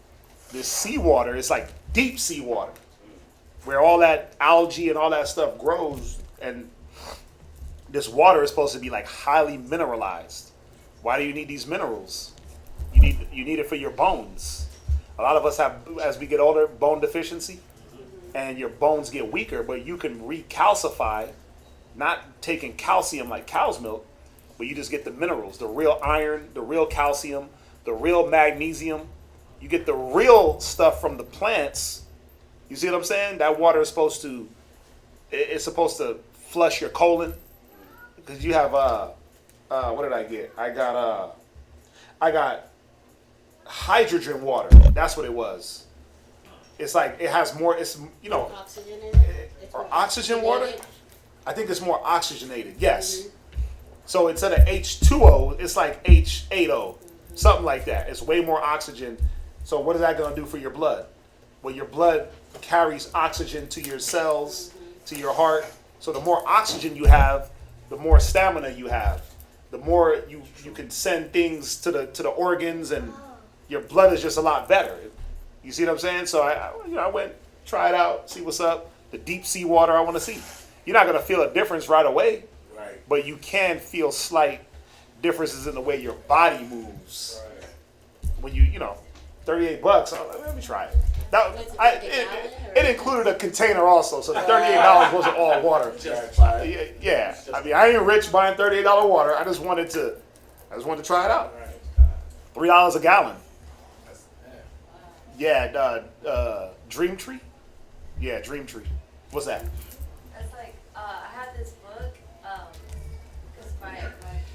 this seawater is like deep seawater, where all that algae and all that stuff grows, and this water is supposed to be like highly mineralized. Why do you need these minerals? You need it for your bones. A lot of us have, as we get older, bone deficiency, and your bones get weaker, but you can recalcify, not taking calcium like cow's milk, but you just get the minerals, the real iron, the real calcium, the real magnesium. You get the real stuff from the plants. You see what I'm saying? That water is supposed to, it's supposed to flush your colon, because you have what did I get? I got hydrogen water. That's what it was. It's like it has more. It's Oxygen in it? It's or more oxygen water. oxygenated? I think it's more oxygenated. Yes. So instead of H2O, it's like H8O, something like that. It's way more oxygen. So what is that going to do for your blood? Well, your blood carries oxygen to your cells, to your heart. So the more oxygen you have, the more stamina you have. The more you can send things to the organs, and your blood is just a lot better. You see what I'm saying? So I went, try it out, see what's up. The deep sea water I want to see. You're not going to feel a difference right away, Right. but you can feel slight differences in the way your body moves. When you $38, I was like, let me try it. Now, it included a container also, so the $38 wasn't all water. Yeah, I mean, I ain't rich buying $38 water. I just wanted to try it out. $3 a gallon. Yeah, Dream Tree. Yeah, Dream Tree. What's that? That's like, I had this book, because my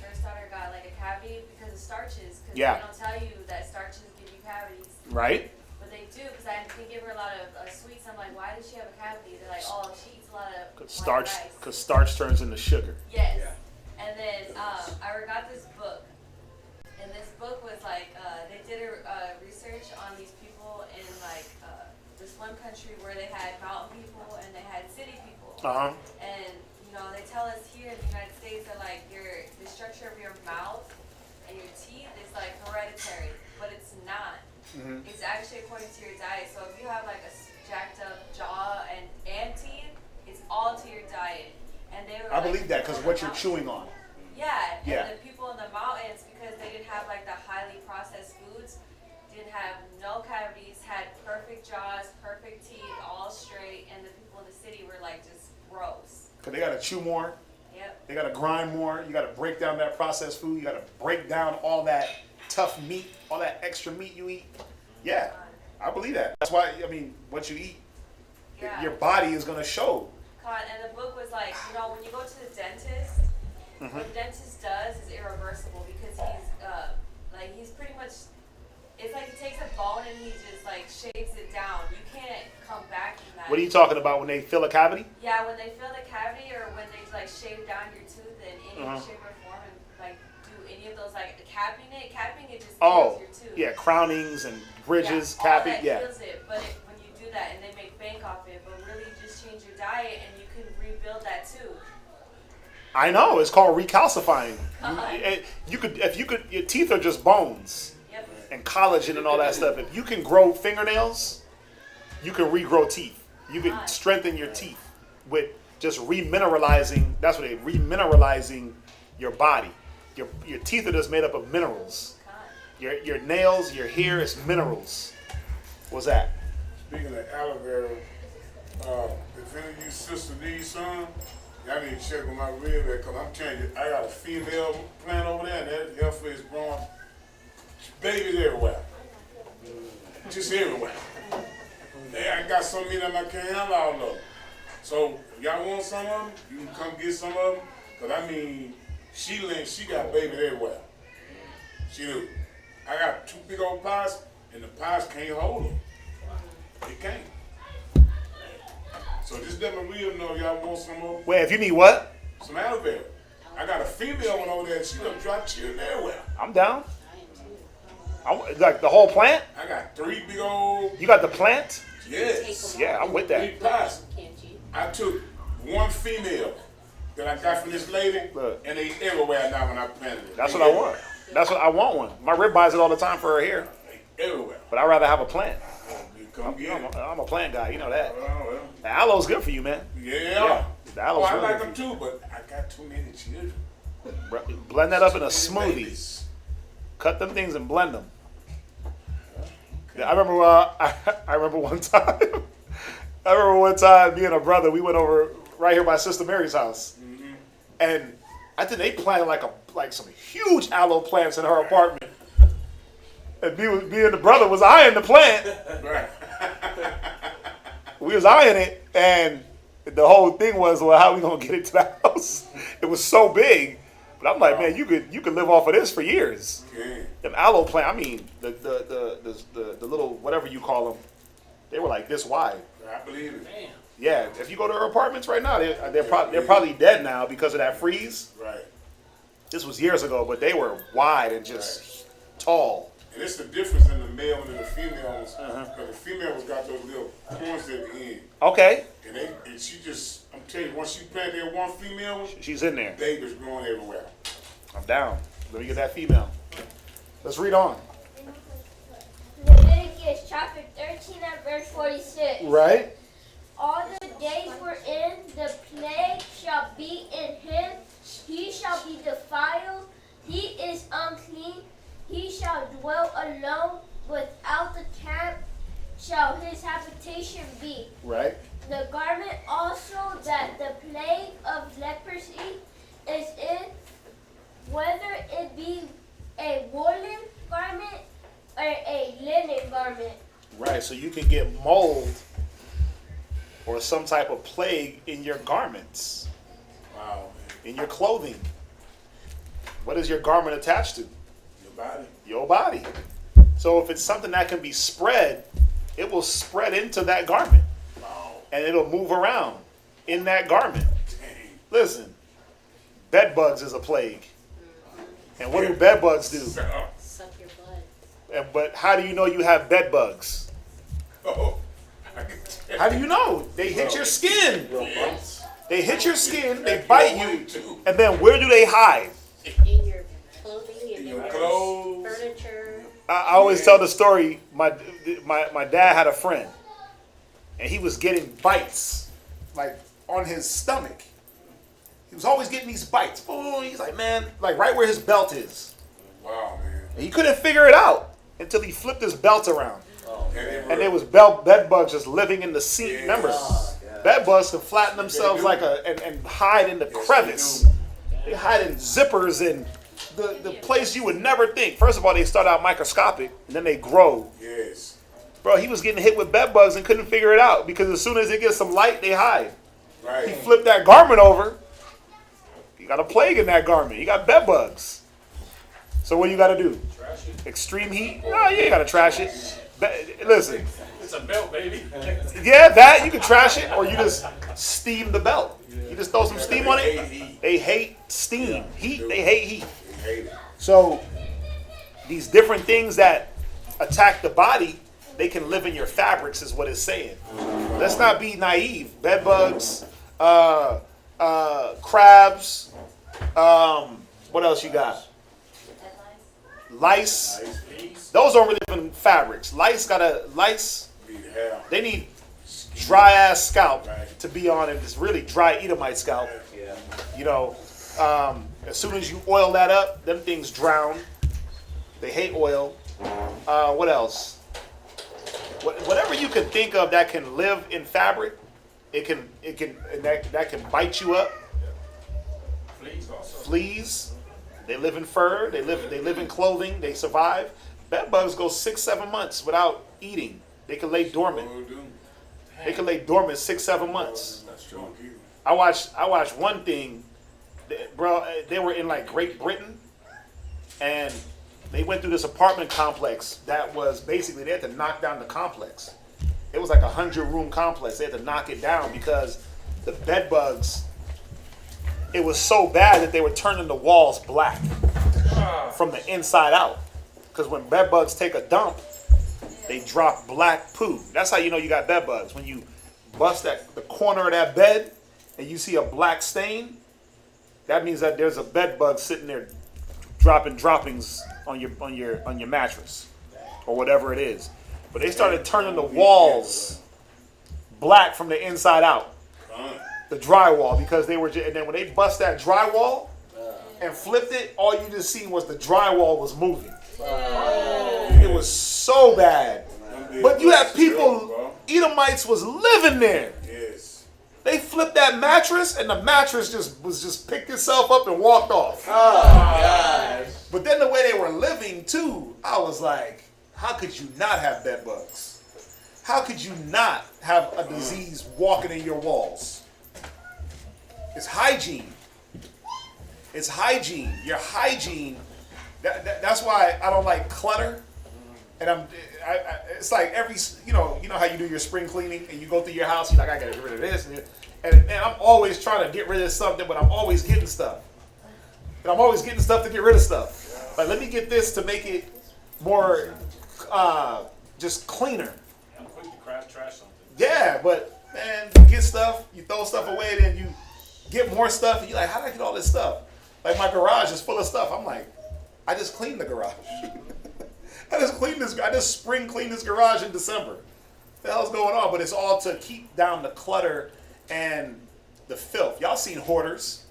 first daughter got like a cavity because of starches, because Yeah. they don't tell you that starches give you cavities. Right. But they do, because I didn't give her a lot of sweets. I'm like, why does she have a cavity? They're like, oh, she eats a lot of white Starch, rice. because starch turns into sugar. Yes. And then I got this book, and this book was like, they did a research on these people in like this one country where they had mountain people and they had city people. And they tell us here in the United States that like the structure of your mouth and your teeth is like hereditary, but it's not. It's actually according to your diet. So if you have like a jacked up jaw and teeth, it's all to your diet. And they were I believe that because what you're chewing on. Yeah, and Yeah. the people in the mountains, because they didn't have like the highly processed foods, didn't have no cavities, had perfect jaws, perfect teeth, all straight, and the people in the city were like just gross. Because they got to chew more. Yep. They got to grind more. You got to break down that processed food. You got to break down all that tough meat, all that extra meat you eat. Yeah, I believe that. That's why, I mean, what you eat, Yeah. your body is going to show. And the book was like, when you go to the dentist, what the dentist does is irreversible, because he's pretty much, it's like he takes a bone and he just like shaves it down. You can't come back from that. What are you talking about when they fill a cavity? Yeah, when they fill the cavity, or when they like shave down your tooth in any shape or form, and like do any of those like capping it just kills your tooth. Yeah, crownings and bridges, yeah, capping, all that yeah. kills it. But when you do that and they make bank off it, but really you just change your diet and you can rebuild that too. I know, it's called recalcifying. Your teeth are just bones. Yep. And collagen and all that stuff. If you can grow fingernails, you can regrow teeth. You can strengthen your teeth with just remineralizing. That's what remineralizing your body. Your teeth are just made up of minerals. Your nails, your hair is minerals. What's that? Speaking of aloe vera, if any of you sisters need some, y'all need to check on my rib because I'm telling you, I got a female plant over there, and that heifer is growing babies everywhere. Just everywhere. I got so many of them I can't handle all of them. So if y'all want some of them, you can come get some of them. Because I mean, she got babies everywhere. She do. I got 2 big old pots, and the pots can't hold them. They can't. So just let me real know if y'all want some of them. Wait, if you need what? Some aloe vera. I got a female one over there. She done drop children everywhere. I'm down. Like the whole plant? I got 3 big old. You got the plant? Yes. Yeah, I'm with that. 3 pots. I took 1 female that I got from this lady, and they everywhere now when I planted it. That's what I want. That's what I want one. My rib buys it all the time for her hair. Everywhere. But I'd rather have a plant. I'm a plant guy, you know that. Well. The aloe's good for you, man. Yeah. The aloe's I really like good them too, but I got too many children. Blend that up in a smoothie. Cut them things and blend them. Yeah, I remember one time. I remember one time, me and a brother, we went over right here by Sister Mary's house, and I think they planted like some huge aloe plants in her apartment. And me and the brother was eyeing the plant. Right. We was eyeing it, and the whole thing was, well, how are we gonna get it to the house? It was so big. But I'm like, man, you could live off of this for years. Yeah. Them aloe plant, I mean, the little whatever you call them, they were like this wide. I believe it. Damn. Yeah, if you go to her apartments right now, they're probably dead now because of that freeze. Right. This was years ago, but they were wide and just tall. And it's the difference in the male and the females. Because the females got those little horns at the end. Okay, And she just, I'm telling you, once you plant that one female one, she's in there. babies growing everywhere. I'm down. Let me get that female. Let's read on. Leviticus chapter 13 and verse 46. Right? All the days wherein the plague shall be in him, he shall be defiled, he is unclean, he shall dwell alone, without the camp shall his habitation be. Right? The garment also that the plague of leprosy is in, whether it be a woolen garment or a linen garment. Right, so you can get mold or some type of plague in your garments, Wow, in your clothing. What is your garment attached to? your body. Your body. So if it's something that can be spread, it will spread into that garment. Wow. And it'll move around in that garment. Dang. Listen, bed bugs is a plague. And what do bed bugs do? Suck your blood. But how do you know you have bed bugs? Oh, I can tell. How do you know? They hit your skin. Yes. They hit your skin, they bite you, and then where do they hide? In your clothing, in Your your clothes. furniture. I always tell the story, my dad had a friend, and he was getting bites, like on his stomach. He was always getting these bites. Oh, he's like, man, like right where his belt is. Wow, man. And he couldn't figure it out until he flipped his belt around. And there was bed bugs just living in the seat. Yeah. Remember, bed bugs can flatten themselves like and hide in the crevice. They hide in zippers and the place you would never think. First of all, they start out microscopic and then they grow. Yes. Bro, he was getting hit with bed bugs and couldn't figure it out because as soon as it gets some light, they hide. He Right. flipped that garment over. You got a plague in that garment. You got bed bugs. So what you got to do? Trash it. Extreme heat? No, you ain't got to trash it. Listen, It's a belt, baby. yeah, that you can trash it, or you just steam the belt. You just throw some steam on it. They hate steam, heat. They hate heat. They hate it. So these different things that attack the body, they can live in your fabrics, is what it's saying. Let's not be naive. Bed bugs, crabs. What else you got? Lice. Those don't really live in fabrics. Lice, Need hair. they need dry ass scalp to be on it. It's really dry Edomite scalp. Yeah. You know, as soon as you oil that up, them things drown. They hate oil. What else? Whatever you can think of that can live in fabric, it can that can bite you up. Fleas also. Fleas, they live in fur. They live in clothing. They survive. Bed bugs go 6-7 months without eating. They can lay dormant. Will do. They can lay dormant 6-7 months. That's strong people. I watched one thing, bro. They were in like Great Britain, and they went through this apartment complex that was basically they had to knock down the complex. It was like a 100-room complex. They had to knock it down because the bed bugs. It was so bad that they were turning the walls black from the inside out. Because when bed bugs take a dump, they drop black poo. That's how you know you got bed bugs. When you bust the corner of that bed and you see a black stain, that means that there's a bed bug sitting there dropping droppings on your mattress or whatever it is. But they started turning the walls black from the inside out, the drywall, because they were. And then when they bust that drywall and flipped it, all you just seen was the drywall was moving. It was so bad. But you had people, Edomites was living there. Yes. They flipped that mattress, and the mattress just picked itself up and walked off. Oh, gosh. But then the way they were living too, I was like, how could you not have bed bugs? How could you not have a disease walking in your walls? It's hygiene. It's hygiene. Your hygiene. That's why I don't like clutter. And it's like every, you know how you do your spring cleaning and you go through your house, you're like, I gotta get rid of this. And I'm always trying to get rid of something, but I'm always getting stuff. And I'm always getting stuff to get rid of stuff. Like, let me get this to make it more just cleaner. I'm quick to trash something. Yeah, but man, you get stuff, you throw stuff away, then you get more stuff, and you're like, how did I get all this stuff? Like, my garage is full of stuff. I'm like, I just cleaned the garage. I just spring cleaned this garage in December. What the hell's going on? But it's all to keep down the clutter and the filth. Y'all seen hoarders?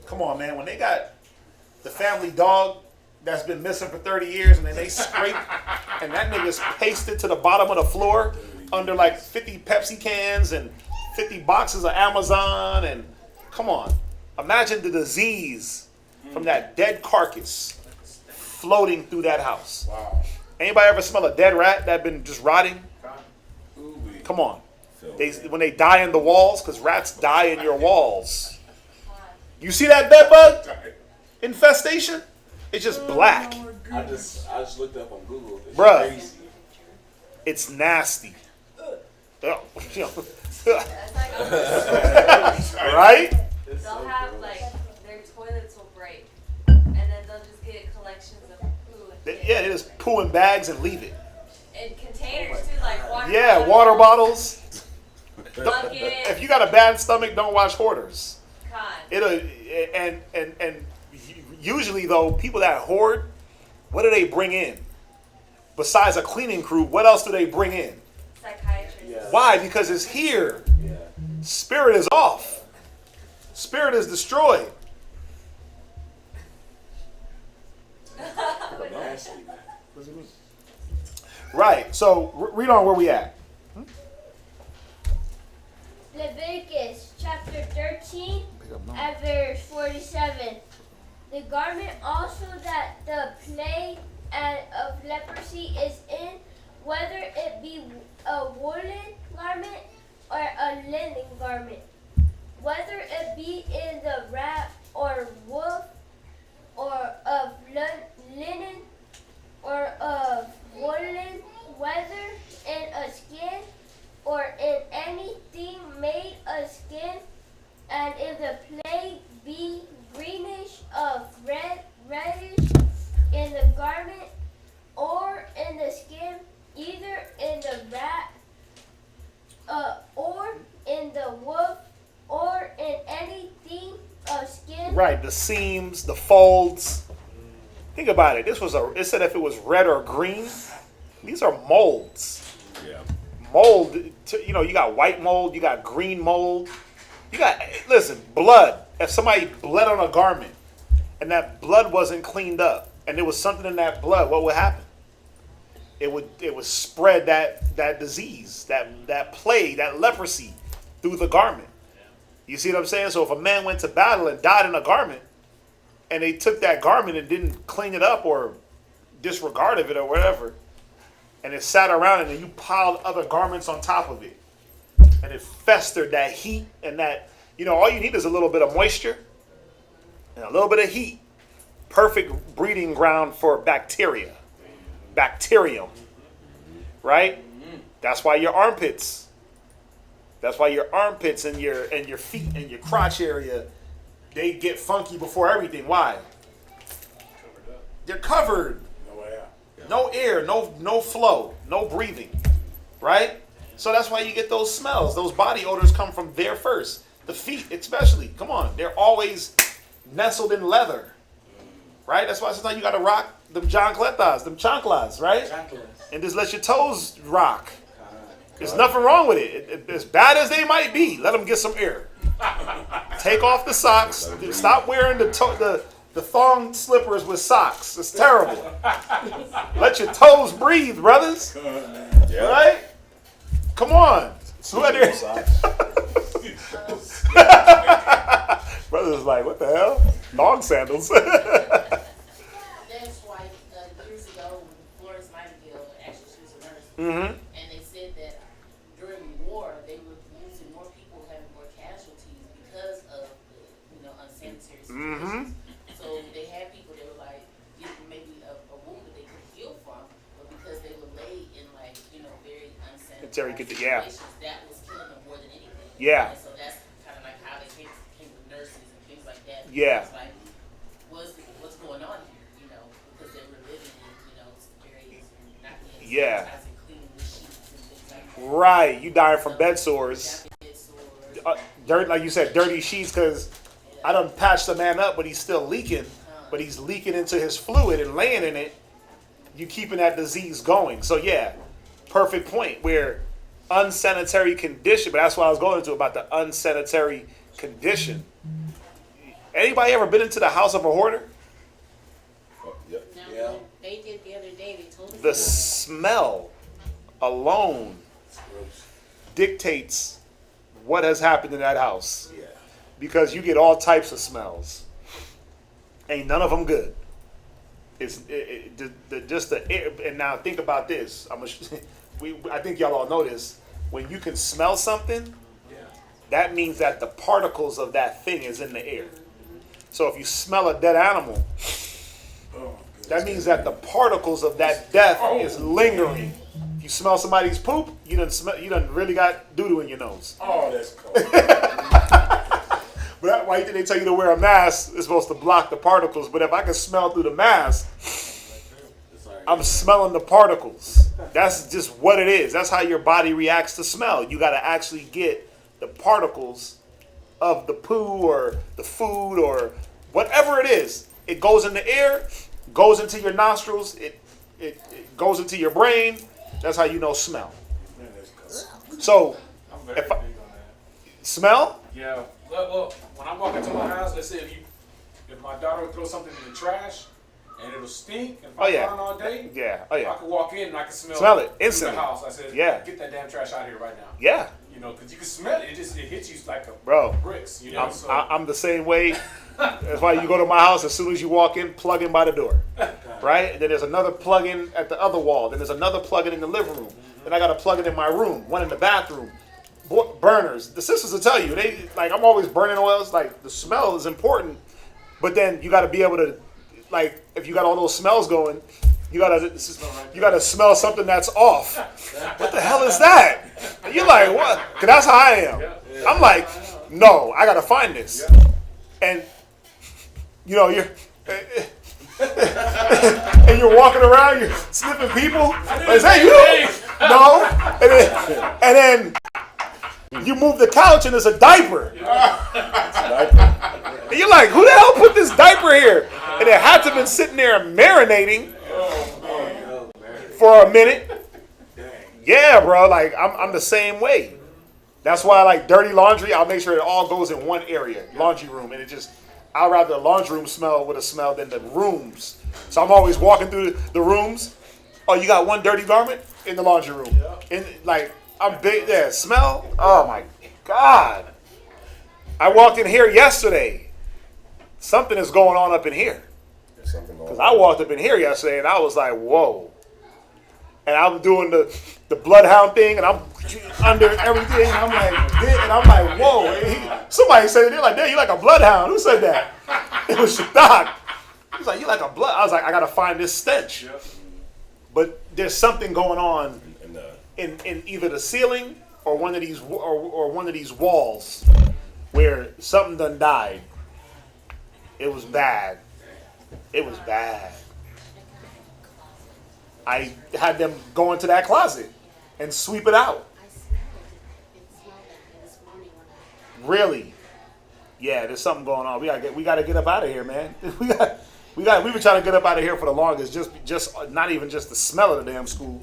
Come on, man. When they got the family dog that's been missing for 30 years and then they scrape and that nigga's pasted to the bottom of the floor under like 50 Pepsi cans and 50 boxes of Amazon, and come on. Imagine the disease from that dead carcass floating through that house. Wow. Anybody ever smell a dead rat that been just rotting? Come on. When they die in the walls, because rats die in your walls. You see that bed bug infestation? It's just black. I just looked up on Google. It's Bruh, crazy. it's nasty. Oh, right? They'll have like their toilets will break, and then they'll just get collections of poo. Yeah, they just poo in bags and leave it. And containers too, like water. Yeah, water bottles. Bucket. If you got a bad stomach, don't watch hoarders. Con. It'll and usually though, people that hoard, what do they bring in? Besides a cleaning crew, what else do they bring in? Psychiatrists. Yeah. Why? Because it's here. Yeah. Spirit is off. Spirit is destroyed. Nasty, man. Right. So read on where we at. Leviticus chapter 13 at verse 47. The garment also that the plague of leprosy is in, whether it be a woolen garment or a linen garment, whether it be in the rat or wolf, or of linen or of woolen, whether in a skin or in anything made of skin, and if the plague be greenish of reddish in the garment or in the skin, either in the rat or in the wolf or in anything of skin. Right, the seams, the folds. Think about it. It said if it was red or green. These are molds. Yeah. Mold, you got white mold, you got green mold. Listen, blood. If somebody bled on a garment and that blood wasn't cleaned up and there was something in that blood, what would happen? It would spread that disease, that plague, that leprosy through the garment. You see what I'm saying? So if a man went to battle and died in a garment and they took that garment and didn't clean it up or disregarded it or whatever, and it sat around and then you piled other garments on top of it, and it festered that heat and that, all you need is a little bit of moisture and a little bit of heat. Perfect breeding ground for bacteria. Bacterium. Right? That's why your armpits and your feet and your crotch area, they get funky before everything. Why? They're covered. No air, no flow, no breathing. Right? So that's why you get those smells. Those body odors come from there first. The feet especially. Come on. They're always nestled in leather. Right? That's why sometimes you got to rock them chancletas, them chanclas, right? And just let your toes rock. There's nothing wrong with it. As bad as they might be, let them get some air. Take off the socks. Stop wearing the thong slippers with socks. It's terrible. Let your toes breathe, brothers. Right? Come on. Sweater. Brother's like, what the hell? Long sandals. That's why years ago, when Florence Nightingale, actually she was a nurse, and they said that during war they were losing more people, having more casualties because of unsanitary situations. So they had people that were like getting maybe a wound that they could heal from, but because they were laid in very unsanitary situations, that was killing them more than anything. Yeah. And so that's kind of like how they came with nurses and things like that. Yeah. It's like, what's going on here? Because they were living in very not being sanitized and cleaning the sheets and things like that. Right. You dying from bed sores. Dirt, like you said, dirty sheets, because I done patched the man up, but he's still leaking. But he's leaking into his fluid and laying in it. You keeping that disease going. So yeah, perfect point. Where unsanitary condition, but that's what I was going into about the unsanitary condition. Anybody ever been into the house of a hoarder? Yeah. They did the other day. They told us The smell alone dictates what has happened in that house. Yeah. Because you get all types of smells. Ain't none of them good. It's just the air. And now think about this. I think y'all all know this. When you can smell something, that means that the particles of that thing is in the air. So if you smell a dead animal, that means that the particles of that death is lingering. If you smell somebody's poop, you done really got doo-doo in your nose. Oh, that's cool. But that's why they tell you to wear a mask. It's supposed to block the particles. But if I can smell through the mask, I'm smelling the particles. That's just what it is. That's how your body reacts to smell. You got to actually get the particles of the poo or the food or whatever it is. It goes in the air, goes into your nostrils, it goes into your brain. That's how you know smell. So, if I, smell? Yeah. Well, when I walk into my house, let's say if my daughter would throw something in the trash and it'll stink, and if I'm gone all day, I could walk in and I can smell it instantly. The house. I said, get that damn trash out of here right now. Yeah. Because you can smell it. It hits you like bricks. I'm the same way. That's why you go to my house, as soon as you walk in, plug in by the door. Right? And then there's another plug in at the other wall. Then there's another plug in the living room. Then I got to plug it in my room, one in the bathroom. Burners. The sisters will tell you, I'm always burning oils. Like, the smell is important, but then you got to be able to, if you got all those smells going, you gotta smell something that's off. What the hell is that? And you're like, what? Because that's how I am. I'm like, no, I gotta find this. And you're and you're walking around, you're sniffing people. Is that you? No. And then you move the couch and there's a diaper. And you're like, who the hell put this diaper here? And it had to have been sitting there marinating for a minute. Yeah, bro. I'm the same way. That's why I like dirty laundry. I'll make sure it all goes in one area, laundry room, and I'd rather the laundry room smell with a smell than the rooms. So I'm always walking through the rooms. Oh, you got one dirty garment in the laundry room. And I'm big there. Smell? Oh my God. I walked in here yesterday. Something is going on up in here. Because I walked up in here yesterday and I was like, whoa. And I'm doing the bloodhound thing and I'm under everything. And I'm like, whoa. And somebody said it. They're like, damn, you like a bloodhound. Who said that? It was Shadak. He was like, you like a blood. I was like, I got to find this stench. Yep. But there's something going on in either the ceiling or one of these walls where something done died. It was bad. It was bad. I had them go into that closet and sweep it out. I smelled it. It smelled like this morning when Really? Yeah, there's something going on. We gotta get up out of here, man. We've been trying to get up out of here for the longest. Just not even just the smell of the damn school,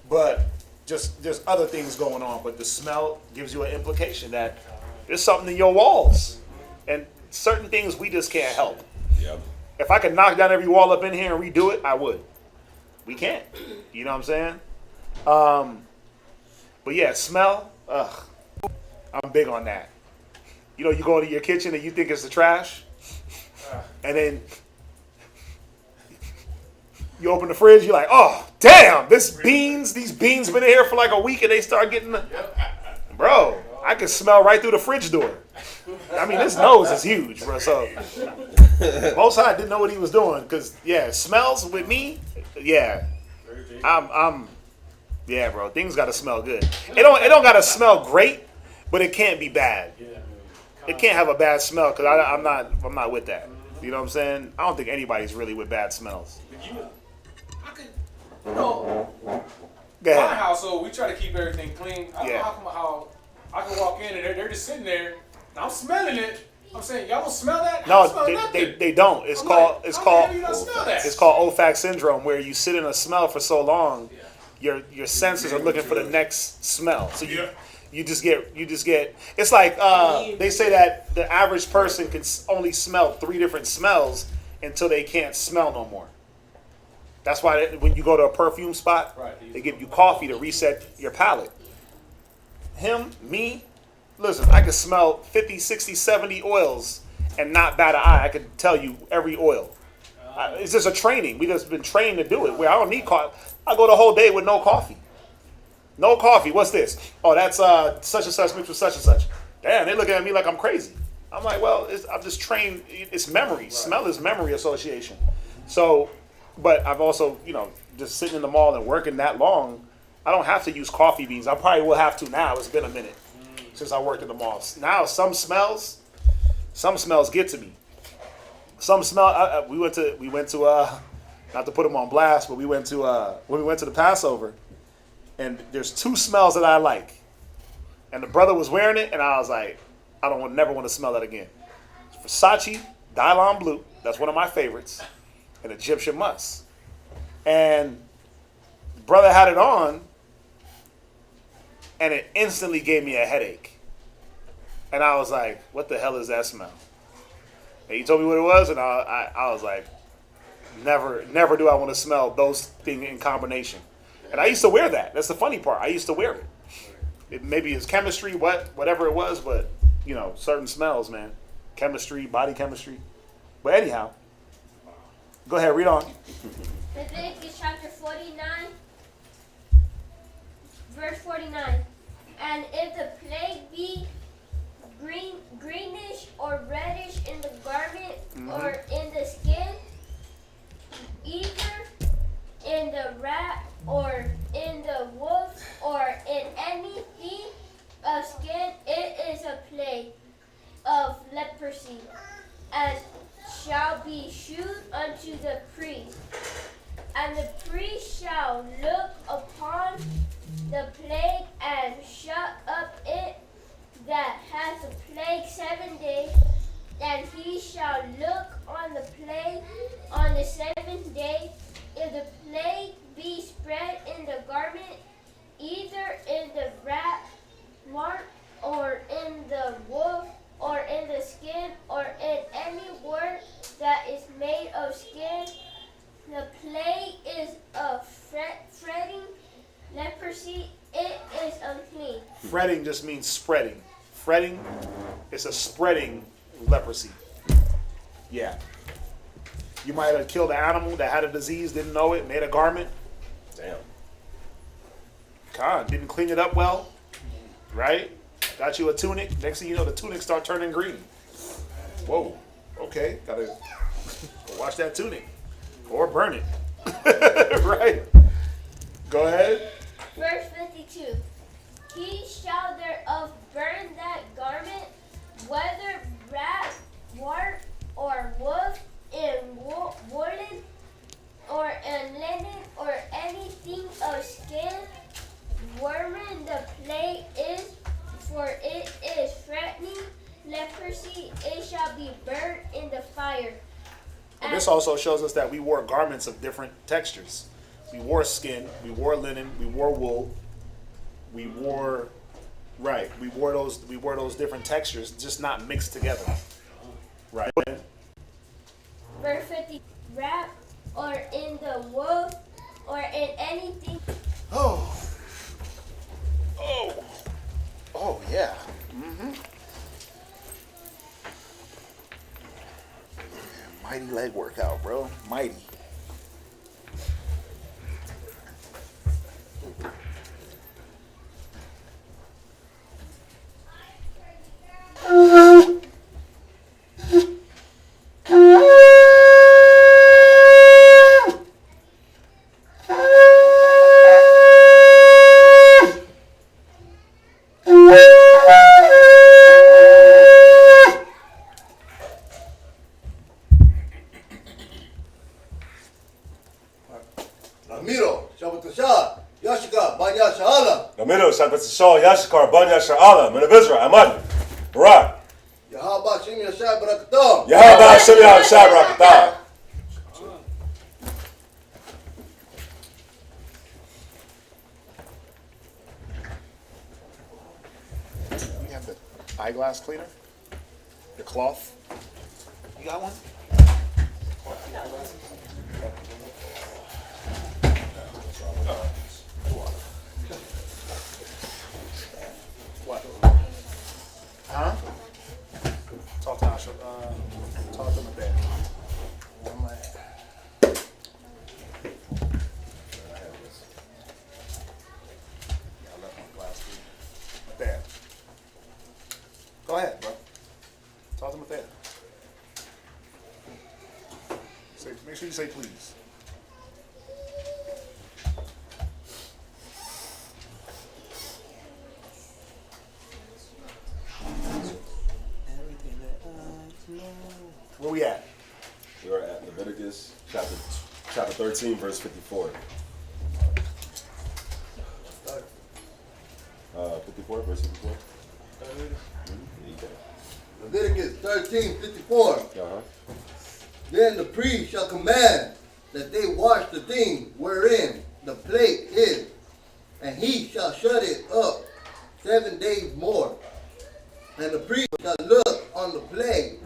but just there's other things going on. But the smell gives you an implication that there's something in your walls, and certain things we just can't help. Yep. If I could knock down every wall up in here and redo it, I would. We can't. You know what I'm saying? But yeah, smell. Ugh, I'm big on that. You know, you go into your kitchen and you think it's the trash, and then you open the fridge. You're like, oh damn, these beans been in here for like a week, and they start getting. Bro, I can smell right through the fridge door. I mean, his nose is huge, bro. So Most High didn't know what he was doing, because yeah, smells with me. Yeah, yeah, bro. Things gotta smell good. It don't gotta smell great, but it can't be bad. It can't have a bad smell, because I'm not with that. You know what I'm saying? I don't think anybody's really with bad smells. You know, Go ahead. my household, we try to keep everything clean. I don't Yeah. know how I can walk in and they're just sitting there. And I'm smelling it. I'm saying, y'all don't smell that? I don't smell No, nothing. they don't. It's I'm called like, how the hell you not smell that? it's called olfact syndrome, where you sit in a smell for so long, your senses are looking for the next smell. So you just get it's like they say that the average person can only smell 3 different smells until they can't smell no more. That's why when you go to a perfume spot, they give you coffee to reset your palate. Me, listen, I can smell 50, 60, 70 oils and not bat an eye. I can tell you every oil. It's just a training. We just been trained to do it. Where I don't need coffee. I go the whole day with no coffee. No coffee. What's this? Oh, that's such and such mixed with such and such. Damn, they looking at me like I'm crazy. I'm like, well, I'm just trained. It's memory. Right. Smell is memory association. So, but I've also, just sitting in the mall and working that long, I don't have to use coffee beans. I probably will have to now. It's been a minute since I worked in the malls. Now, some smells get to me. Some smell. We went to not to put them on blast, but we went to when we went to the Passover, and there's 2 smells that I like, and the brother was wearing it, and I was like, never want to smell that again. Versace Dylon Blue, that's one of my favorites, and Egyptian Musk. And brother had it on, and it instantly gave me a headache. And I was like, what the hell is that smell? And he told me what it was, and I was like, never do I want to smell those things in combination. And I used to wear that. That's the funny part. I used to wear it. Maybe it's chemistry, whatever it was, but, certain smells, man. Chemistry, body chemistry. But anyhow, go ahead, read on. Leviticus chapter 49, verse 49. And if the plague be greenish or reddish in the garment or in the skin, either in the rat or in the wolf or in anything of skin, it is a plague of leprosy, and shall be shewed unto the priest. And the priest shall look upon the plague and shut up it that has the plague 7 days, and he shall look on the plague on the 7th day. If the plague be spread in the garment, either in the rat mark or in the wolf or in the skin or in any work that is made of skin, the plague is a fretting leprosy, it is unclean. Fretting just means spreading. Fretting is a spreading leprosy. Yeah. You might have killed an animal that had a disease, didn't know it, made a garment. Damn. God, didn't clean it up well, right? Got you a tunic. Next thing you know, the tunic start turning green. Whoa. Okay, gotta go wash that tunic or burn it. Right? Go ahead. Verse 52. He shall thereof burn that garment, whether rat, wart, or wolf, in woolen, or in linen, or anything of skin, wherein the plague is, for it is threatening leprosy, it shall be burnt in the fire. And this also shows us that we wore garments of different textures. We wore skin, we wore linen, we wore wool, we wore those different textures, just not mixed together. Right. Verse 50, rat, or in the wolf, or in anything. Oh Yeah. Mm-hmm. Mighty leg workout, bro. Mighty. Ramiro, Shabbatasha, Yashika, Banya Shahala, Gamido, Shabbat Yashikar, Banya Sha'ala, Men of Israel, Amad, Barak, Yahaba Shim Yashai Barakatam, Yahaba Shemya Shabrakata. You have the eyeglass cleaner? The cloth? You got one? What? Huh? Talk to Asha. Talk to my dad. Yeah, I left my glass here. My dad. Go ahead, bro. Talk to my dad. Say, make sure you say please. Where we at? We are at Leviticus chapter 13, verse 54. 54, verse 54. Leviticus 13:54. Uh-huh. Then the priest shall command that they wash the thing wherein the plate is, and he shall shut it up 7 days more. And the priest shall look on the plate.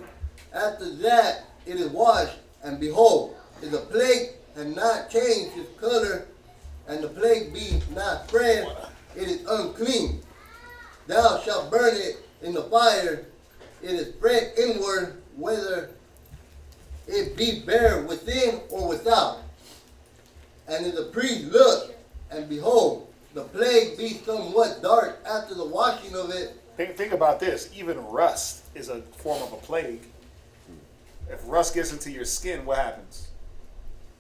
After that it is washed, and behold, if the plate had not changed its color, and the plate be not spread, it is unclean. Thou shalt burn it in the fire. It is spread inward, whether it be bare within or without. And if the priest look, and behold, the plate be somewhat dark after the washing of it. Think about this. Even rust is a form of a plague. If rust gets into your skin, what happens?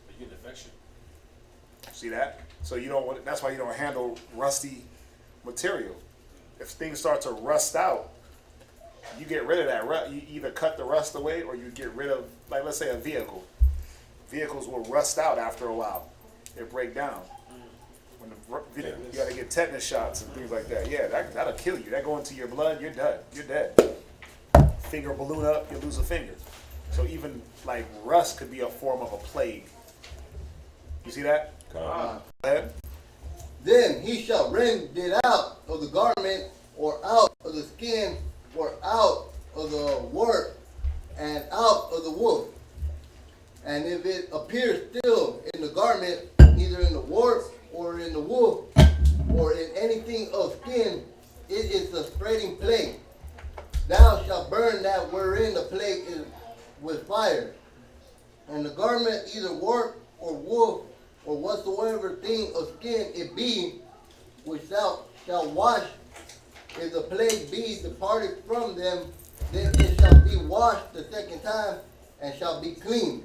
You get an infection. See that? So you don't want. That's why you don't handle rusty material. If things start to rust out, you get rid of that rust. You either cut the rust away, or you get rid of, like, let's say a vehicle. Vehicles will rust out after a while. They break down. When you got to get tetanus shots and things like that. Yeah, that'll kill you. That go into your blood, you're done. You're dead. Finger balloon up, you lose a finger. So even like rust could be a form of a plague. You see that? Go ahead. Then he shall rend it out of the garment, or out of the skin, or out of the work, and out of the wool. And if it appears still in the garment, either in the warp or in the wool, or in anything of skin, it is a spreading plague. Thou shalt burn that wherein the plague is with fire. And the garment, either warp or wool, or whatsoever thing of skin it be, which thou shalt wash, if the plague be departed from them, then it shall be washed the second time, and shall be clean.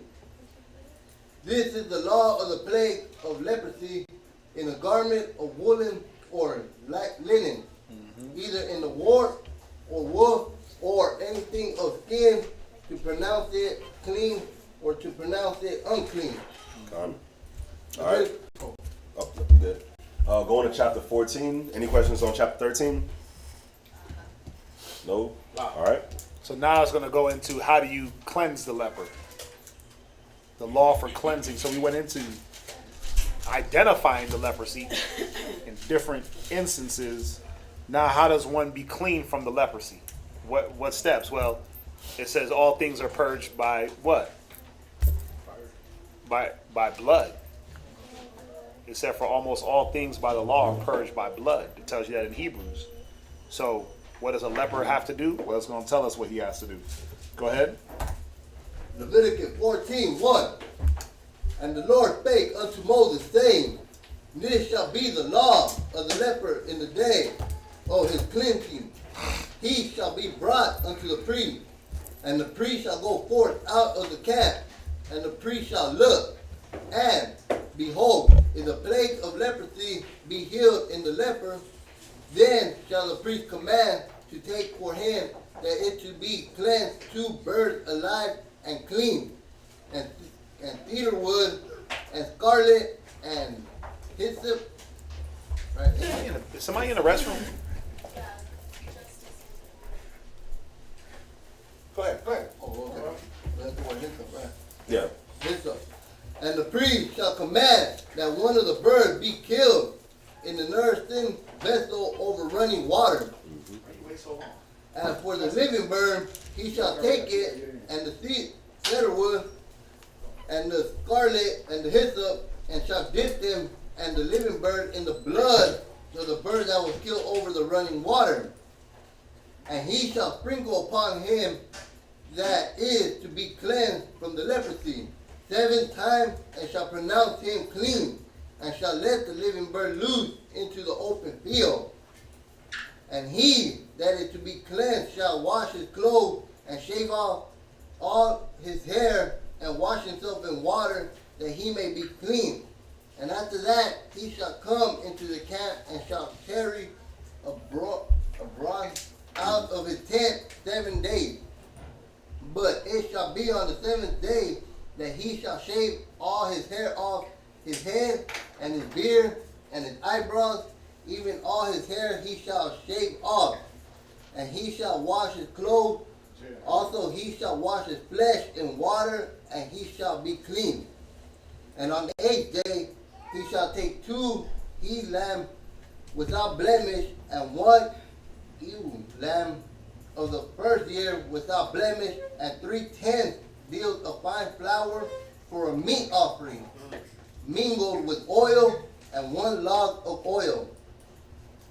This is the law of the plague of leprosy in a garment of woolen or linen, either in the warp or woof, or anything of skin, to pronounce it clean or to pronounce it unclean. All right. Oh, you good. Going to chapter 14. Any questions on chapter 13? No? All right. So now it's going to go into how do you cleanse the leper. The law for cleansing. So we went into identifying the leprosy in different instances. Now how does one be clean from the leprosy? What steps? Well, it says all things are purged by what? By blood. It said for almost all things by the law are purged by blood. It tells you that in Hebrews. So What does a leper have to do? Well, it's going to tell us what he has to do. Go ahead. Leviticus 14:1. And the Lord spake unto Moses, saying, This shall be the law of the leper in the day of his cleansing. He shall be brought unto the priest, and the priest shall go forth out of the camp, and the priest shall look, and behold, if the plague of leprosy be healed in the leper, then shall the priest command to take for him that it to be cleansed 2 birds alive and clean, and cedar wood, and scarlet, and hyssop. Right. Is somebody in the restroom? Go ahead. Oh, okay. That's what hyssop, right? Yeah. Hyssop. And the priest shall command that one of the birds be killed in the nursing vessel over running water. And for the living bird, he shall take it, and the cedar wood, and the scarlet, and the hyssop, and shall dip them and the living bird in the blood of the bird that was killed over the running water. And he shall sprinkle upon him that is to be cleansed from the leprosy 7 times, and shall pronounce him clean, and shall let the living bird loose into the open field. And he that is to be cleansed shall wash his clothes, and shave off all his hair, and wash himself in water, that he may be clean. And after that he shall come into the camp, and shall tarry abroad out of his tent 7 days. But it shall be on the 7th day that he shall shave all his hair off his head, and his beard, and his eyebrows, even all his hair he shall shave off. And he shall wash his clothes, also he shall wash his flesh in water, and he shall be clean. And on the 8th day he shall take 2 he-lambs without blemish, and 1 ewe lamb of the first year without blemish, and 3/10 deals of fine flour for a meat offering, mingled with oil, and 1 log of oil.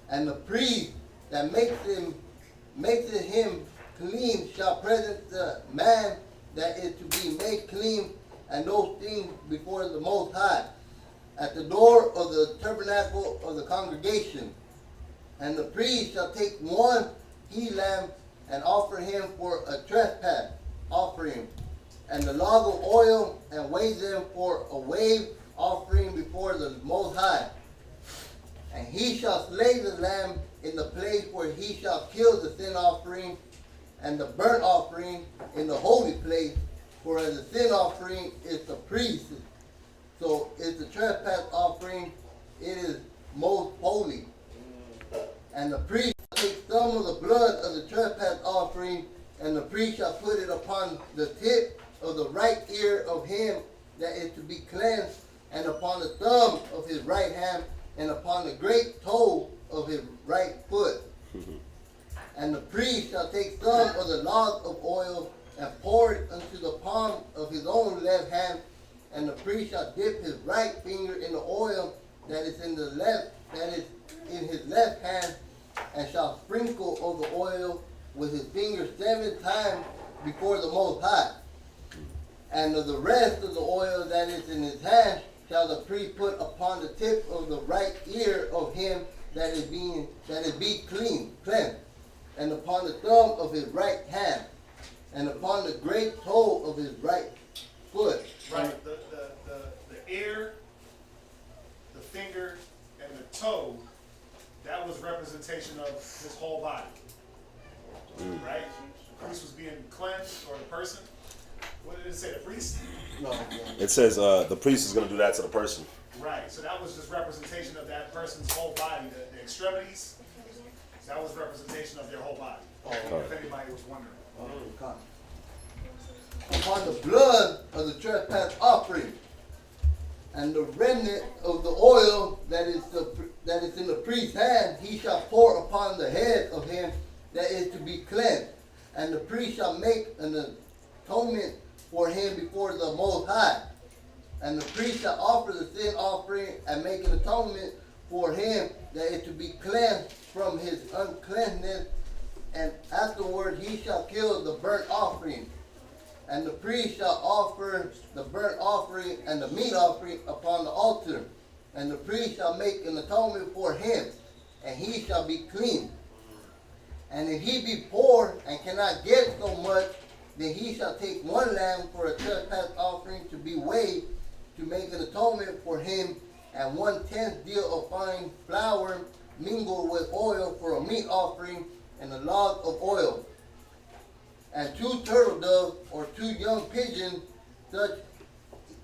And the priest that makes him clean shall present the man that is to be made clean, and those things before the Most High, at the door of the tabernacle of the congregation. And the priest shall take 1 he-lamb, and offer him for a trespass offering, and the log of oil, and weigh them for a wave offering before the Most High. And he shall slay the lamb in the place where he shall kill the sin offering and the burnt offering in the holy place, for as the sin offering is the priest, so is the trespass offering, it is most holy. And the priest shall take some of the blood of the trespass offering, and the priest shall put it upon the tip of the right ear of him that is to be cleansed, and upon the thumb of his right hand, and upon the great toe of his right foot. And the priest shall take some of the log of oil, and pour it unto the palm of his own left hand, and the priest shall dip his right finger in the oil that is in his left hand, and shall sprinkle of the oil with his finger 7 times before the Most High. And of the rest of the oil that is in his hand shall the priest put upon the tip of the right ear of him that is cleansed, and upon the thumb of his right hand, and upon the great toe of his right foot. Right, the ear, the finger, and the toe, that was representation of his whole body. Right? The priest was being cleansed, or the person. What did it say, the priest? No. It says the priest is going to do that to the person. Right, so that was just representation of that person's whole body, the extremities. That was representation of their whole body. If anybody was wondering. Upon the blood of the trespass offering, and the remnant of the oil that is in the priest's hand, he shall pour upon the head of him that is to be cleansed. And the priest shall make an atonement for him before the Most High. And the priest shall offer the sin offering, and make an atonement for him that is to be cleansed from his uncleanness and afterward he shall kill the burnt offering. And the priest shall offer the burnt offering and the meat offering upon the altar. And the priest shall make an atonement for him, and he shall be clean. And if he be poor and cannot get so much, then he shall take one lamb for a trespass offering to be weighed, to make an atonement for him, and 1/10 deal of fine flour mingled with oil for a meat offering, and a log of oil. And 2 turtle doves or 2 young pigeons, such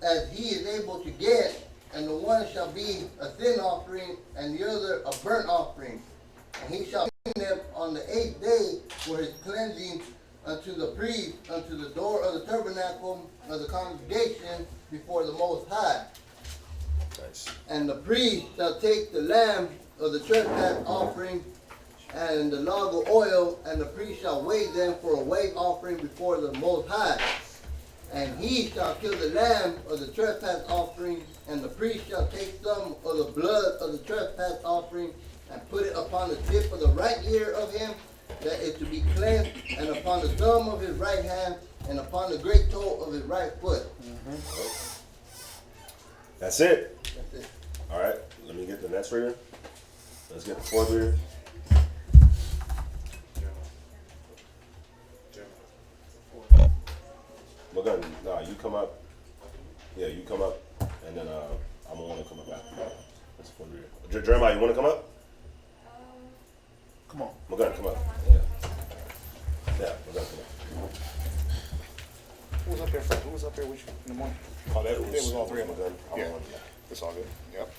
as he is able to get, and the one shall be a sin offering, and the other a burnt offering. And he shall bring them on the 8th day for his cleansing unto the priest, unto the door of the tabernacle of the congregation before the Most High. Nice. And the priest shall take the lamb of the trespass offering and the log of oil, and the priest shall weigh them for a wave offering before the Most High. And he shall kill the lamb of the trespass offering, and the priest shall take some of the blood of the trespass offering, and put it upon the tip of the right ear of him that is to be cleansed, and upon the thumb of his right hand, and upon the great toe of his right foot. That's it. That's it. All right, let me get the next reader. Let's get the fourth reader. We're gonna, nah, you come up. Yeah, you come up, and then I'm gonna want to come up after you. That's the fourth reader. Jeremiah, you want to come up? Come on. We're gonna come up. Yeah, we're gonna come up. Who was up there first? Who was up there with you in the morning? Oh, that it was all 3 of them. Yeah, Yeah. it's all good. Yep.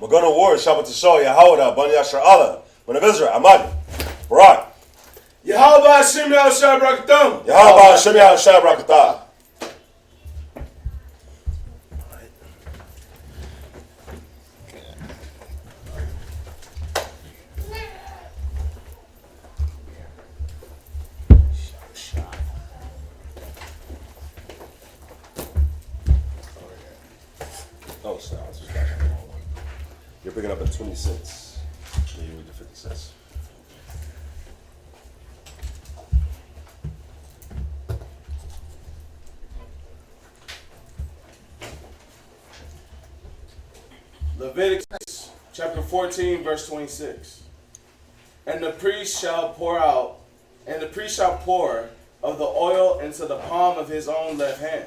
Magana War, Shabbat Tishah, Yehoda, Bani Asher Allah, Man of Israel, Amadi, Barak. Yahweh Hashem Yahushua Barakatan. Yahweh Hashem Yahushua Barakatan. Oh, snap. You're picking up at 26. Yeah, you read the 56. Leviticus chapter 14, verse 26. And the priest shall pour of the oil into the palm of his own left hand.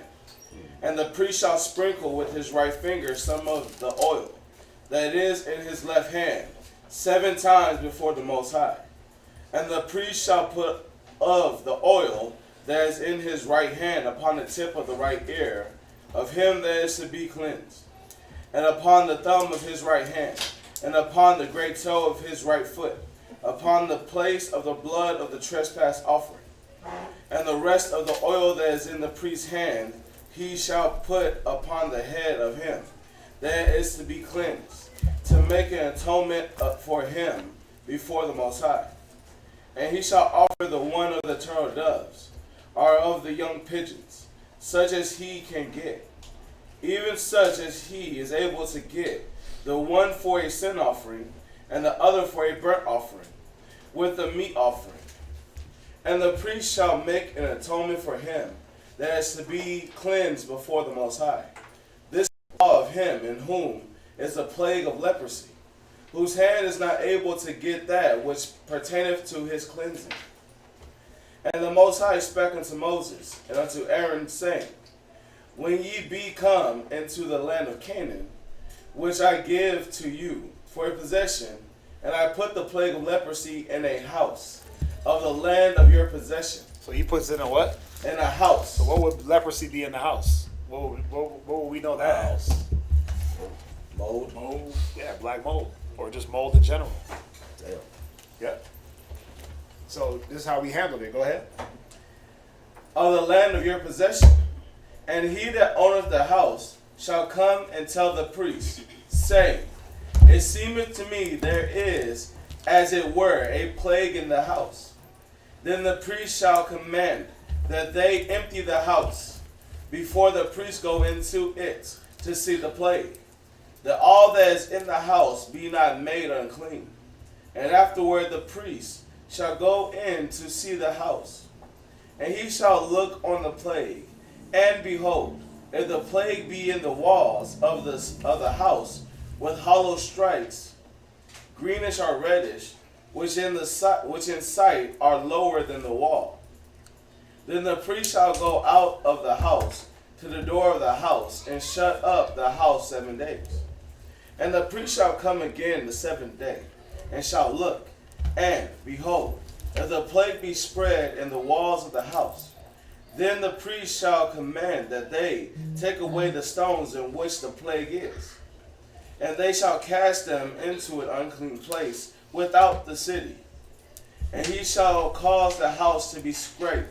And the priest shall sprinkle with his right finger some of the oil that is in his left hand 7 times before the Most High. And the priest shall put of the oil that is in his right hand upon the tip of the right ear of him that is to be cleansed, and upon the thumb of his right hand, and upon the great toe of his right foot, upon the place of the blood of the trespass offering. And the rest of the oil that is in the priest's hand he shall put upon the head of him that is to be cleansed, to make an atonement for him before the Most High. And he shall offer the one of the turtle doves, or of the young pigeons, such as he can get, even such as he is able to get, the one for a sin offering, and the other for a burnt offering, with the meat offering. And the priest shall make an atonement for him that is to be cleansed before the Most High. This is the law of him in whom is the plague of leprosy, whose hand is not able to get that which pertaineth to his cleansing. And the Most High spake unto Moses and unto Aaron, saying, When ye be come into the land of Canaan, which I give to you for a possession, and I put the plague of leprosy in a house of the land of your possession. So he puts it in a what? In a house. So what would leprosy be in the house? What would we know that as? Mold. Mold. Yeah, black mold. Or just mold in general. Damn. Yep. So this is how we handled it. Go ahead. Of the land of your possession. And he that owneth the house shall come and tell the priest, saying, It seemeth to me there is, as it were, a plague in the house. Then the priest shall command that they empty the house before the priest go into it to see the plague, that all that is in the house be not made unclean. And afterward the priest shall go in to see the house, and he shall look on the plague, and behold, if the plague be in the walls of the house, with hollow stripes, greenish or reddish, which in sight are lower than the wall, then the priest shall go out of the house to the door of the house, and shut up the house 7 days. And the priest shall come again the 7th day, and shall look, and behold, if the plague be spread in the walls of the house, then the priest shall command that they take away the stones in which the plague is, and they shall cast them into an unclean place without the city. And he shall cause the house to be scrapped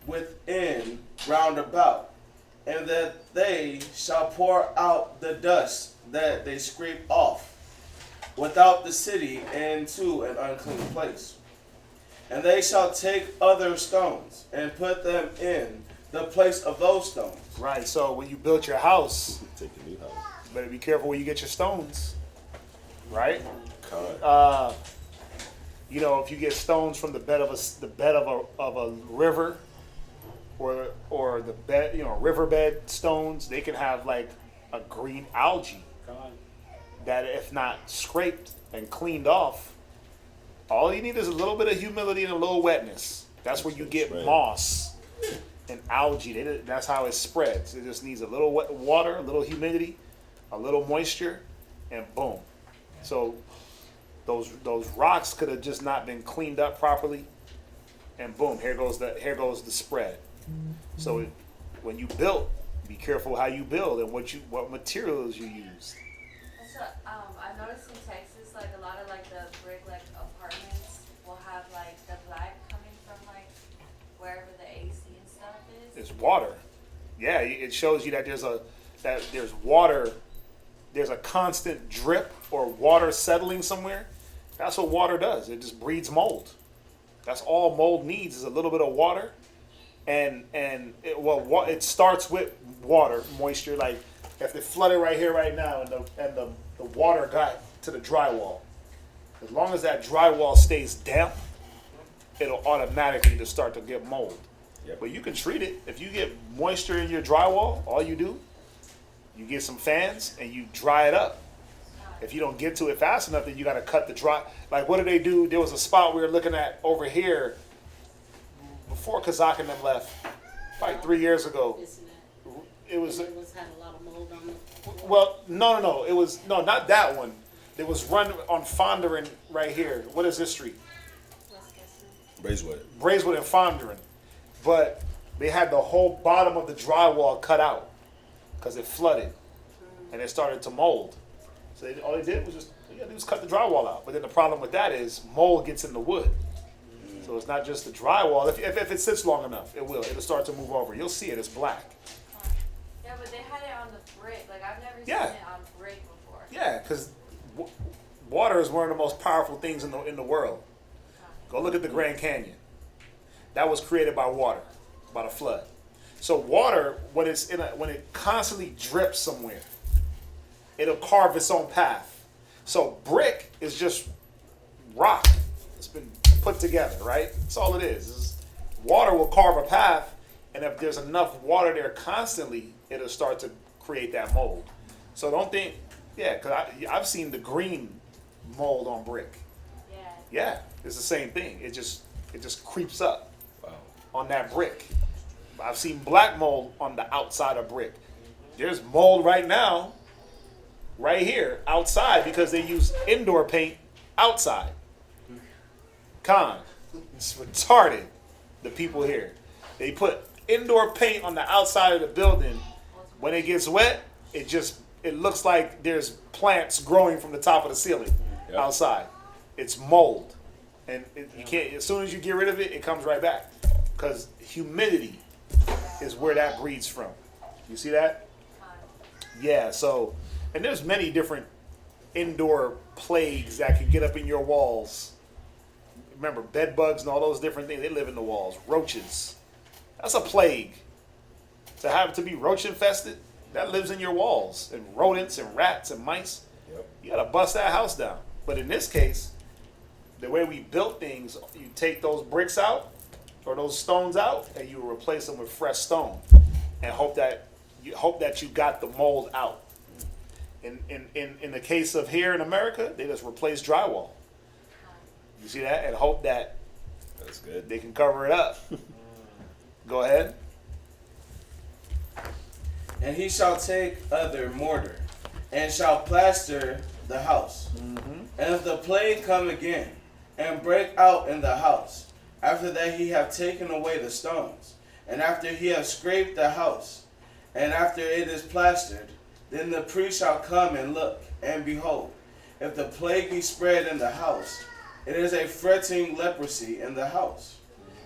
within round about, and that they shall pour out the dust that they scrape off without the city into an unclean place. And they shall take other stones and put them in the place of those stones. Right, so when you build your house, Take a new house. you better be careful where you get your stones. Right? You know, if you get stones from the bed of a river, or the bed, riverbed stones, they can have like a green algae that, if not scraped and cleaned off, all you need is a little bit of humidity and a little wetness. That's where you get moss and algae. That's how it spreads. It just needs a little wet water, a little humidity, a little moisture, and boom. So those rocks could have just not been cleaned up properly, and boom, here goes the spread. So when you build, be careful how you build and what materials you use. So I noticed in Texas, like a lot of like the brick like apartments will have like the black coming from like wherever the AC and stuff is. It's water. Yeah, it shows you that there's water. There's a constant drip or water settling somewhere. That's what water does. It just breeds mold. That's all mold needs is a little bit of water, and it starts with water, moisture. Like if they flooded right here, right now, and the water got to the drywall, as long as that drywall stays damp, it'll automatically just start to get mold. Yep. But you can treat it. If you get moisture in your drywall, all you do, you get some fans and you dry it up. If you don't get to it fast enough, then you got to cut the dry. Like, what do they do? There was a spot we were looking at over here before Kazak and them left, like 3 years ago. It was had a lot of mold on it. well, no. It was not that one. It was run on Fondren right here. What is this street? Braeswood. Braeswood and Fondren. But they had the whole bottom of the drywall cut out because it flooded and it started to mold. So all they did was just cut the drywall out. But then the problem with that is mold gets in the wood. So it's not just the drywall. If it sits long enough, it'll start to move over. You'll see it. It's black. Yeah, but they had it on the brick. Like I've never Yeah. seen it on brick before. Yeah, because water is one of the most powerful things in the world. Go look at the Grand Canyon. That was created by water, by the flood. So water, when it constantly drips somewhere, it'll carve its own path. So brick is just rock. It's been put together, right? That's all it is. Water will carve a path, and if there's enough water there constantly, it'll start to create that mold. So don't think, because I've seen the green mold on brick. Yeah, it's the same thing. It just creeps up on that brick. I've seen black mold on the outside of brick. There's mold right now, right here, outside, because they use indoor paint outside. It's retarded, the people here. They put indoor paint on the outside of the building. When it gets wet, it it looks like there's plants growing from the top of the ceiling Yep. outside. It's mold, and you can't. As soon as you get rid of it, it comes right back because humidity is where that breeds from. You see that? Yeah. So, and there's many different indoor plagues that can get up in your walls. Remember, bed bugs and all those different things. They live in the walls. Roaches. That's a plague. To be roach infested, that lives in your walls. And rodents and rats and mice. Yep. You gotta bust that house down. But in this case, the way we built things, you take those bricks out or those stones out, and you replace them with fresh stone, and hope that you got the mold out. In the case of here in America, they just replace drywall. You see that, and hope that That's good. they can cover it up. Go ahead. And he shall take other mortar, and shall plaster the house. And if the plague come again, and break out in the house, after that he have taken away the stones, and after he have scraped the house, and after it is plastered, then the priest shall come and look, and behold, if the plague be spread in the house, it is a fretting leprosy in the house.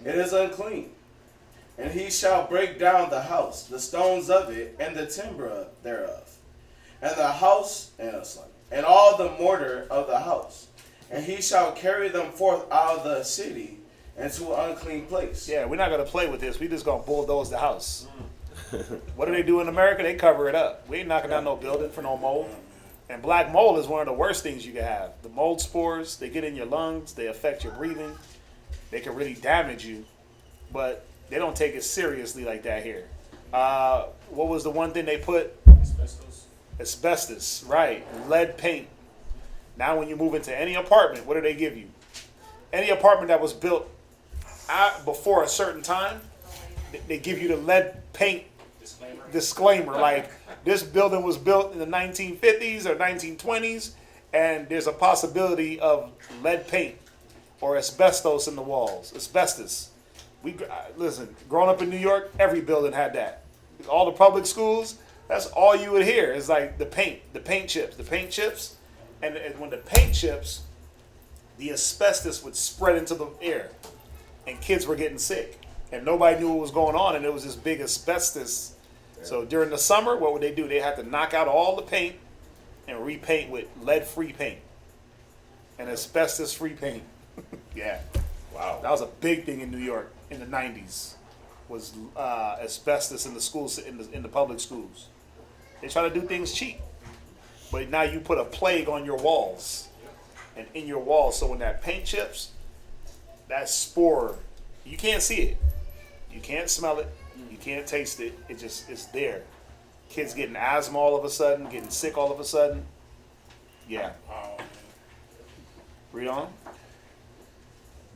It is unclean. And he shall break down the house, the stones of it, and the timber thereof, and the house, and all the mortar of the house. And he shall carry them forth out of the city into an unclean place. Yeah, we're not gonna play with this. We just gonna bulldoze the house. What do they do in America? They cover it up. We ain't knocking down no building for no mold. And black mold is one of the worst things you can have. The mold spores, they get in your lungs, they affect your breathing, they can really damage you, but they don't take it seriously like that here. What was the one thing they put? Asbestos. Asbestos, right. Lead paint. Now when you move into any apartment, what do they give you? Any apartment that was built before a certain time, they give you the lead paint disclaimer. Like, this building was built in the 1950s or 1920s, and there's a possibility of lead paint or asbestos in the walls. Asbestos. Listen, growing up in New York, every building had that. All the public schools, that's all you would hear is like the paint chips. And when the paint chips, the asbestos would spread into the air, and kids were getting sick. And nobody knew what was going on, and it was this big asbestos. Yeah. So during the summer, what would they do? They had to knock out all the paint and repaint with lead-free paint and asbestos-free paint. Yeah. Wow. That was a big thing in New York in the 90s, was asbestos in the schools, in the public schools. They try to do things cheap. But now you put a plague on your walls and in your walls. So when that paint chips, that spore, you can't see it. You can't smell it. You can't taste it. It's there. Kids getting asthma all of a sudden, getting sick all of a sudden. Yeah. Read on.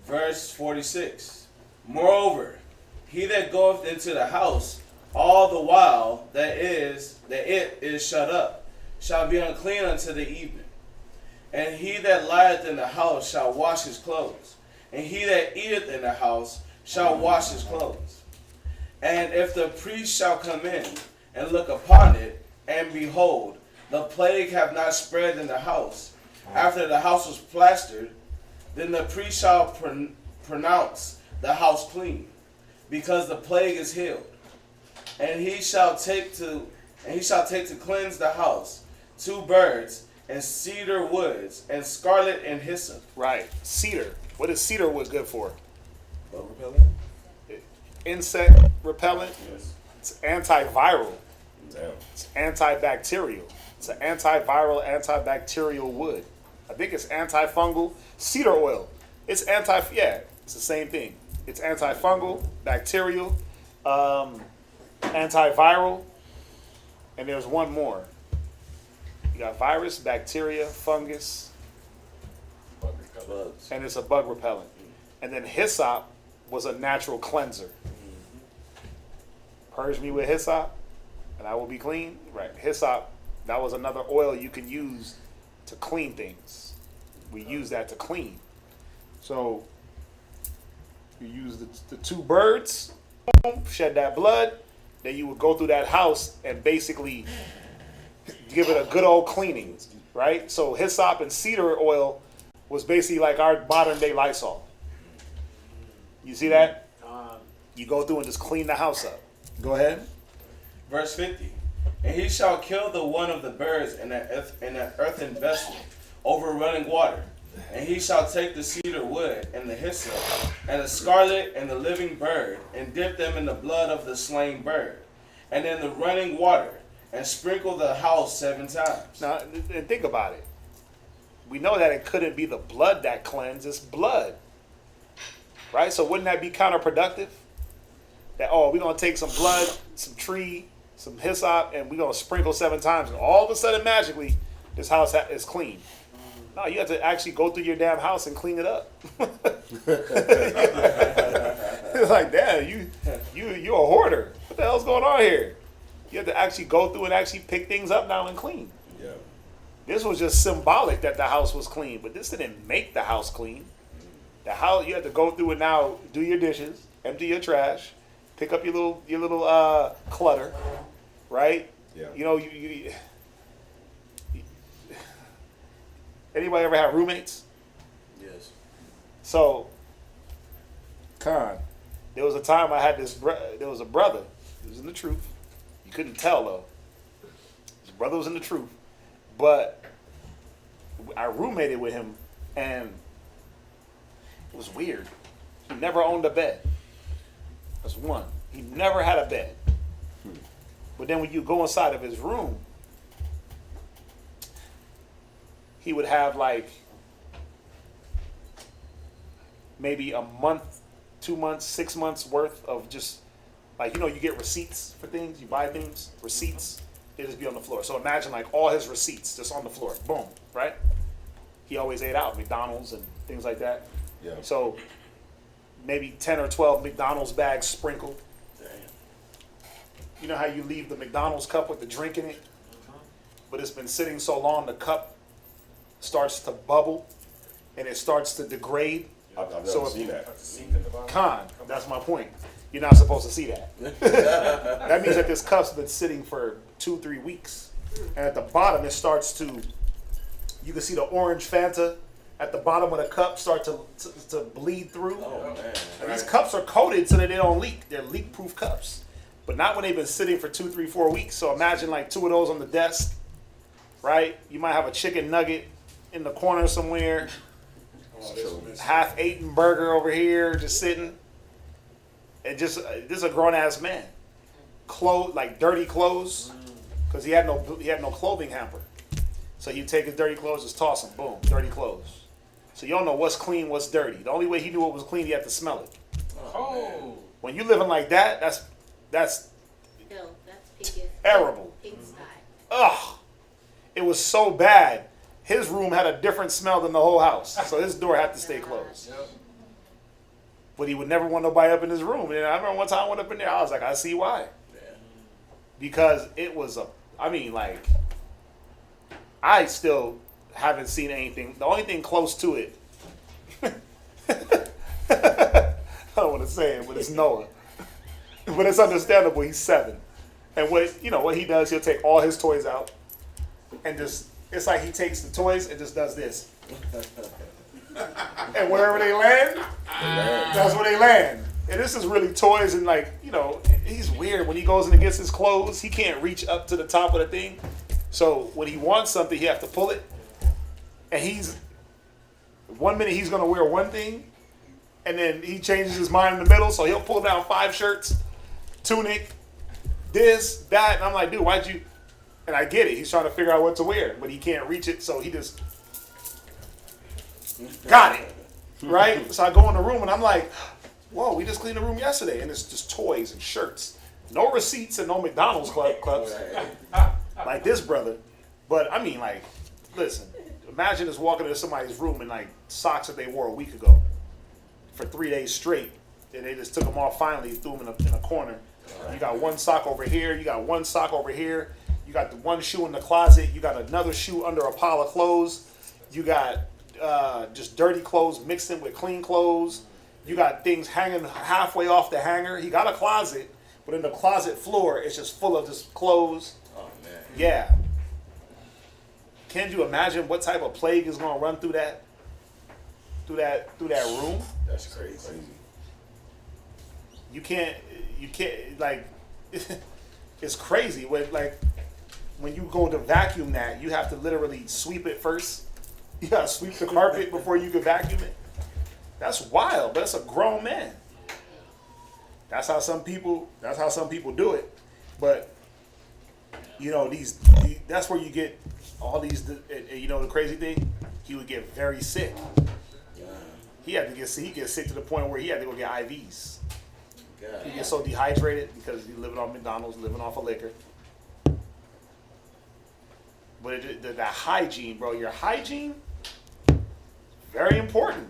Verse 46. Moreover, he that goeth into the house all the while that it is shut up shall be unclean unto the evening. And he that lieth in the house shall wash his clothes. And he that eateth in the house shall wash his clothes. And if the priest shall come in and look upon it, and behold, the plague have not spread in the house, after the house was plastered, then the priest shall pronounce the house clean, because the plague is healed. And he shall take to cleanse the house 2 birds and cedar woods and scarlet and hyssop. Right, cedar. What is cedar wood good for? Bug repellent. Insect repellent. Yes. It's antiviral. Damn. It's antibacterial. It's an antiviral, antibacterial wood. I think it's antifungal. Cedar oil. It's it's the same thing. It's antifungal, bacterial, antiviral, and there's one more. You got virus, bacteria, fungus, Bugs. and it's a bug repellent. And then hyssop was a natural cleanser. Purge me with hyssop, and I will be clean. Right, hyssop, that was another oil you can use to clean things. We use that to clean. So you use the 2 birds, shed that blood, then you would go through that house and basically give it a good old cleaning, right? So hyssop and cedar oil was basically like our modern day Lysol. You see that? You go through and just clean the house up. Go ahead. Verse 50. And he shall kill the one of the birds in an earthen vessel over running water. And he shall take the cedar wood and the hyssop and the scarlet and the living bird and dip them in the blood of the slain bird and in the running water and sprinkle the house 7 times. Now, and think about it. We know that it couldn't be the blood that cleansed. It's blood. Right? So wouldn't that be counterproductive? That, oh, we're going to take some blood, some tree, some hyssop, and we're going to sprinkle 7 times. And all of a sudden, magically, this house is clean. No, you have to actually go through your damn house and clean it up. It's like, damn, you're a hoarder. What the hell's going on here? You have to actually go through and actually pick things up now and clean. Yeah. This was just symbolic that the house was clean, but this didn't make the house clean. The house, you have to go through and now do your dishes, empty your trash, pick up your little clutter, right? Yeah. You know, anybody ever have roommates? Yes. So, there was a time I had there was a brother. He was in the truth. You couldn't tell though. His brother was in the truth. But I roommated with him and it was weird. He never owned a bed. That's one. He never had a bed. But then when you go inside of his room, he would have like maybe a month, 2 months, 6 months worth of just like, you know, you get receipts for things, you buy things, receipts, they just be on the floor. So imagine like all his receipts just on the floor, boom, right? He always ate out, McDonald's and things like that. Yeah. So maybe 10 or 12 McDonald's bags sprinkled. Damn. You know how you leave the McDonald's cup with the drink in it? But it's been sitting so long, the cup starts to bubble and it starts to degrade. I've never So seen that. That's my point. You're not supposed to see that. That means that this cup's been sitting for 2-3 weeks. And at the bottom, it starts to, you can see the orange Fanta at the bottom of the cup start to bleed through. Oh, man. And these cups are coated so that they don't leak. They're leak-proof cups. But not when they've been sitting for 2, 3, 4 weeks. So imagine like 2 of those on the desk, right? You might have a chicken nugget in the corner somewhere. Half-eaten burger over here just sitting. And just, this is a grown-ass man. Like dirty clothes. Because he had no clothing hamper. So you take his dirty clothes, just toss them. Boom, dirty clothes. So you don't know what's clean, what's dirty. The only way he knew what was clean, he had to smell it. Oh. When you living like that, that's terrible. Ugh. It was so bad. His room had a different smell than the whole house. So his door had to stay closed. Yep. But he would never want nobody up in his room. And I remember one time I went up in there, I was like, I see why. Because it was I still haven't seen anything. The only thing close to it, I don't want to say it, but it's Noah. But it's understandable. He's 7, and what he does, he'll take all his toys out, and just it's like he takes the toys and just does this, and wherever they land, that's where they land. And this is really toys, and he's weird when he goes and gets his clothes. He can't reach up to the top of the thing. So when he wants something, he has to pull it. And 1 minute he's gonna wear one thing, and then he changes his mind in the middle. So he'll pull down 5 shirts, tunic, this, that, and I'm like, dude, why'd you? And I get it. He's trying to figure out what to wear, but he can't reach it, so he just got it, right? So I go in the room and I'm like, whoa, we just cleaned the room yesterday, and it's just toys and shirts, no receipts and no McDonald's clubs. Like this brother. But I mean, listen, imagine just walking into somebody's room in socks that they wore a week ago for 3 days straight, and they just took them off finally, threw them in a corner. You got one sock over here, you got one sock over here, you got the one shoe in the closet, you got another shoe under a pile of clothes, you got just dirty clothes mixed in with clean clothes, you got things hanging halfway off the hanger. He got a closet, but in the closet floor, it's just full of just clothes. Oh, man. Yeah. Can you imagine what type of plague is going to run through that room? That's crazy. You can't like it's crazy when you go to vacuum that, you have to literally sweep it first. You got to sweep the carpet before you can vacuum it. That's wild, but that's a grown man. That's how some people do it. But you know, that's where you get all these, you know, the crazy thing, he would get very sick. He gets sick to the point where he had to go get IVs. He gets so dehydrated because he's living on McDonald's, living off of liquor. But the hygiene, bro, your hygiene, very important.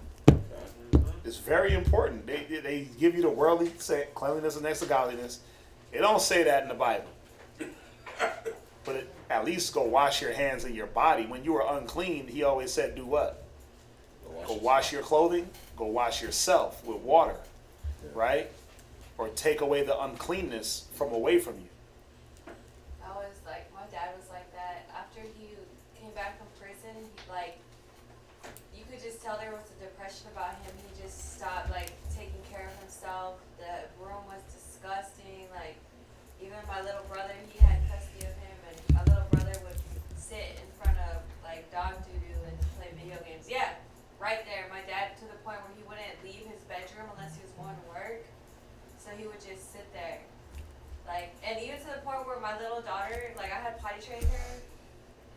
It's very important. They give you the worldly say cleanliness is next to godliness. They don't say that in the Bible. But at least go wash your hands and your body. When you were unclean, he always said, do what? Go wash your clothing. Go wash yourself with water, right? Or take away the uncleanness from away from you. My dad was like that. After he came back from prison, you could just tell there was a depression about him. He just stopped, taking care of himself. The room was disgusting. Even my little brother, he had custody of him, and my little brother would sit in front of, dog doo-doo and play video games. Yeah, right there. My dad, to the point where he wouldn't leave his bedroom unless he was going to work. So he would just sit there. And even to the point where my little daughter, I had potty trained her,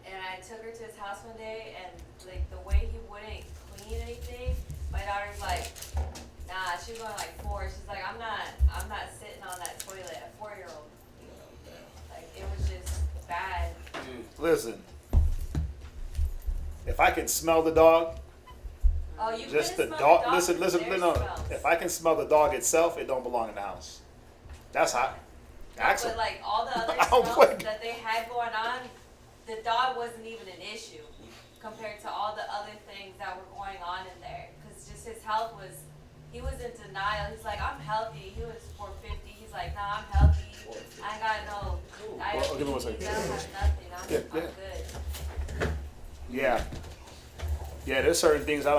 and I took her to his house one day, and the way he wouldn't clean anything, my daughter's like, nah, she was going 4. She's like, I'm not sitting on that toilet, a 4-year-old. It was just bad. Listen, if I can smell the dog, oh, you just the smell dog. The dog Listen, no. If I can smell the dog itself, it don't belong in the house. That's hot. But all the other smells that they had going on, the dog wasn't even an issue compared to all the other things that were going on in there. Because just his health he was in denial. He's like, I'm healthy. He was 450. He's like, nah, I'm healthy. I ain't got no diabetes. Give me 1 second. I don't have nothing. I'm good. Yeah, there's certain things I'm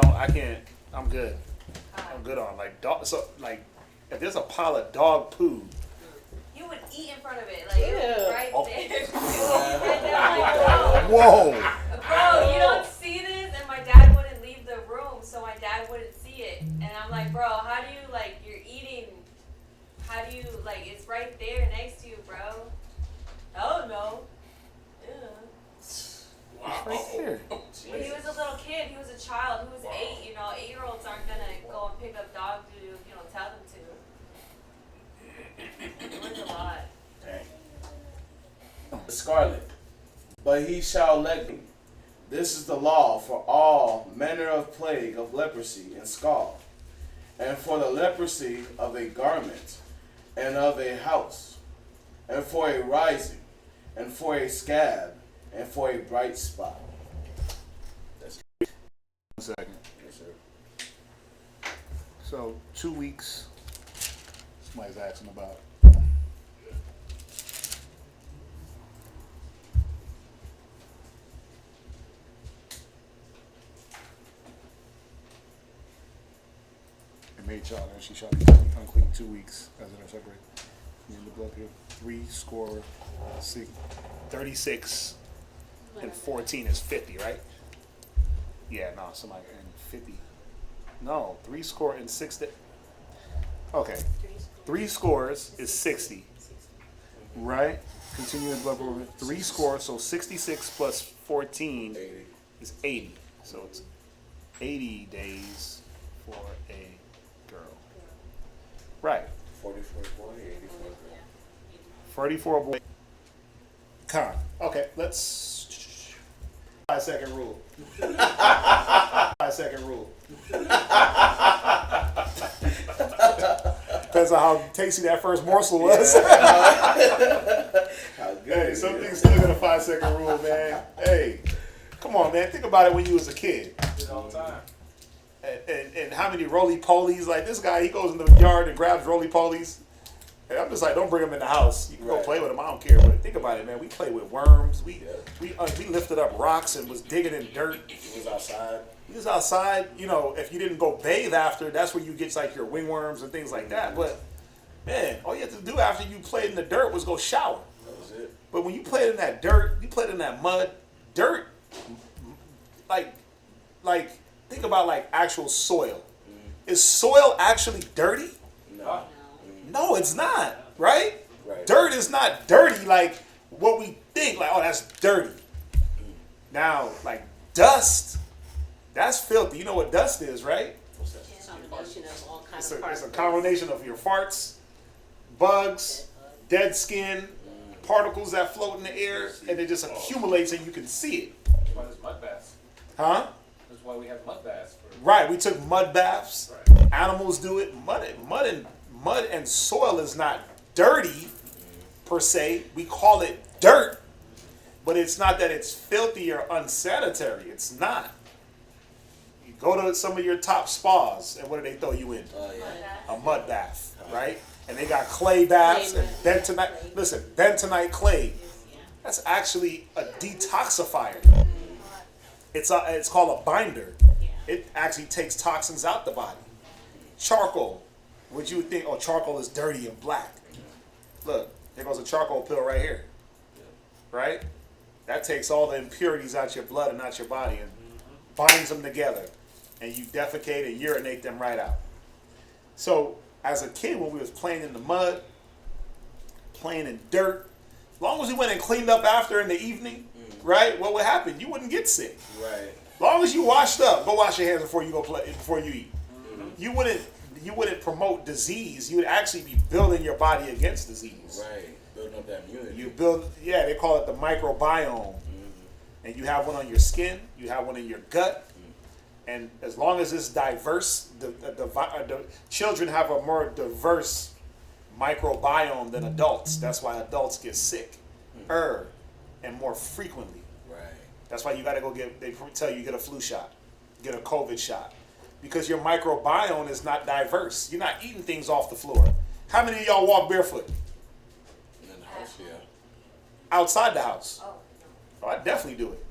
good. I'm good on. If there's a pile of dog poo, He would eat in front of it. It was right there. Whoa. Bro, you don't see this? And my dad wouldn't leave the room, so my dad wouldn't see it. And I'm like, bro, how do you, you're eating, how do you, it's right there next to you, bro. Oh, no. Ew. Wow. Right there. But he was a little kid. He was a child. He was 8. 8-year-olds aren't going to go and pick up dog doo-doo if you don't tell them to. It was a lot. Scarlet, but he shall let me. This is the law for all manner of plague of leprosy and scald, and for the leprosy of a garment, and of a house, and for a rising, and for a scab, and for a bright spot. 1 second. Yes, sir. So 2 weeks. Somebody's asking about. It made child, and she shall be unclean 2 weeks as it are separated. In the blood here. 36 and 14 is 50, right? Yeah, no, somebody and 50. No, 3 score and 6. Okay, 3 scores is 60, right? Continuing blood over 3 scores, so 66 plus 14 is 80. So it's 80 days for a girl. Right. 44 boy, 84 girl. 44 boy. Con. Okay, let's 5-second rule. 5-second rule. Depends on how tasty that first morsel was. Hey, some things still got a 5-second rule, man. Hey, come on, man. Think about it when you was a kid. All the time. And how many roly polies? Like this guy, he goes in the yard and grabs roly polies. And I'm just like, don't bring them in the house. You can go play with them. I don't care. But think about it, man. We play with worms. We lifted up rocks and was digging in dirt. was outside. You was outside. You know, if you didn't go bathe after, that's where you get like your wingworms and things like that. But man, all you had to do after you played in the dirt was go shower. That was it. But when you played in that dirt, you played in that mud, dirt, like think about like actual soil. Is soil actually dirty? No. No, it's not, right? Right. Dirt is not dirty like what we think, like, oh, that's dirty. Now, like dust, that's filthy. You know what dust is, right? Combination of all kinds It's of a particles. combination of your farts, bugs, dead skin, particles that float in the air, and it just accumulates and you can see it. That's why there's mud baths. Huh? That's why we have mud baths. Right, we took mud baths. Animals do it. Mud and soil is not dirty per se. We call it dirt, but it's not that it's filthy or unsanitary. It's not. You go to some of your top spas, and what do they throw you in? A mud bath, right? And they got clay baths and bentonite. Listen, bentonite clay. That's actually a detoxifier. It's called a binder. It actually takes toxins out the body. Charcoal. Would you would think, oh, charcoal is dirty and black. Look, there goes a charcoal pill right here. Right? That takes all the impurities out your blood and out your body and binds them together. And you defecate and urinate them right out. So, as a kid, when we was playing in the mud, playing in dirt, as long as we went and cleaned up after in the evening, right, what would happen? You wouldn't get sick. Right. As long as you washed up, go wash your hands before you go play, before you eat. You wouldn't promote disease. You would actually be building your body against disease. Right. Building up that immunity. You build, they call it the microbiome. And you have one on your skin. You have one in your gut. And as long as it's diverse, the children have a more diverse microbiome than adults. That's why adults get sick, and more frequently. Right. That's why you got to go get. They tell you get a flu shot, get a COVID shot, because your microbiome is not diverse. You're not eating things off the floor. How many of y'all walk barefoot? In the house, yeah. Outside the house. Oh, I definitely do it.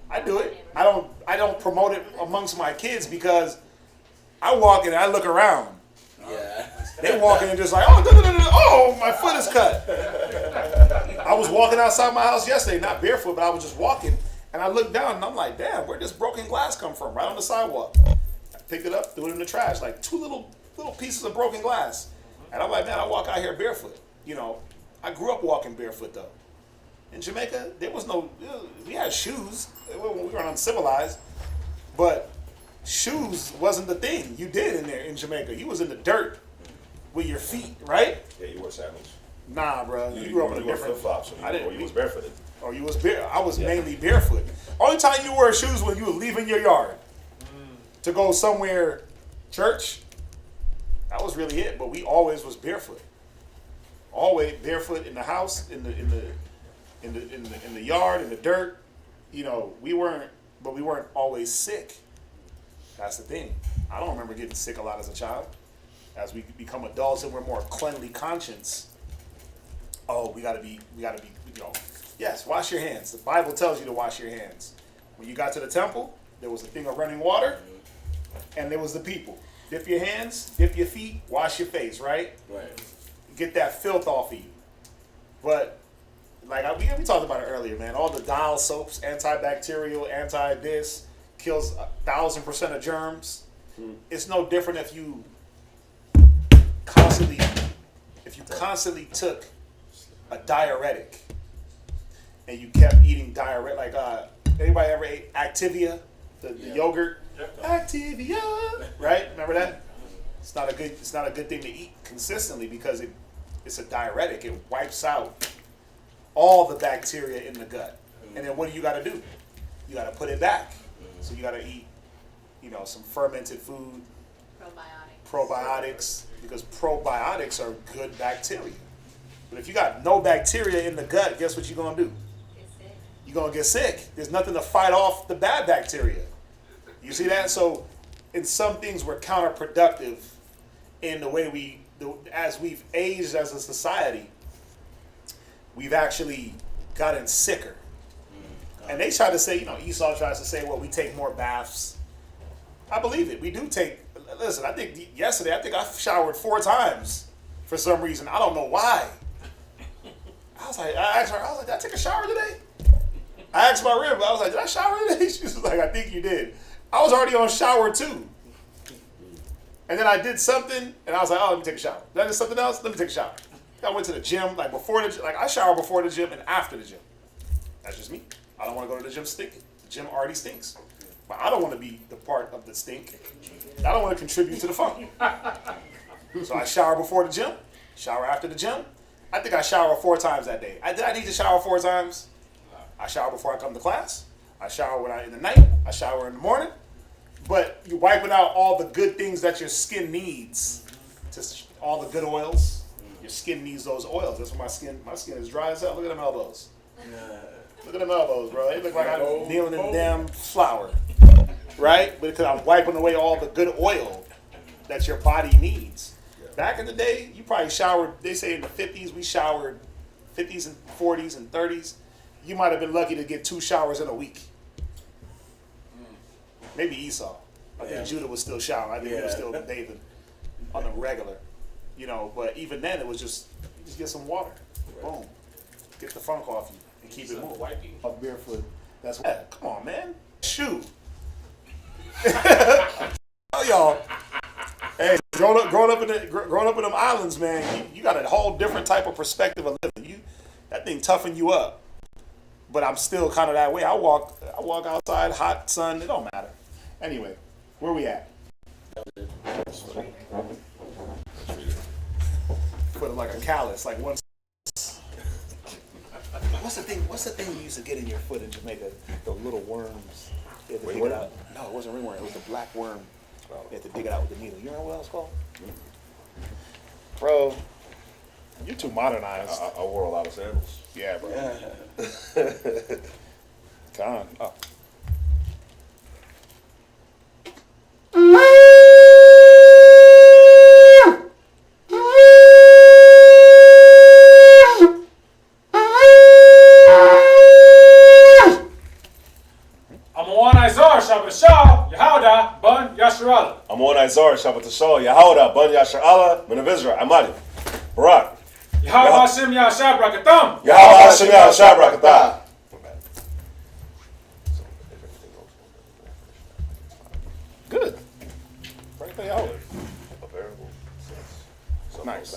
I do it. I don't promote it amongst my kids because I walk in and I look around. Yeah. They walk in and just like, oh, my foot is cut. I was walking outside my house yesterday, not barefoot, but I was just walking, and I looked down and I'm like, damn, where'd this broken glass come from? Right on the sidewalk. I picked it up, threw it in the trash, like two little pieces of broken glass. And I'm like, man, I walk out here barefoot. You know, I grew up walking barefoot though. In Jamaica, there was no, we had shoes. We weren't uncivilized, but shoes wasn't the thing you did in there in Jamaica. You was in the dirt with your feet, right? Yeah, you wore sandals. Nah, bro. You grew up in a different. Flip-flops. Or you was barefooted. Or you was bare. I was mainly barefoot. Only time you wear shoes when you were leaving your yard to go somewhere, church. That was really it. But we always was barefoot. Always barefoot in the house, in the yard, in the dirt. You know, we weren't always sick. That's the thing. I don't remember getting sick a lot as a child. As we become adults and we're more cleanly conscious. Oh, we gotta be, yes, wash your hands. The Bible tells you to wash your hands. When you got to the temple, there was a thing of running water, and there was the people. Dip your hands, dip your feet, wash your face, right? Right. Get that filth off of you. But, like, we talked about it earlier, man. All the dial soaps, antibacterial, anti-this, kills 1,000% of germs. It's no different if you constantly took a diuretic and you kept eating diuretic, like anybody ever ate Activia, the yogurt? Activia, right? Remember that? It's not a good thing to eat consistently because it's a diuretic. It wipes out all the bacteria in the gut. And then what do you got to do? You got to put it back. So you got to eat, some fermented food, probiotics, because probiotics are good bacteria. But if you got no bacteria in the gut, guess what you're going to do? You're going to get sick. There's nothing to fight off the bad bacteria. You see that? So in some things we're counterproductive in the way as we've aged as a society, we've actually gotten sicker. And they try to say, Esau tries to say, well, we take more baths. I believe it. We do take. Listen, I think yesterday, I showered 4 times for some reason. I don't know why. I asked her, did I take a shower today? I asked my rib, I was like, did I shower today? She was like, I think you did. I was already on shower 2. And then I did something, and I was like, oh, let me take a shower. Then I did something else, let me take a shower. I went to the gym, I shower before the gym and after the gym. That's just me. I don't want to go to the gym stinking. The gym already stinks. But I don't want to be the part of the stink. I don't want to contribute to the funk. So I shower before the gym, shower after the gym. I think I shower 4 times that day. Did I need to shower 4 times? I shower before I come to class. I shower in the night. I shower in the morning. But you're wiping out all the good things that your skin needs. Just all the good oils. Your skin needs those oils. That's why my skin is dry as hell. Look at them elbows. Look at them elbows, bro. They look like I'm kneeling in damn flour. Right? Because I'm wiping away all the good oil that your body needs. Back in the day, you probably showered, they say in the 50s, we showered 50s and 40s and 30s. You might have been lucky to get 2 showers in a week. Maybe Esau. I think Judah was still showering. I think he was still bathing on the regular. But even then, it was just get some water. Boom. Get the funk off you and keep it moving. Up barefoot. That's what. Come on, man. Shoe. Oh, y'all. Hey, growing up in them islands, man, you got a whole different type of perspective of living. That thing toughen you up. But I'm still kind of that way. I walk outside, hot sun, it don't matter. Anyway, where we at? Put it like a callus, like one. What's the thing you used to get in your foot in Jamaica? The little worms. You had to dig it out. No, it wasn't ringworm. It was the black worm. You had to dig it out with the needle. You remember what that was called? Bro, you're too modernized. I wore a lot of sandals. Yeah, bro. Con. Oh. Amon Izar, Shabbat Shah, Yahuda, Ban Yashar Allah, Men of Israel, Amadi, Barak. Yahweh Hashem Yahshua Brakatam. Yahweh Hashem Yahshua Brakatam. Good. Right there, Yahweh. A variable. Nice.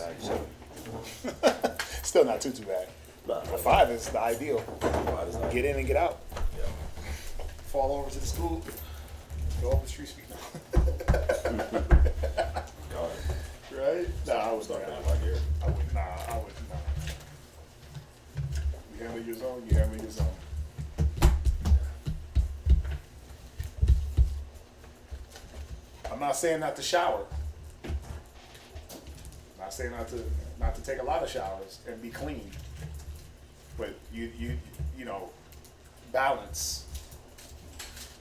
Still not too bad. A 5 is the ideal. Get in and get out. Fall over to the school. Go up the street speak now. Right? Nah, I was not that like here. I would not. You handle your zone, you handle your zone. I'm not saying not to shower. I'm not saying not to take a lot of showers and be clean. But you balance.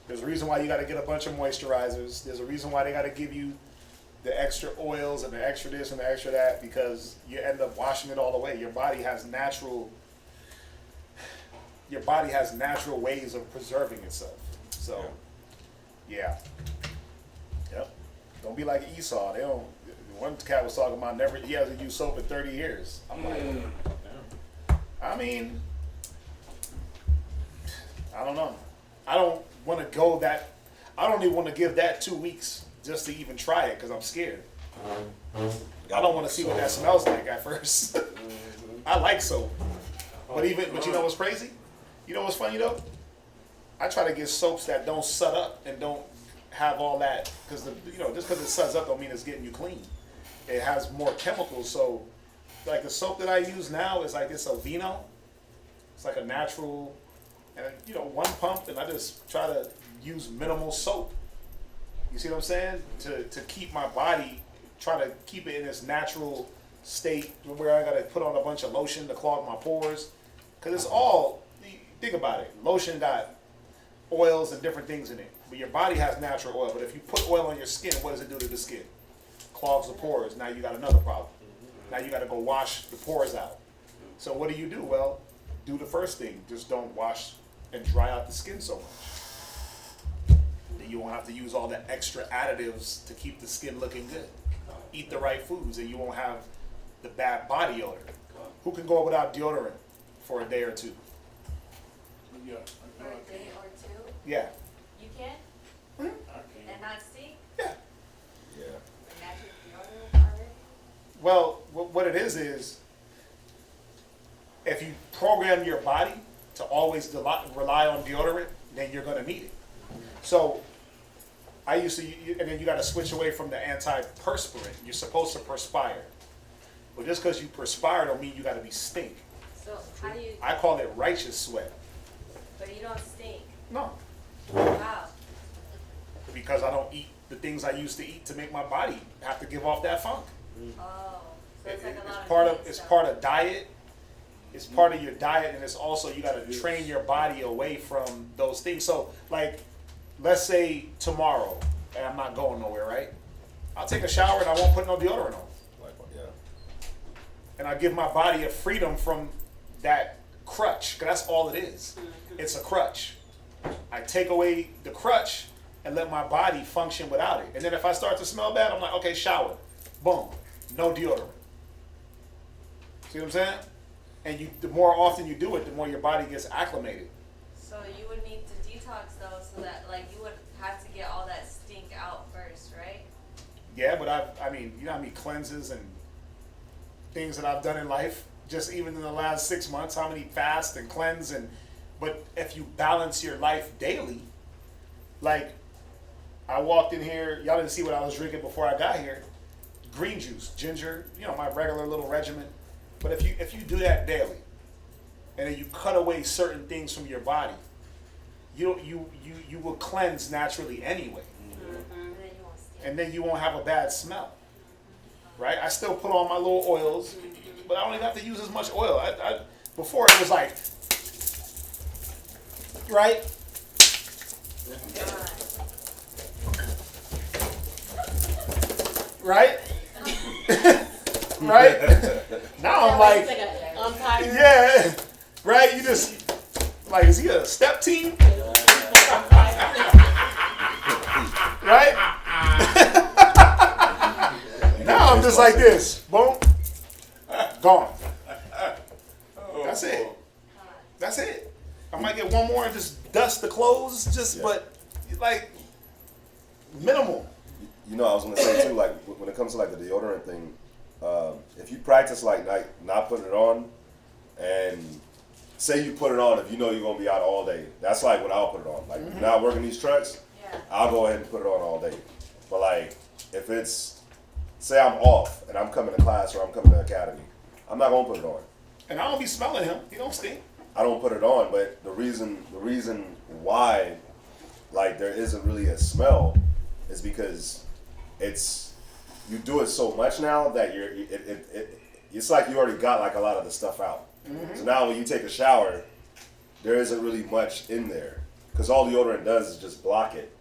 There's a reason why you got to get a bunch of moisturizers. There's a reason why they got to give you the extra oils and the extra this and the extra that, because you end up washing it all away. Your body has natural ways of preserving itself. So, yeah. Yep. Don't be like Esau. They don't. One cat was talking about he hasn't used soap in 30 years. I'm like, I mean, I don't know. I don't want to go that. I don't even want to give that 2 weeks just to even try it because I'm scared. I don't want to see what that smells like at first. I like soap, but you know what's crazy? You know what's funny though? I try to get soaps that don't sud up and don't have all that, because just because it suds up don't mean it's getting you clean. It has more chemicals. So, like the soap that I use now is like this Aveeno. It's like a natural, and one pump, and I just try to use minimal soap. You see what I'm saying? To keep my body, try to keep it in its natural state where I gotta put on a bunch of lotion to clog my pores. Cause it's all, think about it. Lotion got oils and different things in it. But your body has natural oil. But if you put oil on your skin, what does it do to the skin? clogs the pores. Now you got another problem. Now you got to go wash the pores out. So what do? Well, do the first thing. Just don't wash and dry out the skin so much. Then you won't have to use all the extra additives to keep the skin looking good. Eat the right foods and you won't have the bad body odor. Who can go without deodorant for a day or two? Yeah. For a day or two? Yeah. You can? I And not stink? Yeah. Yeah. Natural deodorant already? Well, what it is if you program your body to always rely on deodorant, then you're going to need it. So I used to, and then you got to switch away from the antiperspirant. You're supposed to perspire. But just because you perspire don't mean you got to be stink. So how do you, I call it righteous sweat. but you don't stink? No, How? because I don't eat the things I used to eat to make my body have to give off that funk. Oh, so it's like a lot of It's part of diet. It's part of your diet, and it's also you got to train your body away from those things. So, like, let's say tomorrow, and I'm not going nowhere, right? I'll take a shower and I won't put no deodorant on, Yeah. and I give my body a freedom from that crutch. 'Cause that's all it is. It's a crutch. I take away the crutch and let my body function without it. And then if I start to smell bad, I'm like, okay, shower, boom, no deodorant. See what I'm saying? And the more often you do it, the more your body gets acclimated. So you would need to detox though, so that like you would have to get all that stink out first, right? Yeah, but I mean, you know how many cleanses and things that I've done in life, just even in the last 6 months, how many fast and cleanse but if you balance your life daily, like I walked in here, y'all didn't see what I was drinking before I got here. Green juice, ginger, my regular little regimen. But if you do that daily, and then you cut away certain things from your body, you will cleanse naturally anyway. And then you won't have a bad smell. Right? I still put on my little oils, but I don't even have to use as much oil. Before it was like, right? Right? Right? Now I'm like, yeah, right? You just, like, is he a step team? Right? Now I'm just like this. Boom. Gone. That's it. That's it. I might get one more and just dust the clothes, but like minimal. I was gonna say too, like when it comes to like the deodorant thing, if you practice like not putting it on, and say you put it on if you know you're gonna be out all day, that's like when I'll put it on. Like now working these trucks, I'll go ahead and put it on all day. But like if it's, say I'm off and I'm coming to class or I'm coming to academy, I'm not gonna put it on. And I don't be smelling him. He don't stink. I don't put it on, but the reason why like there isn't really a smell is because you do it so much now that it's like you already got like a lot of the stuff out. So now when you take a shower, there isn't really much in there because all deodorant does is just block it.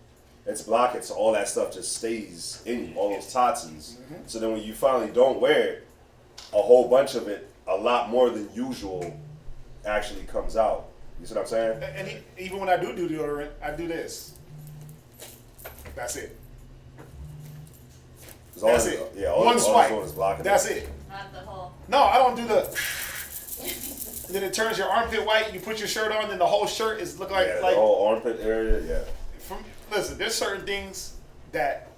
So all that stuff just stays in you, all those toxins. So then when you finally don't wear it, a whole bunch of it, a lot more than usual, actually comes out. You see what I'm saying? And even when I do deodorant, I do this. That's it. That's it. Yeah, one swipe. That's it. Not the whole. No, I don't do the. Then it turns your armpit white. You put your shirt on, then the whole shirt is look like the whole armpit area. Yeah. Listen, there's certain things that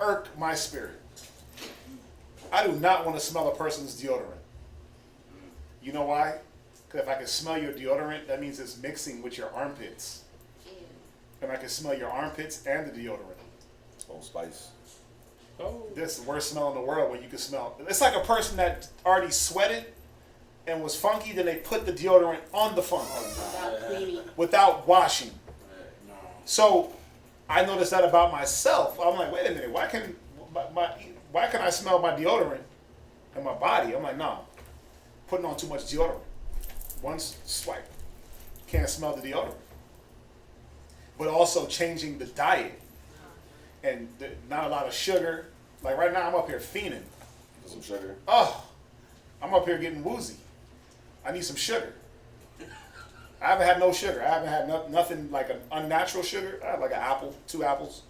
irk my spirit. I do not want to smell a person's deodorant. You know why? Because if I can smell your deodorant, that means it's mixing with your armpits. And I can smell your armpits and the deodorant. Oh, spice. This is the worst smell in the world when you can smell. It's like a person that already sweated and was funky, then they put the deodorant on the funk. Without washing. So I noticed that about myself. I'm like, wait a minute, why can I smell my deodorant in my body? I'm like, no, putting on too much deodorant. One swipe, can't smell the deodorant. But also changing the diet and not a lot of sugar, Like right now, I'm up here fiending. Some sugar. Oh, I'm up here getting woozy. I need some sugar. I haven't had no sugar. I haven't had nothing like an unnatural sugar. I have like an apple, 2 apples,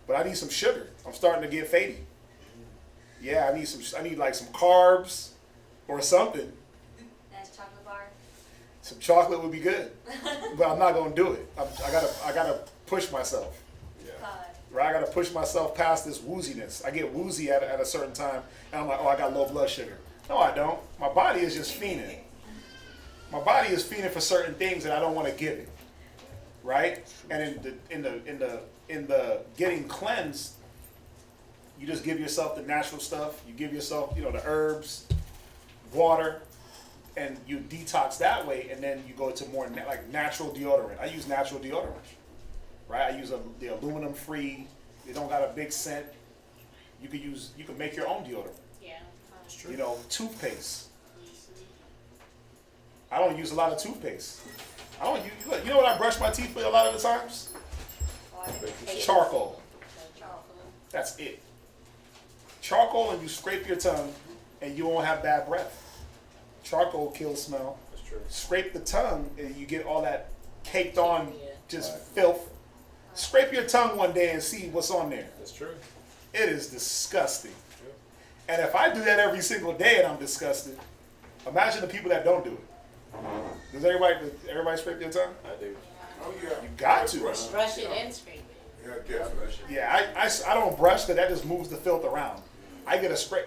but I need some sugar. I'm starting to get faddy. Yeah, I need like some carbs or something. Nice chocolate bar. Some chocolate would be good, but I'm not gonna do it. I gotta push myself. Right, I gotta push myself past this wooziness. I get woozy at a certain time, and I'm like, oh, I got low blood sugar. No, I don't. My body is just fiending. My body is fiending for certain things that I don't want to give it. Right, and in the getting cleansed, you just give yourself the natural stuff. You give yourself, the herbs, water, and you detox that way. And then you go to more like natural deodorant. I use natural deodorant. Right, I use the aluminum free. They don't got a big scent. You can make your own deodorant. Yeah. That's true. Toothpaste. I don't use a lot of toothpaste. I don't use. You know what I brush my teeth with a lot of the times? Charcoal. That's it. Charcoal, and you scrape your tongue, and you won't have bad breath. Charcoal kills smell. That's true. Scrape the tongue, and you get all that caked on just filth. Scrape your tongue one day and see what's on there. That's true. It is disgusting. Yeah. And if I do that every single day and I'm disgusted, imagine the people that don't do it. Does everybody scrape their tongue? I do. Oh yeah. You got to. Brush it and scrape it. Yeah, definitely. Yeah, I don't brush because that just moves the filth around. I get a scrape.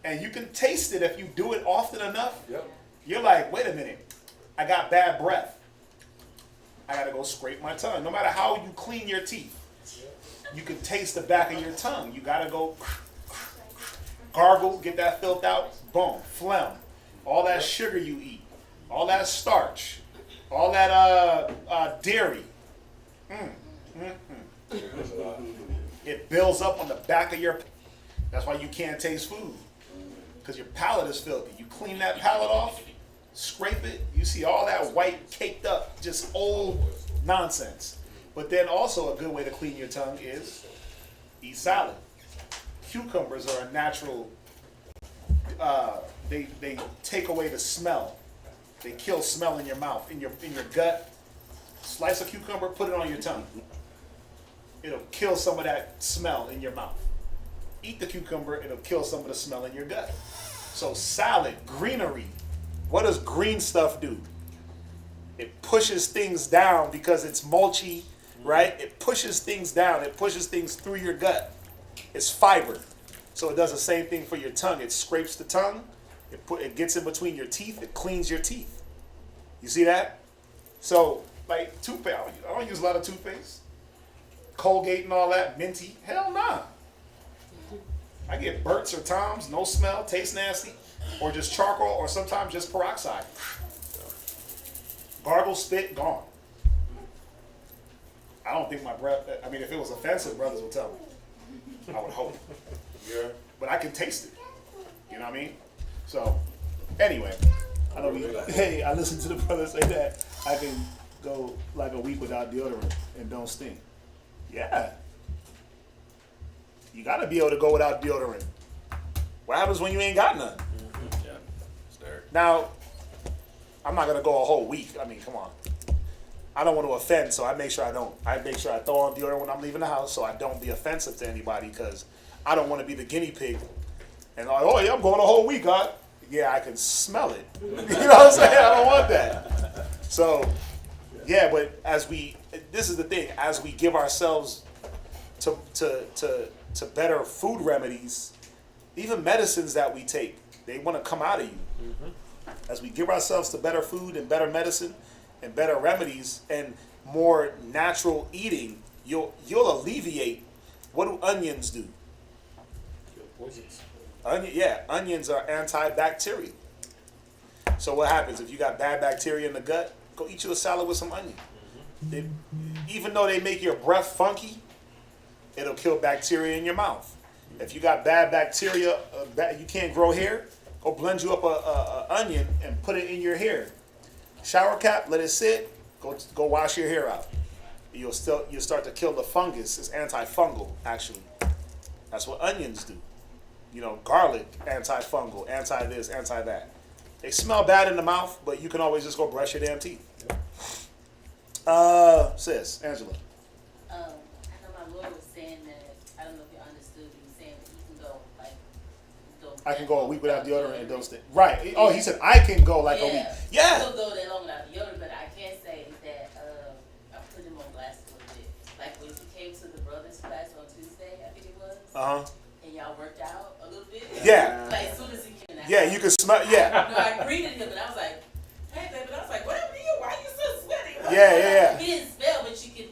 And you can taste it if you do it often enough. Yep. You're like, wait a minute, I got bad breath. I gotta go scrape my tongue. No matter how you clean your teeth, you can taste the back of your tongue. You gotta go gargle, get that filth out. Boom, phlegm. All that sugar you eat, all that starch, all that dairy. It builds up on the back of your. That's why you can't taste food, because your palate is filthy. You clean that palate off, scrape it, you see all that white caked up, just old nonsense. But then also a good way to clean your tongue is eat salad. Cucumbers are a natural, they take away the smell. They kill smell in your mouth, in your gut. Slice a cucumber, put it on your tongue. It'll kill some of that smell in your mouth. Eat the cucumber, it'll kill some of the smell in your gut. So salad, greenery. What does green stuff do? It pushes things down because it's mulchy, right? It pushes things down. It pushes things through your gut. It's fiber. So it does the same thing for your tongue. It scrapes the tongue. It gets in between your teeth. It cleans your teeth. You see that? So, like toothpaste, I don't use a lot of toothpaste. Colgate and all that, minty. Hell nah. I get Burt's or Tom's, no smell, tastes nasty. Or just charcoal, or sometimes just peroxide. Gargle, spit, gone. I don't think my breath, if it was offensive, brothers would tell me. I would hope. Yeah. But I can taste it. You know what I mean? So, anyway, I listened to the brother say that I can go like a week without deodorant and don't stink. Yeah. You gotta be able to go without deodorant. What happens when you ain't got none? Yeah. Start. Now, I'm not gonna go a whole week. I mean, come on. I don't want to offend, so I make sure I don't. I make sure I throw on deodorant when I'm leaving the house, so I don't be offensive to anybody, because I don't want to be the guinea pig. And like, oh yeah, I'm going a whole week, huh? Yeah, I can smell it. You know what I'm saying? I don't want that. So, yeah, but this is the thing, as we give ourselves to better food remedies, even medicines that we take, they want to come out of you. Mm-hmm. As we give ourselves to better food and better medicine and better remedies and more natural eating, you'll alleviate. What do onions do? Poisons. Onions are antibacterial. So what happens if you got bad bacteria in the gut? Go eat you a salad with some onion. Mm-hmm. Even though they make your breath funky, it'll kill bacteria in your mouth. If you got bad bacteria, you can't grow hair, go blend you up a onion and put it in your hair. Shower cap, let it sit, go wash your hair out. You'll start to kill the fungus. It's antifungal, actually. That's what onions do. You know, garlic, antifungal, anti this, anti that. They smell bad in the mouth, but you can always just go brush your damn teeth. Sis, Angela. I know my Lord was saying that, I don't know if you understood, he was saying that you can go, like, I can go a week without deodorant and don't stink. Right. Oh, he said I can go like a week. Yeah. He'll go that long without deodorant, but I can say that I put him on blast a little bit. Like when he came to the brothers class on Tuesday, I think it was. And y'all worked out a little bit. Yeah. Like as soon as he came in the Yeah, house. you can smell. Yeah. No, I greeted him and I was like, hey baby, and I was like, what happened to you? Why are you so sweaty? Yeah. He didn't smell, but you could.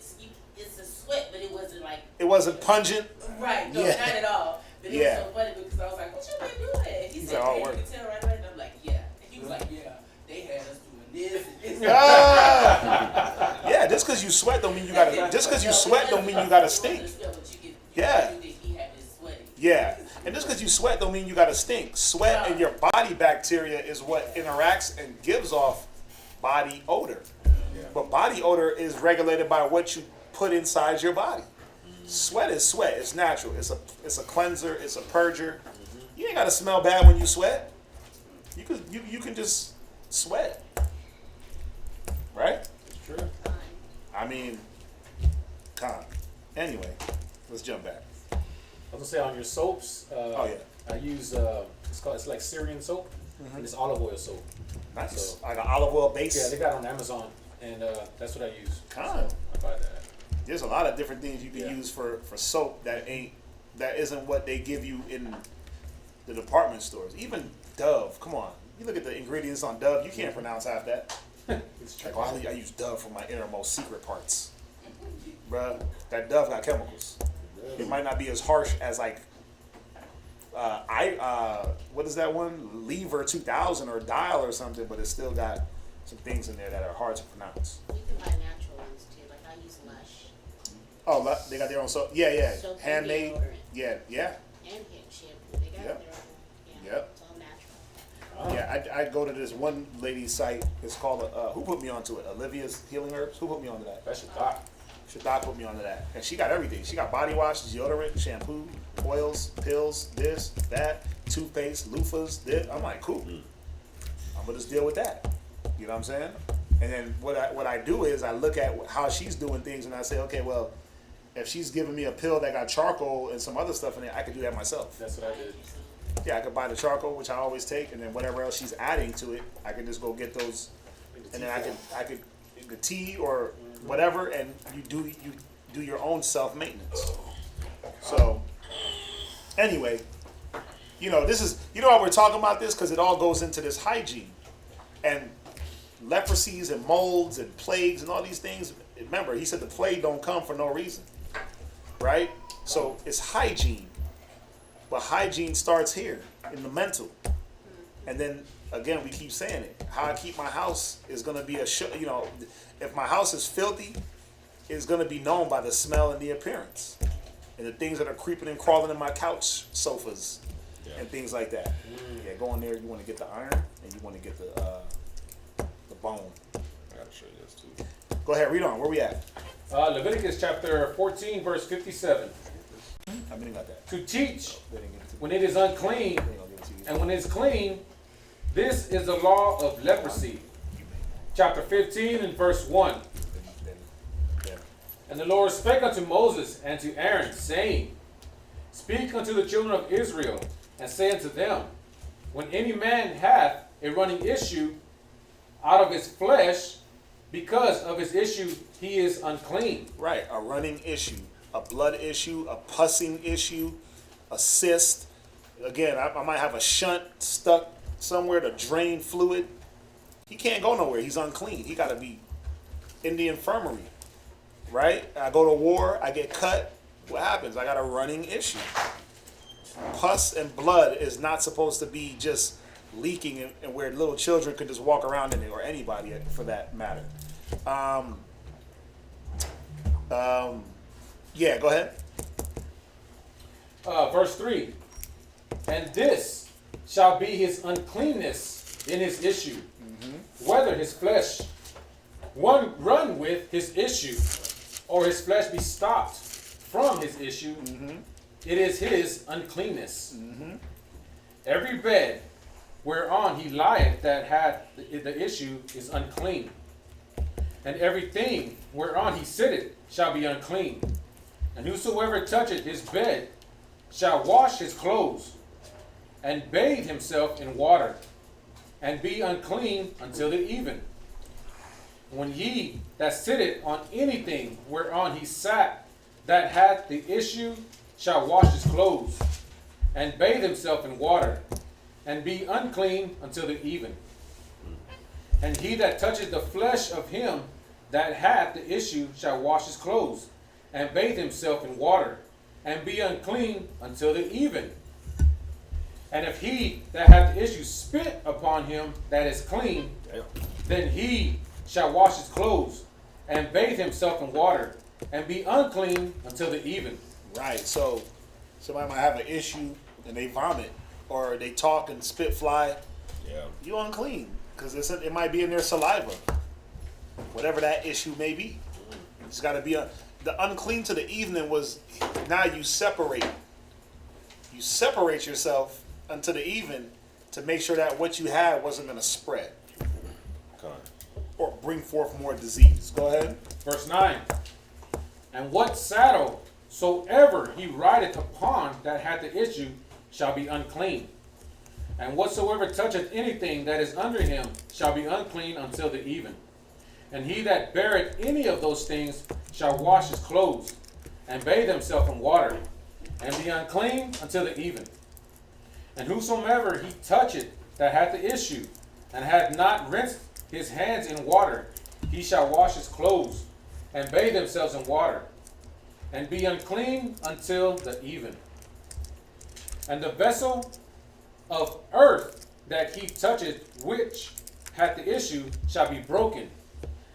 It's a sweat, but it wasn't like. It wasn't pungent. Right. No, Yeah. not at all. But it was so funny because I was like, what you been doing? He said, like, oh, hey, work. you can tell right away. And I'm like, yeah. And he was like, yeah. They had us doing this and this. Yeah, just because you sweat don't mean you gotta. Just because you sweat don't mean you gotta stink. Yeah. Yeah, and just because you sweat don't mean you gotta stink. Sweat and your body bacteria is what interacts and gives off body odor. But body odor is regulated by what you put inside your body. Sweat is sweat. It's natural. It's a cleanser. It's a purger. You ain't gotta smell bad when you sweat. You can just sweat, right? It's true. I mean, anyway, let's jump back. I was gonna say on your soaps. I use it's like Syrian soap, and it's olive oil soap. Nice. So, Like an olive oil base. Yeah, they got it on Amazon, and that's what I use. So I buy that. There's a lot of different things you can use for soap that isn't what they give you in the department stores. Even Dove. Come on, you look at the ingredients on Dove. You can't pronounce half that. Like, oh, I use Dove for my innermost secret parts. Bruh, that Dove got chemicals. It might not be as harsh as like what is that one? Lever 2000 or Dial or something, but it's still got some things in there that are hard to pronounce. You can buy natural ones too, like I use Lush. Oh, they got their own soap. Yeah. Soap and Handmade. deodorant. Yeah. And hair shampoo. They got their own. Yeah. Yep. It's all natural. Yeah, I go to this one lady's site. It's called, who put me onto it? Olivia's Healing Herbs? Who put me onto that? That's Shaddai. Shaddai put me onto that. And she got everything. She got body wash, deodorant, shampoo, oils, pills, this, that, toothpaste, loofahs, this. I'm like, cool. I'm going to just deal with that. You know what I'm saying? And then what I do is I look at how she's doing things and I say, okay, well, if she's giving me a pill that got charcoal and some other stuff in it, I could do that myself. That's what I did. Yeah, I could buy the charcoal, which I always take, and then whatever else she's adding to it, I can just go get those, and then I could the tea or whatever, and you do your own self maintenance. So, anyway, this is why we're talking about this, because it all goes into this hygiene and leprosies and molds and plagues and all these things. Remember, he said the plague don't come for no reason, right? So it's hygiene. But hygiene starts here in the mental. And then, again, we keep saying it. How I keep my house is going to be if my house is filthy, it's going to be known by the smell and the appearance. And the things that are creeping and crawling in my couch sofas and things like that. Yeah, go in there, you want to get the iron and you want to get the bone. I got to show you this too. Go ahead, read on. Where we at? Leviticus chapter 14, verse 57. I mean, got that. To teach when it is unclean, and when it is clean, this is the law of leprosy. Chapter 15 and verse 1. And the Lord spake unto Moses and to Aaron, saying, Speak unto the children of Israel, and say unto them, When any man hath a running issue out of his flesh, because of his issue he is unclean. Right, a running issue. A blood issue, a pussing issue, a cyst. Again, I might have a shunt stuck somewhere to drain fluid. He can't go nowhere. He's unclean. He got to be in the infirmary, right? I go to war, I get cut. What happens? I got a running issue. Pus and blood is not supposed to be just leaking and where little children could just walk around in it, or anybody for that matter. Yeah, go ahead. Verse 3. And this shall be his uncleanness in his issue, whether his flesh run with his issue, or his flesh be stopped from his issue, it is his uncleanness. Every bed whereon he lieth that hath the issue is unclean. And everything whereon he sitteth shall be unclean. And whosoever toucheth his bed shall wash his clothes, and bathe himself in water, and be unclean until the even. When he that sitteth on anything whereon he sat that hath the issue shall wash his clothes, and bathe himself in water, and be unclean until the even. And he that toucheth the flesh of him that hath the issue shall wash his clothes, and bathe himself in water, and be unclean until the even. And if he that hath the issue spit upon him that is clean, then he shall wash his clothes, and bathe himself in water, and be unclean until the even. Right, so somebody might have an issue and they vomit, or they talk and spit fly. Yeah. You unclean, because it might be in their saliva. Whatever that issue may be. It's got to be the unclean to the evening was, now you separate. You separate yourself unto the even to make sure that what you had wasn't going to spread. Okay. Or bring forth more disease. Go ahead. Verse 9. And what saddle soever he rideth upon that hath the issue shall be unclean. And whatsoever toucheth anything that is under him shall be unclean until the even. And he that beareth any of those things shall wash his clothes, and bathe himself in water, and be unclean until the even. And whosoever he toucheth that hath the issue, and hath not rinsed his hands in water, he shall wash his clothes, and bathe themselves in water, and be unclean until the even. And the vessel of earth that he toucheth, which hath the issue, shall be broken,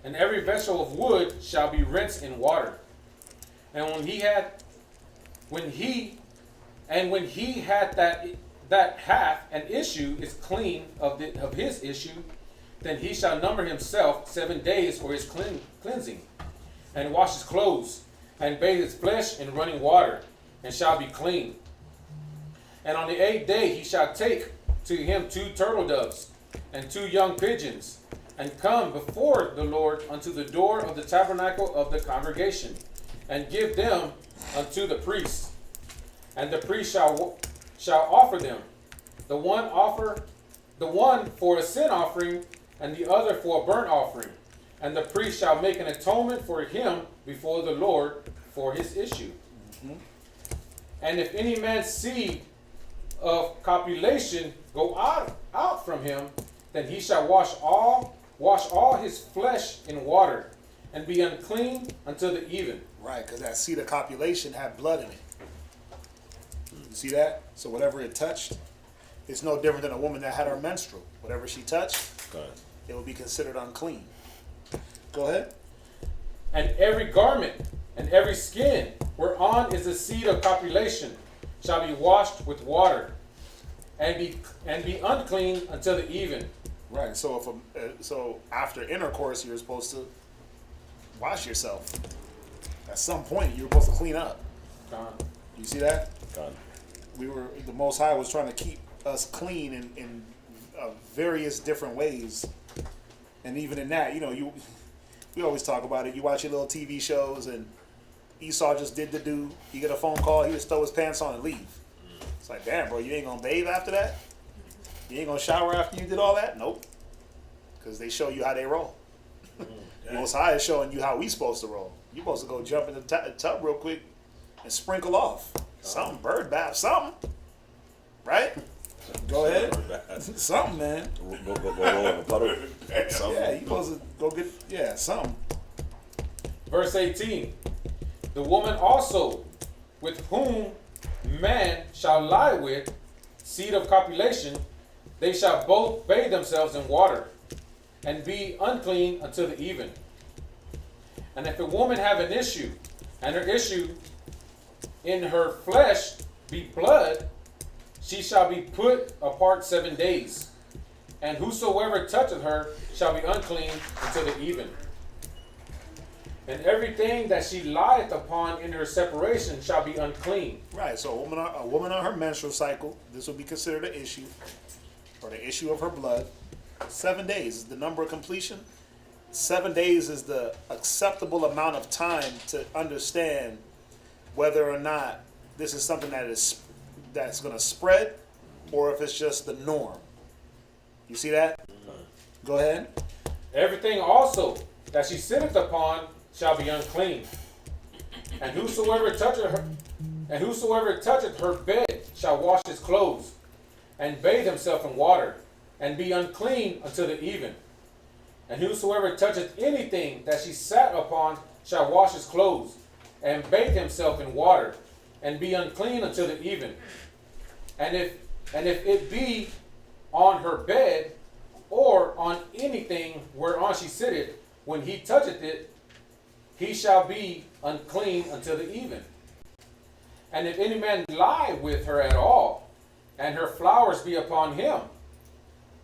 and every vessel of wood shall be rinsed in water. And when he had that hath an issue is clean of his issue, then he shall number himself 7 days for his cleansing, and wash his clothes, and bathe his flesh in running water, and shall be clean. And on the 8th day he shall take to him 2 turtle doves, and 2 young pigeons, and come before the Lord unto the door of the tabernacle of the congregation, and give them unto the priest. And the priest shall offer them, the one for a sin offering, and the other for a burnt offering. And the priest shall make an atonement for him before the Lord for his issue. And if any man's seed of copulation go out from him, then he shall wash all his flesh in water, and be unclean until the even. Right, because that seed of copulation had blood in it. You see that? So whatever it touched, it's no different than a woman that had her menstrual. Whatever she touched, it will be considered unclean. Go ahead. And every garment and every skin whereon is the seed of copulation shall be washed with water, and be unclean until the even. Right. So so after intercourse, you're supposed to wash yourself. At some point, you're supposed to clean up. You see that? The Most High was trying to keep us clean in various different ways, and even in that, we always talk about it. You watch your little TV shows, and Esau just did the do. You get a phone call, he just throw his pants on and leave. It's like, damn, bro, you ain't gonna bathe after that? You ain't gonna shower after you did all that? Nope. Because they show you how they roll. Most High is showing you how we supposed to roll. You supposed to go jump in the tub real quick and sprinkle off. Something, bird bath, something. Right? Go ahead. Something, man. Go roll in a puddle. Yeah, you supposed to go get, something. Verse 18. The woman also, with whom man shall lie with, seed of copulation, they shall both bathe themselves in water, and be unclean until the even. And if a woman have an issue, and her issue in her flesh be blood, she shall be put apart 7 days. And whosoever toucheth her shall be unclean until the even. And everything that she lieth upon in her separation shall be unclean. Right. So a woman on her menstrual cycle, this would be considered an issue, or the issue of her blood. 7 days is the number of completion. 7 days is the acceptable amount of time to understand whether or not this is something that's going to spread, or if it's just the norm. You see that? Go ahead. Everything also that she sitteth upon shall be unclean. And whosoever toucheth her bed shall wash his clothes, and bathe himself in water, and be unclean until the even. And whosoever toucheth anything that she sat upon shall wash his clothes, and bathe himself in water, and be unclean until the even. And if it be on her bed, or on anything whereon she sitteth, when he toucheth it, he shall be unclean until the even. And if any man lie with her at all, and her flowers be upon him,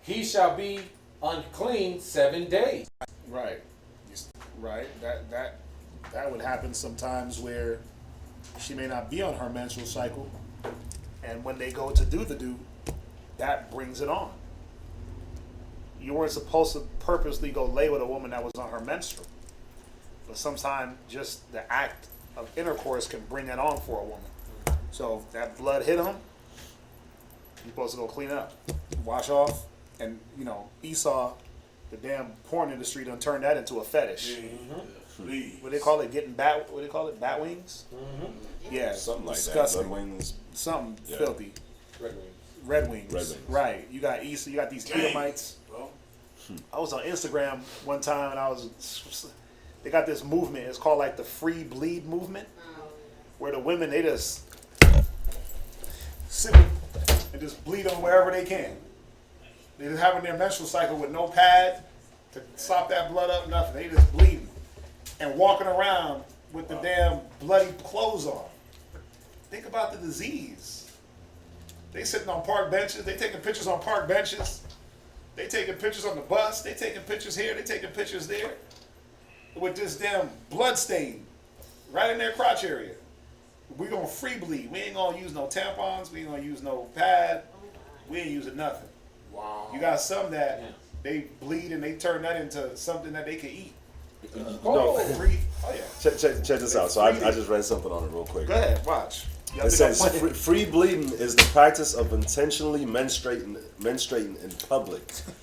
he shall be unclean 7 days. Right. Right. That would happen sometimes where she may not be on her menstrual cycle, and when they go to do the do, that brings it on. You weren't supposed to purposely go lay with a woman that was on her menstrual. But sometimes just the act of intercourse can bring that on for a woman. So if that blood hit him, you're supposed to go clean up, wash off. And, Esau, the damn porn industry done turned that into a fetish. Mm-hmm. What they call it? What do they call it? Bat wings? Mm-hmm. Yeah. Something like disgusting. that. Red wings. Something filthy. Red wings. Red wings. Red wings. Right. You got Esau, you got these Edomites. I was on Instagram one time and they got this movement. It's called like the free bleed movement, where the women, they just sit and just bleed on wherever they can. They just having their menstrual cycle with no pad to stop that blood up, nothing. They just bleeding and walking around with the damn bloody clothes on. Think about the disease. They sitting on park benches. They taking pictures on park benches. They taking pictures on the bus. They taking pictures here. They taking pictures there with this damn blood stain right in their crotch area. We gonna free bleed. We ain't gonna use no tampons. We ain't gonna use no pad. We ain't using nothing. Wow. You got some that they bleed and they turn that into something that they can eat. Free. Oh yeah. Check this out. So I just read something on it real quick. Go ahead, watch. It says free bleeding is the practice of intentionally menstruating in public.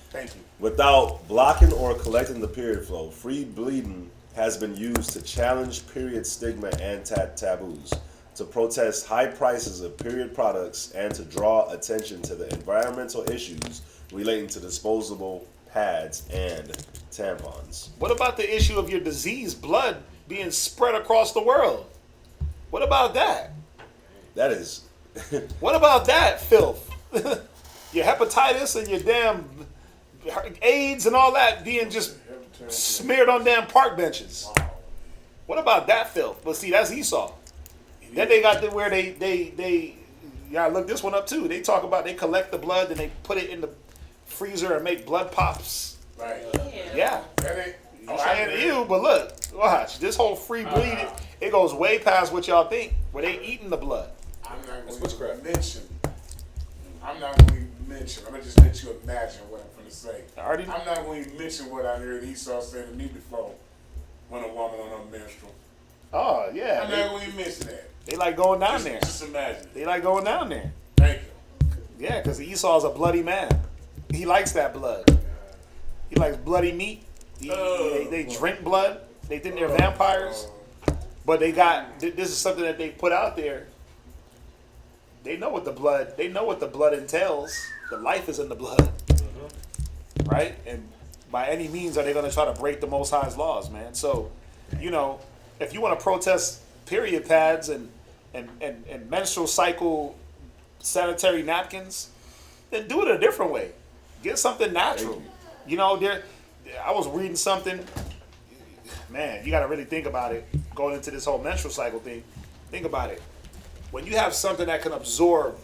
Thank you. Without blocking or collecting the period flow. Free bleeding has been used to challenge period stigma and taboos, to protest high prices of period products, and to draw attention to the environmental issues relating to disposable pads and tampons. What about the issue of your disease blood being spread across the world? What about that? That is. What about that filth? Your hepatitis and your damn AIDS and all that being just smeared on damn park benches. What about that filth? But see, that's Esau. Then they got where they gotta look this one up too. They talk about they collect the blood and they put it in the freezer and make blood pops. Right. Yeah. I ain't you, but look, watch this whole free bleeding. It goes way past what y'all think. Where they eating the blood. I'm not going to mention. I'm not going to mention. I'm going to just let you imagine what I'm going to say. I'm not going to mention what I heard Esau say to me before when a woman on her menstrual. Oh yeah. I'm not going to mention that. They like going down there. Just imagine. They like going down there. Thank you. Yeah, because Esau's a bloody man. He likes that blood. He likes bloody meat. They drink blood. They think they're vampires. But they got, this is something that they put out there. They know what the blood entails. The life is in the blood. Right? And by any means are they going to try to break the Most High's laws, man. So, if you want to protest period pads and menstrual cycle sanitary napkins, then do it a different way. Get something natural. I was reading something. Man, you got to really think about it. Going into this whole menstrual cycle thing, think about it. When you have something that can absorb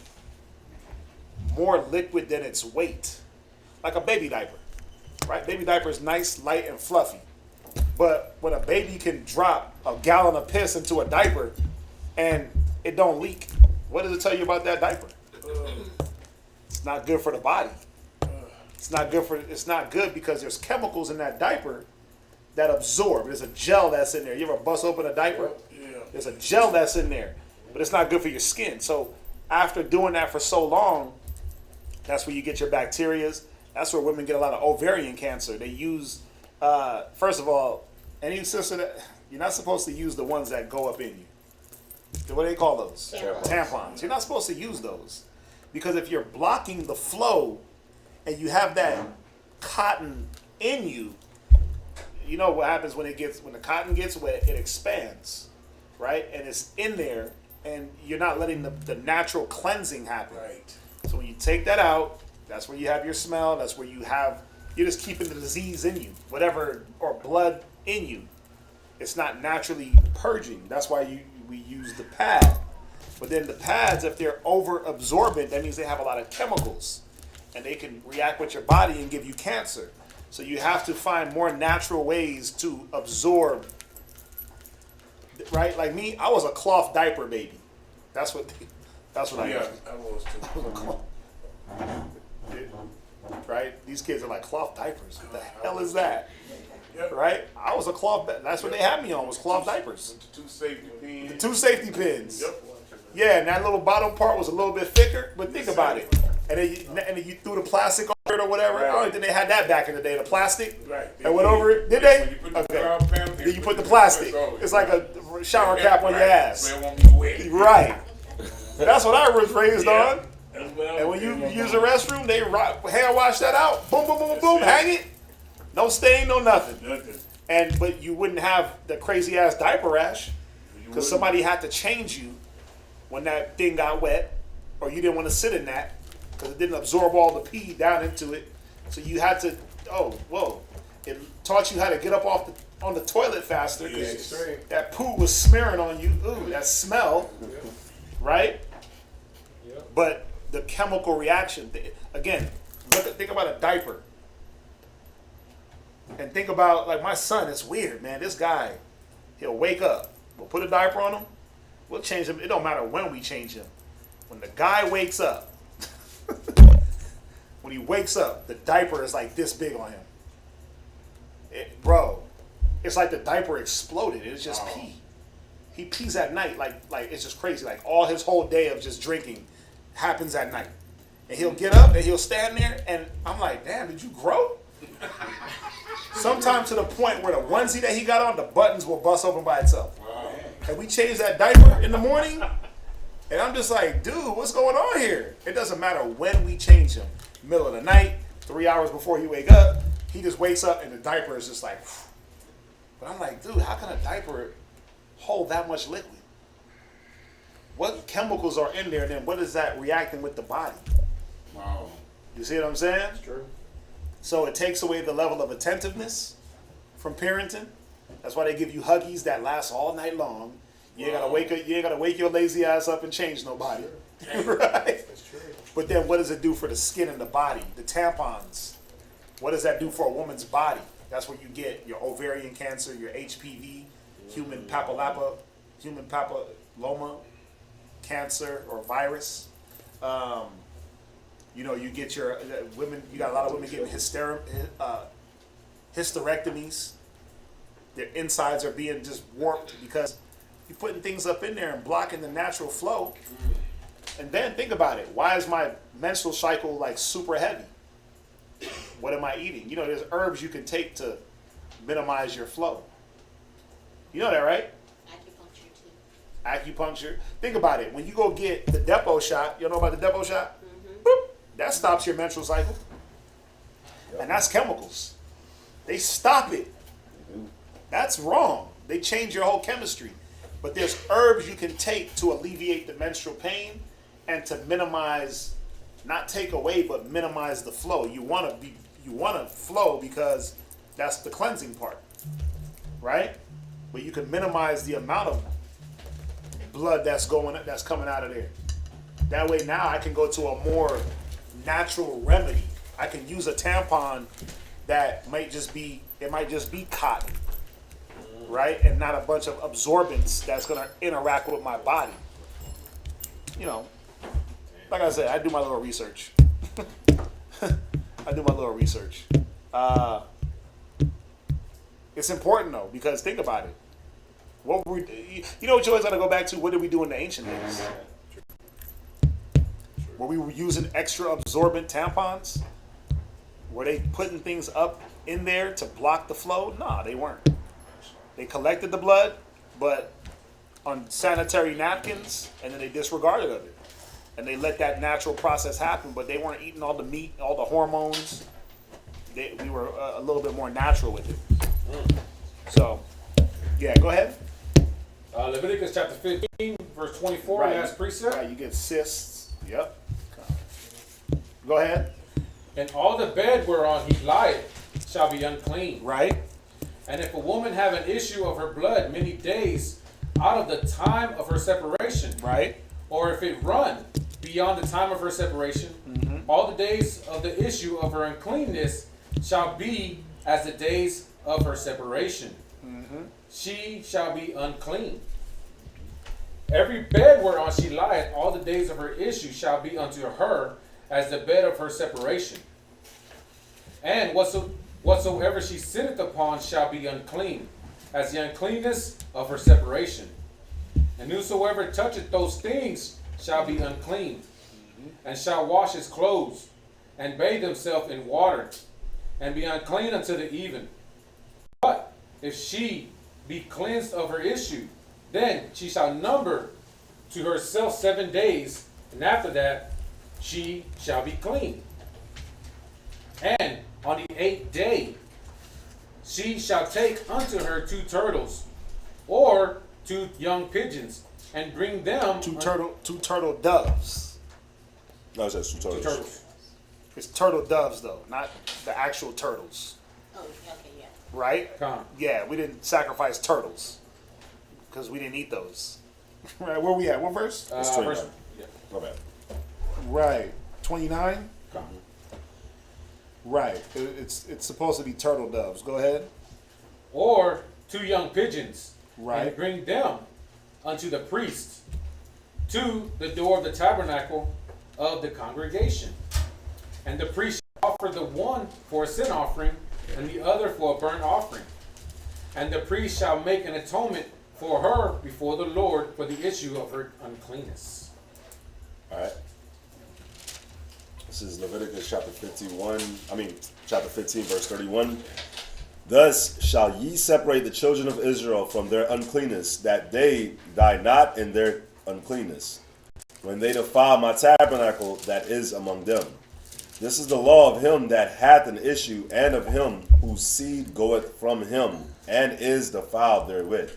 more liquid than its weight, like a baby diaper, right? Baby diaper is nice, light, and fluffy. But when a baby can drop a gallon of piss into a diaper and it don't leak, what does it tell you about that diaper? It's not good for the body. It's not good because there's chemicals in that diaper that absorb. There's a gel that's in there. You ever bust open a diaper? Yeah. There's a gel that's in there, but it's not good for your skin. So after doing that for so long, that's where you get your bacterias. That's where women get a lot of ovarian cancer. They use, first of all, any sister that you're not supposed to use the ones that go up in you. What do they call those? Tampons. You're not supposed to use those because if you're blocking the flow and you have that cotton in you, you know what happens when the cotton gets wet, it expands, right? And it's in there, and you're not letting the natural cleansing happen. Right. So when you take that out, that's where you have your smell. That's where you're just keeping the disease in you, whatever, or blood in you. It's not naturally purging. That's why we use the pad. But then the pads, if they're over absorbent, that means they have a lot of chemicals, and they can react with your body and give you cancer. So you have to find more natural ways to absorb, right? Like me, I was a cloth diaper baby. That's what I was. I was too. Right? These kids are like cloth diapers. What the hell is that? Right? I was a cloth. That's what they had me on was cloth diapers. The 2 safety pins. The 2 safety pins. Yep. Yeah, and that little bottom part was a little bit thicker. But think about it. And then you threw the plastic over it or whatever. Right. I don't think they had that back in the day. The plastic. Right. And went over it. Did they? When you put the Then you put the plastic. It's like a shower cap on your ass. So it won't be wet. Right. That's what I was raised on. That's what I And was when you doing. use the restroom, they hand wash that out. Boom, boom, boom, boom, boom. Hang it. No stain, no nothing. Nothing. But you wouldn't have the crazy ass diaper rash because somebody had to change you when that thing got wet, or you didn't want to sit in that because it didn't absorb all the pee down into it. So you had to. Oh, whoa! It taught you how to get up on the toilet faster because that poo was smearing on you. Ooh, that smell, right? But the chemical reaction again. Think about a diaper. And think about, like, my son, it's weird, man. This guy, he'll wake up. We'll put a diaper on him. We'll change him. It don't matter when we change him. When the guy wakes up, when he wakes up, the diaper is like this big on him. Bro, it's like the diaper exploded. It's just pee. He pees at night. Like it's just crazy. Like, all his whole day of just drinking happens at night. And he'll get up and he'll stand there, and I'm like, damn, did you grow? Sometimes to the point where the onesie that he got on, the buttons will bust open by itself. Wow. And we change that diaper in the morning, and I'm just like, dude, what's going on here? It doesn't matter when we change him. Middle of the night, 3 hours before he wake up, he just wakes up and the diaper is just like, phew. But I'm like, dude, how can a diaper hold that much liquid? What chemicals are in there, and then what is that reacting with the body? Wow. You see what I'm saying? It's true. So it takes away the level of attentiveness from parenting. That's why they give you Huggies that last all night long. You ain't gotta wake your lazy ass up and change nobody. Right? That's true. But then what does it do for the skin and the body? The tampons. What does that do for a woman's body? That's where you get your ovarian cancer, your HPV, human papilloma cancer or virus. You get your women. You got a lot of women getting hysterectomies. Their insides are being just warped because you're putting things up in there and blocking the natural flow. And then think about it. Why is my menstrual cycle like super heavy? What am I eating? There's herbs you can take to minimize your flow. You know that, right? Acupuncture. Think about it. When you go get the depot shot, you know about the depot shot? Boop, that stops your menstrual cycle. And that's chemicals. They stop it. That's wrong. They change your whole chemistry. But there's herbs you can take to alleviate the menstrual pain and to minimize, not take away, but minimize the flow. You want to flow because that's the cleansing part, right? But you can minimize the amount of blood that's coming out of there. That way now I can go to a more natural remedy. I can use a tampon that might just be cotton. right? And not a bunch of absorbents that's gonna interact with my body. You know, like I said, I do my little research. It's important though, because think about it. What you know what you always gotta go back to? What did we do in the ancient days? Were we using extra absorbent tampons? Were they putting things up in there to block the flow? No, they weren't. They collected the blood, but on sanitary napkins, and then they disregarded of it. And they let that natural process happen, but they weren't eating all the meat, all the hormones. We were a little bit more natural with it. So, yeah, go ahead. Leviticus chapter 15, verse 24, Right. last precept. Right, you get cysts. Yep. Go ahead. And all the bed whereon he lieth shall be unclean. Right. And if a woman have an issue of her blood many days out of the time of her separation, right, or if it run beyond the time of her separation, all the days of the issue of her uncleanness shall be as the days of her separation. She shall be unclean. Every bed whereon she lieth, all the days of her issue shall be unto her as the bed of her separation. And whatsoever she sitteth upon shall be unclean, as the uncleanness of her separation. And whosoever toucheth those things shall be unclean, and shall wash his clothes, and bathe himself in water, and be unclean unto the even. But if she be cleansed of her issue, then she shall number to herself 7 days, and after that she shall be clean. And on the 8th day she shall take unto her 2 turtles, or 2 young pigeons, and bring them two turtle doves. No, it says 2 turtles. 2 turtles. It's turtle doves though, not the actual turtles. Oh, okay, yeah. Right? Come. Yeah, we didn't sacrifice turtles because we didn't eat those. Right? Where we at? What verse? It's 29. Verse, yeah. My bad. Right. 29. Come. Right. It's supposed to be turtle doves. Go ahead. Or 2 young pigeons, Right. and bring them unto the priest to the door of the tabernacle of the congregation. And the priest shall offer the one for a sin offering, and the other for a burnt offering. And the priest shall make an atonement for her before the Lord for the issue of her uncleanness. All right. This is Leviticus chapter 15, verse 31. Thus shall ye separate the children of Israel from their uncleanness, that they die not in their uncleanness, when they defile my tabernacle that is among them. This is the law of him that hath an issue, and of him whose seed goeth from him, and is defiled therewith.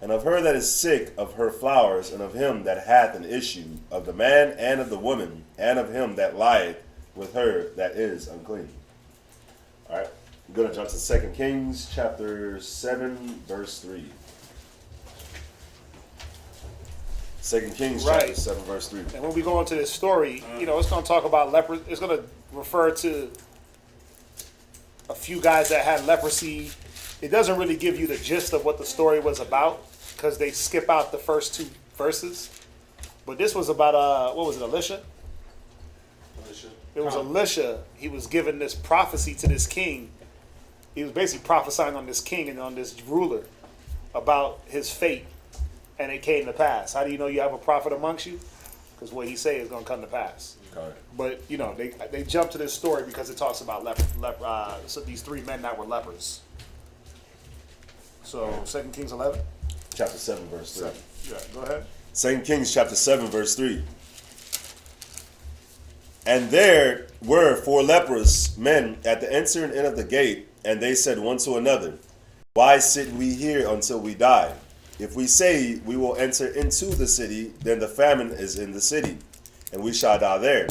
And of her that is sick of her flowers, and of him that hath an issue, of the man and of the woman, and of him that lieth with her that is unclean. All right, we're going to jump to 2 Kings chapter 7, verse 3. 2 Kings chapter 7, verse 3. And when we go into this story, you know, it's going to talk about leper. It's going to refer to a few guys that had leprosy. It doesn't really give you the gist of what the story was about because they skip out the first 2 verses. But this was about, what was it, Elisha? It was Elisha. He was given this prophecy to this king. He was basically prophesying on this king and on this ruler about his fate. And it came to pass. How do you know you have a prophet amongst you? Because what he say is going to come to pass. Okay. But, you know, they jump to this story because it talks about so these 3 men that were lepers. So, 2 Kings 11? Chapter 7, verse 3. Yeah, go ahead. 2 Kings chapter 7, verse 3. And there were 4 leprous men at the entering in of the gate, and they said one to another, Why sit we here until we die? If we say we will enter into the city, then the famine is in the city, and we shall die there.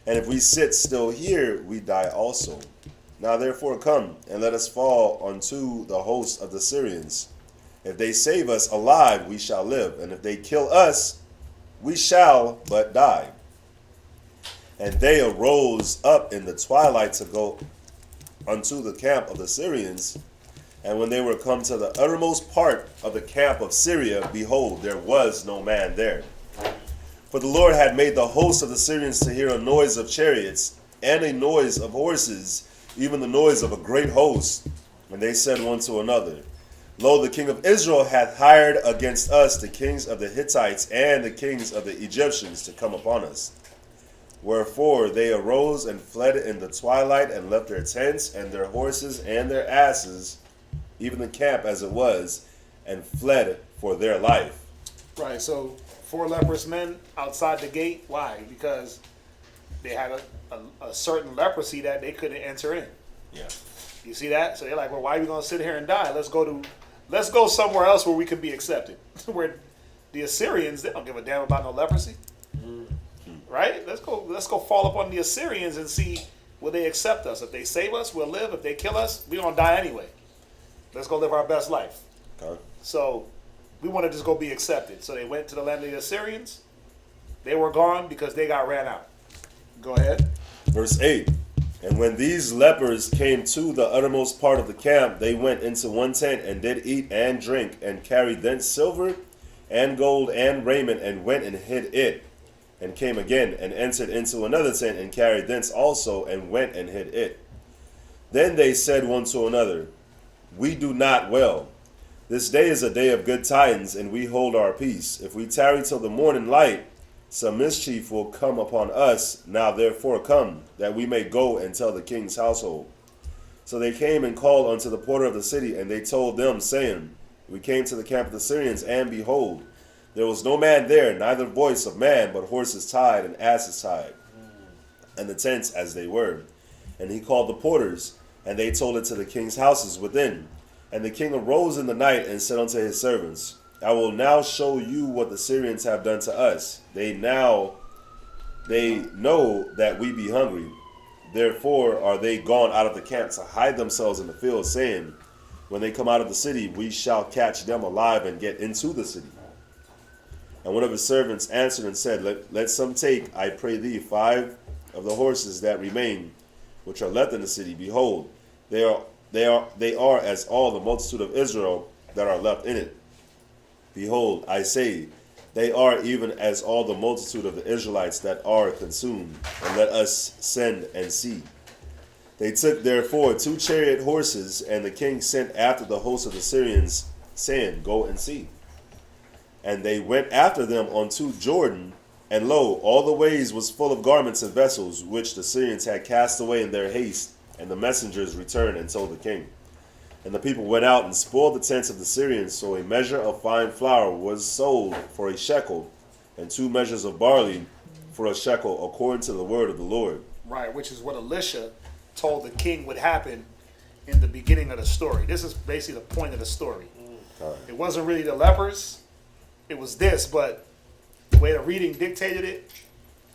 And if we sit still here, we die also. Now therefore come, and let us fall unto the host of the Syrians. If they save us alive, we shall live, and if they kill us, we shall but die. And they arose up in the twilight to go unto the camp of the Syrians, And when they were come to the uttermost part of the camp of Syria, behold, there was no man there. For the Lord had made the host of the Syrians to hear a noise of chariots, and a noise of horses, even the noise of a great host. And they said one to another, Lo, the king of Israel hath hired against us the kings of the Hittites and the kings of the Egyptians to come upon us. Wherefore they arose and fled in the twilight, and left their tents and their horses and their asses, even the camp as it was, and fled for their life. Right, so 4 leprous men outside the gate. Why? Because they had a certain leprosy that they couldn't enter in. Yeah. You see that? So they're like, well, why are we going to sit here and die? Let's go somewhere else where we can be accepted. Where the Assyrians, they don't give a damn about no leprosy. Right? Let's go fall upon the Assyrians and see, will they accept us? If they save us, we'll live. If they kill us, we don't die anyway. Let's go live our best life. Okay. So we want to just go be accepted. So they went to the land of the Assyrians. They were gone because they got ran out. Go ahead. Verse 8. And when these lepers came to the uttermost part of the camp, they went into one tent and did eat and drink, and carried thence silver and gold and raiment, and went and hid it, and came again and entered into another tent, and carried thence also, and went and hid it. Then they said one to another, We do not well. This day is a day of good tidings, and we hold our peace. If we tarry till the morning light, some mischief will come upon us. Now therefore come, that we may go and tell the king's household. So they came and called unto the porter of the city, and they told them, saying, We came to the camp of the Syrians, and behold, there was no man there, neither voice of man, but horses tied and asses tied, and the tents as they were. And he called the porters, and they told it to the king's houses within. And the king arose in the night and said unto his servants, I will now show you what the Syrians have done to us. They know that we be hungry. Therefore are they gone out of the camp to hide themselves in the field, saying, When they come out of the city, we shall catch them alive and get into the city. And one of his servants answered and said, Let some take, I pray thee, 5 of the horses that remain, which are left in the city. Behold, they are as all the multitude of Israel that are left in it. Behold, I say, they are even as all the multitude of the Israelites that are consumed. And let us send and see. They took therefore 2 chariot horses, and the king sent after the host of the Syrians, saying, Go and see. And they went after them unto Jordan, and lo, all the ways was full of garments and vessels, which the Syrians had cast away in their haste. And the messengers returned and told the king. And the people went out and spoiled the tents of the Syrians. So a measure of fine flour was sold for a shekel, and 2 measures of barley for a shekel, according to the word of the Lord. Right, which is what Elisha told the king would happen in the beginning of the story. This is basically the point of the story. It wasn't really the lepers. It was this, but the way the reading dictated it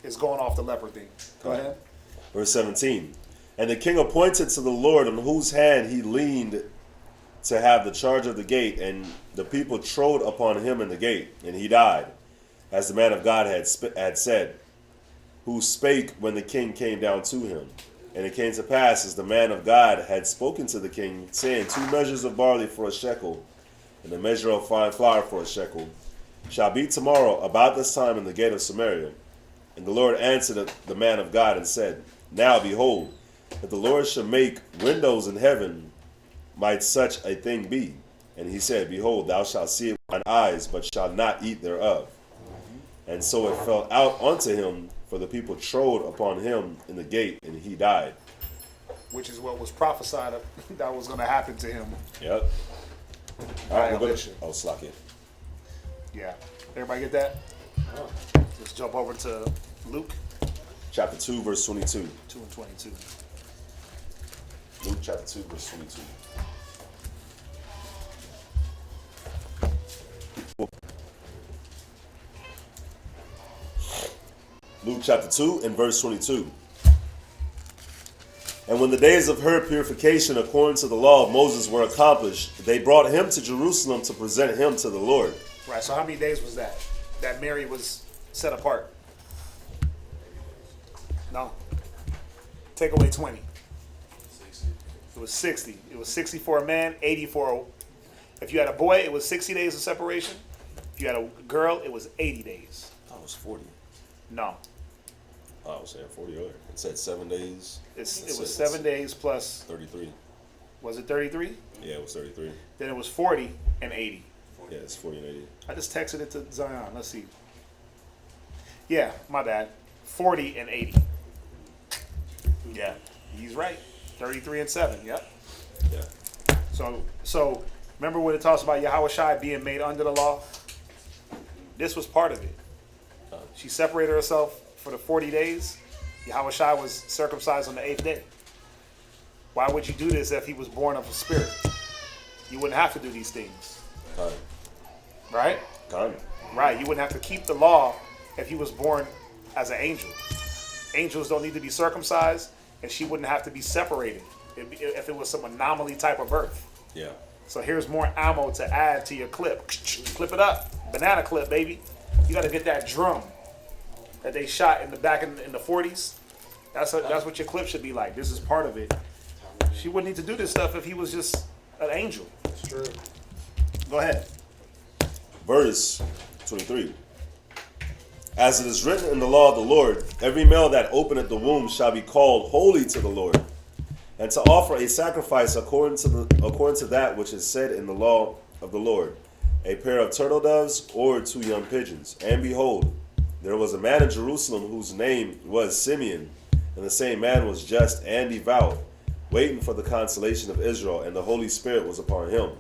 is going off the leper thing. Go ahead. Verse 17. And the king appointed to the Lord on whose hand he leaned to have the charge of the gate, and the people trode upon him in the gate, and he died, as the man of God had said, who spake when the king came down to him. And it came to pass, as the man of God had spoken to the king, saying, 2 measures of barley for a shekel, and a measure of fine flour for a shekel, shall be tomorrow about this time in the gate of Samaria. And the Lord answered the man of God and said, Now behold, if the Lord should make windows in heaven, might such a thing be? And he said, Behold, thou shalt see it with thine eyes, but shalt not eat thereof. And so it fell out unto him, for the people trode upon him in the gate, and he died. Which is what was prophesied that was going to happen to him. Yep. All right, we're going to slack it. Yeah. Everybody get that? Let's jump over to Luke. Chapter 2, verse 22. 2 and 22. Luke chapter 2, verse 22. Luke chapter 2 and verse 22. And when the days of her purification according to the law of Moses were accomplished, they brought him to Jerusalem to present him to the Lord. Right, so how many days was that? That Mary was set apart? No. Take away 20. It was 60. It was 60 for a man, 80 for a... If you had a boy, it was 60 days of separation. If you had a girl, it was 80 days. I thought it was 40. No. Oh, I was saying 40 earlier. It said 7 days. It was 7 days plus... 33. Was it 33? Yeah, it was 33. Then it was 40 and 80. Yeah, it's 40 and 80. I just texted it to Zion. Let's see. Yeah, my bad. 40 and 80. Yeah, he's right. 33 and 7. Yep. Yeah. So remember when it talks about Yahushua being made under the law? This was part of it. She separated herself for the 40 days. Yahushua was circumcised on the 8th day. Why would you do this if he was born of a spirit? You wouldn't have to do these things. Right? Right. You wouldn't have to keep the law if he was born as an angel. Angels don't need to be circumcised, and she wouldn't have to be separated if it was some anomaly type of birth. Yeah. So here's more ammo to add to your clip. Clip it up. Banana clip, baby. You got to get that drum that they shot in the back in the 40s. That's what your clip should be like. This is part of it. She wouldn't need to do this stuff if he was just an angel. That's true. Go ahead. Verse 23. As it is written in the law of the Lord, every male that openeth the womb shall be called holy to the Lord, and to offer a sacrifice according to that which is said in the law of the Lord, a pair of turtle doves or 2 young pigeons. And behold, there was a man in Jerusalem whose name was Simeon, and the same man was just and devout, waiting for the consolation of Israel, and the Holy Spirit was upon him.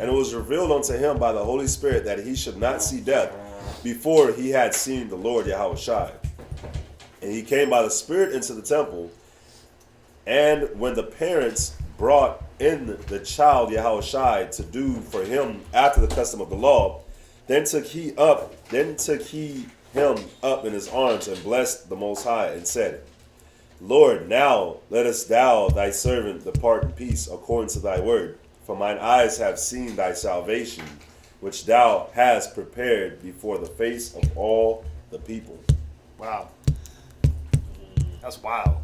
And it was revealed unto him by the Holy Spirit that he should not see death before he had seen the Lord Yahushua. And he came by the Spirit into the temple. And when the parents brought in the child Yahushua to do for him after the custom of the law, then took he him up in his arms and blessed the Most High and said, Lord, now lettest thou thy servant depart in peace according to thy word. For mine eyes have seen thy salvation, which thou hast prepared before the face of all the people. Wow. That's wild.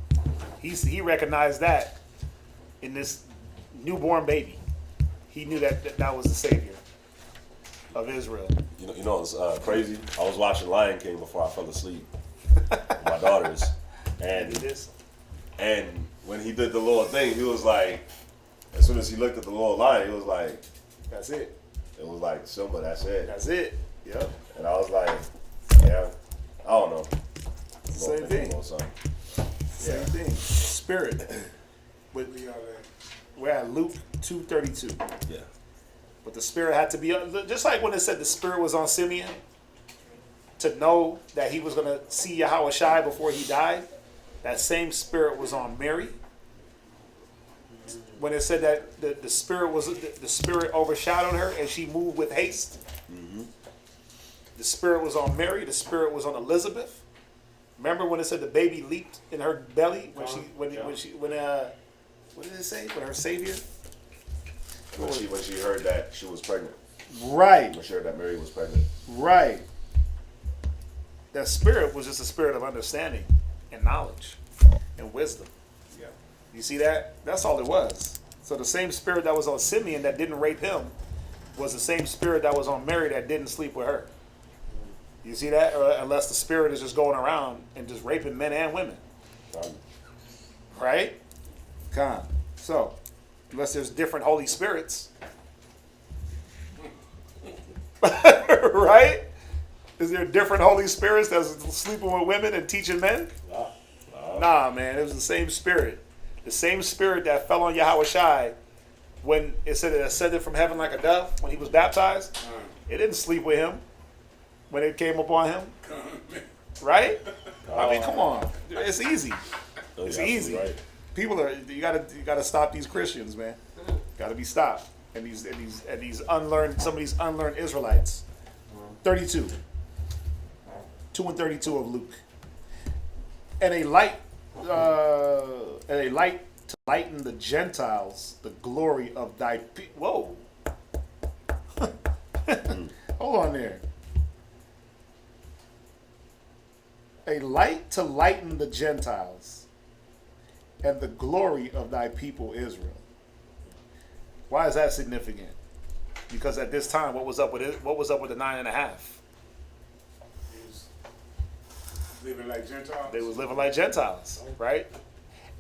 He recognized that in this newborn baby. He knew that was the Savior of Israel. You know it's crazy? I was watching Lion King before I fell asleep with my daughters. And when he did the little thing, he was like, as soon as he looked at the little lion, he was like, that's it. It was like, Simba, that's it. That's it. Yep. And I was like, yeah, I don't know. Same thing. Same thing. Spirit. We're at Luke 2:32. Yeah. But the Spirit had to be, just like when it said the Spirit was on Simeon, to know that he was going to see Yahushua before he died, that same Spirit was on Mary. When it said that the Spirit overshadowed her and she moved with haste. Mm-hmm. The Spirit was on Mary. The Spirit was on Elizabeth. Remember when it said the baby leaped in her belly when what did it say? When her Savior. When she heard that she was pregnant. Right. When she heard that Mary was pregnant. Right. That Spirit was just a spirit of understanding and knowledge and wisdom. Yeah. You see that? That's all it was. So the same Spirit that was on Simeon that didn't rape him was the same Spirit that was on Mary that didn't sleep with her. You see that? Or unless the Spirit is just going around and just raping men and women. Right? So, unless there's different Holy Spirits. Right? Is there different Holy Spirits that's sleeping with women and teaching men? Nah, man. It was the same Spirit. The same Spirit that fell on Yahushua when it said it ascended from heaven like a dove when he was baptized. It didn't sleep with him when it came upon him. Right? I mean, come on. It's easy. It's easy. Right. People are you gotta stop these Christians, man. Gotta be stopped. And these unlearned, some of these unlearned Israelites. 32. 2 and 32 of Luke. And a light to lighten the Gentiles, the glory of thy whoa. Hold on there. A light to lighten the Gentiles, and the glory of thy people Israel. Why is that significant? Because at this time, what was up with it? What was up with the 9.5? Living like Gentiles. They was living like Gentiles, right?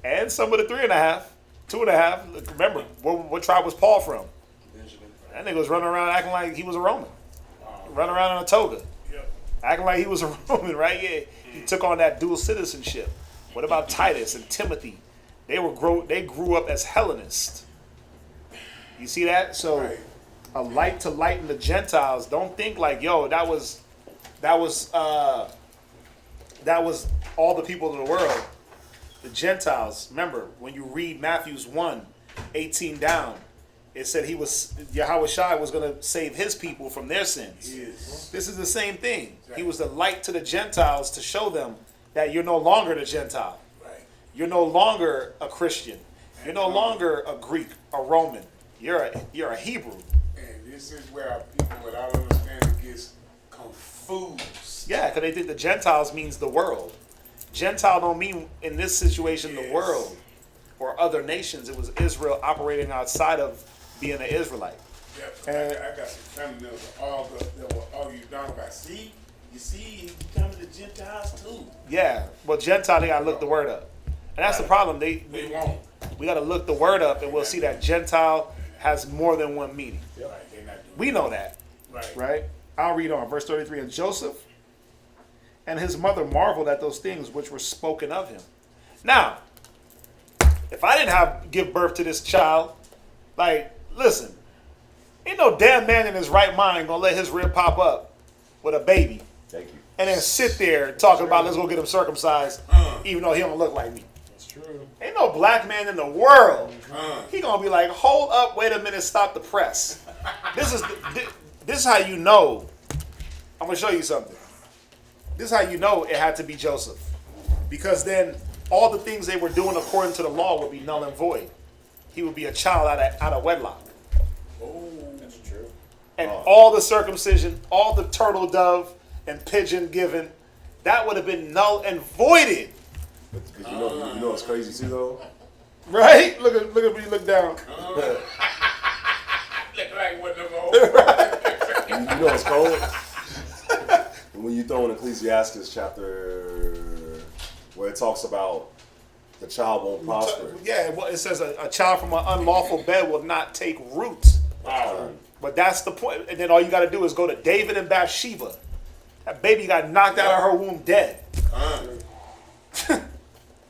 And some of the 3.5, 2.5. Remember, what tribe was Paul from? Benjamin. That nigga was running around acting like he was a Roman, running around in a toga, acting like he was a Roman, right? Yeah, he took on that dual citizenship. What about Titus and Timothy? They grew up as Hellenists. You see that? So, a light to lighten the Gentiles. Don't think like, yo, that was all the people in the world. The Gentiles. Remember, when you read Matthew's 1:18 down, it said Yahweh Shai was going to save his people from their sins. Yes. This is the same thing. He was the light to the Gentiles to show them that you're no longer the Gentile. Right. You're no longer a Christian. You're no longer a Greek, a Roman. You're a Hebrew. And this is where our people without understanding gets confused. Yeah, because they think the Gentiles means the world. Gentile don't mean, in this situation, the world or other nations. It was Israel operating outside of being an Israelite. Yeah, I got some family members that will argue down about, see, you see, he becoming the Gentiles too. Yeah, well, Gentile, they got to look the word up. And that's the problem. They won't. We got to look the word up, and we'll see that Gentile has more than one meaning. We know that. Right? I'll read on. Verse 33. And Joseph and his mother marveled at those things which were spoken of him. Now, if I didn't give birth to this child, like, listen, ain't no damn man in his right mind gonna let his rib pop up with a baby. Thank you. And then sit there talking about let's go get him circumcised, even though he don't look like me. That's true. Ain't no black man in the world. He gonna be like, hold up, wait a minute, stop the press. This is how you know. I'm gonna show you something. This is how you know it had to be Joseph, because then all the things they were doing according to the law would be null and void. He would be a child out of wedlock. Oh, that's true. And all the circumcision, all the turtle dove and pigeon given, that would have been null and voided. Because you know what's crazy too though? Right? Look at when you look down. Look like what the You know what's cold? When you throw in Ecclesiasticus chapter where it talks about the child won't prosper. Yeah, well, it says a child from an unlawful bed will not take root. But that's the point. And then all you got to do is go to David and Bathsheba. That baby got knocked out of her womb dead.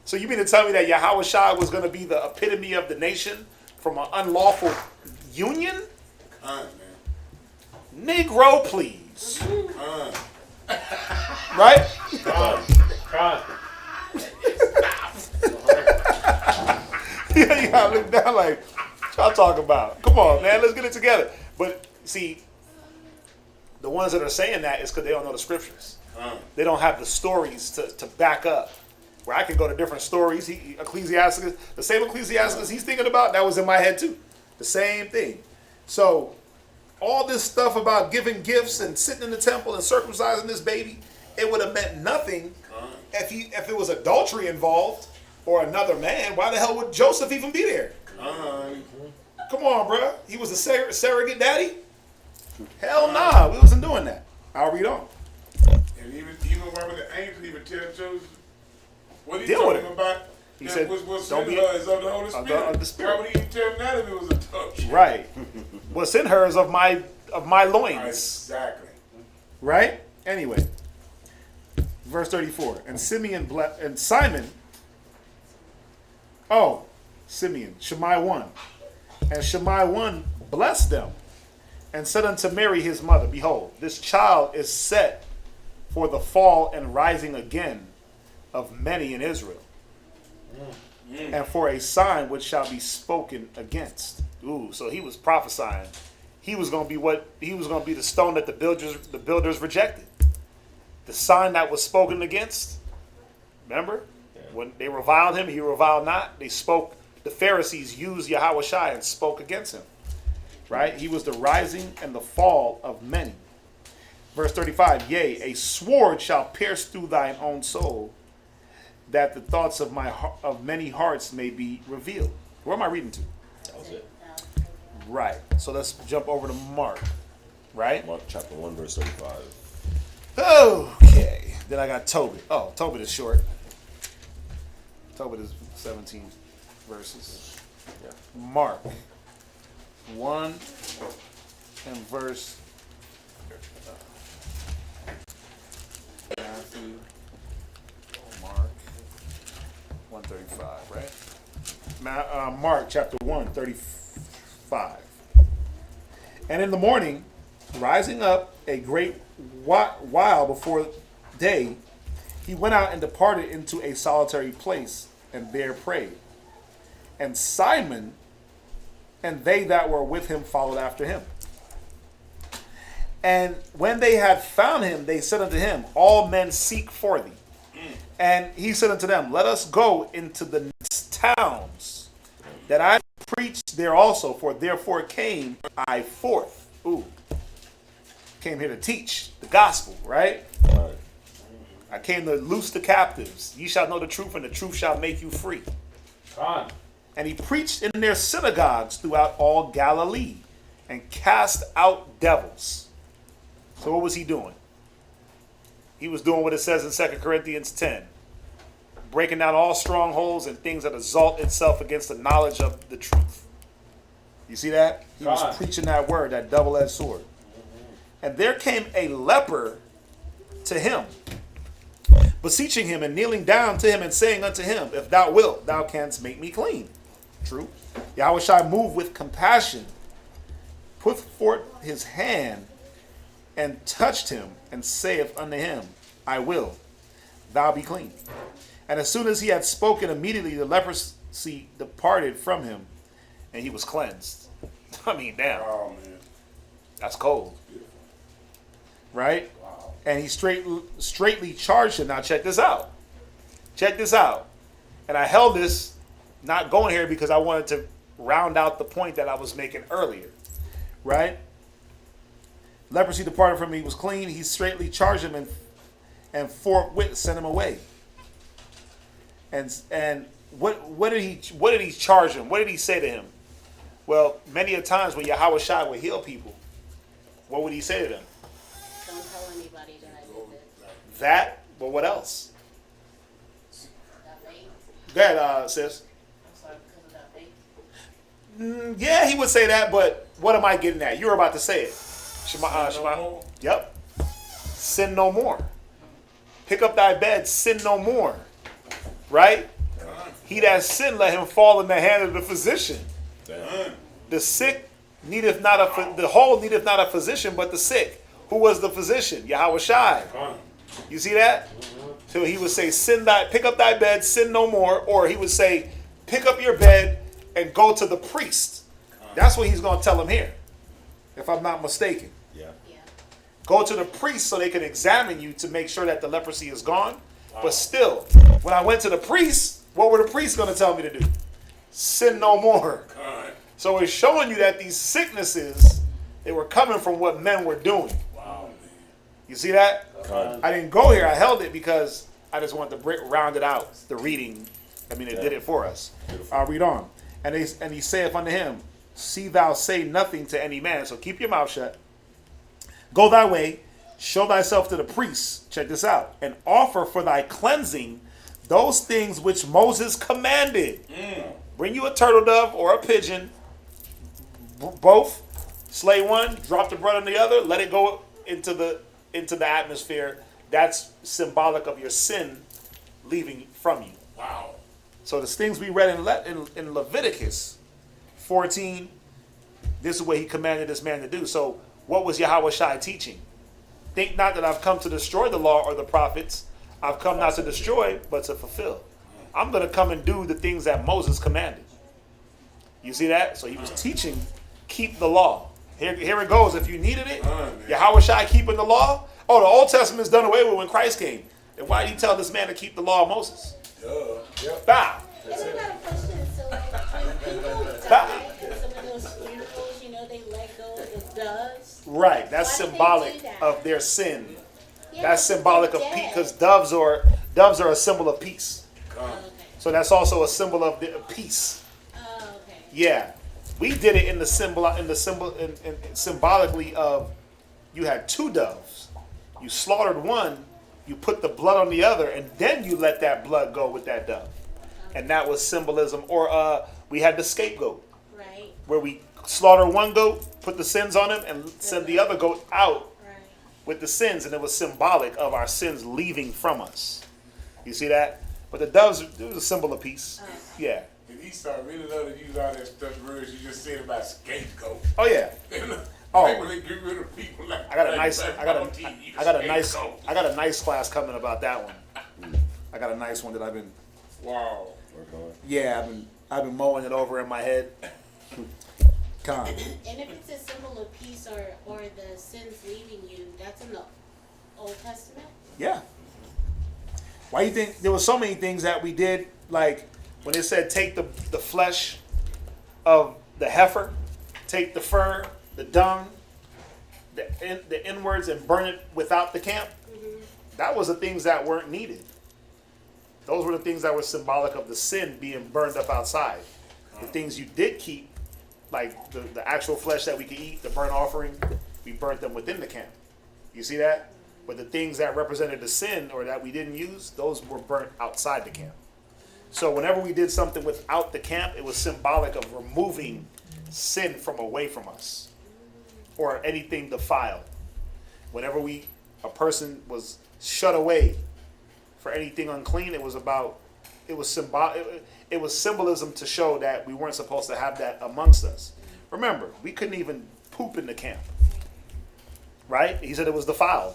So you mean to tell me that Yahweh Shai was going to be the epitome of the nation from an unlawful union? Negro, please. Right? You gotta look down like, what y'all talking about? Come on, man, let's get it together. But see, the ones that are saying that is because they don't know the scriptures. They don't have the stories to back up. Where I can go to different stories. Ecclesiasticus, the same Ecclesiasticus he's thinking about, that was in my head too. The same thing. So, all this stuff about giving gifts and sitting in the temple and circumcising this baby, it would have meant nothing if it was adultery involved or another man. Why the hell would Joseph even be there? Come on, bro. He was a surrogate daddy? Hell nah, we wasn't doing that. I'll read on. And even one of the angels even tell Joseph, what he talking about? He said, what's don't in be her is of the Holy Spirit. Of the Spirit. Why would he even tell him that if it was adultery? Right. What's in her is of my loins. Exactly. Right? Anyway. Verse 34. And Simeon and Simon. Oh, Simeon. Shammai 1. And Shammai 1 blessed them and said unto Mary his mother, behold, this child is set for the fall and rising again of many in Israel, and for a sign which shall be spoken against. Ooh, so he was prophesying. He was going to be the stone that the builders rejected. The sign that was spoken against. Remember? When they reviled him, he reviled not. The Pharisees used Yahweh Shai and spoke against him. Right? He was the rising and the fall of many. Verse 35, yea, a sword shall pierce through thine own soul, that the thoughts of of many hearts may be revealed. Where am I reading to? That was it. Right. So let's jump over to Mark. Right? Mark chapter 1, verse 35. Okay. Then I got Tobit. Oh, Tobit is short. Tobit is 17 verses. Yeah. Mark 1 and verse Matthew, Mark 135, right? Mark chapter 1, 35. And in the morning, rising up a great while before day, he went out and departed into a solitary place, and there prayed. And Simon and they that were with him followed after him. And when they had found him, they said unto him, All men seek for thee. And he said unto them, Let us go into the next towns, that I preach there also, for therefore came I forth. Ooh. Came here to teach the gospel, right? Right. I came to loose the captives. Ye shall know the truth, and the truth shall make you free. Con. And he preached in their synagogues throughout all Galilee, and cast out devils. So what was he doing? He was doing what it says in 2 Corinthians 10. Breaking down all strongholds and things that exalt itself against the knowledge of the truth. You see that? He was preaching that word, that double-edged sword. And there came a leper to him, beseeching him and kneeling down to him and saying unto him, If thou wilt, thou canst make me clean. True. Yahweh shall move with compassion, put forth his hand, and touched him, and saith unto him, I will, thou be clean. And as soon as he had spoken, immediately the leprosy departed from him, and he was cleansed. I mean, damn. Oh, man. That's cold. Right? Wow. And he straightly charged him. Now check this out. Check this out. And I held this, not going here because I wanted to round out the point that I was making earlier. Right? Leprosy departed from him, he was clean. He straightly charged him and forthwith sent him away. And what did he charge him? What did he say to him? Well, many a times when Yahweh Shai would heal people, what would he say to them? Don't tell anybody that I did this. That, but what else? That faith. Go ahead, sis. I'm sorry, because of that faith. Yeah, he would say that, but what am I getting at? You were about to say it. Shema. Yep. Sin no more. Pick up thy bed, sin no more. Right? He that sinned, let him fall in the hand of the physician. The sick needeth not the whole needeth not a physician, but the sick. Who was the physician? Yahweh Shai. You see that? So he would say, pick up thy bed, sin no more. Or he would say, pick up your bed and go to the priest. That's what he's going to tell him here, if I'm not mistaken. Yeah. Go to the priest so they can examine you to make sure that the leprosy is gone. Wow. But still, when I went to the priest, what were the priests going to tell me to do? Sin no more. God. So it's showing you that these sicknesses, they were coming from what men were doing. Wow, man. You see that? God. I didn't go here. I held it because I just wanted to round it out, the reading. I mean, it did it for us. Beautiful. I'll read on. And he saith unto him, See thou say nothing to any man. So keep your mouth shut. Go thy way, show thyself to the priest. Check this out. And offer for thy cleansing those things which Moses commanded. Bring you a turtle dove or a pigeon. Both. Slay one, drop the bread on the other, let it go into the atmosphere. That's symbolic of your sin leaving from you. Wow. So the things we read in Leviticus 14, this is what he commanded this man to do. So what was Yahweh Shai teaching? Think not that I've come to destroy the law or the prophets. I've come not to destroy, but to fulfill. I'm going to come and do the things that Moses commanded. You see that? So he was teaching, keep the law. Here it goes. If you needed it, Yahweh Shai keeping the law. Oh, the Old Testament's done away with when Christ came. Then why did he tell this man to keep the law of Moses? Yep. Bow. And I got a question. So, like, when people die in some of those funerals, you know, they let go of the doves. Right. That's Why do they symbolic do that? of their sin. Yeah, That's symbolic of they're peace, dead. because doves are a symbol of peace. So that's also a symbol of the peace. Oh, okay. Yeah, we did it in the symbolically of you had 2 doves, you slaughtered one, you put the blood on the other, and then you let that blood go with that dove, and that was symbolism. Or we had the scapegoat, Right. where we slaughter one goat, put the sins on him, and send the other goat out Right. with the sins, and it was symbolic of our sins leaving from us. You see that? But the doves, it was a symbol of peace. Yeah. And Esau really love to use all that stuff words you just said about scapegoat. Oh yeah. Oh. Oh. Like when they get rid of people like I got a like nice, that, I got a nice, scapegoat. I got a nice class coming about that one. I got a nice one that I've been. Wow. Yeah, I've been mowing it over in my head. Con. And if it's a symbol of peace or the sins leaving you, that's in the Old Testament? Yeah. Why do you think there were so many things that we did, like when it said take the flesh of the heifer, take the fur, the dung, the inwards, and burn it without the camp? That was the things that weren't needed. Those were the things that were symbolic of the sin being burned up outside. The things you did keep, like the actual flesh that we could eat, the burnt offering, we burnt them within the camp. You see that? But the things that represented the sin or that we didn't use, those were burnt outside the camp. So whenever we did something without the camp, it was symbolic of removing sin from away from us or anything defiled. Whenever a person was shut away for anything unclean, it was symbolism to show that we weren't supposed to have that amongst us. Remember, we couldn't even poop in the camp. Right? He said it was defiled.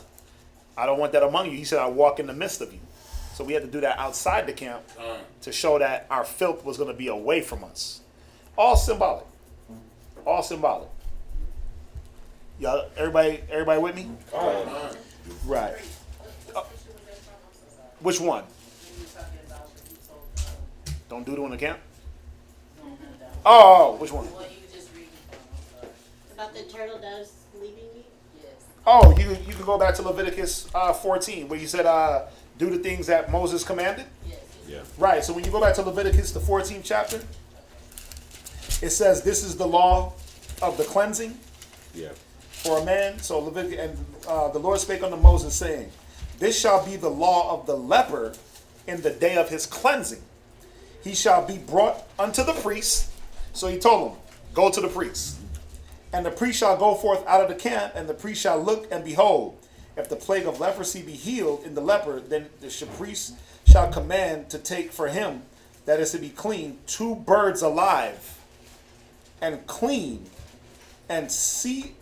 I don't want that among you. He said I walk in the midst of you. So we had to do that outside the camp to show that our filth was going to be away from us. All symbolic. All symbolic. Y'all, everybody with me? Right. Which one? Don't do it on the camp? Oh, which one? About the turtle doves leaving me? Oh, you can go back to Leviticus 14, where you said, do the things that Moses commanded? Yeah. Right, so when you go back to Leviticus, the 14th chapter, it says, this is the law of the cleansing for a man. So Leviticus, and the Lord spake unto Moses, saying, this shall be the law of the leper in the day of his cleansing. He shall be brought unto the priest. So he told him, go to the priest. And the priest shall go forth out of the camp, and the priest shall look, and behold, if the plague of leprosy be healed in the leper, then the priest shall command to take for him that is to be clean 2 birds alive and clean, and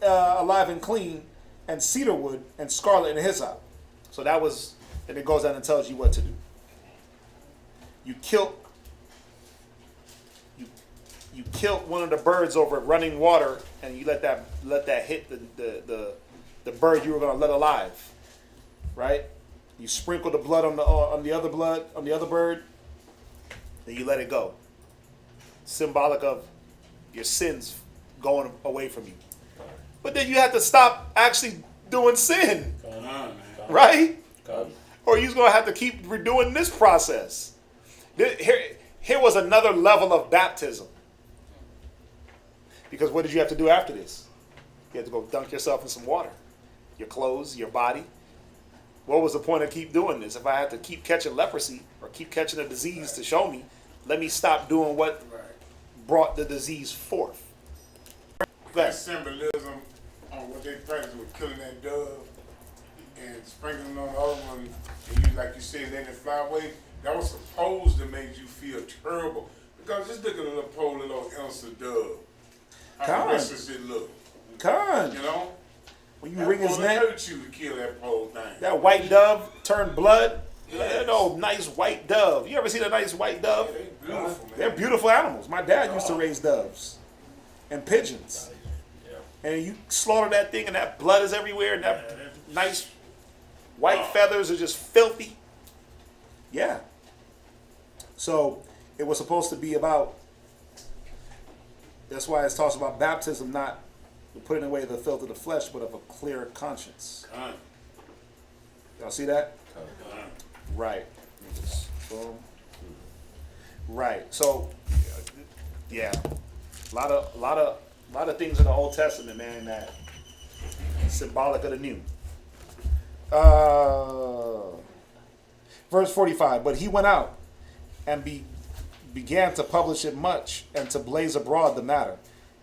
alive and clean, and cedar wood and scarlet and hyssop. So that was, and it goes down and tells you what to do. You killed one of the birds over running water, and you let that hit the bird you were going to let alive, right? You sprinkle the blood on the other bird, then you let it go. Symbolic of your sins going away from you. But then you have to stop actually doing sin, right? Or you're going to have to keep redoing this process. Here was another level of baptism. Because what did you have to do after this? You had to go dunk yourself in some water. Your clothes, your body. What was the point of keep doing this? If I had to keep catching leprosy or keep catching a disease to show me, let me stop doing what brought the disease forth. That symbolism on what they practice with killing that dove and sprinkling on the other one, and you, like you said, letting it fly away, that was supposed to make you feel terrible. Because just look at a little poor little ounce of dove. How precious it look. You know? When you wring his neck, hurt you to kill that poor thing. that white dove turned blood. That old nice white dove. You ever seen a nice white dove? Yeah, they beautiful, man. They're beautiful animals. My dad used to raise doves and pigeons. And you slaughter that thing, and that blood is everywhere, and that nice white feathers are just filthy. Yeah. So it was supposed to be about. That's why it talks about baptism, not putting away the filth of the flesh, but of a clear conscience. Y'all see that? Right. Boom. Right. So, yeah, a lot of things in the Old Testament, man, that symbolic of the New. Verse 45. But he went out and began to publish it much and to blaze abroad the matter,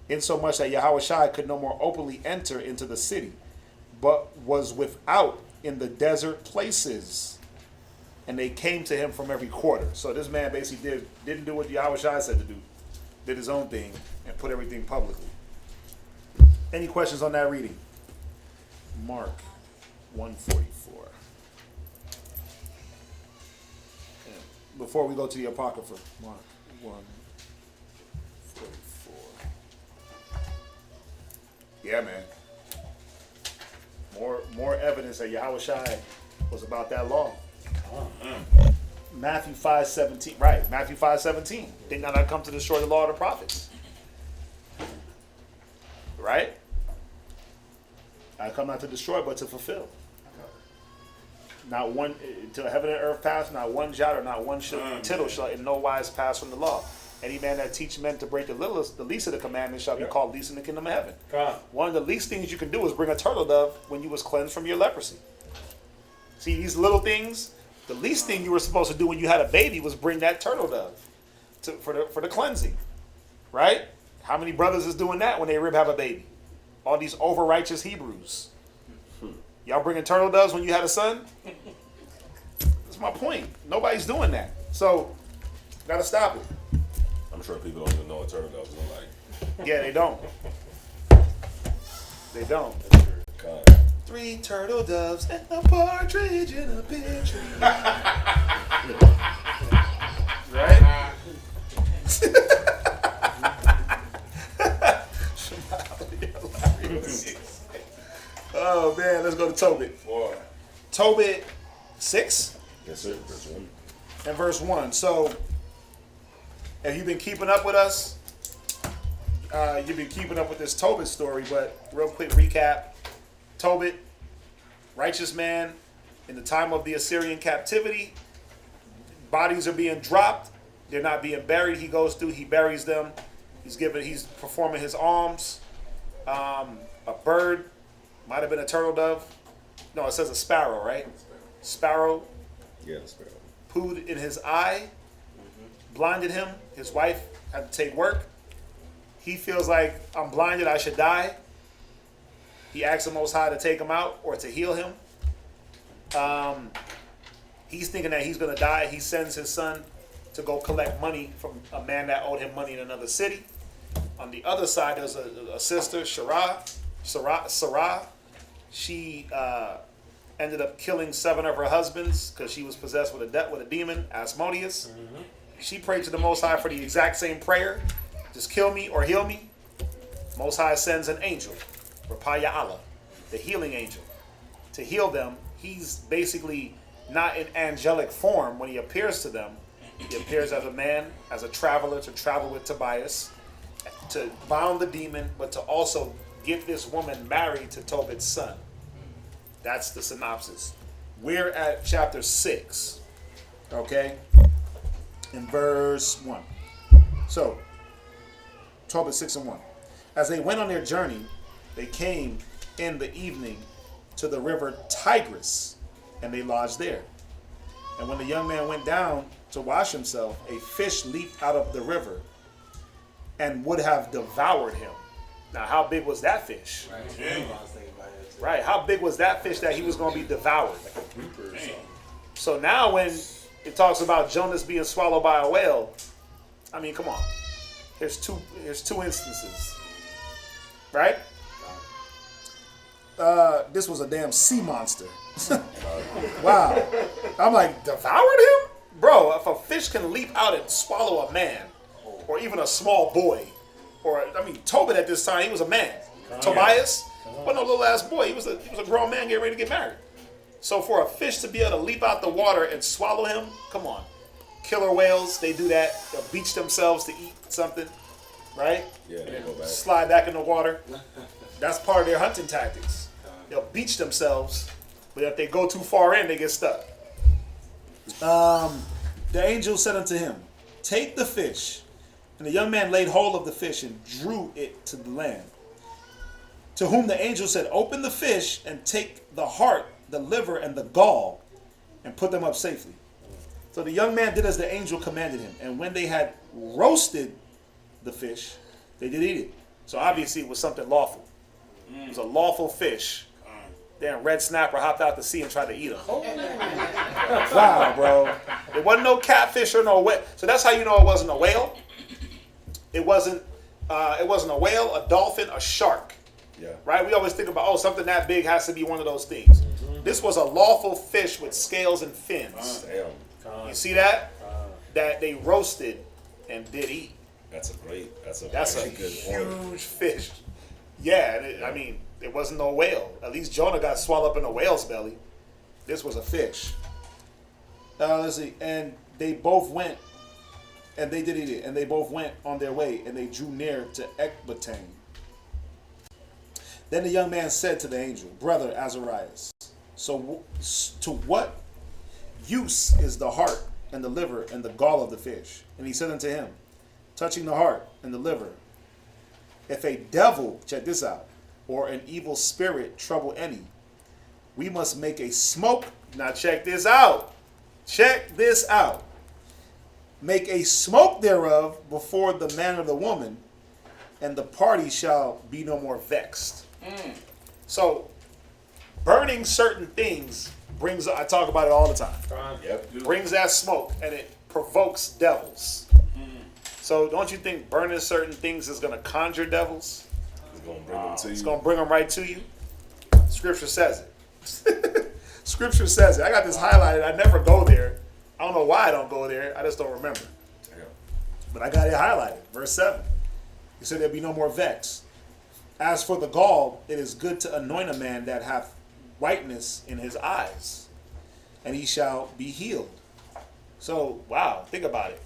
insomuch that Yahushua could no more openly enter into the city, but was without in the desert places. And they came to him from every quarter. So this man basically didn't do what Yahushua said to do. Did his own thing and put everything publicly. Any questions on that reading? Mark 144. And before we go to the Apocrypha, Mark 144. Yeah, man. More evidence that Yahushua was about that law. Matthew 5:17. Right, Matthew 5:17. Did not I come to destroy the law of the prophets? Right? I come not to destroy, but to fulfill. Not one, till heaven and earth pass, not one jot or not one tittle shall in no wise pass from the law. Any man that teach men to break the least of the commandments shall be called least in the kingdom of heaven. One of the least things you can do is bring a turtle dove when you was cleansed from your leprosy. See, these little things, the least thing you were supposed to do when you had a baby was bring that turtle dove for the cleansing. Right? How many brothers is doing that when they have a baby? All these over-righteous Hebrews. Y'all bringing turtle doves when you had a son? That's my point. Nobody's doing that. So, gotta stop it. I'm sure people don't even know what turtle doves look like. Yeah, they don't. They don't. God. 3 turtle doves and a partridge in a pear tree. Right? Oh man, let's go to Tobit. Boy. Tobit 6. Yes, sir. Verse 1. And verse 1. So, have you been keeping up with us? You've been keeping up with this Tobit story, but real quick recap. Tobit, righteous man, in the time of the Assyrian captivity, bodies are being dropped. They're not being buried. He goes through, he buries them. He's performing his alms. A bird, might have been a turtle dove. No, it says a sparrow, right? Sparrow. Yeah, a sparrow. Pooed in his eye, blinded him. His wife had to take work. He feels like, I'm blinded, I should die. He asks the Most High to take him out or to heal him. He's thinking that he's going to die. He sends his son to go collect money from a man that owed him money in another city. On the other side, there's a sister, Sarah. She ended up killing 7 of her husbands because she was possessed with a demon, Asmodeus. She prayed to the Most High for the exact same prayer. Just kill me or heal me. Most High sends an angel, Rapaya Allah, the healing angel, to heal them. He's basically not in angelic form when he appears to them. He appears as a man, as a traveler, to travel with Tobias, to bound the demon, but to also get this woman married to Tobit's son. That's the synopsis. We're at chapter 6, okay? In verse 1. So, Tobit 6 and 1. As they went on their journey, they came in the evening to the river Tigris, and they lodged there. And when the young man went down to wash himself, a fish leaped out of the river and would have devoured him. Now, how big was that fish? Right. How big was that fish that he was going to be devoured? So now when it talks about Jonas being swallowed by a whale, I mean, come on. Here's two instances. Right? This was a damn sea monster. Wow. I'm like, devoured him? Bro, if a fish can leap out and swallow a man, or even a small boy, or, I mean, Tobit at this time, he was a man. Tobias, wasn't no little ass boy. He was a grown man getting ready to get married. So for a fish to be able to leap out the water and swallow him, come on. Killer whales, they do that. They'll beach themselves to eat something, right? Yeah, they go back. Slide back in the water. That's part of their hunting tactics. They'll beach themselves, but if they go too far in, they get stuck. The angel said unto him, take the fish. And the young man laid hold of the fish and drew it to the land. To whom the angel said, open the fish and take the heart, the liver, and the gall, and put them up safely. So the young man did as the angel commanded him. And when they had roasted the fish, they did eat it. So obviously it was something lawful. It was a lawful fish. Damn, red snapper hopped out to sea and tried to eat him. Wow, bro. There wasn't no catfish or no whale. So that's how you know it wasn't a whale. It wasn't a whale, a dolphin, a shark. Yeah. Right? We always think about, something that big has to be one of those things. This was a lawful fish with scales and fins. You see that? That they roasted and did eat. That's a good huge fish. Yeah, it wasn't no whale. At least Jonah got swallowed up in a whale's belly. This was a fish. Let's see. And they both went, and they did eat it, and they both went on their way, and they drew near to Ecbatane. Then the young man said to the angel, Brother Azarias, so to what use is the heart and the liver and the gall of the fish? And he said unto him, touching the heart and the liver, if a devil, check this out, or an evil spirit trouble any, we must make a smoke. Now check this out. Check this out. Make a smoke thereof before the man or the woman, and the party shall be no more vexed. So, burning certain things brings, I talk about it all the time. Brings that smoke, and it provokes devils. So don't you think burning certain things is going to conjure devils? It's going to bring them to you. It's going to bring them right to you. Scripture says it. Scripture says it. I got this highlighted. I never go there. I don't know why I don't go there. I just don't remember. But I got it highlighted. Verse 7. He said there'll be no more vex. As for the gall, it is good to anoint a man that hath whiteness in his eyes, and he shall be healed. So, wow, think about it.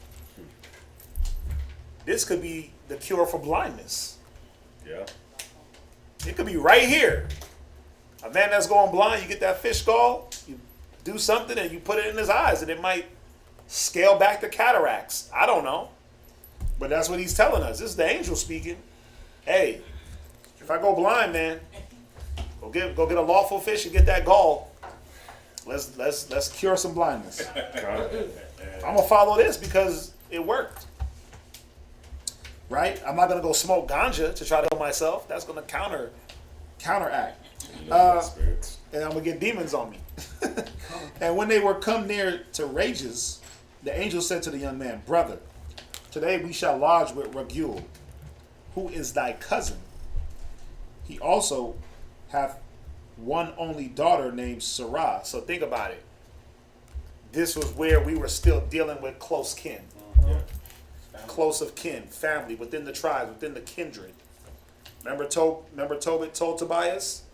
This could be the cure for blindness. Yeah. It could be right here. A man that's going blind, you get that fish gall, you do something and you put it in his eyes and it might scale back the cataracts. I don't know. But that's what he's telling us. This is the angel speaking. Hey, if I go blind, man, go get a lawful fish and get that gall. Let's cure some blindness. I'm gonna follow this because it worked. Right? I'm not gonna go smoke ganja to try to heal myself. That's gonna counteract. And I'm gonna get demons on me. And when they were come near to Rages, the angel said to the young man, Brother, today we shall lodge with Raguel, who is thy cousin. He also hath one only daughter named Sarah. So think about it. This was where we were still dealing with close kin. Close of kin, family, within the tribes, within the kindred. Remember Tobit told Tobias,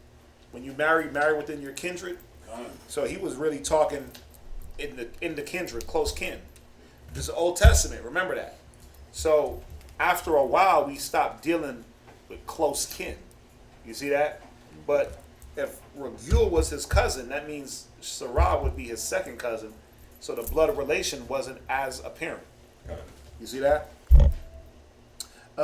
when you marry within your kindred? So he was really talking in the kindred, close kin. This is Old Testament, remember that. So after a while, we stopped dealing with close kin. You see that? But if Raguel was his cousin, that means Sarah would be his second cousin. So the blood relation wasn't as apparent. You see that? I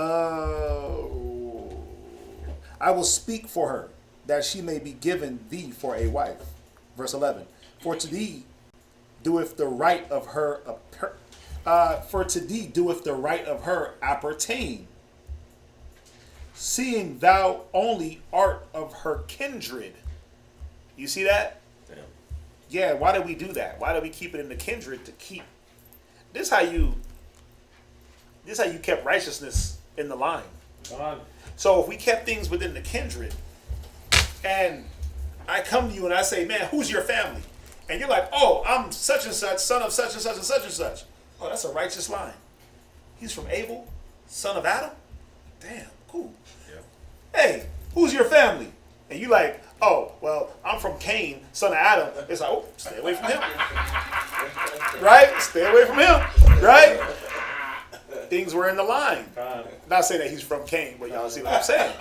will speak for her, that she may be given thee for a wife. Verse 11. For to thee doeth the right of her appertain, seeing thou only art of her kindred. You see that? Damn. Yeah, why did we do that? Why did we keep it in the kindred to keep? This is how you kept righteousness in the line. So if we kept things within the kindred, and I come to you and I say, man, who's your family? And you're like, oh, I'm such and such, son of such and such and such and such. Oh, that's a righteous line. He's from Abel, son of Adam? Damn, cool. Yeah. Hey, who's your family? And you like, oh, well, I'm from Cain, son of Adam. It's like, oh, stay away from him. Right? Stay away from him. Right? Things were in the line. Not saying that he's from Cain, but y'all see what I'm saying.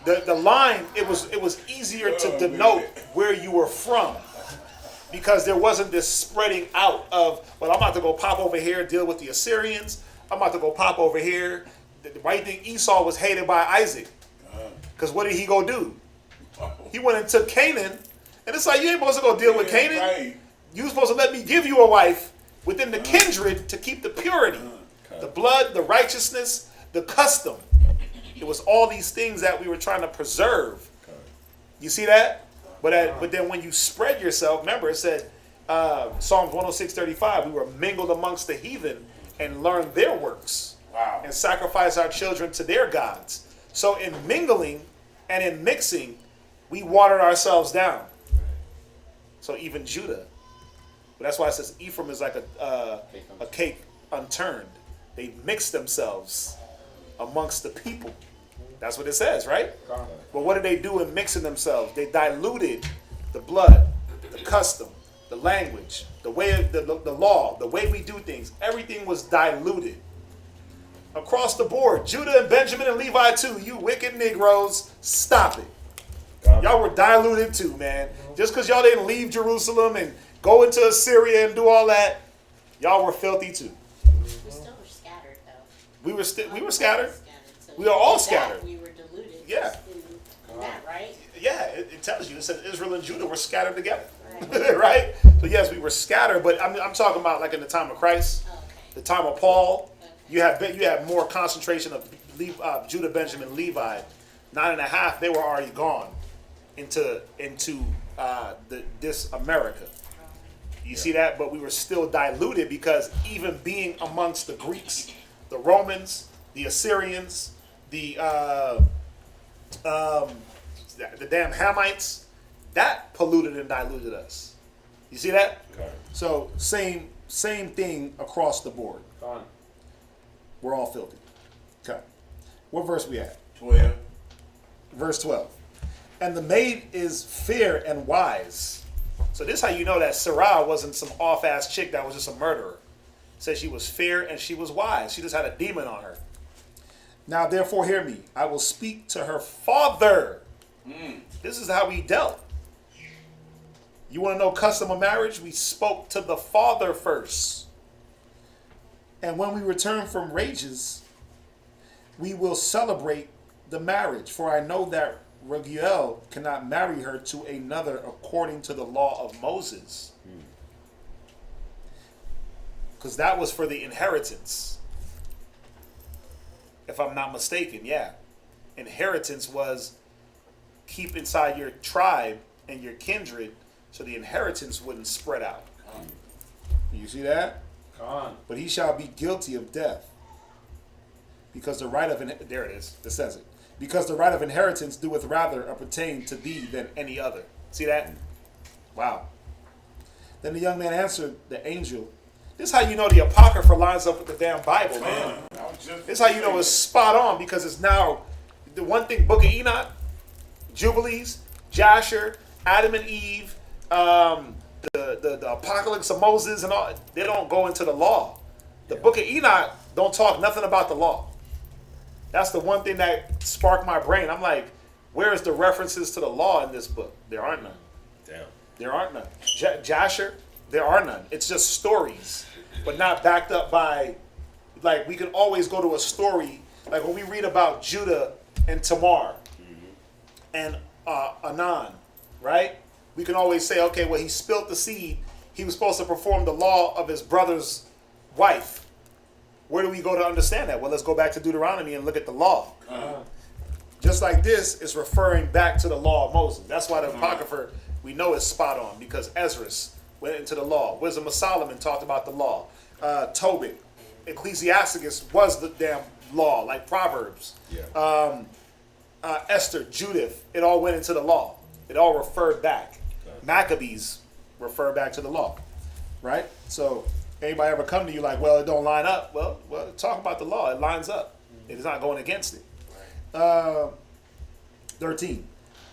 The line, it was easier to denote where you were from. Because there wasn't this spreading out of, well, I'm about to go pop over here, deal with the Assyrians. I'm about to go pop over here. Why do you think Esau was hated by Isaac? Because what did he go do? He went and took Canaan. And it's like, you ain't supposed to go deal with Canaan. Right. You supposed to let me give you a wife within the kindred to keep the purity, the blood, the righteousness, the custom. It was all these things that we were trying to preserve. You see that? But then when you spread yourself, remember it said, Psalms 106:35, we were mingled amongst the heathen and learned their works. Wow. And sacrifice our children to their gods. So in mingling and in mixing, we watered ourselves down. So even Judah. But that's why it says Ephraim is like a cake unturned. They mixed themselves amongst the people. That's what it says, right? But what did they do in mixing themselves? They diluted the blood, the custom, the language, the way of the law, the way we do things. Everything was diluted. Across the board, Judah and Benjamin and Levi too, you wicked Negroes, stop it. Y'all were diluted too, man. Just because y'all didn't leave Jerusalem and go into Assyria and do all that, y'all were filthy too. We still were scattered though. We were scattered. So We are all in that, scattered. We were deluded. Yeah. In that, right? Yeah, it tells you. It says Israel and Judah were scattered together. Right. Right? So yes, we were scattered, but I'm talking about like in the time of Christ, the time of Paul. You have more concentration of Judah, Benjamin, Levi. 9.5, they were already gone into this America. You see that? But we were still diluted because even being amongst the Greeks, the Romans, the Assyrians, the damn Hamites, that polluted and diluted us. You see that? Okay. So same thing across the board. Gone. We're all filthy. Okay. What verse we at? 12. Verse 12. And the maid is fair and wise. So this is how you know that Sarah wasn't some off-ass chick that was just a murderer. It says she was fair and she was wise. She just had a demon on her. Now therefore hear me. I will speak to her father. This is how we dealt. You want to know custom of marriage? We spoke to the father first. And when we return from rages, we will celebrate the marriage. For I know that Raguel cannot marry her to another according to the law of Moses. Because that was for the inheritance. If I'm not mistaken, yeah. Inheritance was keep inside your tribe and your kindred so the inheritance wouldn't spread out. You see that? But he shall be guilty of death. Because the right of there it is. It says it. Because the right of inheritance doeth rather appertain to thee than any other. See that? Wow. Then the young man answered the angel. This is how you know the Apocrypha lines up with the damn Bible, man. This is how you know it's spot on, because it's now the one thing, Book of Enoch, Jubilees, Jasher, Adam and Eve, the Apocalypse of Moses and all, they don't go into the law. The Book of Enoch don't talk nothing about the law. That's the one thing that sparked my brain. I'm like, where is the references to the law in this book? There aren't none. Damn. There aren't none. Jasher, there are none. It's just stories, but not backed up by, like, we can always go to a story, like when we read about Judah and Tamar and Anan, right? We can always say, okay, well, he spilt the seed. He was supposed to perform the law of his brother's wife. Where do we go to understand that? Well, let's go back to Deuteronomy and look at the law. Just like this is referring back to the law of Moses. That's why the Apocrypha, we know, is spot on, because Ezra went into the law. Wisdom of Solomon talked about the law. Tobit, Ecclesiasticus was the damn law, like Proverbs. Yeah. Esther, Judith, it all went into the law. It all referred back. Maccabees refer back to the law, right? So anybody ever come to you like, well, it don't line up? Well, talk about the law. It lines up. It is not going against it. 13.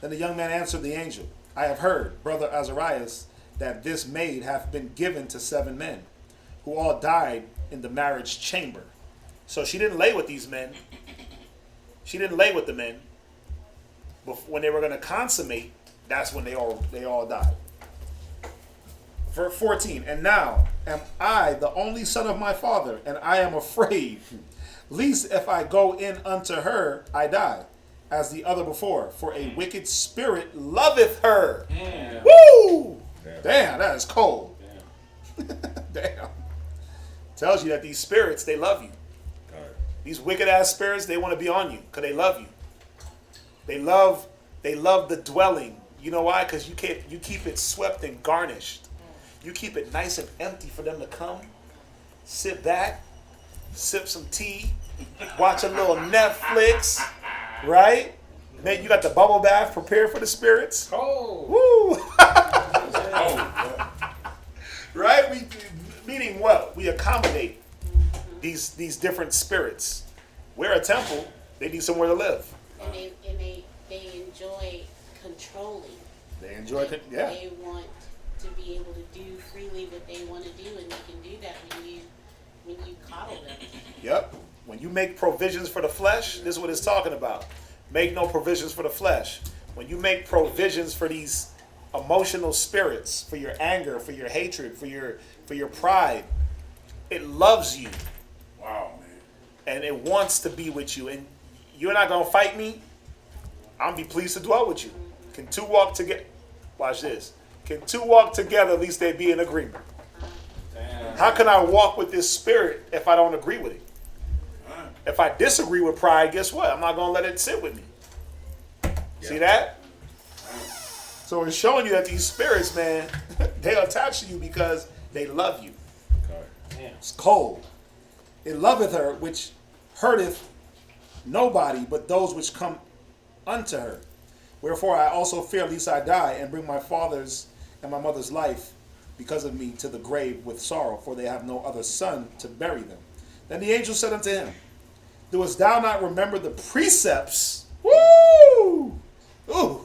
Then the young man answered the angel, I have heard, brother Azarias, that this maid hath been given to 7 men, who all died in the marriage chamber. So she didn't lay with these men. She didn't lay with the men. But when they were going to consummate, that's when they all died. Verse 14. And now am I the only son of my father, and I am afraid, lest if I go in unto her, I die, as the other before. For a wicked spirit loveth her. Woo! Damn, that is cold. Damn. Tells you that these spirits, they love you. These wicked ass spirits, they want to be on you because they love you. They love the dwelling. You know why? Because you keep it swept and garnished. You keep it nice and empty for them to come, sit back, sip some tea, watch a little Netflix, right? Then you got the bubble bath prepared for the spirits. Oh, woo! Right? Meaning what? We accommodate these different spirits. We're a temple. They need somewhere to live. And they enjoy controlling. They enjoy it. Yeah. They want to be able to do freely what they want to do, and they can do that when you coddle them. Yep. When you make provisions for the flesh, this is what it's talking about. Make no provisions for the flesh. When you make provisions for these emotional spirits, for your anger, for your hatred, for your pride, it loves you. Wow, man. And it wants to be with you. And you're not going to fight me. I'm be pleased to dwell with you. Can two walk together? Watch this. Can two walk together, at least they be in agreement. damn. How can I walk with this spirit if I don't agree with it? If I disagree with pride, guess what? I'm not going to let it sit with me. See that? So it's showing you that these spirits, man, they attach to you because they love you. It's cold. It loveth her, which hurteth nobody but those which come unto her. Wherefore I also fear lest I die and bring my father's and my mother's life because of me to the grave with sorrow, for they have no other son to bury them. Then the angel said unto him, doest thou not remember the precepts, woo, ooh,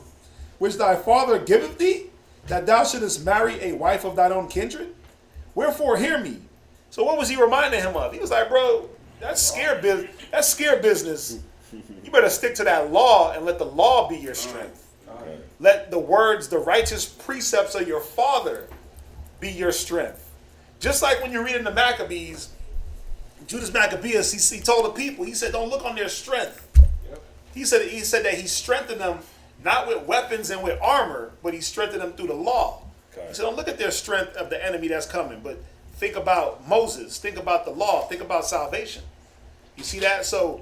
which thy father giveth thee, that thou shouldest marry a wife of thine own kindred? Wherefore hear me. So what was he reminding him of? He was like, bro, that's scare business. You better stick to that law and let the law be your strength. Let the words, the righteous precepts of your father be your strength. Just like when you read in the Maccabees, Judas Maccabeus, he told the people, he said, don't look on their strength. Yep. He said that he strengthened them not with weapons and with armor, but he strengthened them through the law. Okay. He said, don't look at their strength of the enemy that's coming, but think about Moses, think about the law, think about salvation. You see that? So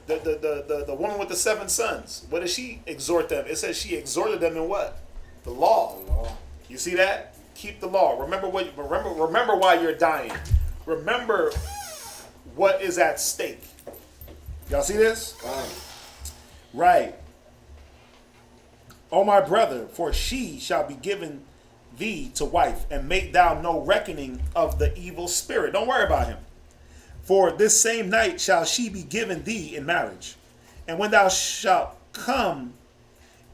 the woman with the 7 sons, what does she exhort them? It says she exhorted them in what? The law. You see that? Keep the law. Remember why you're dying. Remember what is at stake. Y'all see this? Right. O my brother, for she shall be given thee to wife, and make thou no reckoning of the evil spirit. Don't worry about him. For this same night shall she be given thee in marriage. And when thou shalt come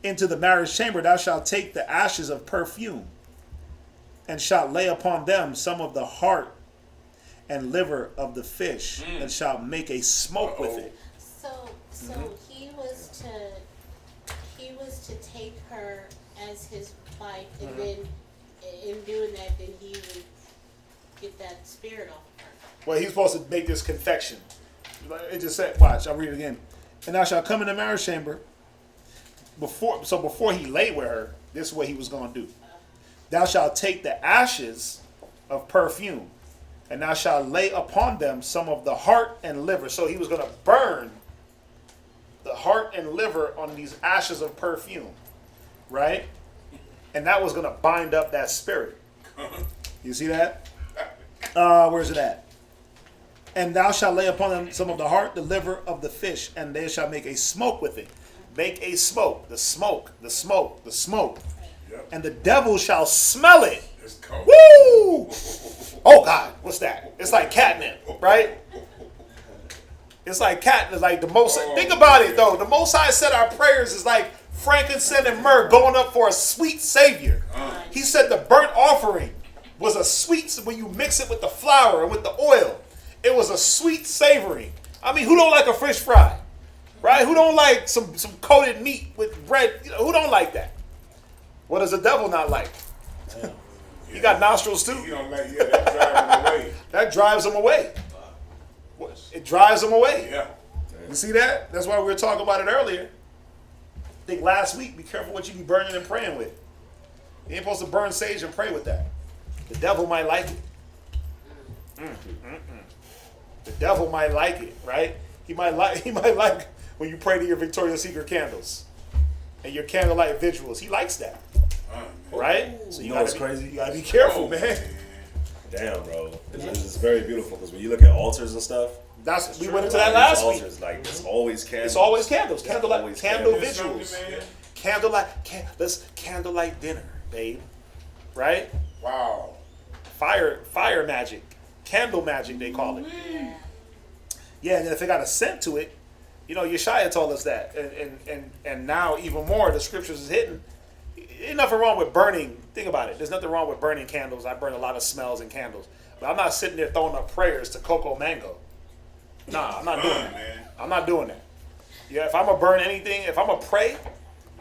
into the marriage chamber, thou shalt take the ashes of perfume, and shalt lay upon them some of the heart and liver of the fish, and shalt make a smoke with it. So he was to take her as his wife, and then in doing that, then he would get that spirit off of her. Well, he's supposed to make this confection. It just said, watch, I'll read it again. And thou shalt come in the marriage chamber. Before he lay with her, this is what he was going to do. Thou shalt take the ashes of perfume, and thou shalt lay upon them some of the heart and liver. So he was going to burn the heart and liver on these ashes of perfume, right? And that was going to bind up that spirit. You see that? Where's it at? And thou shalt lay upon them some of the heart, the liver of the fish, and they shall make a smoke with it. Make a smoke, the smoke, the smoke, the smoke. Yep. And the devil shall smell it. It's cold. Woo! Oh God, what's that? It's like catnip, right? It's like catnip, like the most. Think about it though. The Most High said our prayers is like frankincense and myrrh going up for a sweet Savior. He said the burnt offering was a sweet, when you mix it with the flour and with the oil, it was a sweet savory. I mean, who don't like a fish fry? Right? Who don't like some coated meat with bread? You know, who don't like that? What does the devil not like? He got nostrils too. He don't like, yeah, that drives him away. That drives him away. It drives him away. Yeah. You see that? That's why we were talking about it earlier. I think last week, be careful what you be burning and praying with. You ain't supposed to burn sage and pray with that. The devil might like it. The devil might like it, right? He might like when you pray to your Victoria's Secret candles and your candlelight vigils. He likes that, right? So You know what's crazy? You gotta be careful, man. Damn, bro. This is very beautiful because when you look at altars and stuff, We went into that last week. altars, like it's always candles. It's always candles. It's Candlelight, always candle candles. visuals. Let's candlelight dinner, babe. Right? Wow. Fire magic. Candle magic, they call it. Yeah, and if it got a scent to it, you know, Yeshaya told us that. And now even more, the scriptures is hitting. Ain't nothing wrong with burning. Think about it. There's nothing wrong with burning candles. I burn a lot of smells and candles. But I'm not sitting there throwing up prayers to Coco Mango. Nah, I'm not doing that. Man. I'm not doing that. Yeah, if I'm gonna burn anything, if I'm gonna pray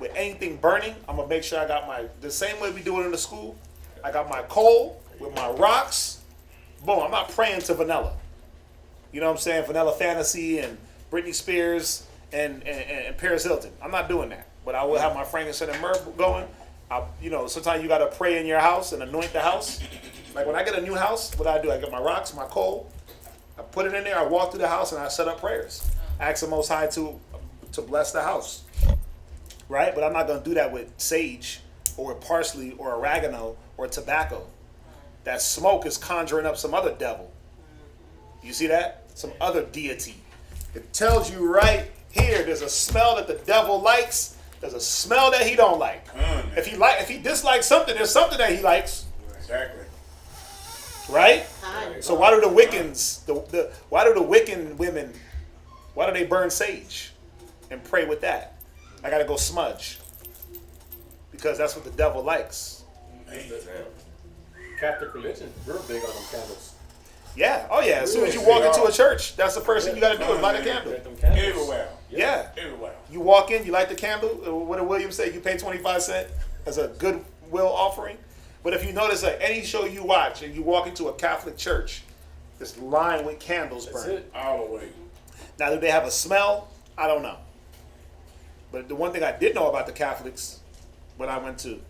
with anything burning, I'm gonna make sure I got the same way we do it in the school. I got my coal with my rocks. Boom, I'm not praying to vanilla. You know what I'm saying? Vanilla Fantasy and Britney Spears and Paris Hilton. I'm not doing that. But I will have my frankincense and myrrh going. Sometimes you gotta pray in your house and anoint the house. Like when I get a new house, what I do, I get my rocks, my coal, I put it in there, I walk through the house and I set up prayers. Ask the Most High to bless the house. Right? But I'm not gonna do that with sage or with parsley or oregano or tobacco. That smoke is conjuring up some other devil. You see that? Some other deity. It tells you right here, there's a smell that the devil likes. There's a smell that he don't like. If he dislikes something, there's something that he likes. Exactly. Right? So why do the Wiccans, why do the Wiccan women, why do they burn sage and pray with that? I gotta go smudge. Because that's what the devil likes. Catholic religion, real big on them candles. Yeah. Oh yeah. As soon as you walk into a church, that's the first thing you gotta do is light a candle. Everywhere. Yeah. Everywhere. You walk in, you light the candle. What did William say? You pay 25 cents as a goodwill offering. But if you notice, like any show you watch, and you walk into a Catholic church, it's lined with candles burning all the way. Now, do they have a smell? I don't know. But the one thing I did know about the Catholics, when I went to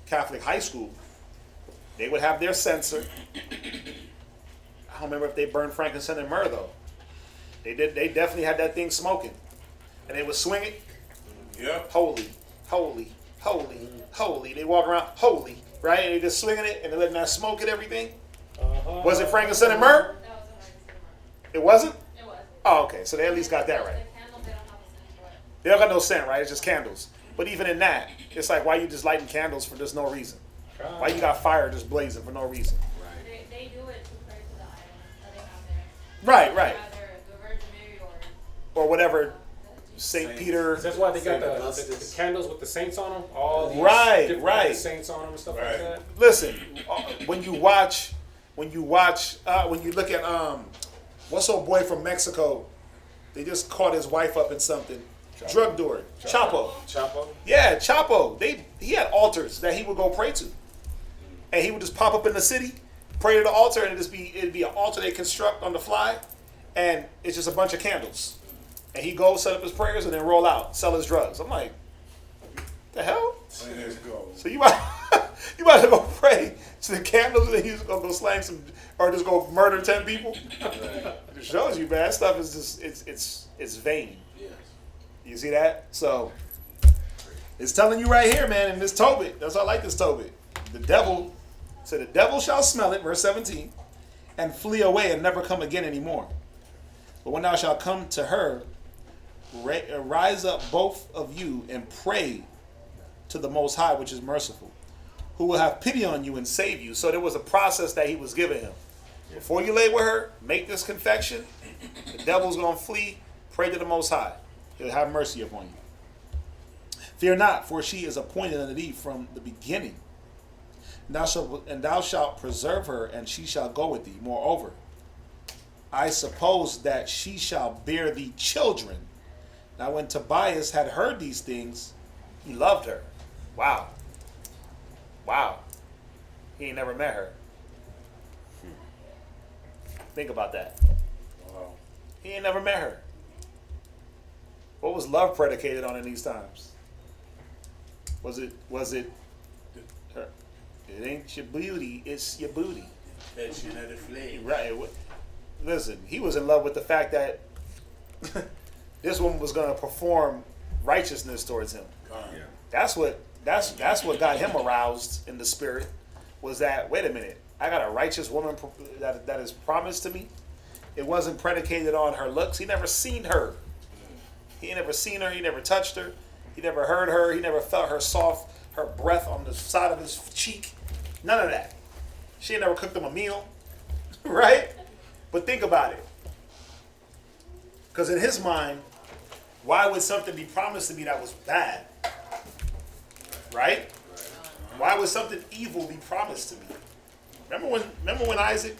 Catholic high school, they would have their censer. I don't remember if they burned frankincense and myrrh though. They did. They definitely had that thing smoking, and they would swing it. Yep. Holy, holy, holy, holy. They walk around holy, right? And they just swinging it and they're letting that smoke and everything. Was it frankincense and myrrh? It wasn't. It was. Oh, okay. So they at least got that right. They don't got no scent, right? It's just candles. But even in that, it's like, why you just lighting candles for just no reason? Why you got fire just blazing for no reason? They do it to pray to the idols that they have there. Right. Either the Virgin Mary Or whatever, Saint Peter. That's why they got the candles with the saints on them. All these Right. different saints on them and stuff like that. Listen, when you look at what's old boy from Mexico? They just caught his wife up in something. Drug dealer. Chapo. Yeah, Chapo. He had altars that he would go pray to. And he would just pop up in the city, pray to the altar, and it'd be an altar they construct on the fly, and it's just a bunch of candles. And he goes, set up his prayers, and then roll out, sell his drugs. I'm like, the hell? Let's go. So you might to go pray to the candles, and then you just gonna go slang some, or just go murder 10 people. It shows you, man. That stuff is just it's vain. You see that? So it's telling you right here, man, in this Tobit. That's why I like this Tobit. The devil shall smell it, verse 17, and flee away and never come again anymore. But when thou shalt come to her, rise up both of you and pray to the Most High, which is merciful, who will have pity on you and save you. So there was a process that he was giving him. Before you lay with her, make this confession. The devil's going to flee. Pray to the Most High. He'll have mercy upon you. Fear not, for she is appointed unto thee from the beginning. And thou shalt preserve her, and she shall go with thee. Moreover, I suppose that she shall bear thee children. Now when Tobias had heard these things, he loved her. Wow. He ain't never met her. Think about that. Wow. He ain't never met her. What was love predicated on in these times? Was it her? It ain't your beauty, it's your booty. That's another flame. Right. Listen, he was in love with the fact that this woman was going to perform righteousness towards him. Yeah. That's what got him aroused in the spirit. Was that, wait a minute, I got a righteous woman that is promised to me. It wasn't predicated on her looks. He never seen her. He never seen her. He never touched her. He never heard her. He never felt her breath on the side of his cheek. None of that. She ain't never cooked him a meal, right? But think about it. Because in his mind, why would something be promised to me that was bad? Right? Why would something evil be promised to me? Remember when Isaac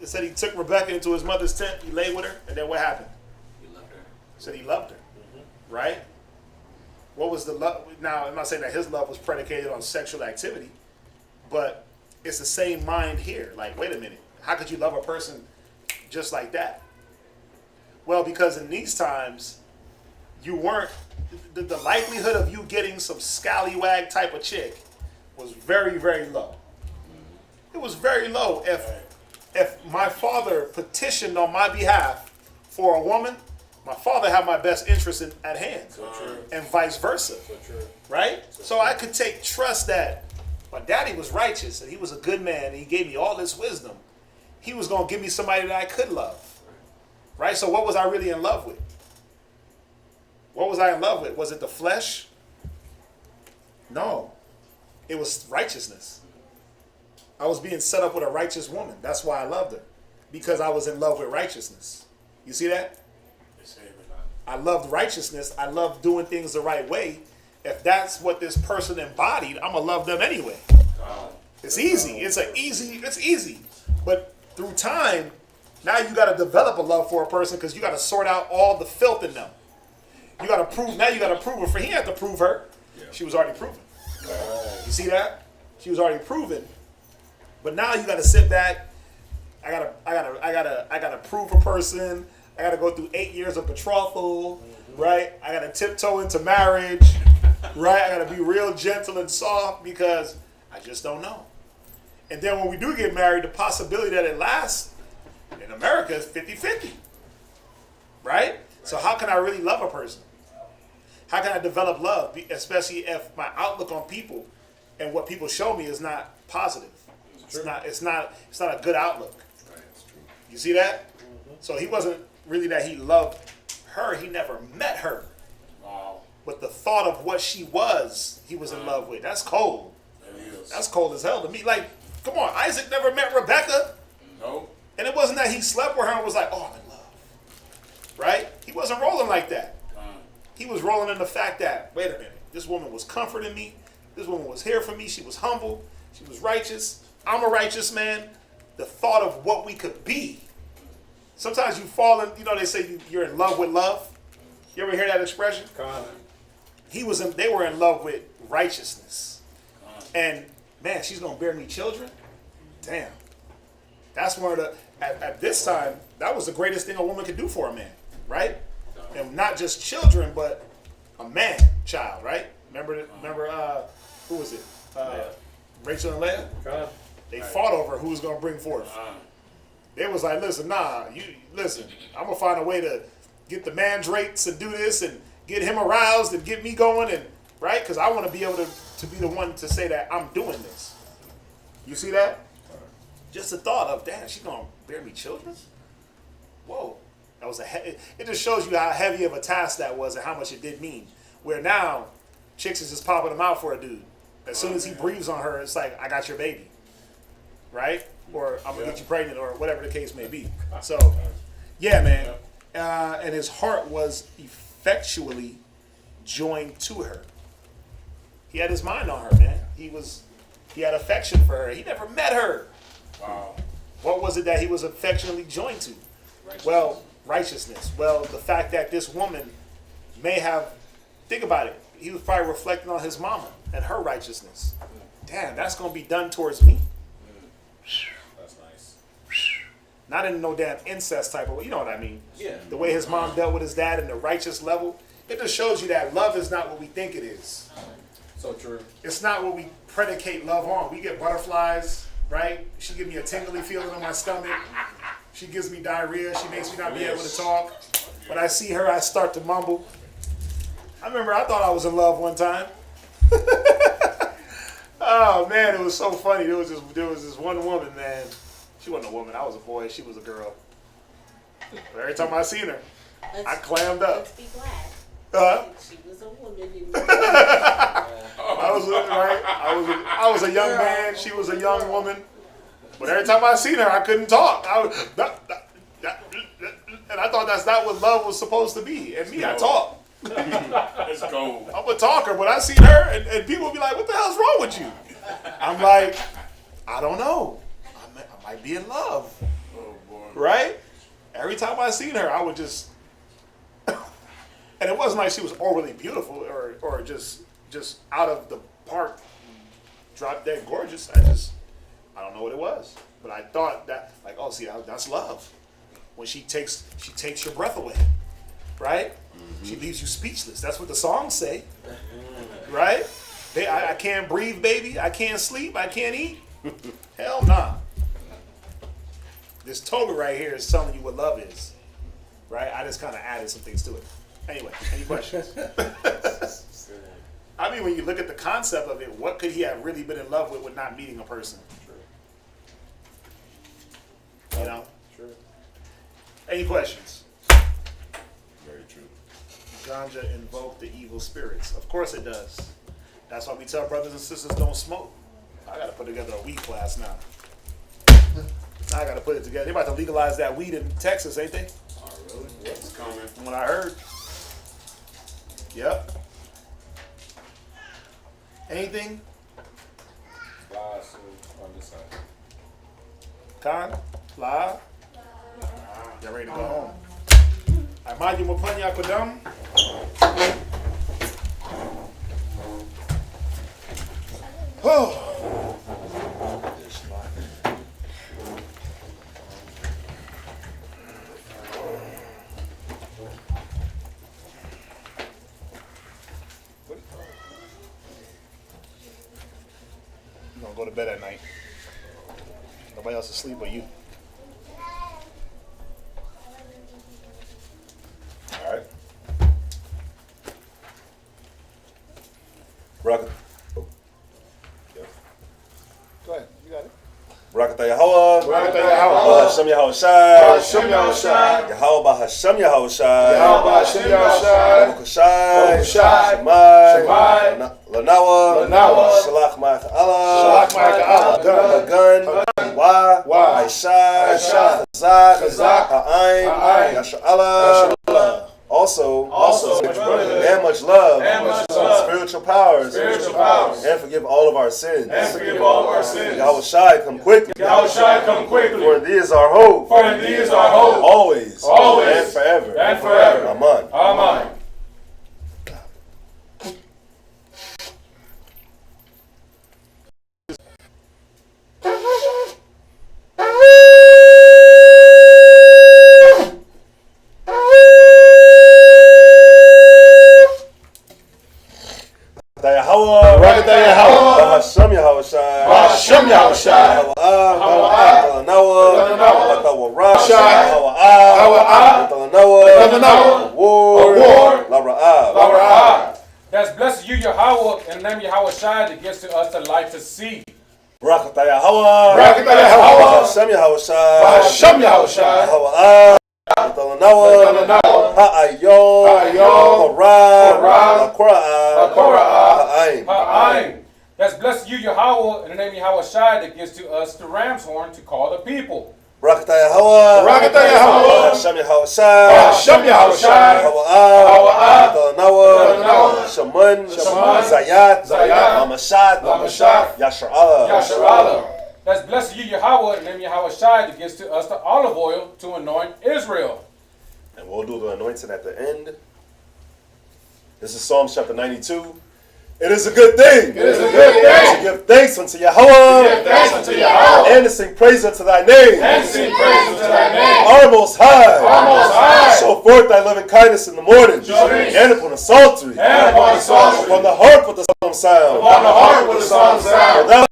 said he took Rebekah into his mother's tent, he lay with her, and then what happened? He loved her. He said he loved her. Right? What was the love? Now, I'm not saying that his love was predicated on sexual activity, but it's the same mind here. Like, wait a minute. How could you love a person just like that? Well, because in these times, you weren't, the likelihood of you getting some scallywag type of chick was very, very low. It was very low. If my father petitioned on my behalf for a woman, my father had my best interest at hand, and vice versa, right? So I could take trust that my daddy was righteous and he was a good man and he gave me all this wisdom. He was going to give me somebody that I could love, right? So what was I really in love with? What was I in love with? Was it the flesh? No, it was righteousness. I was being set up with a righteous woman. That's why I loved her, because I was in love with righteousness. You see that? I loved righteousness. I loved doing things the right way. If that's what this person embodied, I'm gonna love them anyway. It's easy. It's easy. But through time, now you got to develop a love for a person because you got to sort out all the filth in them. You got to prove. Now you got to prove her. For he had to prove her. She was already proven. You see that? She was already proven. But now you got to sit back. I gotta prove a person. I gotta go through 8 years of betrothal, right? I gotta tiptoe into marriage, right? I gotta be real gentle and soft because I just don't know. And then when we do get married, the possibility that it lasts in America is 50-50, right? So how can I really love a person? How can I develop love, especially if my outlook on people and what people show me is not positive? It's not a good outlook. You see that? So he wasn't really that he loved her. He never met her. Wow. But the thought of what she was, he was in love with. That's cold. That's cold as hell to me. Like, come on, Isaac never met Rebekah. No. And it wasn't that he slept with her and was like, oh, I'm in love. Right? He wasn't rolling like that. He was rolling in the fact that, wait a minute, this woman was comforting me. This woman was here for me. She was humble. She was righteous. I'm a righteous man. The thought of what we could be. Sometimes you fall in, they say you're in love with love. You ever hear that expression? They were in love with righteousness. And man, she's going to bear me children? Damn. That's one of the, at this time, that was the greatest thing a woman could do for a man, right? And not just children, but a man child, right? Remember, who was it? Rachel and Leah? They fought over who was going to bring forth. They was like, listen, I'm going to find a way to get the mandrakes and do this and get him aroused and get me going, and right? Because I want to be able to be the one to say that I'm doing this. You see that? Just the thought of, damn, she's going to bear me children? Whoa. That was it just shows you how heavy of a task that was and how much it did mean. Where now, chicks is just popping them out for a dude. As soon as he breathes on her, it's like, I got your baby. Right? Or I'm going to get you pregnant, or whatever the case may be. So, yeah, man. And his heart was effectually joined to her. He had his mind on her, man. He had affection for her. He never met her. Wow. What was it that he was affectionately joined to? Well, righteousness. Well, the fact that this woman may have, think about it, he was probably reflecting on his mama and her righteousness. Damn, that's going to be done towards me. That's nice. Not in no damn incest type of way. You know what I mean? Yeah. The way his mom dealt with his dad and the righteous level. It just shows you that love is not what we think it is. So true. It's not what we predicate love on. We get butterflies, right? She gives me a tingly feeling in my stomach. She gives me diarrhea. She makes me not be able to talk. When I see her, I start to mumble. I remember I thought I was in love one time. Oh man, it was so funny. There was this one woman, man. She wasn't a woman. I was a boy. She was a girl. But every time I seen her, I clammed up. Let's be glad. She was a woman. I was a young man. She was a young woman. But every time I seen her, I couldn't talk. And I thought that's not what love was supposed to be. And me, I talk. Let's go. I'm a talker, but I see her, and people be like, "What the hell's wrong with you?" I'm like, "I don't know. I might be in love." Oh boy. Right? Every time I seen her, I would just, and it wasn't like she was overly beautiful or just out of the park, drop dead gorgeous. I don't know what it was, but I thought that, like, oh, see, that's love. When she takes your breath away, right? Mm-hmm. She leaves you speechless. That's what the songs say, right? I can't breathe, baby. I can't sleep. I can't eat. Hell nah. This Tobit right here is telling you what love is, right? I just kind of added some things to it. Anyway, any questions? I mean, when you look at the concept of it, what could he have really been in love with not meeting a person? You know? True. Any questions? Very true. Ganja invoke the evil spirits. Of course it does. That's why we tell brothers and sisters don't smoke. I got to put together a weed class now. I got to put it together. They're about to legalize that weed in Texas, ain't they? Oh, really? What's coming? From what I heard. Yep. Anything? Last on this side. Con? La? Y'all ready to go home? I mind you, Mupanya Kodam. Oh. You gonna go to bed at night? Nobody else asleep but you. All right. Rock. Oh. Yeah. Go ahead, you got it. Barakatah Yahweh. Barakatah Yahweh. Bahashem Yahushai. Bahashem Yahushai. Yahweh Bahashem Yahushai. Yahweh Bahashem Yahushai. Baruch Shemai. Shemai. Lanawa. Shalach Ma'at Allah. Shalach Ma'at Allah. Hagan. Wa. Aishai. Chazak. Ha'ain. Yashar Allah. Also, much love, spiritual powers, and forgive all of our sins. Yahweh Shai, come quickly. For in thee is our hope. Always. And forever. Amen. Bahashem Yahushai. Bahashem Yahushai. That's blessed you, Yahweh, in the name of Yahweh Shai, that gives to us the light to see. Barakatah Yahweh. Bahashem Yahushai. Bahashem Yahushai. That's blessed you, Yahweh, in the name of Yahweh Shai, that gives to us the ram's horn to call the people. Barakatah Yahweh. Bahashem Yahushai. Bahashem Yahushai. Shaman. Zayat. Mamashat. Yashar Allah. That's blessed you, Yahweh, in the name of Yahweh Shai, that gives to us the olive oil to anoint Israel. And we'll do the anointing at the end. This is Psalms chapter 92. It is a good thing. It is a good thing. To give thanks unto Yahweh. To give thanks unto Yahweh. And to sing praise unto thy name. And to sing praise unto thy name. Our Most High. Our Most High. Show forth thy loving kindness in the morning. And upon the psaltery. And upon the psaltery. Upon the harp with the psalm sound. Upon the harp with the psalm sound. For thou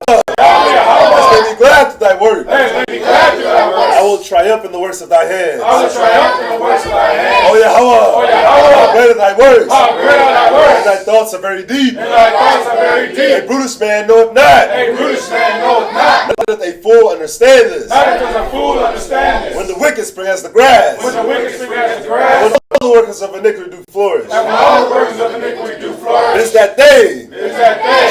hast made me glad to thy word. I will triumph in the works of thy hands. I will triumph in the works of thy hands. O Yahweh, how great are thy works. How great are thy works. And thy thoughts are very deep. And thy thoughts are very deep. A brutish man knoweth not. A brutish man knoweth not. Neither doth a fool understand this. Neither does a fool understand this. When the wicked spring as the grass. When the wicked spring as the grass. When all the workers of iniquity do flourish. And when all the workers of iniquity do flourish. It is that they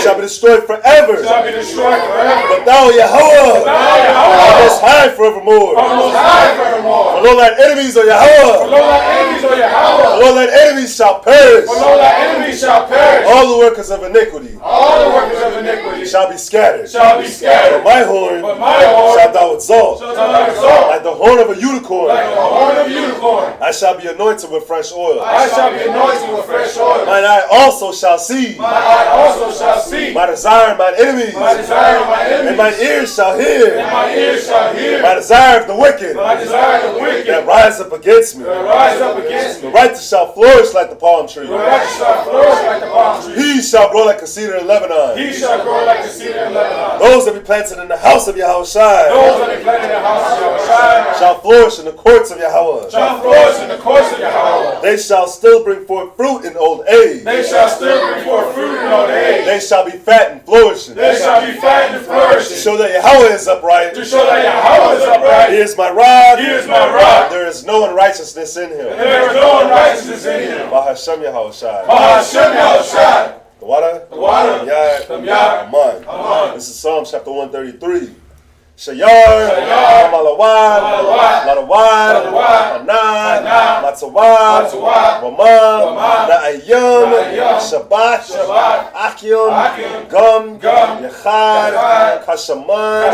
shall be destroyed forever. Shall be destroyed forever. But thou, Yahweh, art most high forevermore. Most high forevermore. For lo, thine enemies, O Yahweh. For lo, thine enemies, O Yahweh. For lo, thine enemies shall perish. For lo, thine enemies shall perish. All the workers of iniquity. All the workers of iniquity shall be scattered. shall be scattered. But my horn, shalt thou exalt. Shalt thou exalt. Like the horn of a unicorn. Like the horn of a unicorn. I shall be anointed with fresh oil. I shall be anointed with fresh oil. Mine eye also shall see. My eye also shall see. My desire and mine enemies. My desire and my enemies. And mine ears shall hear. And my ears shall hear. My desire of the wicked. My desire of the wicked. That rise up against me. That rise up against me. The righteous shall flourish like the palm tree. The righteous shall flourish like the palm tree. He shall grow like a cedar in Lebanon. He shall grow like a cedar in Lebanon. Those that be planted in the house of Yahweh Those that be planted in the house of Yahweh shall flourish in the courts of Yahweh. Shall flourish in the courts of Yahweh. They shall still bring forth fruit in old age. They shall still bring forth fruit in old age. They shall be fat and flourishing. They shall be fat and flourishing. To show that Yahweh is upright. To show that Yahweh is upright. He is my rod. He is my rod. There is no unrighteousness in him. There is no unrighteousness in him. Bahashem Yahweh Shai. Bahashem Yahweh Shai. The water. The water. Yah. Aman. Aman. This is Psalm chapter 133. Shayar, Malawad, Ladawad, Hanan, Matzawad, Ramah, Na'ayim, Shabbat, Akim, Gum, Yechad, Kashaman,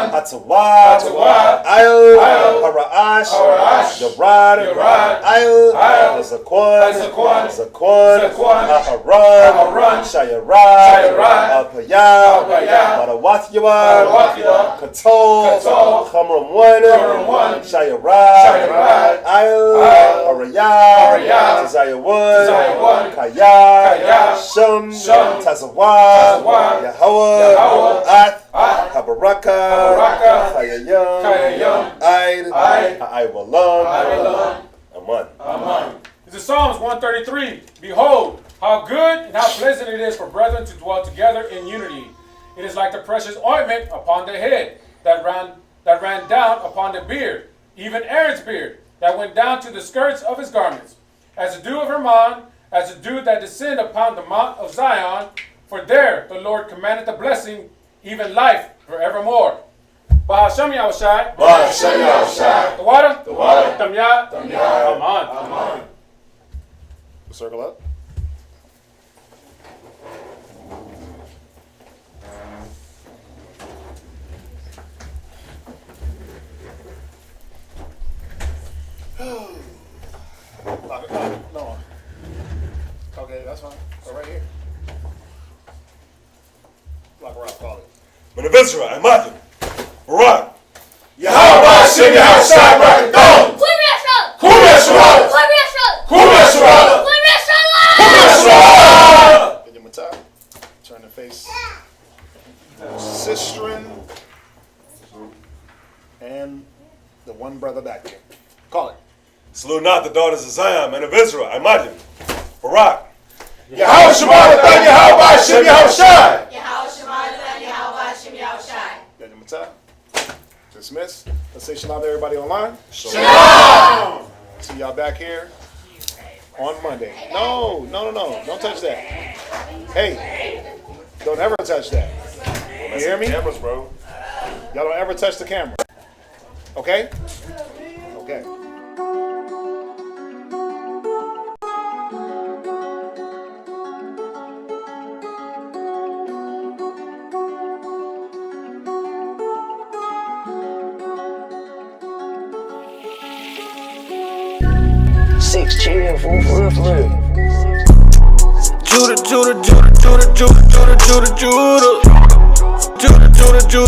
Hatawad, Ayl, Hara'ash, Yarad, Ayl, Zakwan, Aharon, Shayarad, Alpayah, Madawat Yawad, Katal, Chamram 1, Shayarad, Ayl, Arayah, Desire 1, Kaya, Shum, Tazawad, Yahweh, Ath, Habaraka, Chayayim, Aid, Ha'aywalam, Aman. This is Psalms 133. Behold, how good and how pleasant it is for brethren to dwell together in unity. It is like the precious ointment upon the head that ran down upon the beard, even Aaron's beard, that went down to the skirts of his garments, as the dew of Hermon, as the dew that descend upon the mount of Zion. For there the Lord commanded the blessing, even life forevermore. Bahashem Yahweh Shai. Bahashem Yahweh Shai. The water. The water. Tamyah. Aman. Circle up. No. Okay, that's fine. Go right here. Lock her out, call it. Men of Israel, I'm Matthew. Barak. Yahweh Hashem Yahweh Shai Rakadon. Get your matah. Turn to face Sistren and the one brother back there. Call it. Salute not the daughters of Zion, men of Israel, I'm Matthew. Barak. Yahweh Shemad Yahweh Hashem Yahweh Shai. Yahweh Shemad Yahweh Hashem Yahweh Shai. Get your matah. Dismiss. Let's say shalom to everybody online. Shalom. See y'all back here on Monday. No. Don't touch that. Hey, don't ever touch that. You hear me? Cameras, bro. Y'all don't ever touch the camera. Okay? Okay. Judah. Judah, Judah, Judah, Judah, Judah, Judah, Judah, Judah, Judah.